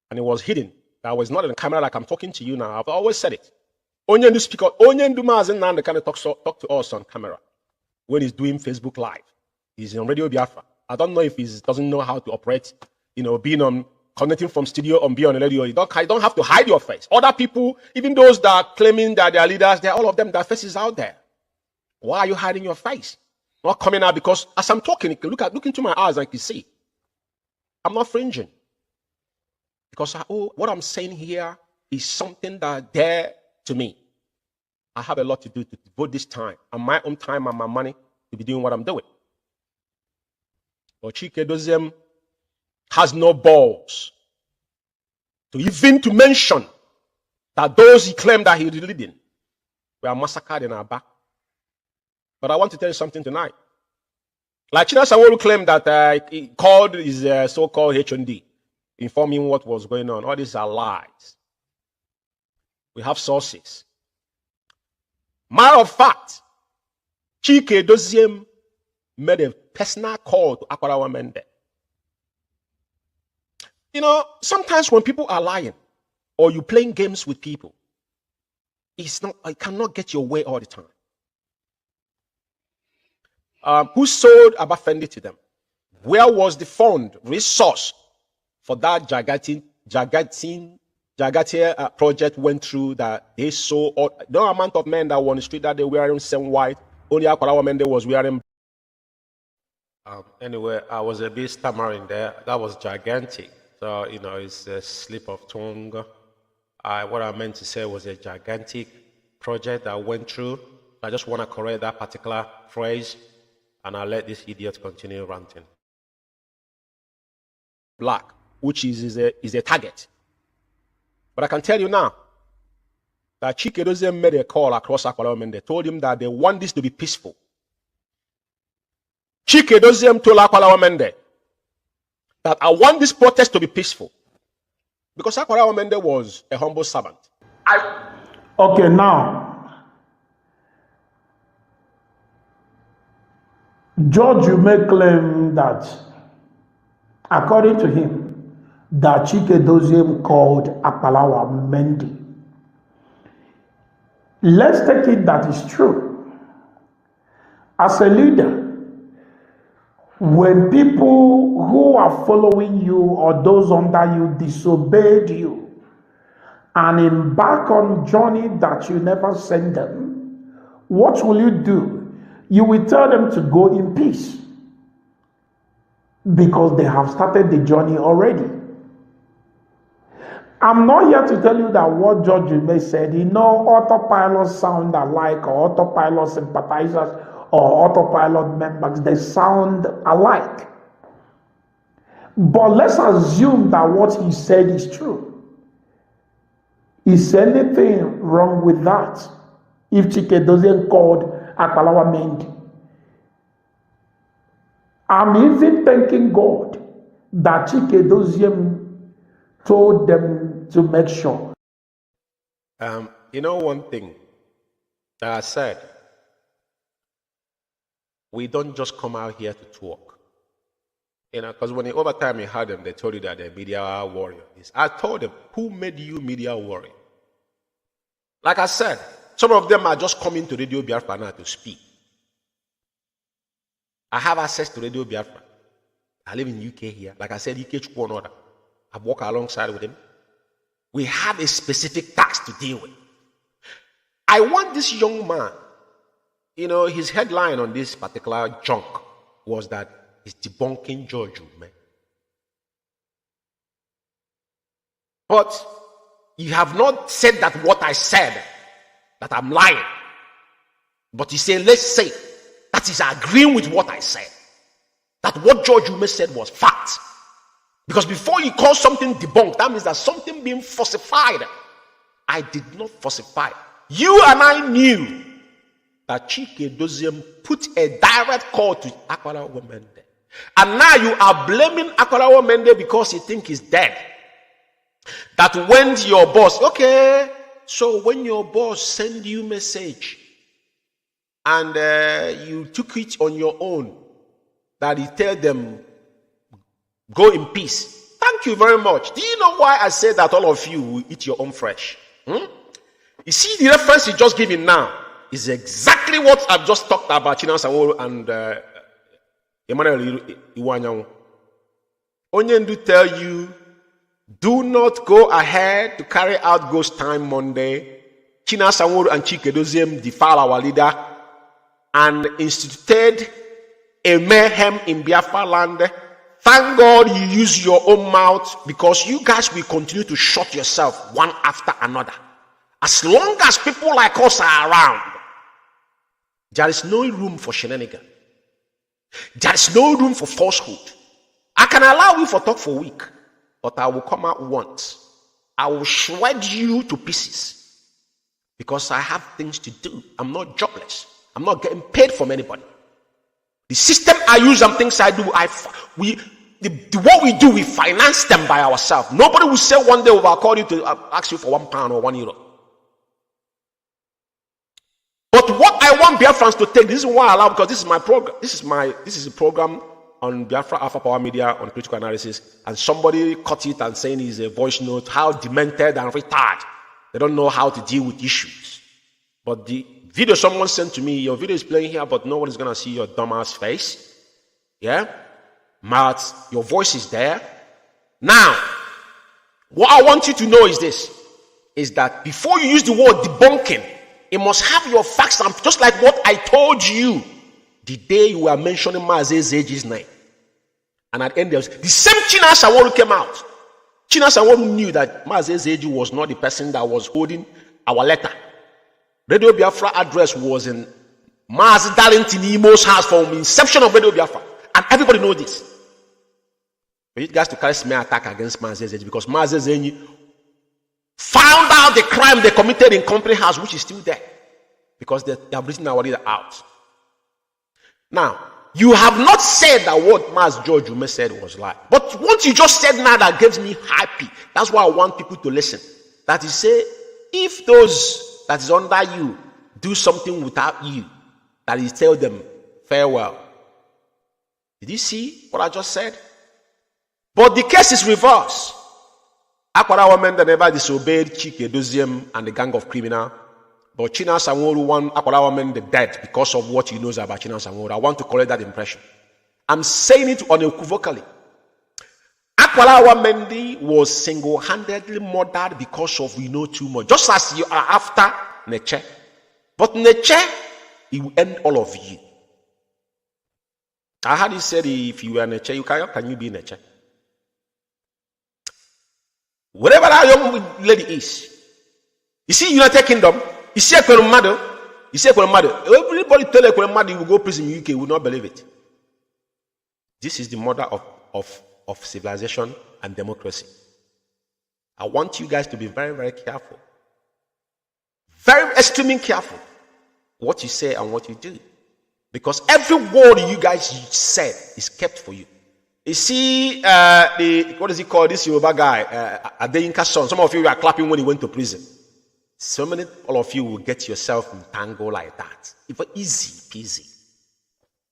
And it was hidden. That was not in the camera like I'm talking to you now. I've always said it. Onyendu speaker, Onyendu Mazen Nanda kind of talk to us on camera when he's doing Facebook Live. He's on Radio Biafra. I don't know if he doesn't know how to operate, being on connecting from studio on Be on the Radio, you don't have to hide your face. Other people, even those that are claiming that they are leaders, they're all of them, their faces out there. Why are you hiding your face? Not coming out because as I'm talking, look into my eyes and you can see. I'm not fringing. Because what I'm saying here is something that dear to me. I have a lot to do to devote this time and my own time and my money to be doing what I'm doing. But Chike Doziem has no balls to even to mention that those he claimed that he was leading were massacred in our back. But I want to tell you something tonight. Like China Sanwo claimed that he called his so-called H&D, informing what was going on. All these are lies. We have sources. Matter of fact, Chike Doziem made a personal call to Akwarawa Mende. You know, sometimes when people are lying or you playing games with people, it cannot get your way all the time. Who sold Abafendi to them? Where was the fund, resource for that Jagatia project went through that they saw no amount of men that were on the street that they were wearing same white, only Akwarawa Mende was wearing. Anyway, I was a bit stammering there. That was gigantic. So, you know, it's a slip of tongue. What I meant to say was a gigantic project that went through. I just want to correct that particular phrase, and I'll let this idiot continue ranting. Black, which is a target. But I can tell you now that Chike Doziem made a call across Akwarawa Mende. Told him that they want this to be peaceful. Chike Doziem told Akwarawa Mende that I want this protest to be peaceful. Because Akwarawa Mende was a humble servant. Okay, now, George, you may claim that, according to him, that Chike Doziem called Akwarawa Mende. Let's take it that is true. As a leader, when people who are following you or those under you disobeyed you and embark on journey that you never sent them, what will you do? You will tell them to go in peace because they have started the journey already. I'm not here to tell you that what George Ume said, autopilot sound alike or autopilot sympathizers or autopilot members, they sound alike. But let's assume that what he said is true. Is anything wrong with that? If Chike Doziem called Akwarawa Mende, I'm even thanking God that Chike Doziem told them to make sure. You know one thing that I said, we don't just come out here to talk. You know, because when over time you heard them, they told you that they're media warriors. I told them, who made you media warrior? Like I said, some of them are just coming to Radio Biafra now to speak. I have access to Radio Biafra. I live in UK here. Like I said, UK Chukwu. I've walked alongside with him. We have a specific task to deal with. I want this young man, you know, his headline on this particular junk was that he's debunking George Ume. But you have not said that what I said, that I'm lying. But you say, let's say, that is agreeing with what I said. That what George Ume said was fact. Because before you call something debunked, that means that something being falsified. I did not falsify. You and I knew that Chike Doziem put a direct call to Akwarawa Mende. And now you are blaming Akwarawa Mende because you think he's dead. That when your boss, okay, so when your boss send you message and you took it on your own, that he tell them, go in peace. Thank you very much. Do you know why I say that all of you will eat your own flesh? You see, the reference you just given now is exactly what I've just talked about China Sanwo and Emmanuel Iwanyanwu. Onyendu tell you Do not go ahead to carry out Ghost Time Monday. China Sanwo-Olu and Chike Doziem defile our leader and instituted a mayhem in Biafra land. Thank God you use your own mouth, because you guys will continue to shut yourself one after another. As long as people like us are around, there is no room for shenanigans. There is no room for falsehood. I can allow you for talk for a week, but I will come out once. I will shred you to pieces, because I have things to do. I'm not jobless. I'm not getting paid from anybody. The system I use and things I do, what we do, we finance them by ourselves. Nobody will say one day we will call you to ask you for £1 or €1. But what I want Biafrans to take, this is why I allow, because this is my program. This is a program on Biafra Alpha Power Media on critical analysis, and somebody cut it and saying it's a voice note, how demented and retarded. They don't know how to deal with issues. But the video someone sent to me, your video is playing here, but nobody's gonna see your dumbass face. Yeah? But your voice is there. Now, what I want you to know is this, is that before you use the word debunking, it must have your facts, and just like what I told you the day you were mentioning Maaz's age's name. And at the end, the same China Sanwo-Olu came out. China Sanwo-Olu knew that Maaz's age was not the person that was holding our letter. Radio Biafra address was in Maaz Darlington Imo's house from inception of Radio Biafra. And everybody knows this. For you guys to carry smear attack against Maaz's age, because Maaz's age found out the crime they committed in Company House, which is still there, because they have written our leader out. Now, you have not said that what Maaz George Ume said was lie. But what you just said now, that gives me happy. That's why I want people to listen. That you say, if those that is under you do something without you, that is tell them farewell. Did you see what I just said? But the case is reversed. Akwara women that never disobeyed Chike Doziem and the gang of criminals. But China Sanwo-Olu won Akwara women the dead because of what he knows about China Sanwo-Olu. I want to correct that impression. I'm saying it unequivocally. Akwara women was single-handedly murdered because of we know too much. Just as you are after Neche. But Neche, he will end all of you. I heard he said if you were Neche, can you be Neche? Whatever that young lady is, you see United Kingdom, you see a mother, everybody tell a mother you will go prison in UK, will not believe it. This is the mother of civilization and democracy. I want you guys to be very, very careful. Very extremely careful what you say and what you do. Because every word you guys said is kept for you. You see, what is he called? This Yoruba guy, Adeyinka's son. Some of you are clapping when he went to prison. So many, all of you will get yourself in tango like that. It's easy peasy.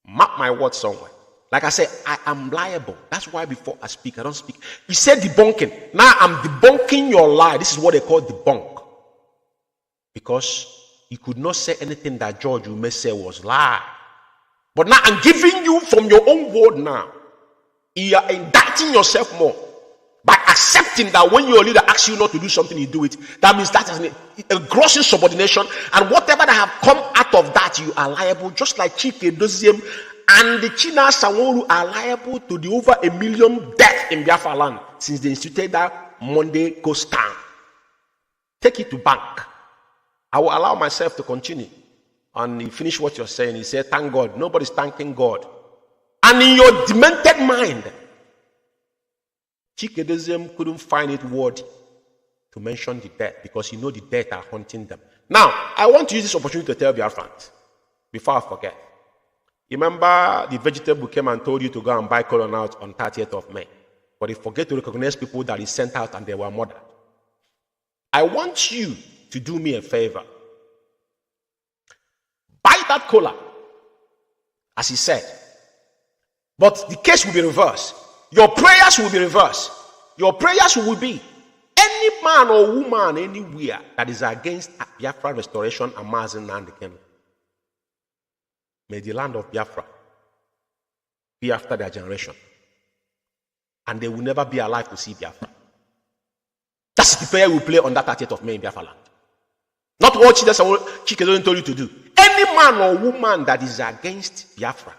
Mark my words somewhere. Like I said, I am liable. That's why before I speak, I don't speak. He said debunking. Now I'm debunking your lie. This is what they call debunk. Because you could not say anything that George Ume say was lie. But now I'm giving you from your own word now. You are indicting yourself more by accepting that when your leader asks you not to do something, you do it. That means that is a gross insubordination, and whatever that have come out of that, you are liable. Just like Chike Doziem and the China Sanwo-Olu are liable to the over 1 million deaths in Biafra land since they instituted that Monday Ghost Town. Take it to bank. I will allow myself to continue. And you finish what you're saying. He said, thank God. Nobody's thanking God. And in your demented mind, Chike Doziem couldn't find it worthy to mention the death, because you know the death are haunting them. Now, I want to use this opportunity to tell Biafrans, before I forget. Remember, the vegetable came and told you to go and buy colon out on 30th of May. But they forget to recognize people that he sent out and they were murdered. I want you to do me a favor. Buy that cola, as he said. But the case will be reversed. Your prayers will be reversed. Your prayers will be any man or woman anywhere that is against Biafra restoration and Mazen and the Kenya. May the land of Biafra be after their generation. And they will never be alive to see Biafra. That's the prayer we play on that 30th of May in Biafra land. Not what Chike told you to do. Any man or woman that is against Biafra,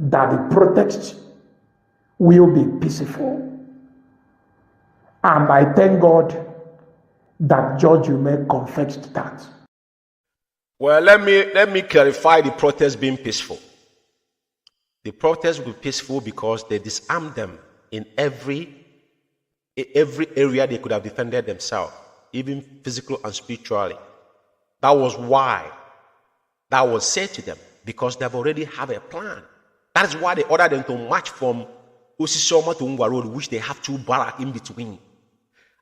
that the protest will be peaceful. And I thank God that George Ume confessed that. well, let me clarify the protest being peaceful. The protest will be peaceful because they disarmed them in every area they could have defended themselves, even physical and spiritually. That was why that was said to them, because they've already have a plan. That is why they ordered them to march from Osisioma to Ungwa Road, which they have 2 barracks in between.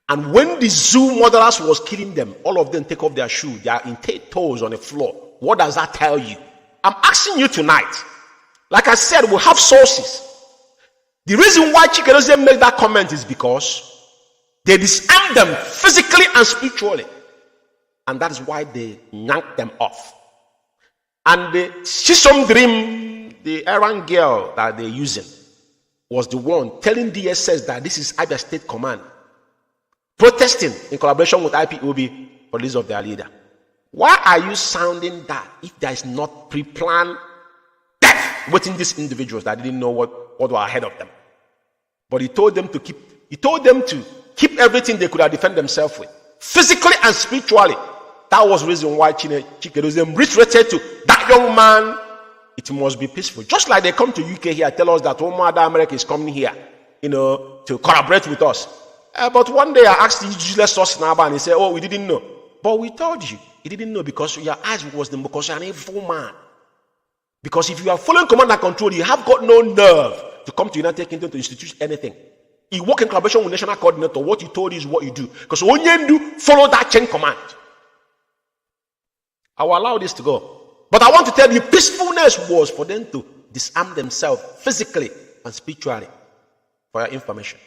And when the zoo murderers was killing them, all of them take off their shoes. They are in toes on the floor. What does that tell you? I'm asking you tonight. Like I said, we have sources. The reason why Chike doesn't make that comment is because they disarmed them physically and spiritually. And that is why they yanked them off. And the Shisom Dream, the errand girl that they're using, was the one telling DSS that this is Abia State Command protesting in collaboration with IPOB for the release of their leader. Why are you sounding that if there is not pre-planned death waiting these individuals that didn't know what were ahead of them? But he told them to keep everything they could have defended themselves with, physically and spiritually. That was the reason why Chike reiterated to that young man, it must be peaceful. Just like they come to UK here, tell us that Omada America is coming here, to collaborate with us. But one day I asked the useless source Naba and he said, oh, we didn't know. But we told you, he didn't know because your eyes was them because you're an evil man. Because if you are following command and control, you have got no nerve to come to United Kingdom to institute anything. You work in collaboration with national coordinator. What you told is what you do. Because when you do, follow that chain command. I will allow this to go. But I want to tell you, peacefulness was for them to disarm themselves physically and spiritually. For your information.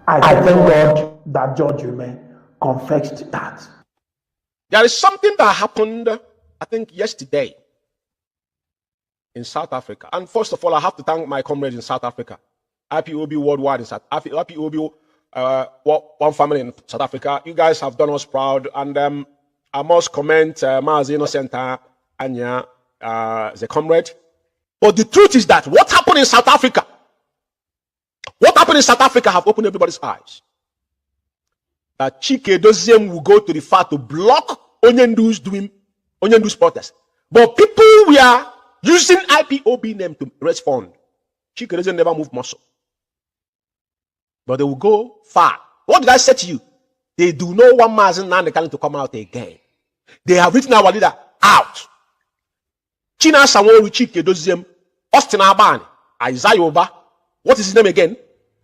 I thank God that George Ume confessed that. There is something that happened, I think, yesterday in South Africa. And first of all, I have to thank my comrades in South Africa. IPOB worldwide in South Africa. IPOB one family in South Africa. You guys have done us proud. And I must commend Mazi Innocenta Anya, the comrade. But the truth is that what happened in South Africa, have opened everybody's eyes. That Chike Doziem will go to the far to block Onyendu's protest. But people were using IPOB name to raise fund. Chike Doziem never moved muscle. But they will go far. What did I say to you? They do not want Mazen Nandekali to come out again. They have written our leader out. China Samoru Chike Doziem, Austin Abani, Isaiah Oba. What is his name again?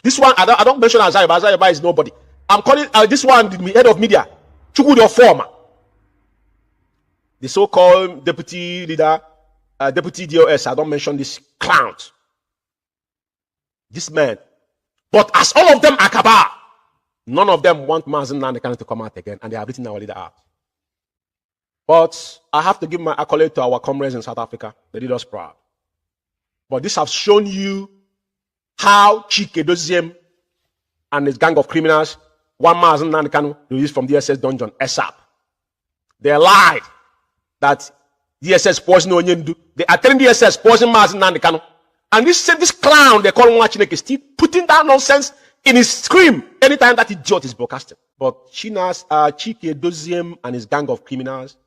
This one, I don't mention Isaiah, but Isaiah Oba is nobody. I'm calling this one the head of media, Chukwudi Former. The so-called deputy leader, deputy DOS. I don't mention this clown. This man. But as all of them are Kabar, none of them want Mazen Nandekali to come out again, and they have written our leader out. But I have to give my accolade to our comrades in South Africa. They did us proud. But this has shown you how Chike Doziem and his gang of criminals, one Mazen Nandekali released from DSS dungeon, ASAP. They lied that DSS poison Onyendu. They are telling DSS poison Mazen Nandekali. And this clown they call Mwachineke is still putting that nonsense in his scream anytime that idiot is broadcasting. But Chike Doziem and his gang of criminals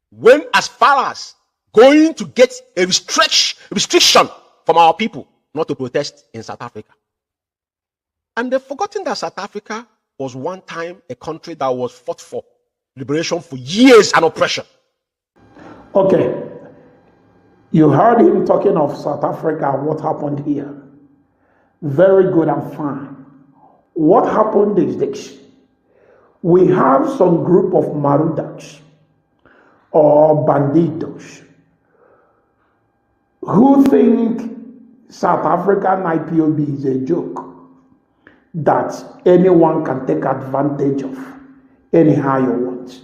went as far as going to get a restriction from our people not to protest in South Africa. And they've forgotten that South Africa was one time a country that was fought for liberation for years and oppression. Okay. You heard him talking of South Africa, what happened here. Very good and fine. What happened is this. We have some group of Marudas or banditos who think South African IPOB is a joke that anyone can take advantage of anyhow you want.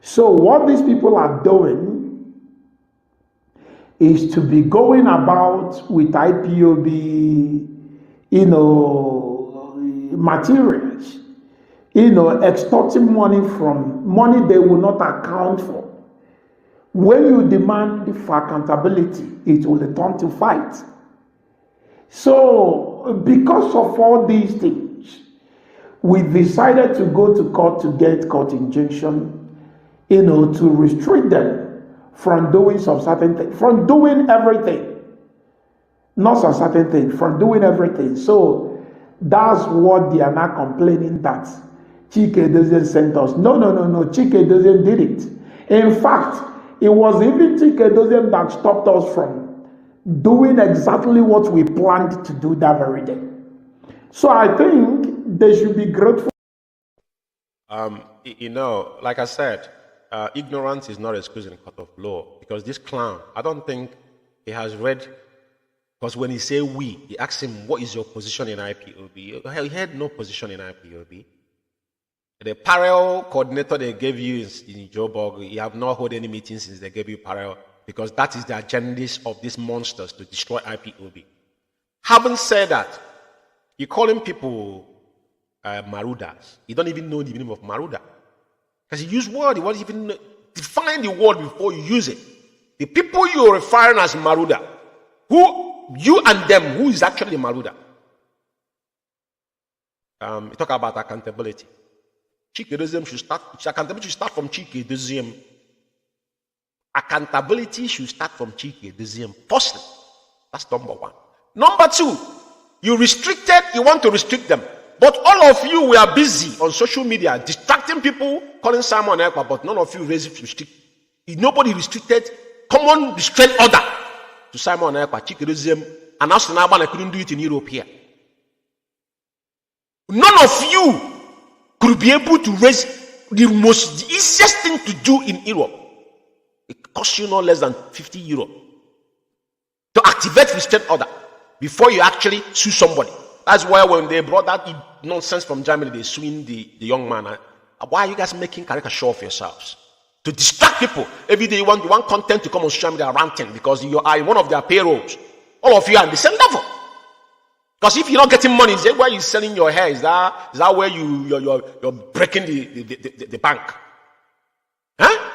So what these people are doing is to be going about with IPOB, materials, extorting money from money they will not account for. When you demand for accountability, it will turn to fight. So, because of all these things, we decided to go to court to get court injunction, to restrict them from doing some certain things, from doing everything. Not some certain things, from doing everything. So, that's what they are now complaining that Chike doesn't send us. No, Chike doesn't did it. In fact, it was even Chike doesn't that stopped us from doing exactly what we planned to do that very day. So I think they should be grateful. Like I said, ignorance is not excused in court of law, because this clown, I don't think he has read, because when he say we, he asked him, what is your position in IPOB? He had no position in IPOB. The parallel coordinator they gave you in Joburg, you have not held any meetings since they gave you parallel, because that is the agendas of these monsters to destroy IPOB. Having said that, you're calling people Marudas. You don't even know the meaning of Maruda. Because you use word, you won't even define the word before you use it. The people you're referring as Maruda, you and them, who is actually Maruda? You talk about accountability. Chike should start. Accountability should start from Chike. Accountability should start from Chike. Firstly, that's number one. Number two, you want to restrict them. But all of you were busy on social media distracting people, calling Simon Ekpa, but none of you restrict. Nobody restricted common restraint order to Simon Ekpa, Chike, and I couldn't do it in Europe here. None of you could be able to raise the easiest thing to do in Europe. It costs you no less than 50 euro to activate restraint order before you actually sue somebody. That's why when they brought that nonsense from Germany, they suing the young man. Why are you guys making caricature of yourselves? To distract people. Every day you want content to come on social media ranting because you are in one of their payrolls. All of you are on the same level. Because if you're not getting money, is that where you're selling your hair? Is that where you're breaking the bank? Huh?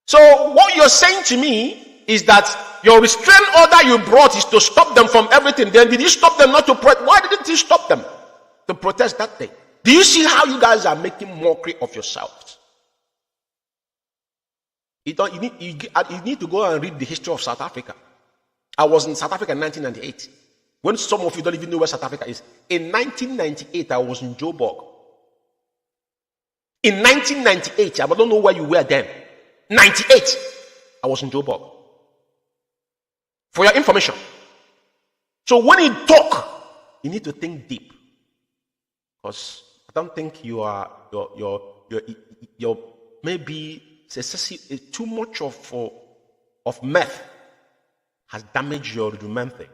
So what you're saying to me is that your restraint order you brought is to stop them from everything. Then did you stop them not to protest? Why didn't you stop them to protest that day? Do you see how you guys are making mockery of yourselves? You need to go and read the history of South Africa. I was in South Africa in 1998. When some of you don't even know where South Africa is. In 1998, I was in Joburg. In 1998, I don't know where you were then. 98, I was in Joburg. For your information. So when you talk, you need to think deep. Because I don't think you're maybe too much of meth has damaged your rudimentary,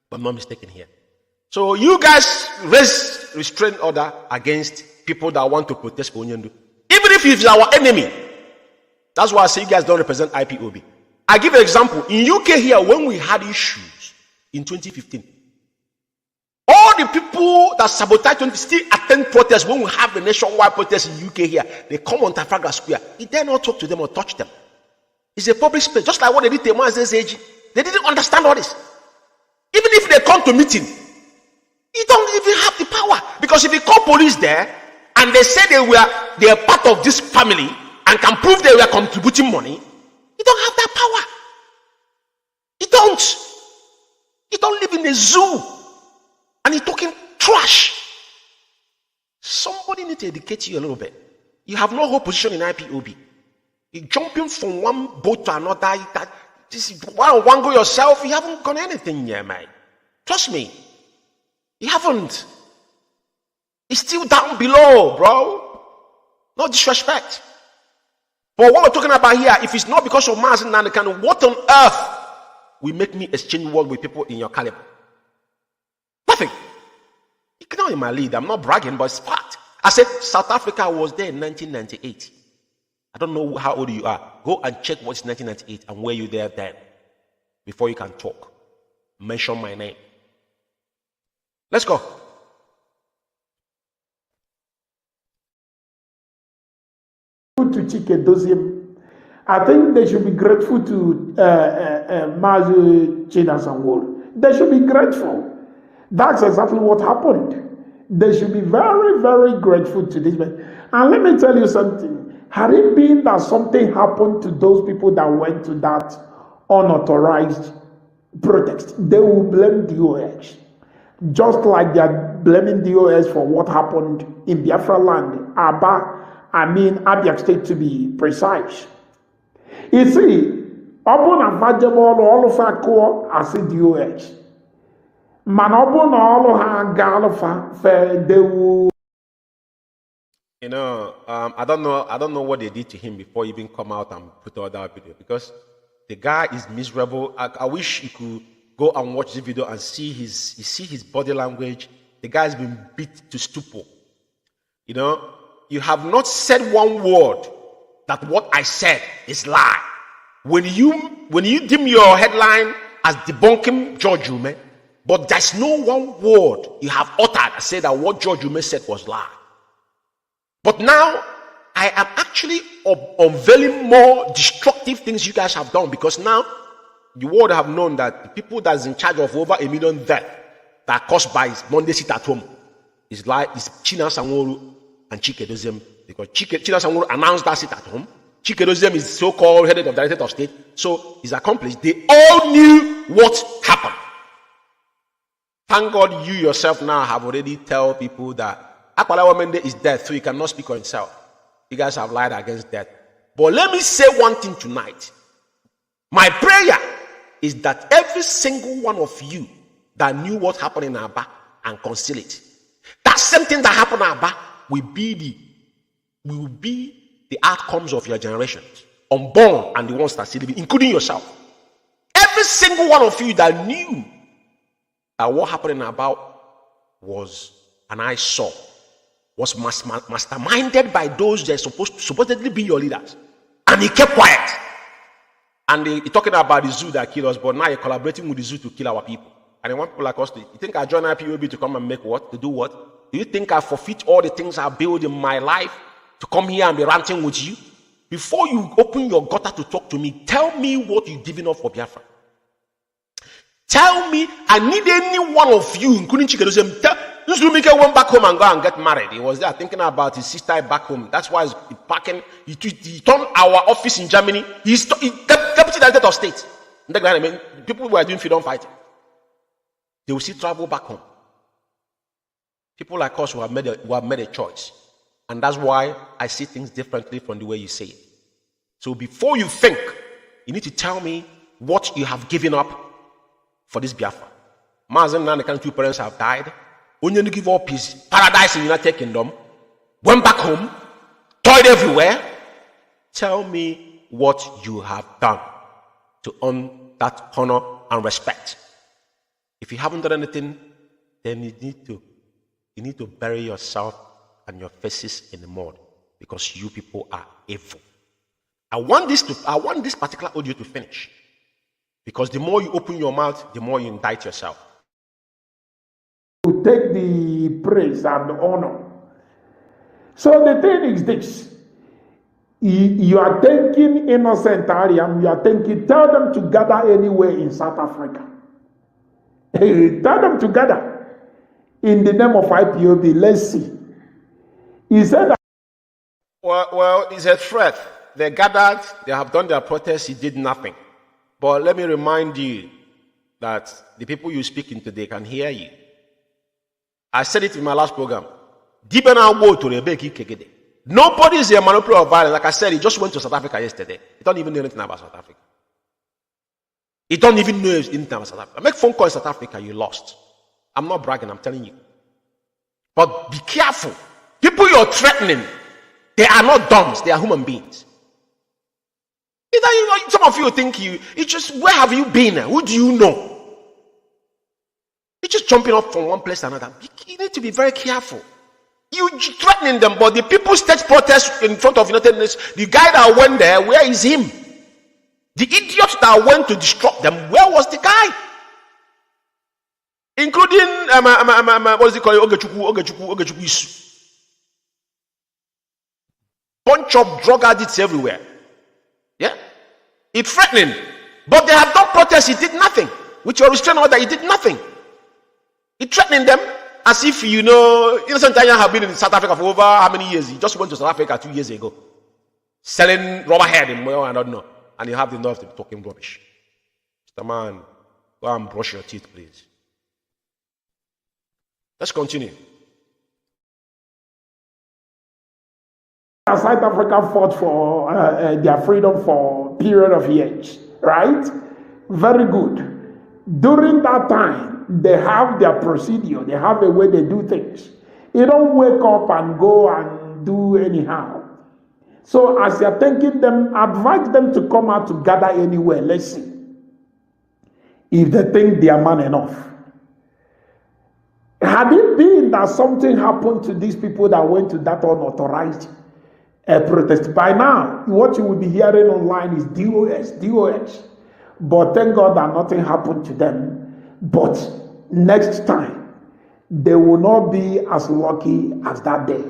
but I'm not mistaken here. So you guys raise restraint order against people that want to protest for Onyendu. Even if it's our enemy. That's why I say you guys don't represent IPOB. I give an example. In UK here, when we had issues in 2015, all the people that sabotage still attend protests when we have a nationwide protest in UK here. They come on Trafalgar Square. You dare not talk to them or touch them. It's a public space, just like what they did to Man's age. They didn't understand all this. Even if they come to meeting, you don't even have the power. Because if you call police there and they say they are part of this family and can prove they were contributing money, you don't have that power. You don't. You don't live in a zoo and you're talking trash. Somebody need to educate you a little bit. You have no whole position in IPOB. You're jumping from one boat to another. Just one go yourself. You haven't got anything yet, mate. Trust me. You haven't. It's still down below, bro. No disrespect. But what we're talking about here, if it's not because of Mazi Nnamdi Kanu, what on earth will make me exchange word with people in your caliber? Nothing. You cannot in my lead. I'm not bragging, but it's fact. I said South Africa was there in 1998. I don't know how old you are. Go and check what's 1998 and where you there then before you can talk. Mention my name. Let's go. To Chike Doziem, I think they should be grateful to Mazi Chinasangol. They should be grateful. That's exactly what happened. They should be very, very grateful to this man. And let me tell you something. Had it been that something happened to those people that went to that unauthorized protest, they will blame DOS. Just like they are blaming DOS for what happened in Biafra land, Abia State to be precise. You see, upon a valuable all of our core as DOS. Man upon all of Galofa, they will. You know, I don't know what they did to him before he even come out and put out that video, because the guy is miserable. I wish you could go and watch the video and see his body language. The guy's been beat to stupor. You know, you have not said one word that what I said is lie. When you dim your headline as debunking George Ume, but there's no one word you have uttered and said that what George Ume said was lie. But now, I am actually unveiling more destructive things you guys have done, because now the world have known that the people that's in charge of over 1 million deaths that are caused by Monday sit at home is China Sanwo-Olu and Chike Doziem, because China Sanwo-Olu announced that sit at home. Chike Doziem is so-called head of director of state, so he's accomplished. They all knew what happened. Thank God you yourself now have already tell people that Akpalawa Mende is dead, so he cannot speak on himself. You guys have lied against death. But let me say one thing tonight. My prayer is that every single one of you that knew what happened in Aba and conceal it, that same thing that happened in Aba will be the outcomes of your generations, unborn and the ones that still living, including yourself. Every single one of you that knew that what happened in Aba was an eyesore, was masterminded by those that are supposedly be your leaders, and he kept quiet. And he talking about the zoo that killed us, but now you're collaborating with the zoo to kill our people. And they want people like us to, you think I join IPOB to come and make what? To do what? Do you think I forfeit all the things I built in my life to come here and be ranting with you? Before you open your gutter to talk to me, tell me what you're giving up for Biafra. Tell me, I need any one of you, including Chike Doziem. This Lumike went back home and go and get married. He was there thinking about his sister back home. That's why he's packing. He turned our office in Germany. He's deputy director of state. People who are doing freedom fighting, they will still travel back home. People like us who have made a choice. And that's why I see things differently from the way you say it. So before you think, you need to tell me what you have given up for this Biafra. Mazi Nnamdi Kanu, 2 parents have died. Only give up his paradise in the United Kingdom, went back home, toiled everywhere. Tell me what you have done to earn that honor and respect. If you haven't done anything, then you need to bury yourself and your faces in the mud, because you people are evil. I want this particular audio to finish, because the more you open your mouth, the more you indict yourself. To take the praise and the honor. So the thing is this: you are thinking innocent Ariam, you are thinking, tell them to gather anywhere in South Africa. Tell them to gather in the name of IPOB. Let's see. He said that. Well, it's a threat. They gathered, they have done their protest, he did nothing. But let me remind you that the people you're speaking to, they can hear you. I said it in my last program. Nobody is a manipulator of violence. Like I said, he just went to South Africa yesterday. He don't even know anything about South Africa. He don't even know anything about South Africa. Make phone call in South Africa, you lost. I'm not bragging, I'm telling you. But be careful. People you're threatening, They are not dumps, they are human beings. Some of you think where have you been? Who do you know? You're just jumping up from one place to another. You need to be very careful. You threatening them, but the people stage protest in front of United Nations. The guy that went there, where is him? The idiot that went to disrupt them, where was the guy? Including what is it called? Ogechukwu Isu. Bunch of drug addicts everywhere. Yeah, it's threatening, but they have done protests. He did nothing. With your restraining order, he did nothing. He threatening them as if innocent Italian have been in South Africa for over how many years? He just went to South Africa 2 years ago, selling rubber head and I don't know, and you have the nerve to be talking rubbish. Mr. Man, go and brush your teeth, please. Let's continue. South Africa fought for their freedom for a period of years, right? Very good. During that time, they have their procedure. They have a way they do things. You don't wake up and go and do anyhow. So as you're thanking them, advise them to come out to gather anywhere. Let's see if they think they are man enough. Had it been that something happened to these people that went to that unauthorized protest, by now, what you will be hearing online is DOS. But thank God that nothing happened to them. But next time, they will not be as lucky as that day.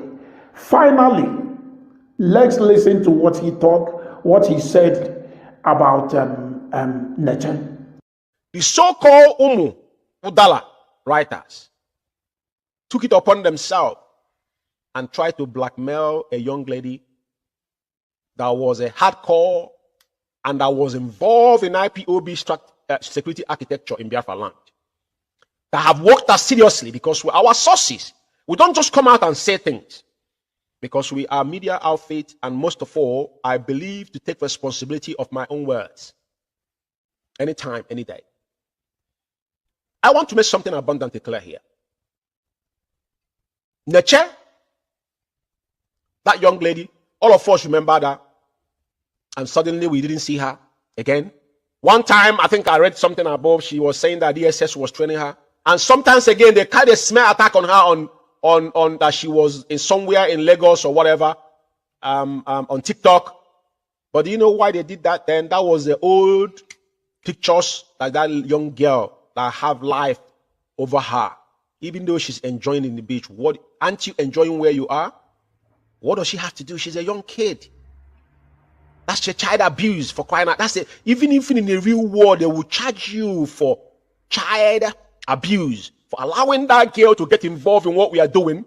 Finally, let's listen to what he said about Neche. The so-called Umu Udala writers took it upon themselves and tried to blackmail a young lady that was a hardcore and that was involved in IPOB security architecture in Biafra land. That have worked us seriously because we're our sources. We don't just come out and say things. Because we are media outfit, and most of all, I believe to take responsibility of my own words. Anytime, any day. I want to make something abundantly clear here. Neche, that young lady, all of us remember that, and suddenly we didn't see her again. One time, I think I read something above, she was saying that DSS was training her, and sometimes again, they kind of smear attack on her on that she was in somewhere in Lagos or whatever, on TikTok. But do you know why they did that then? That was the old pictures like that young girl that have life over her. Even though she's enjoying in the beach, what aren't you enjoying where you are? What does she have to do? She's a young kid. That's your child abuse, for crying out. That's it. Even if in the real world they will charge you for child abuse, for allowing that girl to get involved in what we are doing,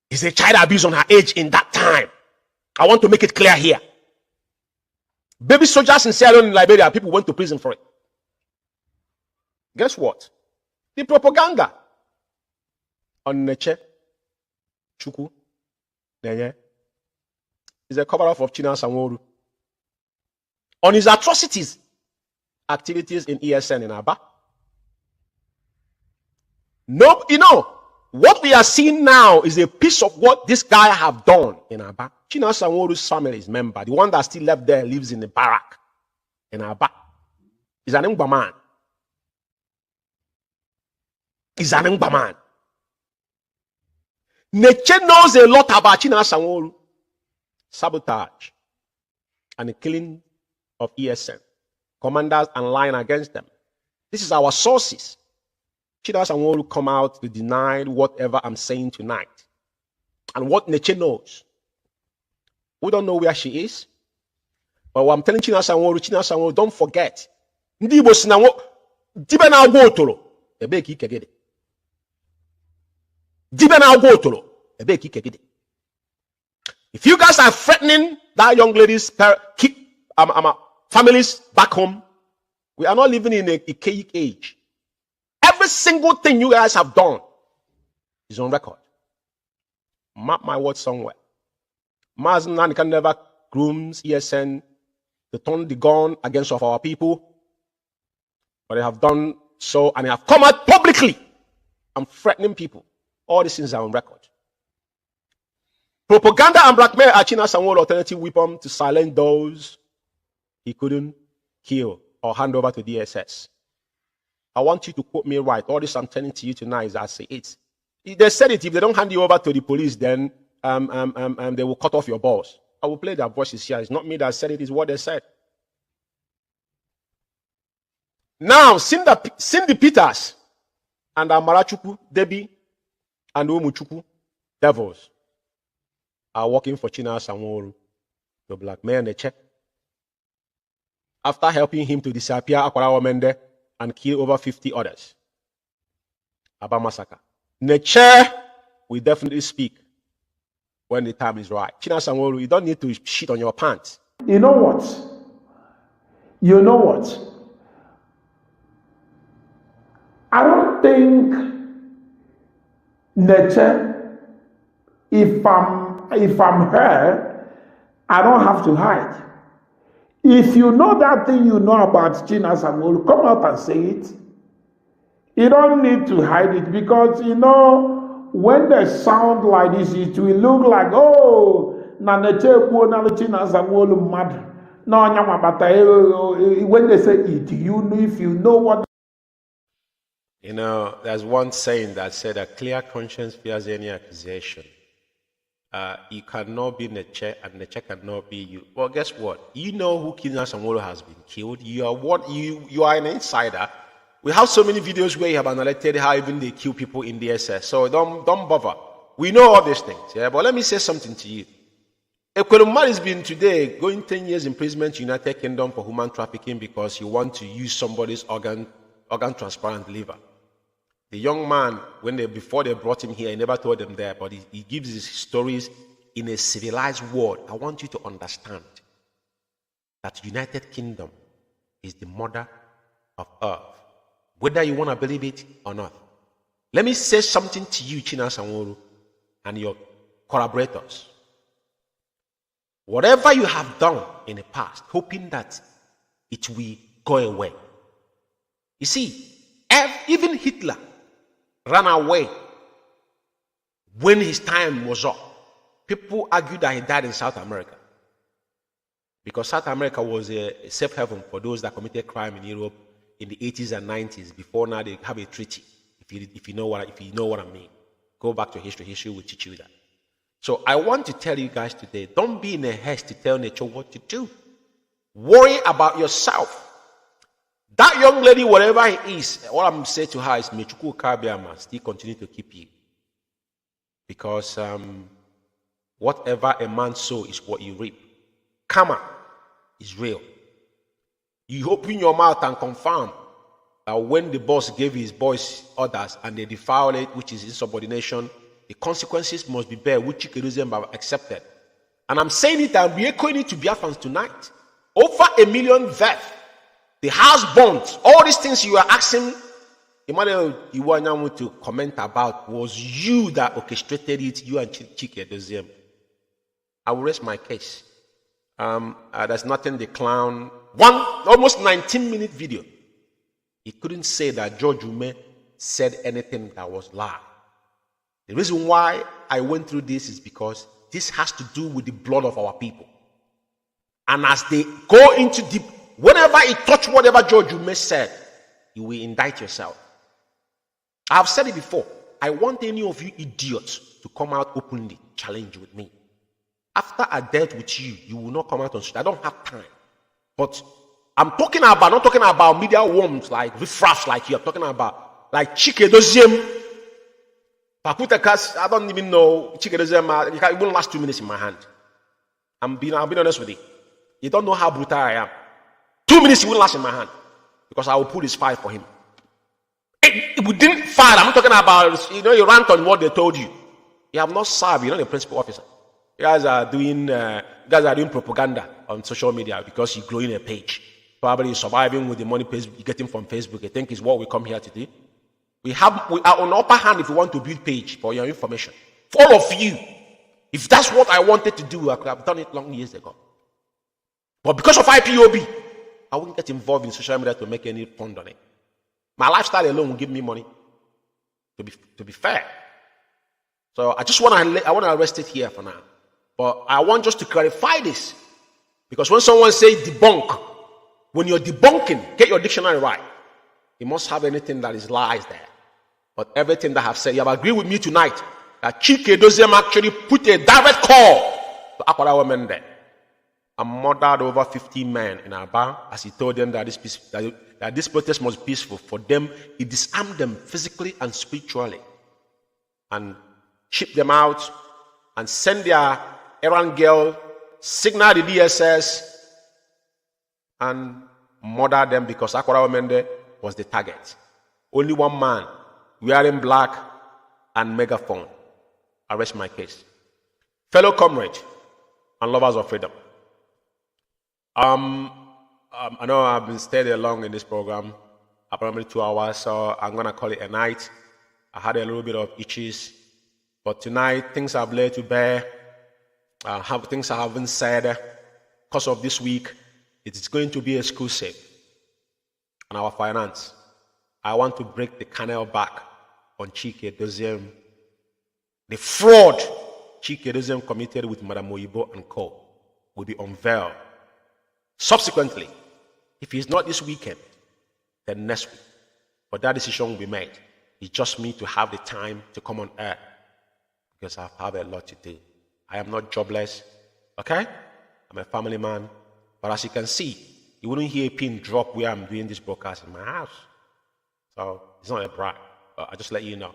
is a child abuse on her age in that time. I want to make it clear here. Baby soldiers in Sierra Leone in Liberia, people went to prison for it. Guess what? The propaganda on Neche, Chukwu, Nenye, is a cover-up of China Sanworu. On his atrocities, activities in ESN in Aba. No, what we are seeing now is a piece of what this guy have done in Aba. China Sanworu's family is member. The one that still left there lives in the barrack in Aba. He's an Ngba man. He's an Ngba man. Neche knows a lot about China Sanworu. Sabotage and the killing of ESN. Commanders and lying against them. This is our sources. China Sanworu come out to deny whatever I'm saying tonight. And what Neche knows. We don't know where she is. But what I'm telling China Sanworu, don't forget. Ndi Igbo si na dibe na agwa otoro, ebe ka ike gide. Dibe na agwa otoro, ebe ka ike gide. If you guys are threatening that young lady's families back home, we are not living in a archaic age. Every single thing you guys have done is on record. Mark my words somewhere. Mazen can never grooms ESN to turn the gun against of our people. But they have done so, and they have come out publicly and threatening people. All these things are on record. Propaganda and blackmail are China's alternative weapon to silence those he couldn't kill or hand over to DSS. I want you to quote me right. All this I'm telling to you tonight is I say it. They said it, if they don't hand you over to the police, then they will cut off your balls. I will play their voices here. It's not me that said it, it's what they said. Now, Cindy Peters and Amarachuku, Debbie, and Umuchuku, devils, are working for China Sanwo-Olu to blackmail Neche. After helping him to disappear Akwarawa Mende and kill over 50 others. Aba massacre. Neche will definitely speak when the time is right. China Sanwo-Olu, you don't need to shit on your pants. You know what? You know what? I don't think Neche, if I'm her, I don't have to hide. If you know that thing you know about China Sanwo-Olu, come out and say it. You don't need to hide it because, you know, when they sound like this, it will look like, oh, na Neche na China Sanwo-Olu mad. No, when they say it, you know, if you know what. You know, there's one saying that said a clear conscience fears any accusation. You cannot be Neche and Neche cannot be you. Well, guess what? You know who China Sanwo-Olu has been killed. You are an insider. We have so many videos where you have analyzed how even they kill people in the SS. So don't bother. We know all these things. Yeah, but let me say something to you. Ekwelumar has been today going 10 years imprisonment United Kingdom for human trafficking because you want to use somebody's organ transplant liver. The young man, before they brought him here, he never told them there, but he gives his stories in a civilized world. I want you to understand that United Kingdom is the mother of earth, whether you want to believe it or not. Let me say something to you, China Sanwo-Olu, and your collaborators. Whatever you have done in the past, hoping that it will go away. You see, even Hitler ran away when his time was up. People argued that he died in South America because South America was a safe haven for those that committed crime in Europe in the 80s and 90s. Before now, they have a treaty. If you know what I mean, go back to history. History will teach you that. So I want to tell you guys today: don't be in a haste to tell nature what to do. Worry about yourself. That young lady, whatever he is, what I'm saying to her is, Mechuku Kabiama, still continue to keep you. Because whatever a man sows is what you reap. Karma is real. You open your mouth and confirm that when the boss gave his boys orders and they defile it, which is insubordination, the consequences must be bare, which Chikeruzium have accepted. And I'm saying it and be echoing it to Biafrans tonight. Over 1 million deaths. The house bonds, all these things you are asking Emmanuel you want to comment about was you that orchestrated it, you and Chikeruzium. I will rest my case. There's nothing the clown. Almost 19-minute video. He couldn't say that George Ume said anything that was lie. The reason why I went through this is because this has to do with the blood of our people. And as they go into deep, whenever it touch whatever George Ume said, you will indict yourself. I have said it before. I want any of you idiots to come out openly, challenge with me. After I dealt with you, you will not come out on street. I don't have time. But I'm talking about, not talking about media worms like riffraffs like you. I'm talking about like Chikeruzium. I don't even know Chikeruzium. It won't last 2 minutes in my hand. I'll be honest with you. You don't know how brutal I am. 2 minutes it won't last in my hand because I will pull this file for him. We didn't file. I'm not talking about, you rant on what they told you. You have not served. You're not a principal officer. You guys are doing propaganda on social media because you're growing a page. Probably surviving with the money you're getting from Facebook. I think is what we come here to do. We are on the upper hand if you want to build page for your information. For all of you, if that's what I wanted to do, I could have done it long years ago. But because of IPOB, I wouldn't get involved in social media to make any fund on it. My lifestyle alone will give me money. To be fair. So I want to rest it here for now. But I want just to clarify this. Because when someone says debunk, when you're debunking, get your dictionary right. You must have anything that is lies there. But everything that I have said, you have agreed with me tonight that Chike Doziem actually put a direct call to Akwara women there and murdered over 50 men in Aba as he told them that this protest must be peaceful. For them, he disarmed them physically and spiritually and shipped them out and sent their errand girl, signal the DSS, and murdered them because Akwara women there was the target. Only one man wearing black and megaphone. I rest my case. Fellow comrades and lovers of freedom. I know I've been staying along in this program, approximately 2 hours, so I'm going to call it a night. I had a little bit of itches, but tonight things I've laid to bear, things I haven't said because of this week, it is going to be exclusive on our finance. I want to break the canal back on Chike Doziem. The fraud Chike Doziem committed with Madam Oyibo and co. will be unveiled. Subsequently, if it's not this weekend, then next week. But that decision will be made. It's just me to have the time to come on air because I have a lot to do. I am not jobless, okay? I'm a family man. But as you can see, you wouldn't hear a pin drop where I'm doing this broadcast in my house. So it's not a brag, but I just let you know.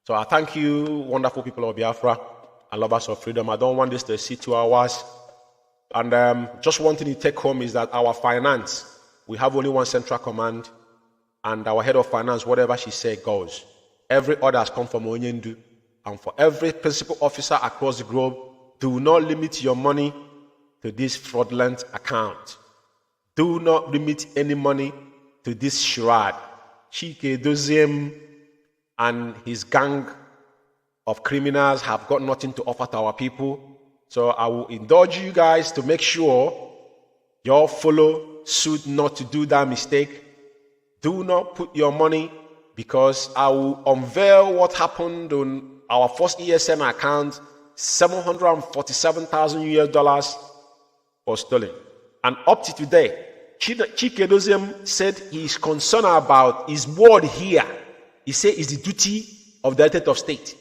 So I thank you, wonderful people of Biafra and lovers of freedom. I don't want this to exceed 2 hours. And just one thing to take home is that our finance, we have only one central command, and our head of finance, whatever she said goes. Every order has come from Onyendu. And for every principal officer across the globe, do not limit your money to this fraudulent account. Do not limit any money to this charade. Chike Doziem and his gang of criminals have got nothing to offer to our people. So I will indulge you guys to make sure you all follow suit not to do that mistake. Do not put your money, because I will unveil what happened on our first ESN account. $747,000 was stolen. And up to today, Chike Doziem said he is concerned about his word here. He said it's the duty of the head of state.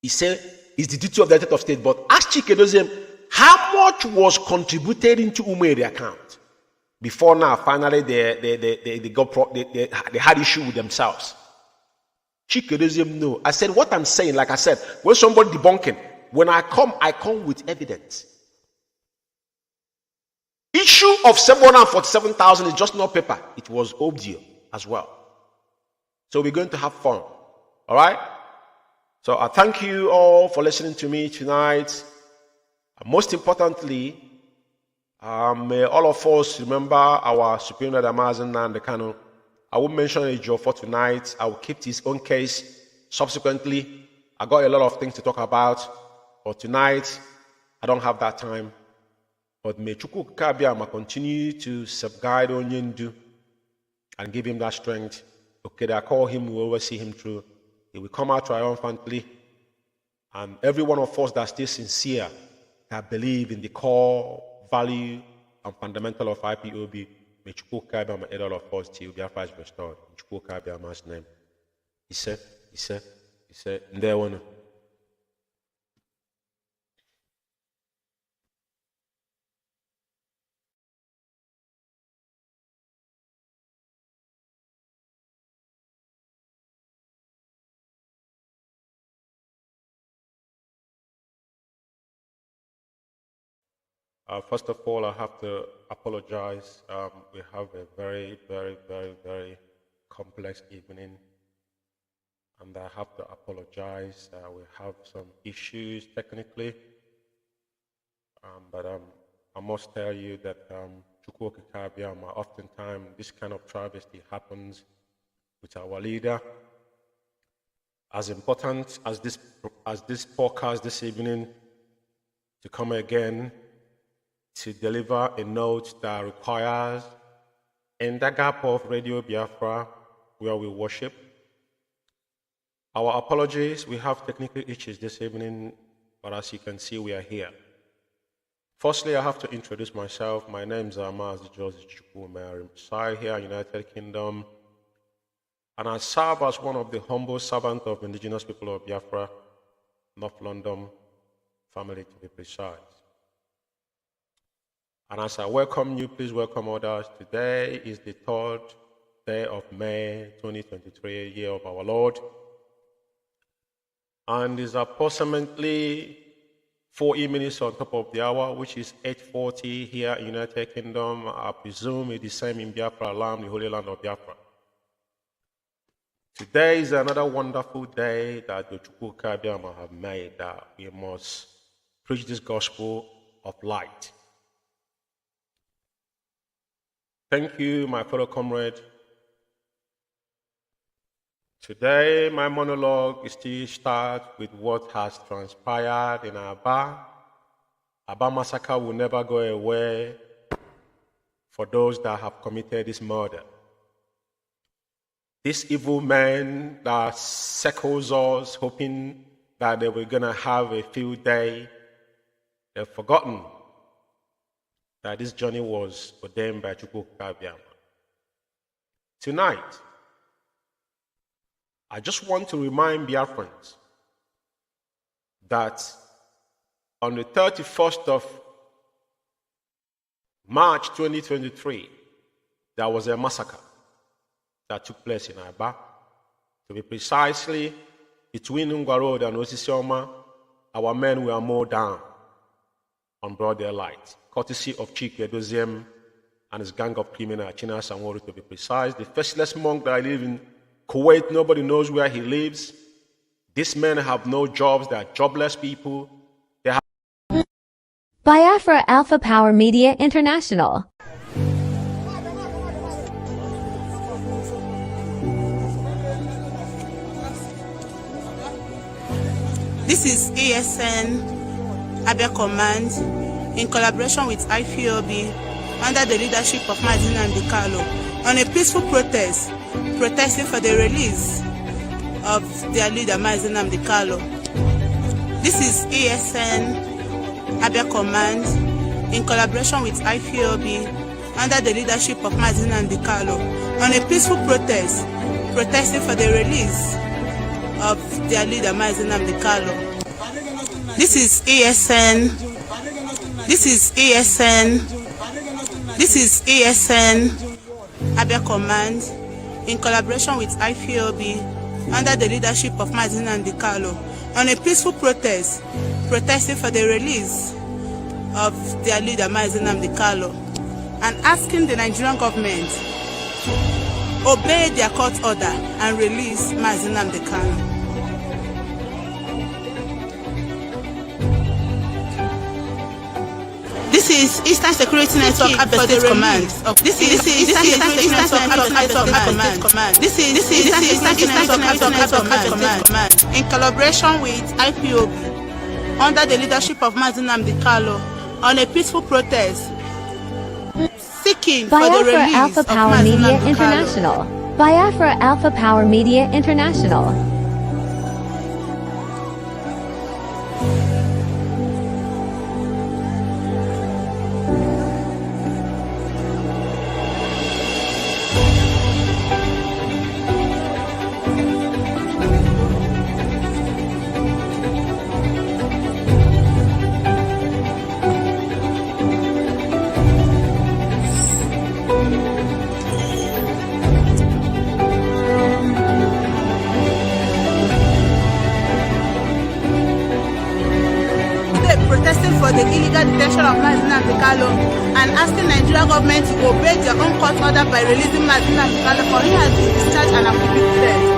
He said it's the duty of the head of state. But ask Chike Doziem how much was contributed into Umeri account before now. Finally, they had issue with themselves. Chike Doziem no. I said what I'm saying. Like I said, when somebody debunking, when I come with evidence. Issue of 747,000 is just not paper. It was audio as well. So we're going to have fun. All right? So I thank you all for listening to me tonight. And most importantly, may all of us remember our Supreme Leader Mazen Nnamdi Kanu. I won't mention a job for tonight. I will keep his own case. Subsequently, I got a lot of things to talk about. But tonight, I don't have that time. But may Chukwu Kabiama continue to safeguard Onyendu and give him that strength. Okay, I call him, we will always see him through. He will come out triumphantly. And every one of us that stays sincere, that believe in the core value and fundamental of IPOB, may Chukwu Kabiama aid all of us till Biafra is restored. In Chukwu Kabiama's name. He said, there one. First of all, I have to apologize. We have a very, very, very, very complex evening, and I have to apologize. We have some issues technically, but I must tell you that Chukwu Kabiama, oftentimes this kind of travesty happens with our leader. As important as this podcast this evening to come again to deliver a note that requires in the gap of Radio Biafra where we worship. Our apologies, we have technical issues this evening. but as you can see, we are here. Firstly, I have to introduce myself. My name is Anaylsis Chukwu. I reside here in the United Kingdom, and I serve as one of the humble servants of indigenous people of Biafra, North London family to be precise. And as I welcome you, please welcome others. Today is the 3rd day of May 2023, year of our Lord. And it's approximately 40 minutes on top of the hour, which is 8:40 here in the United Kingdom. I presume it's the same in Biafra land, the Holy Land of Biafra. Today is another wonderful day that the Chukwu Kabiama have made, that we must preach this gospel of light. Thank you, my fellow comrade. Today, my monologue is to start with what has transpired in Aba. Aba massacre will never go away for those that have committed this murder. This evil man that circles us, hoping that they were going to have a field day, they've forgotten that this journey was ordained by Chukwu Kabiama. Tonight, I just want to remind Biafrans that on the 31st of March 2023, there was a massacre that took place in Aba. To be precisely, between Ngwa Road and Osisioma, our men were mowed down on broad daylight, courtesy of Chike Edoziem and his gang of criminals, China Sanworu to be precise. The faceless monk that I live in Kuwait, nobody knows where he lives. These men have no jobs, they are jobless people. They have Biafra Alpha Power Media International. This is ASN Abia Command in collaboration with IPOB under the leadership of Mazi Nnamdi Kanu on a peaceful protest protesting for the release of their leader Mazi Nnamdi Kanu. This is ASN Abia Command in collaboration with IPOB under the leadership of Mazi Nnamdi Kanu on a peaceful protest protesting for the release of their leader Mazi Nnamdi Kanu. This is ASN Abia Command in collaboration with IPOB under the leadership of Mazi Nnamdi Kanu on a peaceful protest protesting for the release of their leader Mazi Nnamdi Kanu and asking the Nigerian government to obey their court order and release Mazi Nnamdi Kanu. This is Eastern Security Network Abia State Command. This is Eastern Security Network Abia Command. This is Eastern Security Network Abia Command in collaboration with IPOB under the leadership of Mazi Nnamdi Kanu on a peaceful protest seeking for the release Alpha Power of Mazi Media Nnamdi International. Kanu. Biafra Alpha Power Media International. Protesting for the illegal detention of Mazi Nnamdi Kanu and asking Nigerian government to obey their own court order by releasing Mazi Nnamdi Kanu, for he has been discharged and acquitted.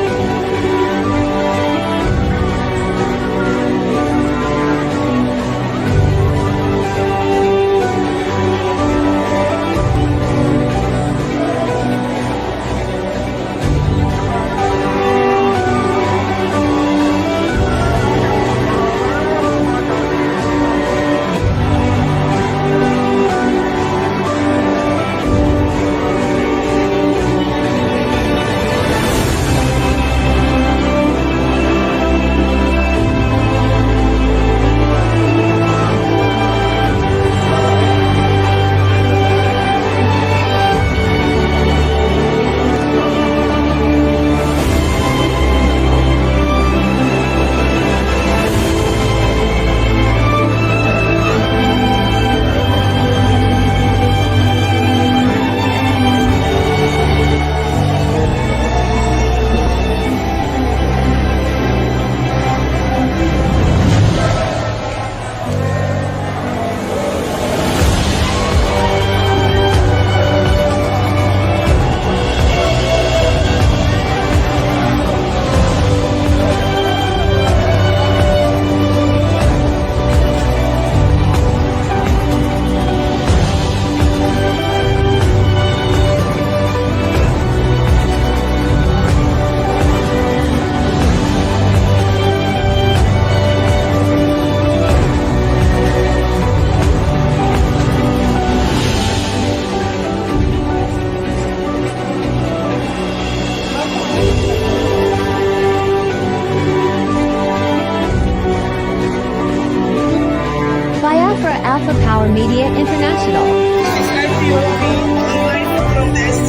International. This is IPOB online protest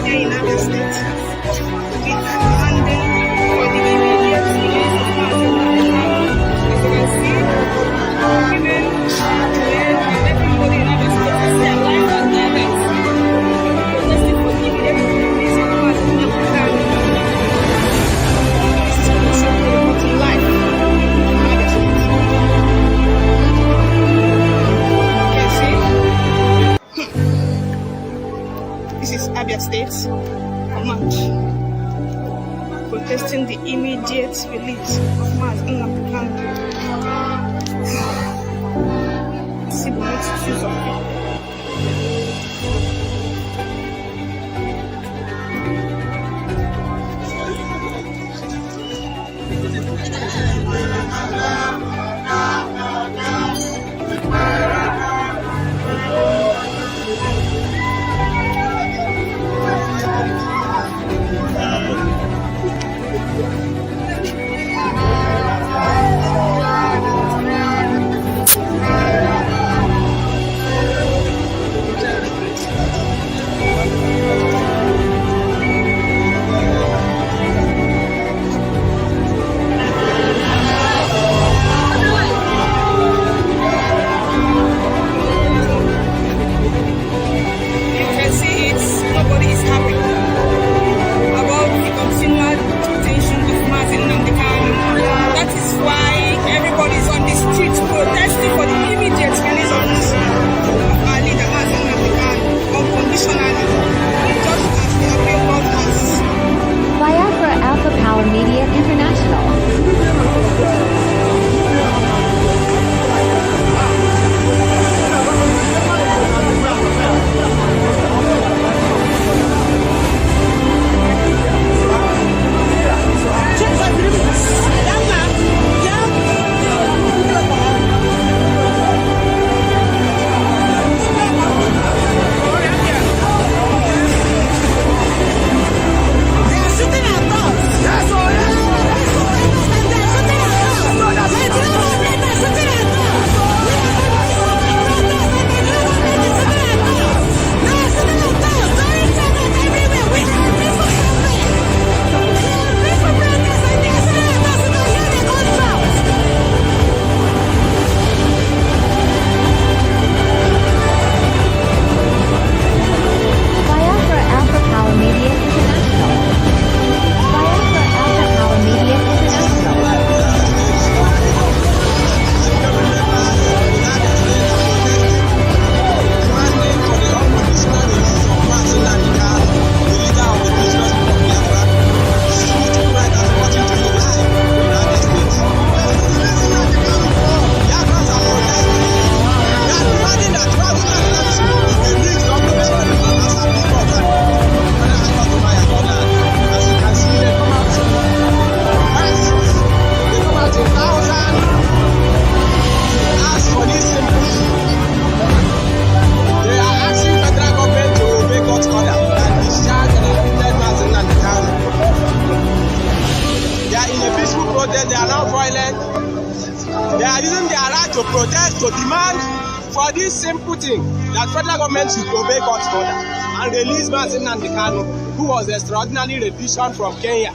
here in Abia State. We are demanding for the immediate release of Mazi Nnamdi Kanu. As you can see, women, men, and everybody in Abia State is there live and direct. Protesting for the immediate release of Mazi Nnamdi Kanu. This is commission reporting live from Abia State. This is Abia State March, protesting the immediate release of Mazi Nnamdi Kanu. See the multitudes of people. to demand for this simple thing that federal government should obey God's order and release Mazi Nnamdi Kanu, who was extraordinarily rendition from Kenya.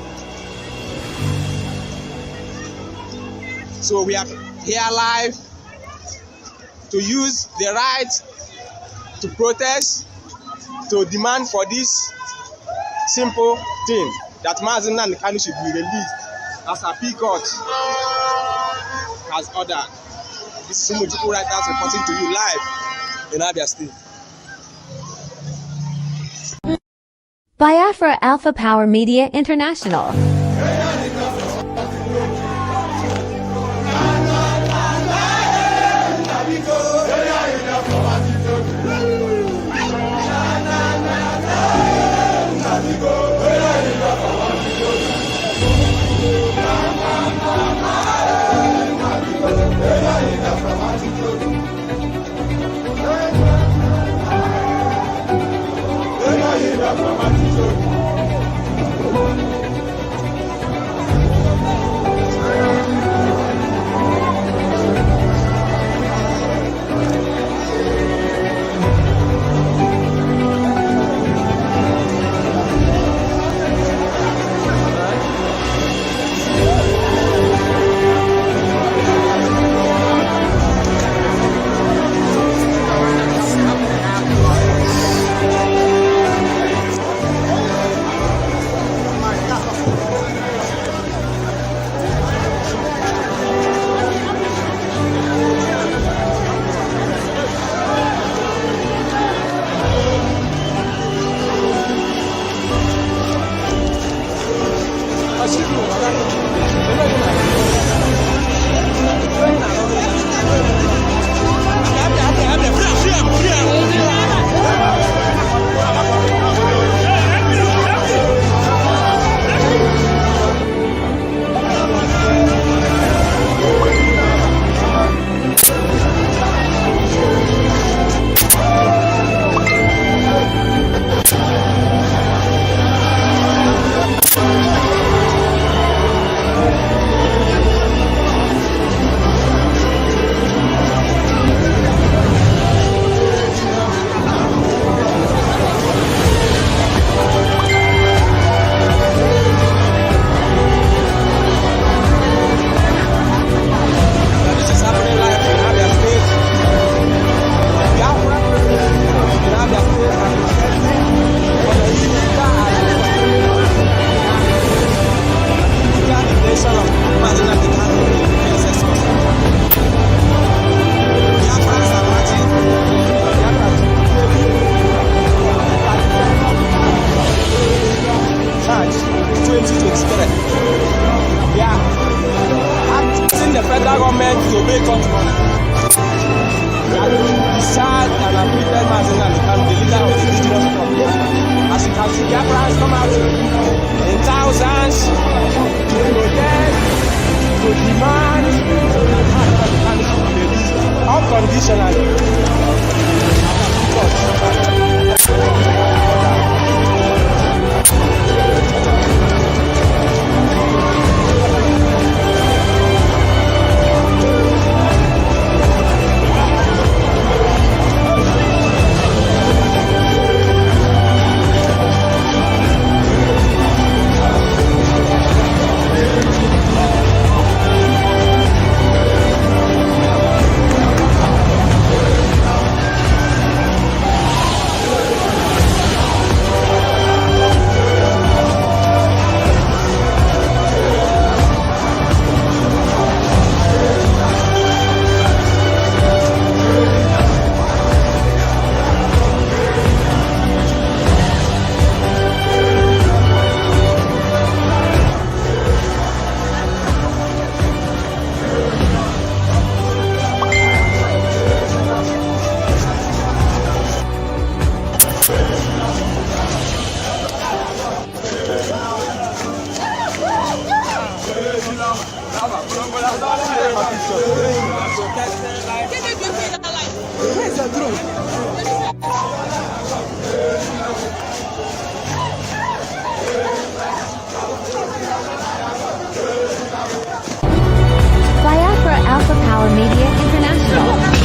So we are here live to use the right to protest, to demand for this simple thing that Mazi Nnamdi Kanu should be released as a Court has ordered. This is Umujuku Writers reporting to you live in Abia State. Biafra Alpha Power Media International. Alpha Power Media International.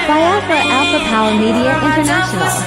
Biafra Alpha Power Media International.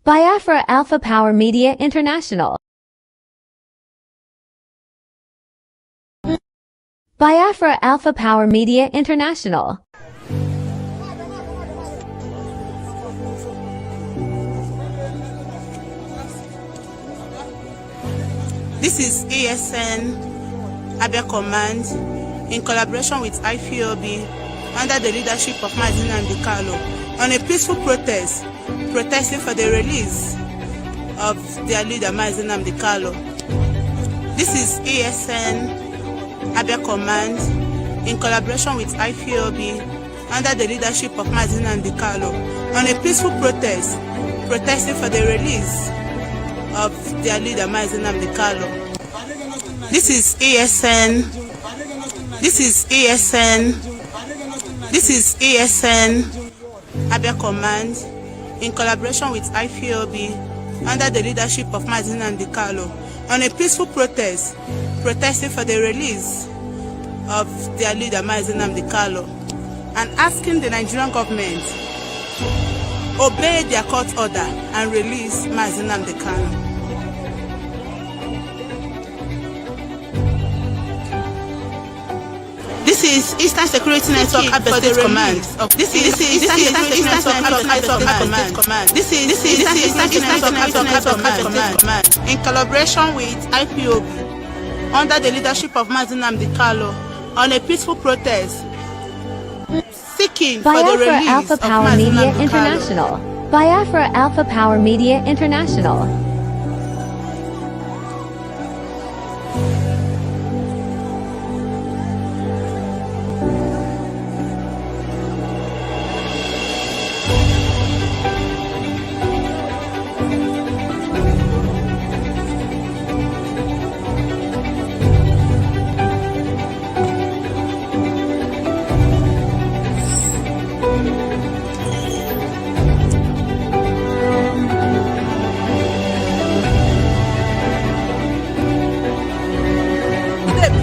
Biafra Alpha Power Media International. Biafra Alpha Power Media International. This is ASN Abia Command in collaboration with IPOB under the leadership of Mazi Nnamdi Kanu on a peaceful protest protesting for the release of their leader Mazi Nnamdi Kanu. This is ASN Abia Command in collaboration with IPOB under the leadership of Mazin Andikalo on a peaceful protest, protesting for the release of their leader Mazin Andikalo. This is ASN. This is ASN. This is ASN Abia Command in collaboration with IPOB under the leadership of Mazin Andikalo on a peaceful protest, protesting for the release of their leader Mazin Andikalo and asking the Nigerian government to obey their court order and release Mazin Andikalo. This is Eastern Security Network Abia State Command. This is Eastern Security Network Abia Command. This is Eastern Security Network Abia Command in collaboration with IPOB under the leadership of Mazin Andikalo on a peaceful protest seeking for the Biafra release Alpha of Power Mazin Media Andikalo. International. Biafra Alpha Power Media International.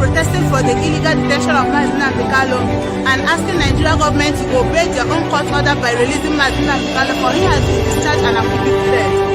Protesting for the illegal detention of Mazin Andikalo and asking Nigeria government to obey their own court order by releasing Mazin Andikalo, for he has been discharged and acquitted.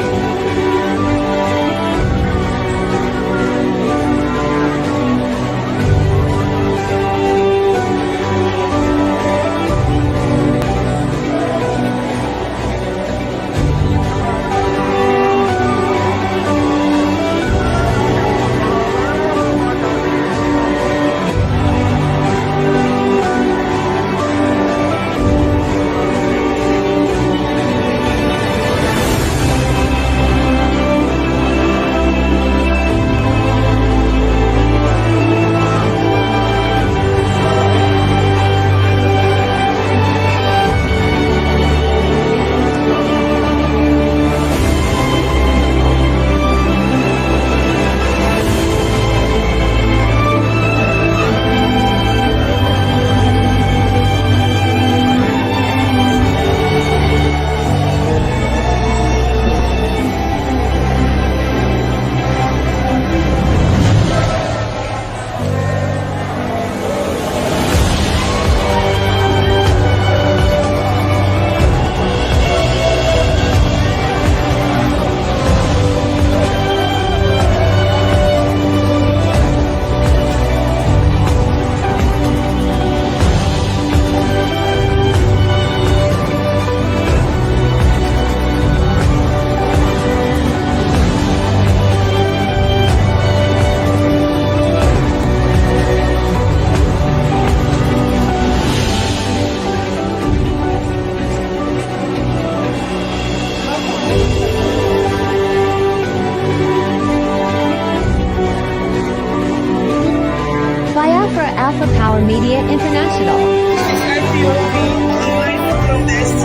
Alpha Power Media International. This is IPOB online protest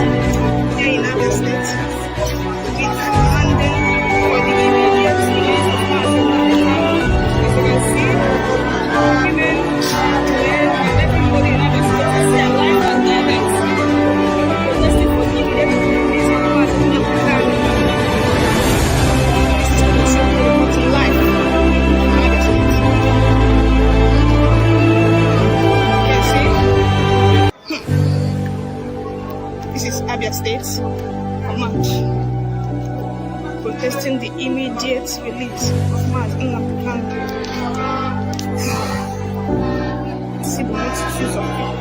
here in Abia State. We are demanding for the immediate release of Mazin Andikalo. As you can see, women, men, and everybody in Abia State is alive and direct, protesting for the immediate release of Mazin Andikalo. This is condition for the bottom line in Abia State. This is Abia State Command protesting the immediate release of Mazin Andikalo. See the multitudes of people.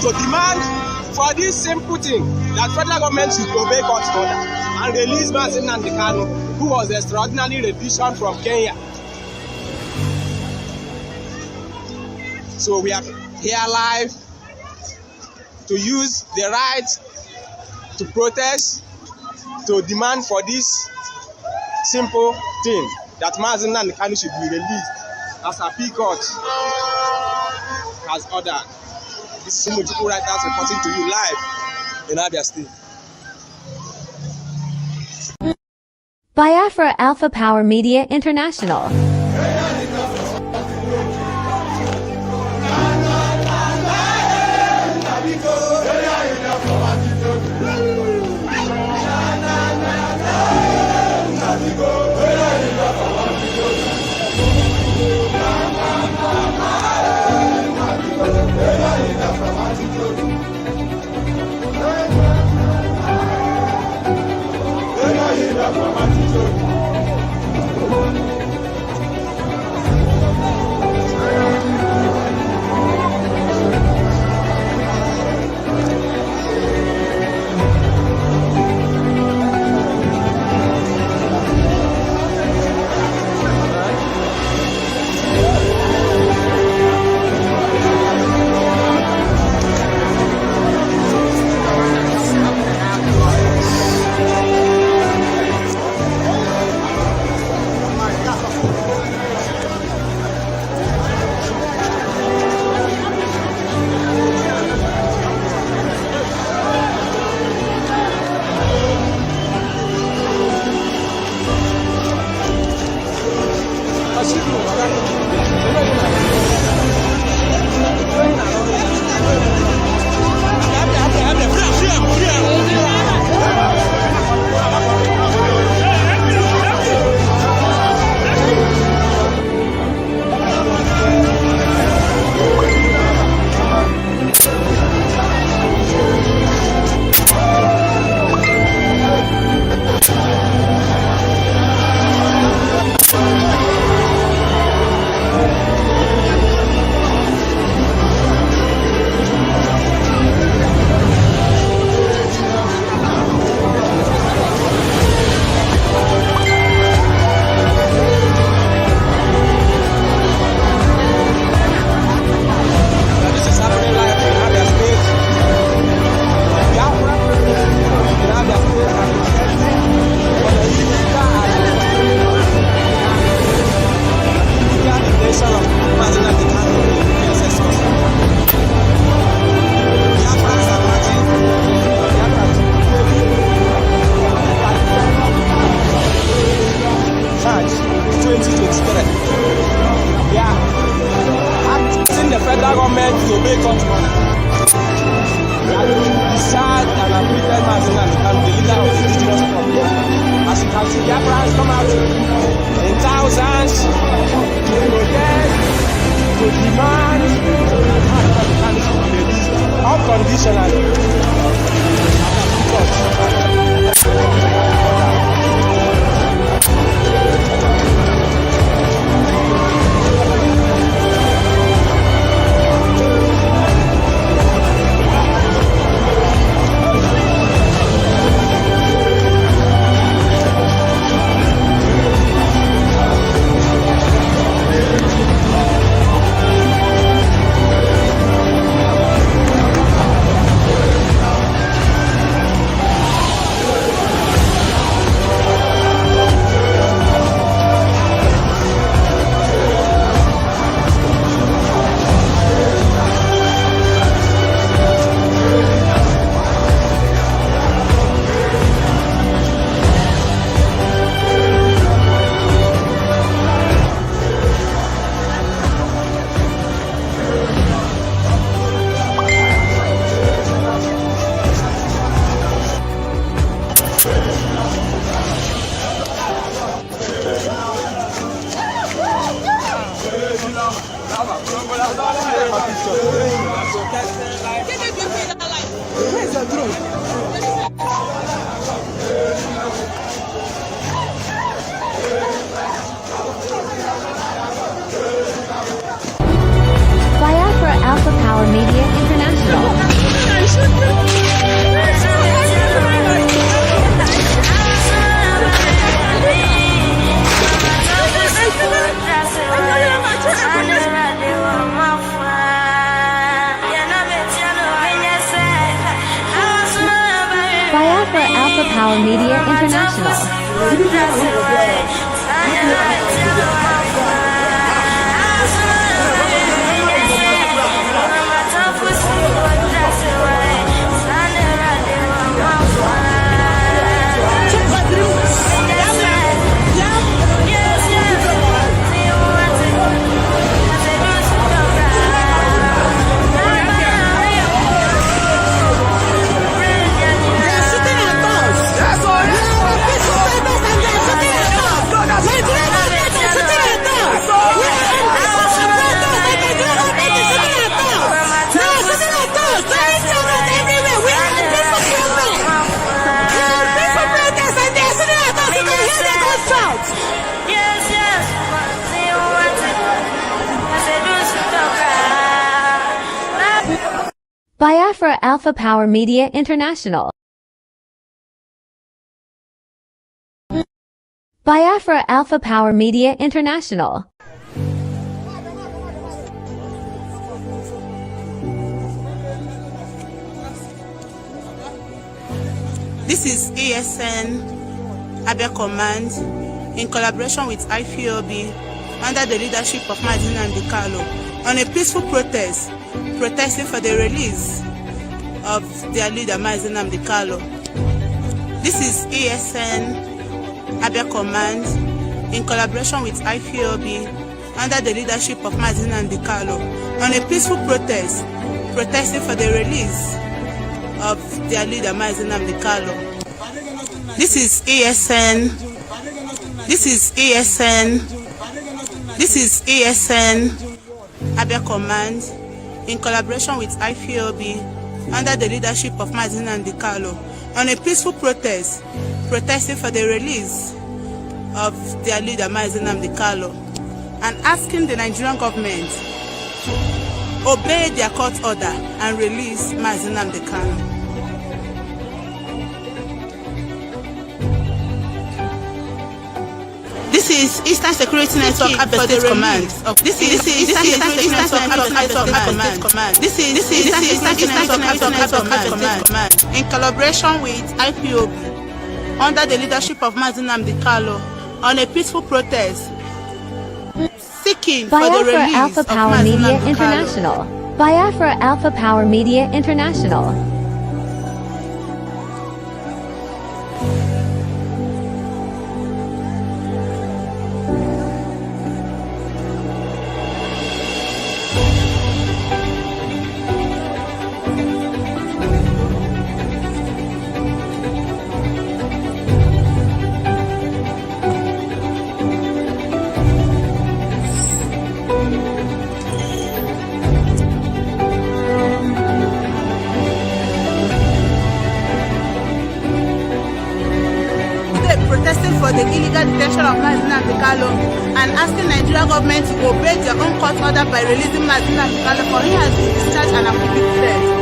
to demand for this simple thing that federal government should obey court order and release Mazi Nnamdi Kanu, who was extraordinarily rendition from Kenya. So we are here live to use the right to protest, to demand for this simple thing that Mazi Nnamdi Kanu should be released as appeal court has ordered. This is Umuchukwu Writers reporting to you live in Abia State. Biafra Alpha Power Media International. Biafra Alpha Power Media International. Biafra Alpha Power Media International. Biafra Alpha Power Media International. This is ASN Abia Command in collaboration with IPOB under the leadership of Mazi Nnamdi Kanu on a peaceful protest protesting for the release of their leader Mazi Nnamdi Kanu. This is ASN Abia Command in collaboration with IPOB under the leadership of Mazi Nnamdi Kanu on a peaceful protest protesting for the release of their leader Mazi Nnamdi Kanu. This is ASN Abia Command in collaboration with IPOB under the leadership of Mazi Nnamdi Kanu on a peaceful protest protesting for the release of their leader Mazi Nnamdi Kanu and asking the Nigerian government to obey their court order and release Mazi Nnamdi Kanu. This is Eastern Security Network Abia State Command. This is Eastern Security Network Abia State Command. This is Eastern Security Network Abia State Command in collaboration with IPOB under the leadership of Mazi Nnamdi Kanu on a peaceful protest seeking for the Biafra release Alpha of Power Mazi Media Nnamdi Kanu. International. Biafra Alpha Power Media International. Protesting for the illegal detention of Mazi Nnamdi Kanu and asking Nigerian government to obey their own court order by releasing Mazi Nnamdi Kanu, for he has been discharged and acquitted.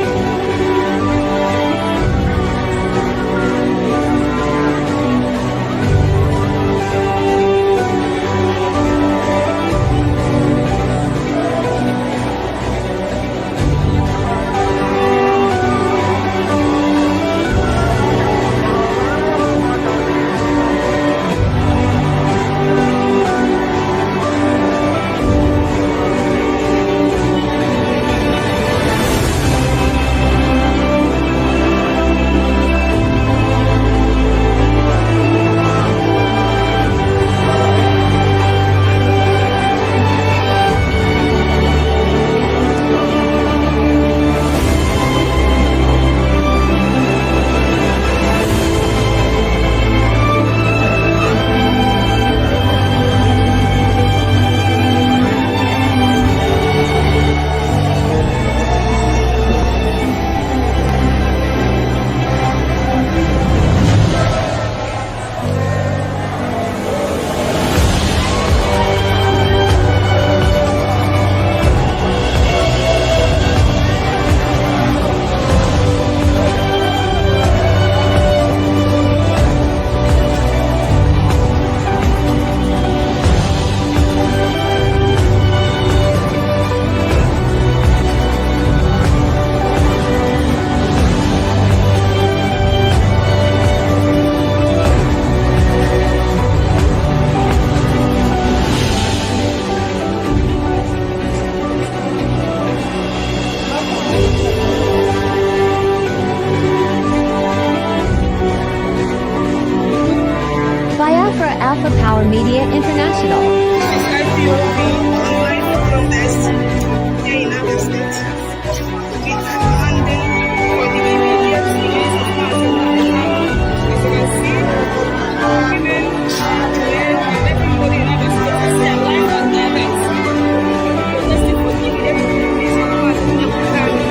Power Media International. This is IPOB online protest here in Abia State. We are demanding for the immediate release of Mazi Nnamdi Kanu. As you can see, women, men, and everybody in Abia State is here alive and direct, protesting for the immediate release of Mazi Nnamdi Kanu.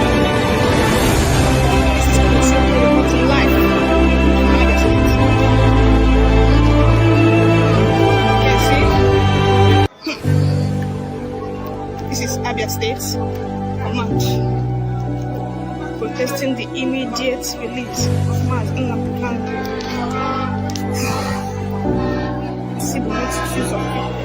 This is Commission Reporting Live in Abia State. This is Abia State March, protesting the immediate release of Mazi Nnamdi Kanu. See the multitudes of people.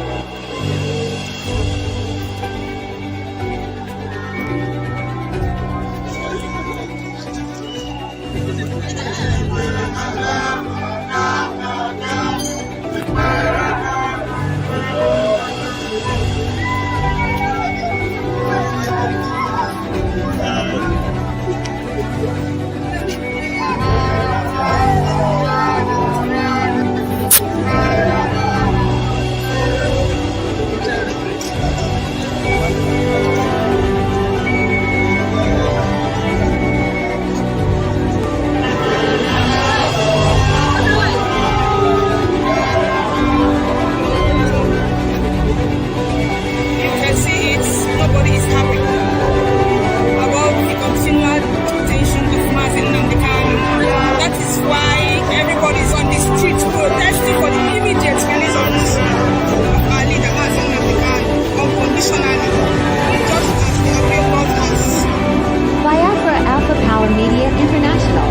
Power Media International.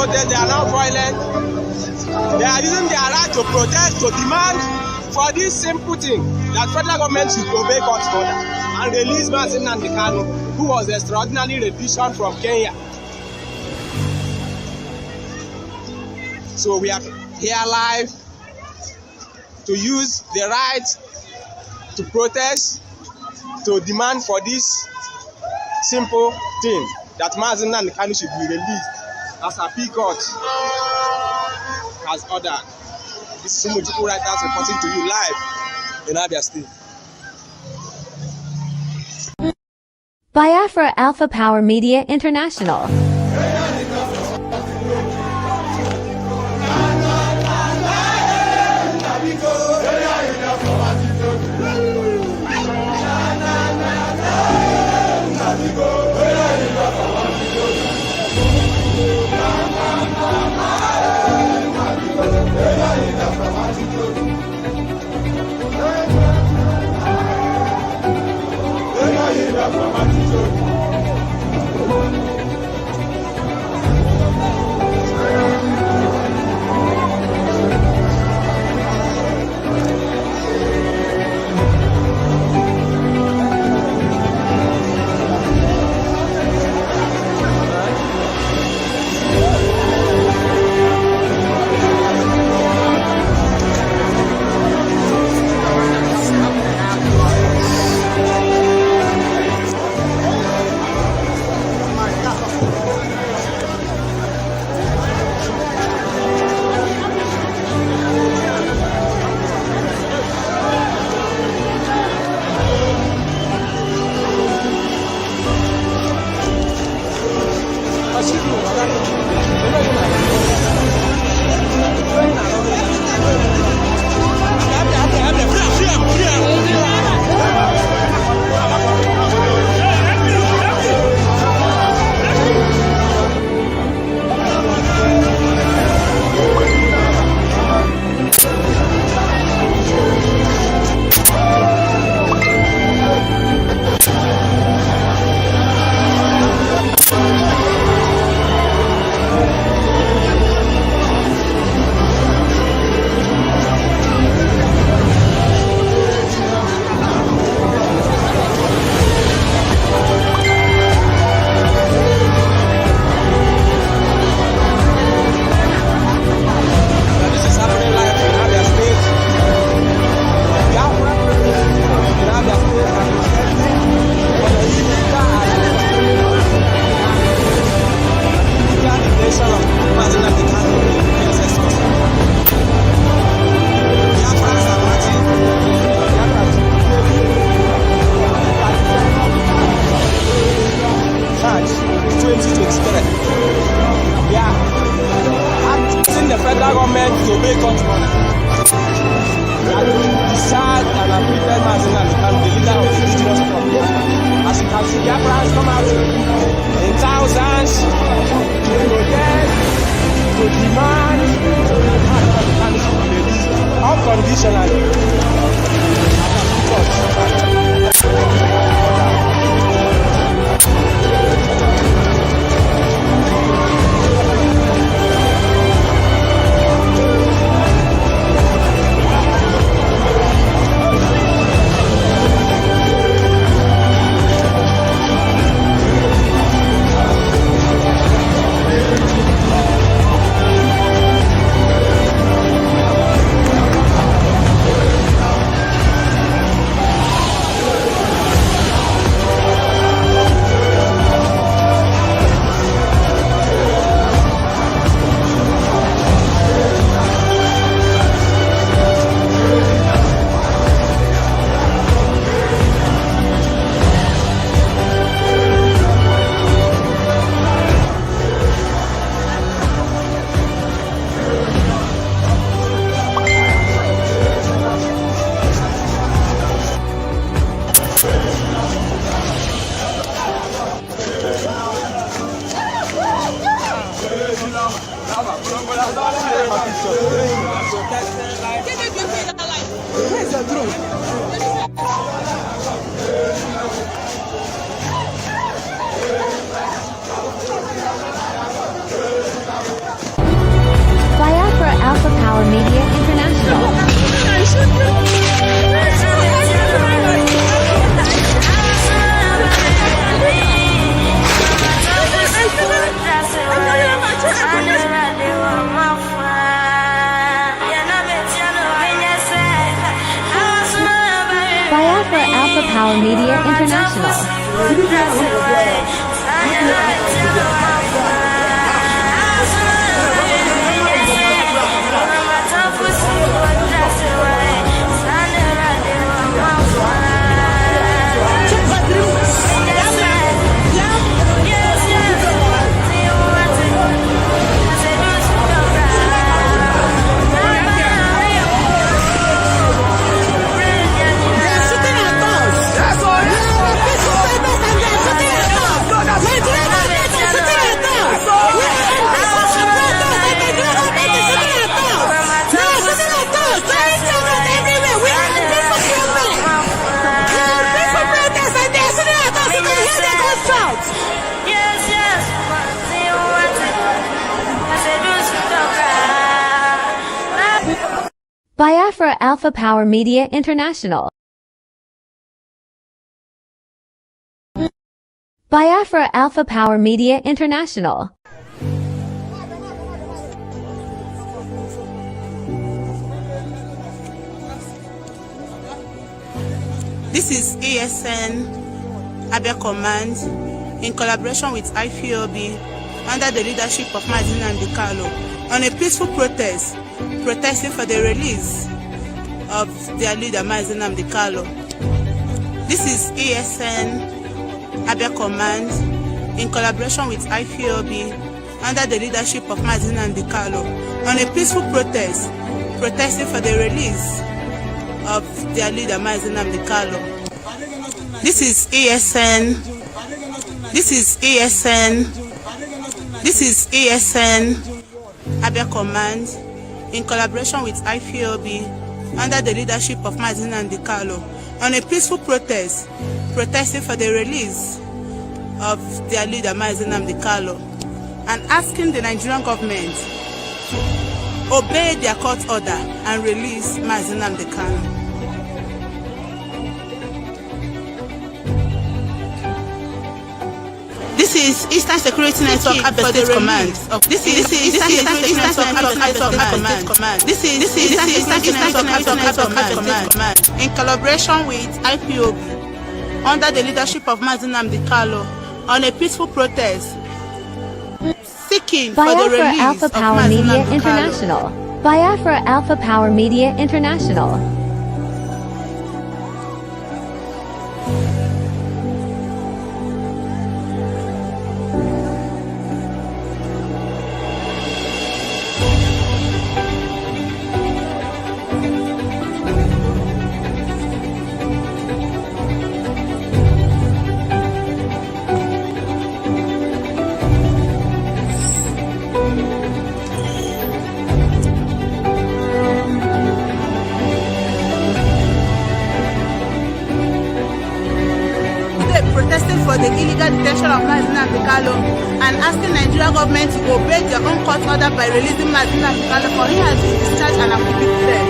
They are now violent. They are using their right to protest, to demand for this simple thing that federal government should obey court order and release Mazi Nnamdi Kanu, who was extraordinarily retribution from Kenya. So we are here live to use the right to protest, to demand for this simple thing that Mazi Nnamdi Kanu should be released as a Appeal Court has ordered. This is Sumujuku Writers reporting to you live in Abia State. Biafra Alpha Power Media International. government to obey court order. Discharge and acquitted Mazi Nnamdi Kanu, the leader of the indigenous struggle. As you can see, the Biafrans come out in thousands to protest, to demand Nnamdi Kanu should be released unconditionally. Biafra Alpha Power Media International. Biafra Alpha Power Media International. Biafra Alpha Power Media International. Biafra Alpha Power Media International. This is ASN Abia Command in collaboration with IPOB under the leadership of Mazi Nnamdi Kanu on a peaceful protest protesting for the release of their leader Mazi Nnamdi Kanu. This is ASN Abia Command in collaboration with IPOB under the leadership of Mazi Nnamdi Kanu on a peaceful protest protesting for the release of their leader Mazi Nnamdi Kanu. This is ASN Abia Command in collaboration with IPOB under the leadership of Mazi Nnamdi Kanu on a peaceful protest protesting for the release of their leader Mazi Nnamdi Kanu and asking the Nigerian government to obey their court order and release Mazi Nnamdi Kanu. This is Eastern Security Network Abia State Command. This is Eastern Security Network Abia State Command. This is Eastern Security Network Abia State Command in collaboration with IPOB under the leadership of Mazi Nnamdi Kanu on a peaceful protest seeking for the Biafra release Alpha of Power Mazi Media Nnamdi Kanu. International. Biafra Alpha Power Media International. illegal detention of Mazi Nnamdi Kanu and asking Nigeria government to obey their own court order by releasing Mazi Nnamdi Kanu, for he has been discharged and acquitted.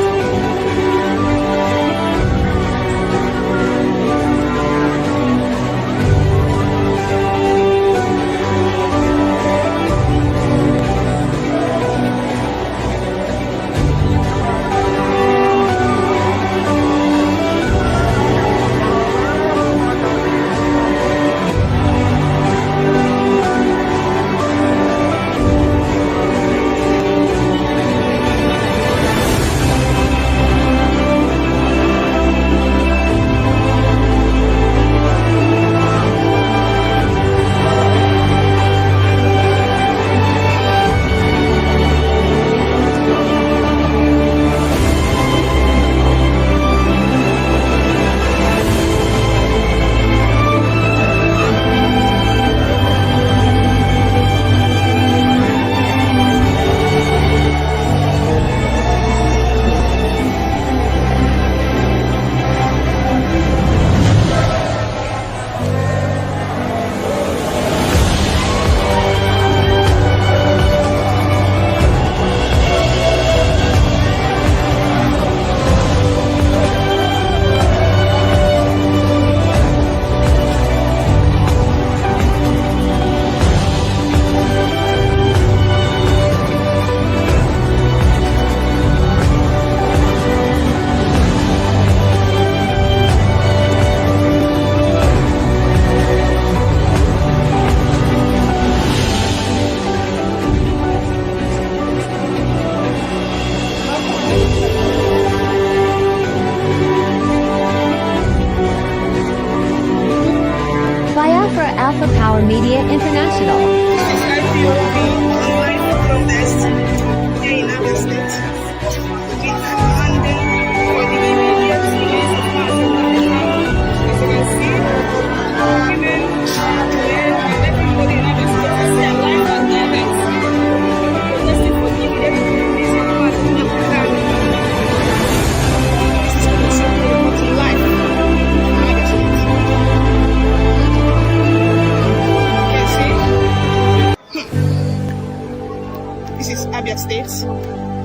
Alpha Power Media International. This is IPOB online protest here in Abia State. We are demanding for the immediate release of Mazi Nnamdi Kanu. As you can see, women, men, and everybody in Abia State is still alive and direct. Protesting for the immediate release of Mazi Nnamdi Kanu. This is considered a important life in Abia State. This is Abia State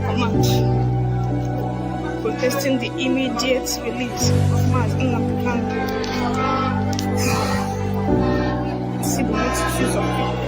Command protesting the immediate release of Mazi Nnamdi Kanu. See the multitudes of people.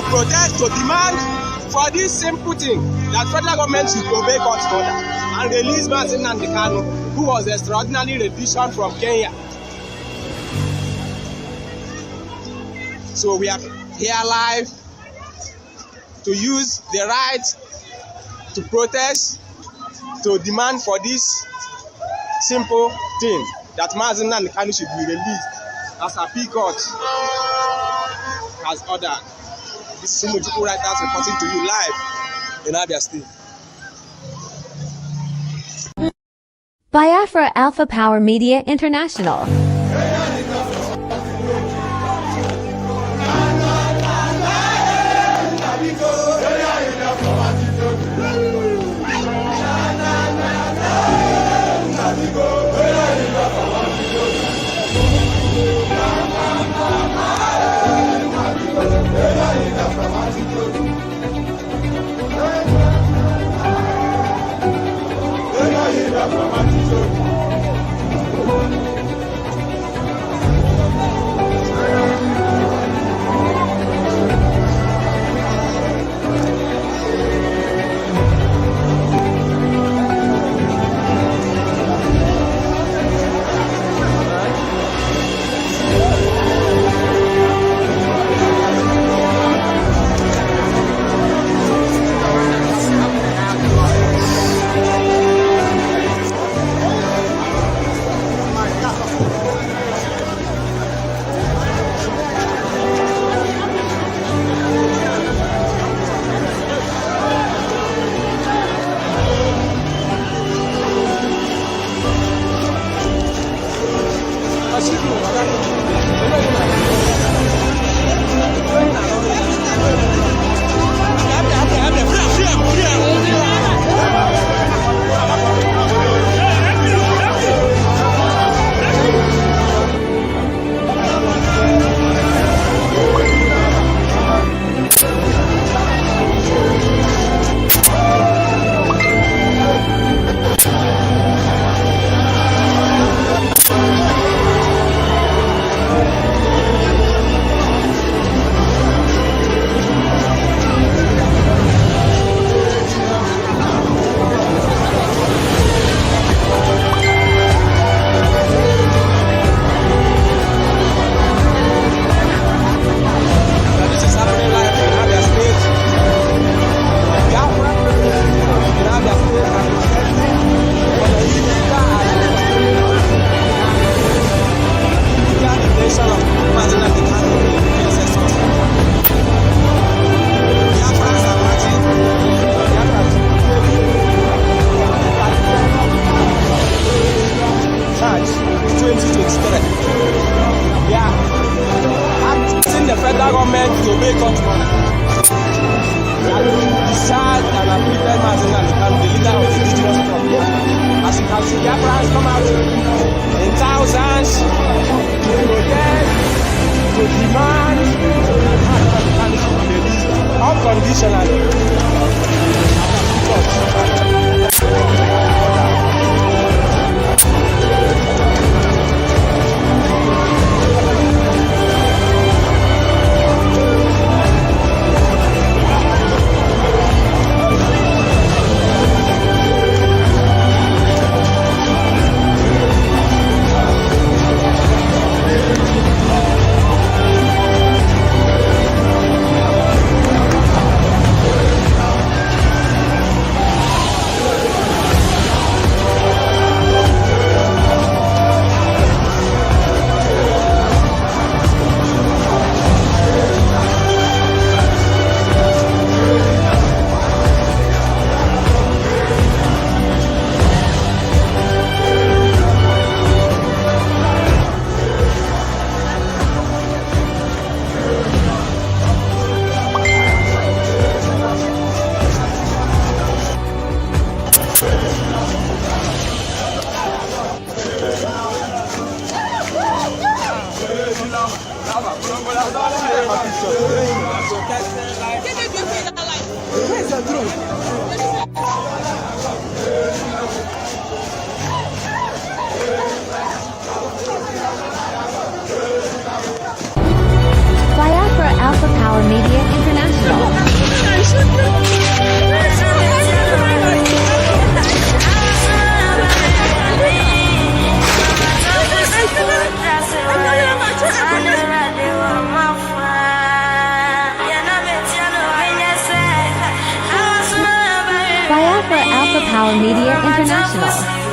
protest, to demand for this simple thing that federal government should obey court order and release Mazi Nnamdi Kanu, who was extraordinarily rendition from Kenya. So we are here live to use the right to protest, to demand for this simple thing that Mazi Nnamdi Kanu should be released as appeal court has ordered. This is Sumujuku Writers reporting to you live in Abia State. Biafra Alpha Power Media International. Power Media International.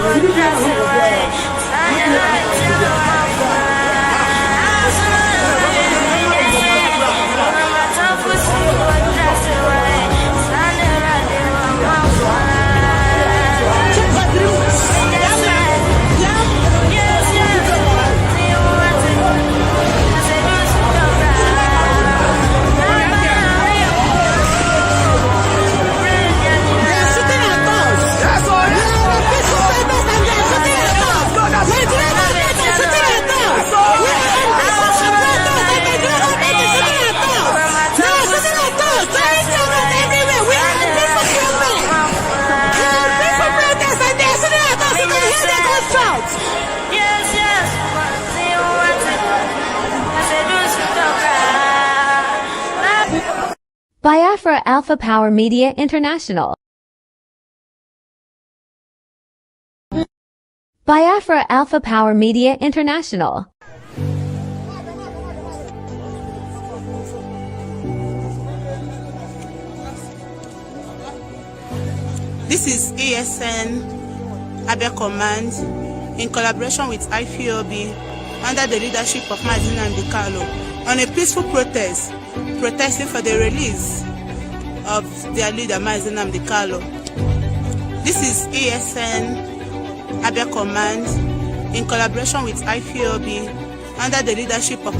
Biafra Alpha Power Media International. Biafra Alpha Power Media International. This is ASN Abia Command in collaboration with IPOB under the leadership of Mazin and Dikalo on a peaceful protest, protesting for the release of their leader Mazin and Dikalo. This is ASN Abia Command in collaboration with IPOB under the leadership of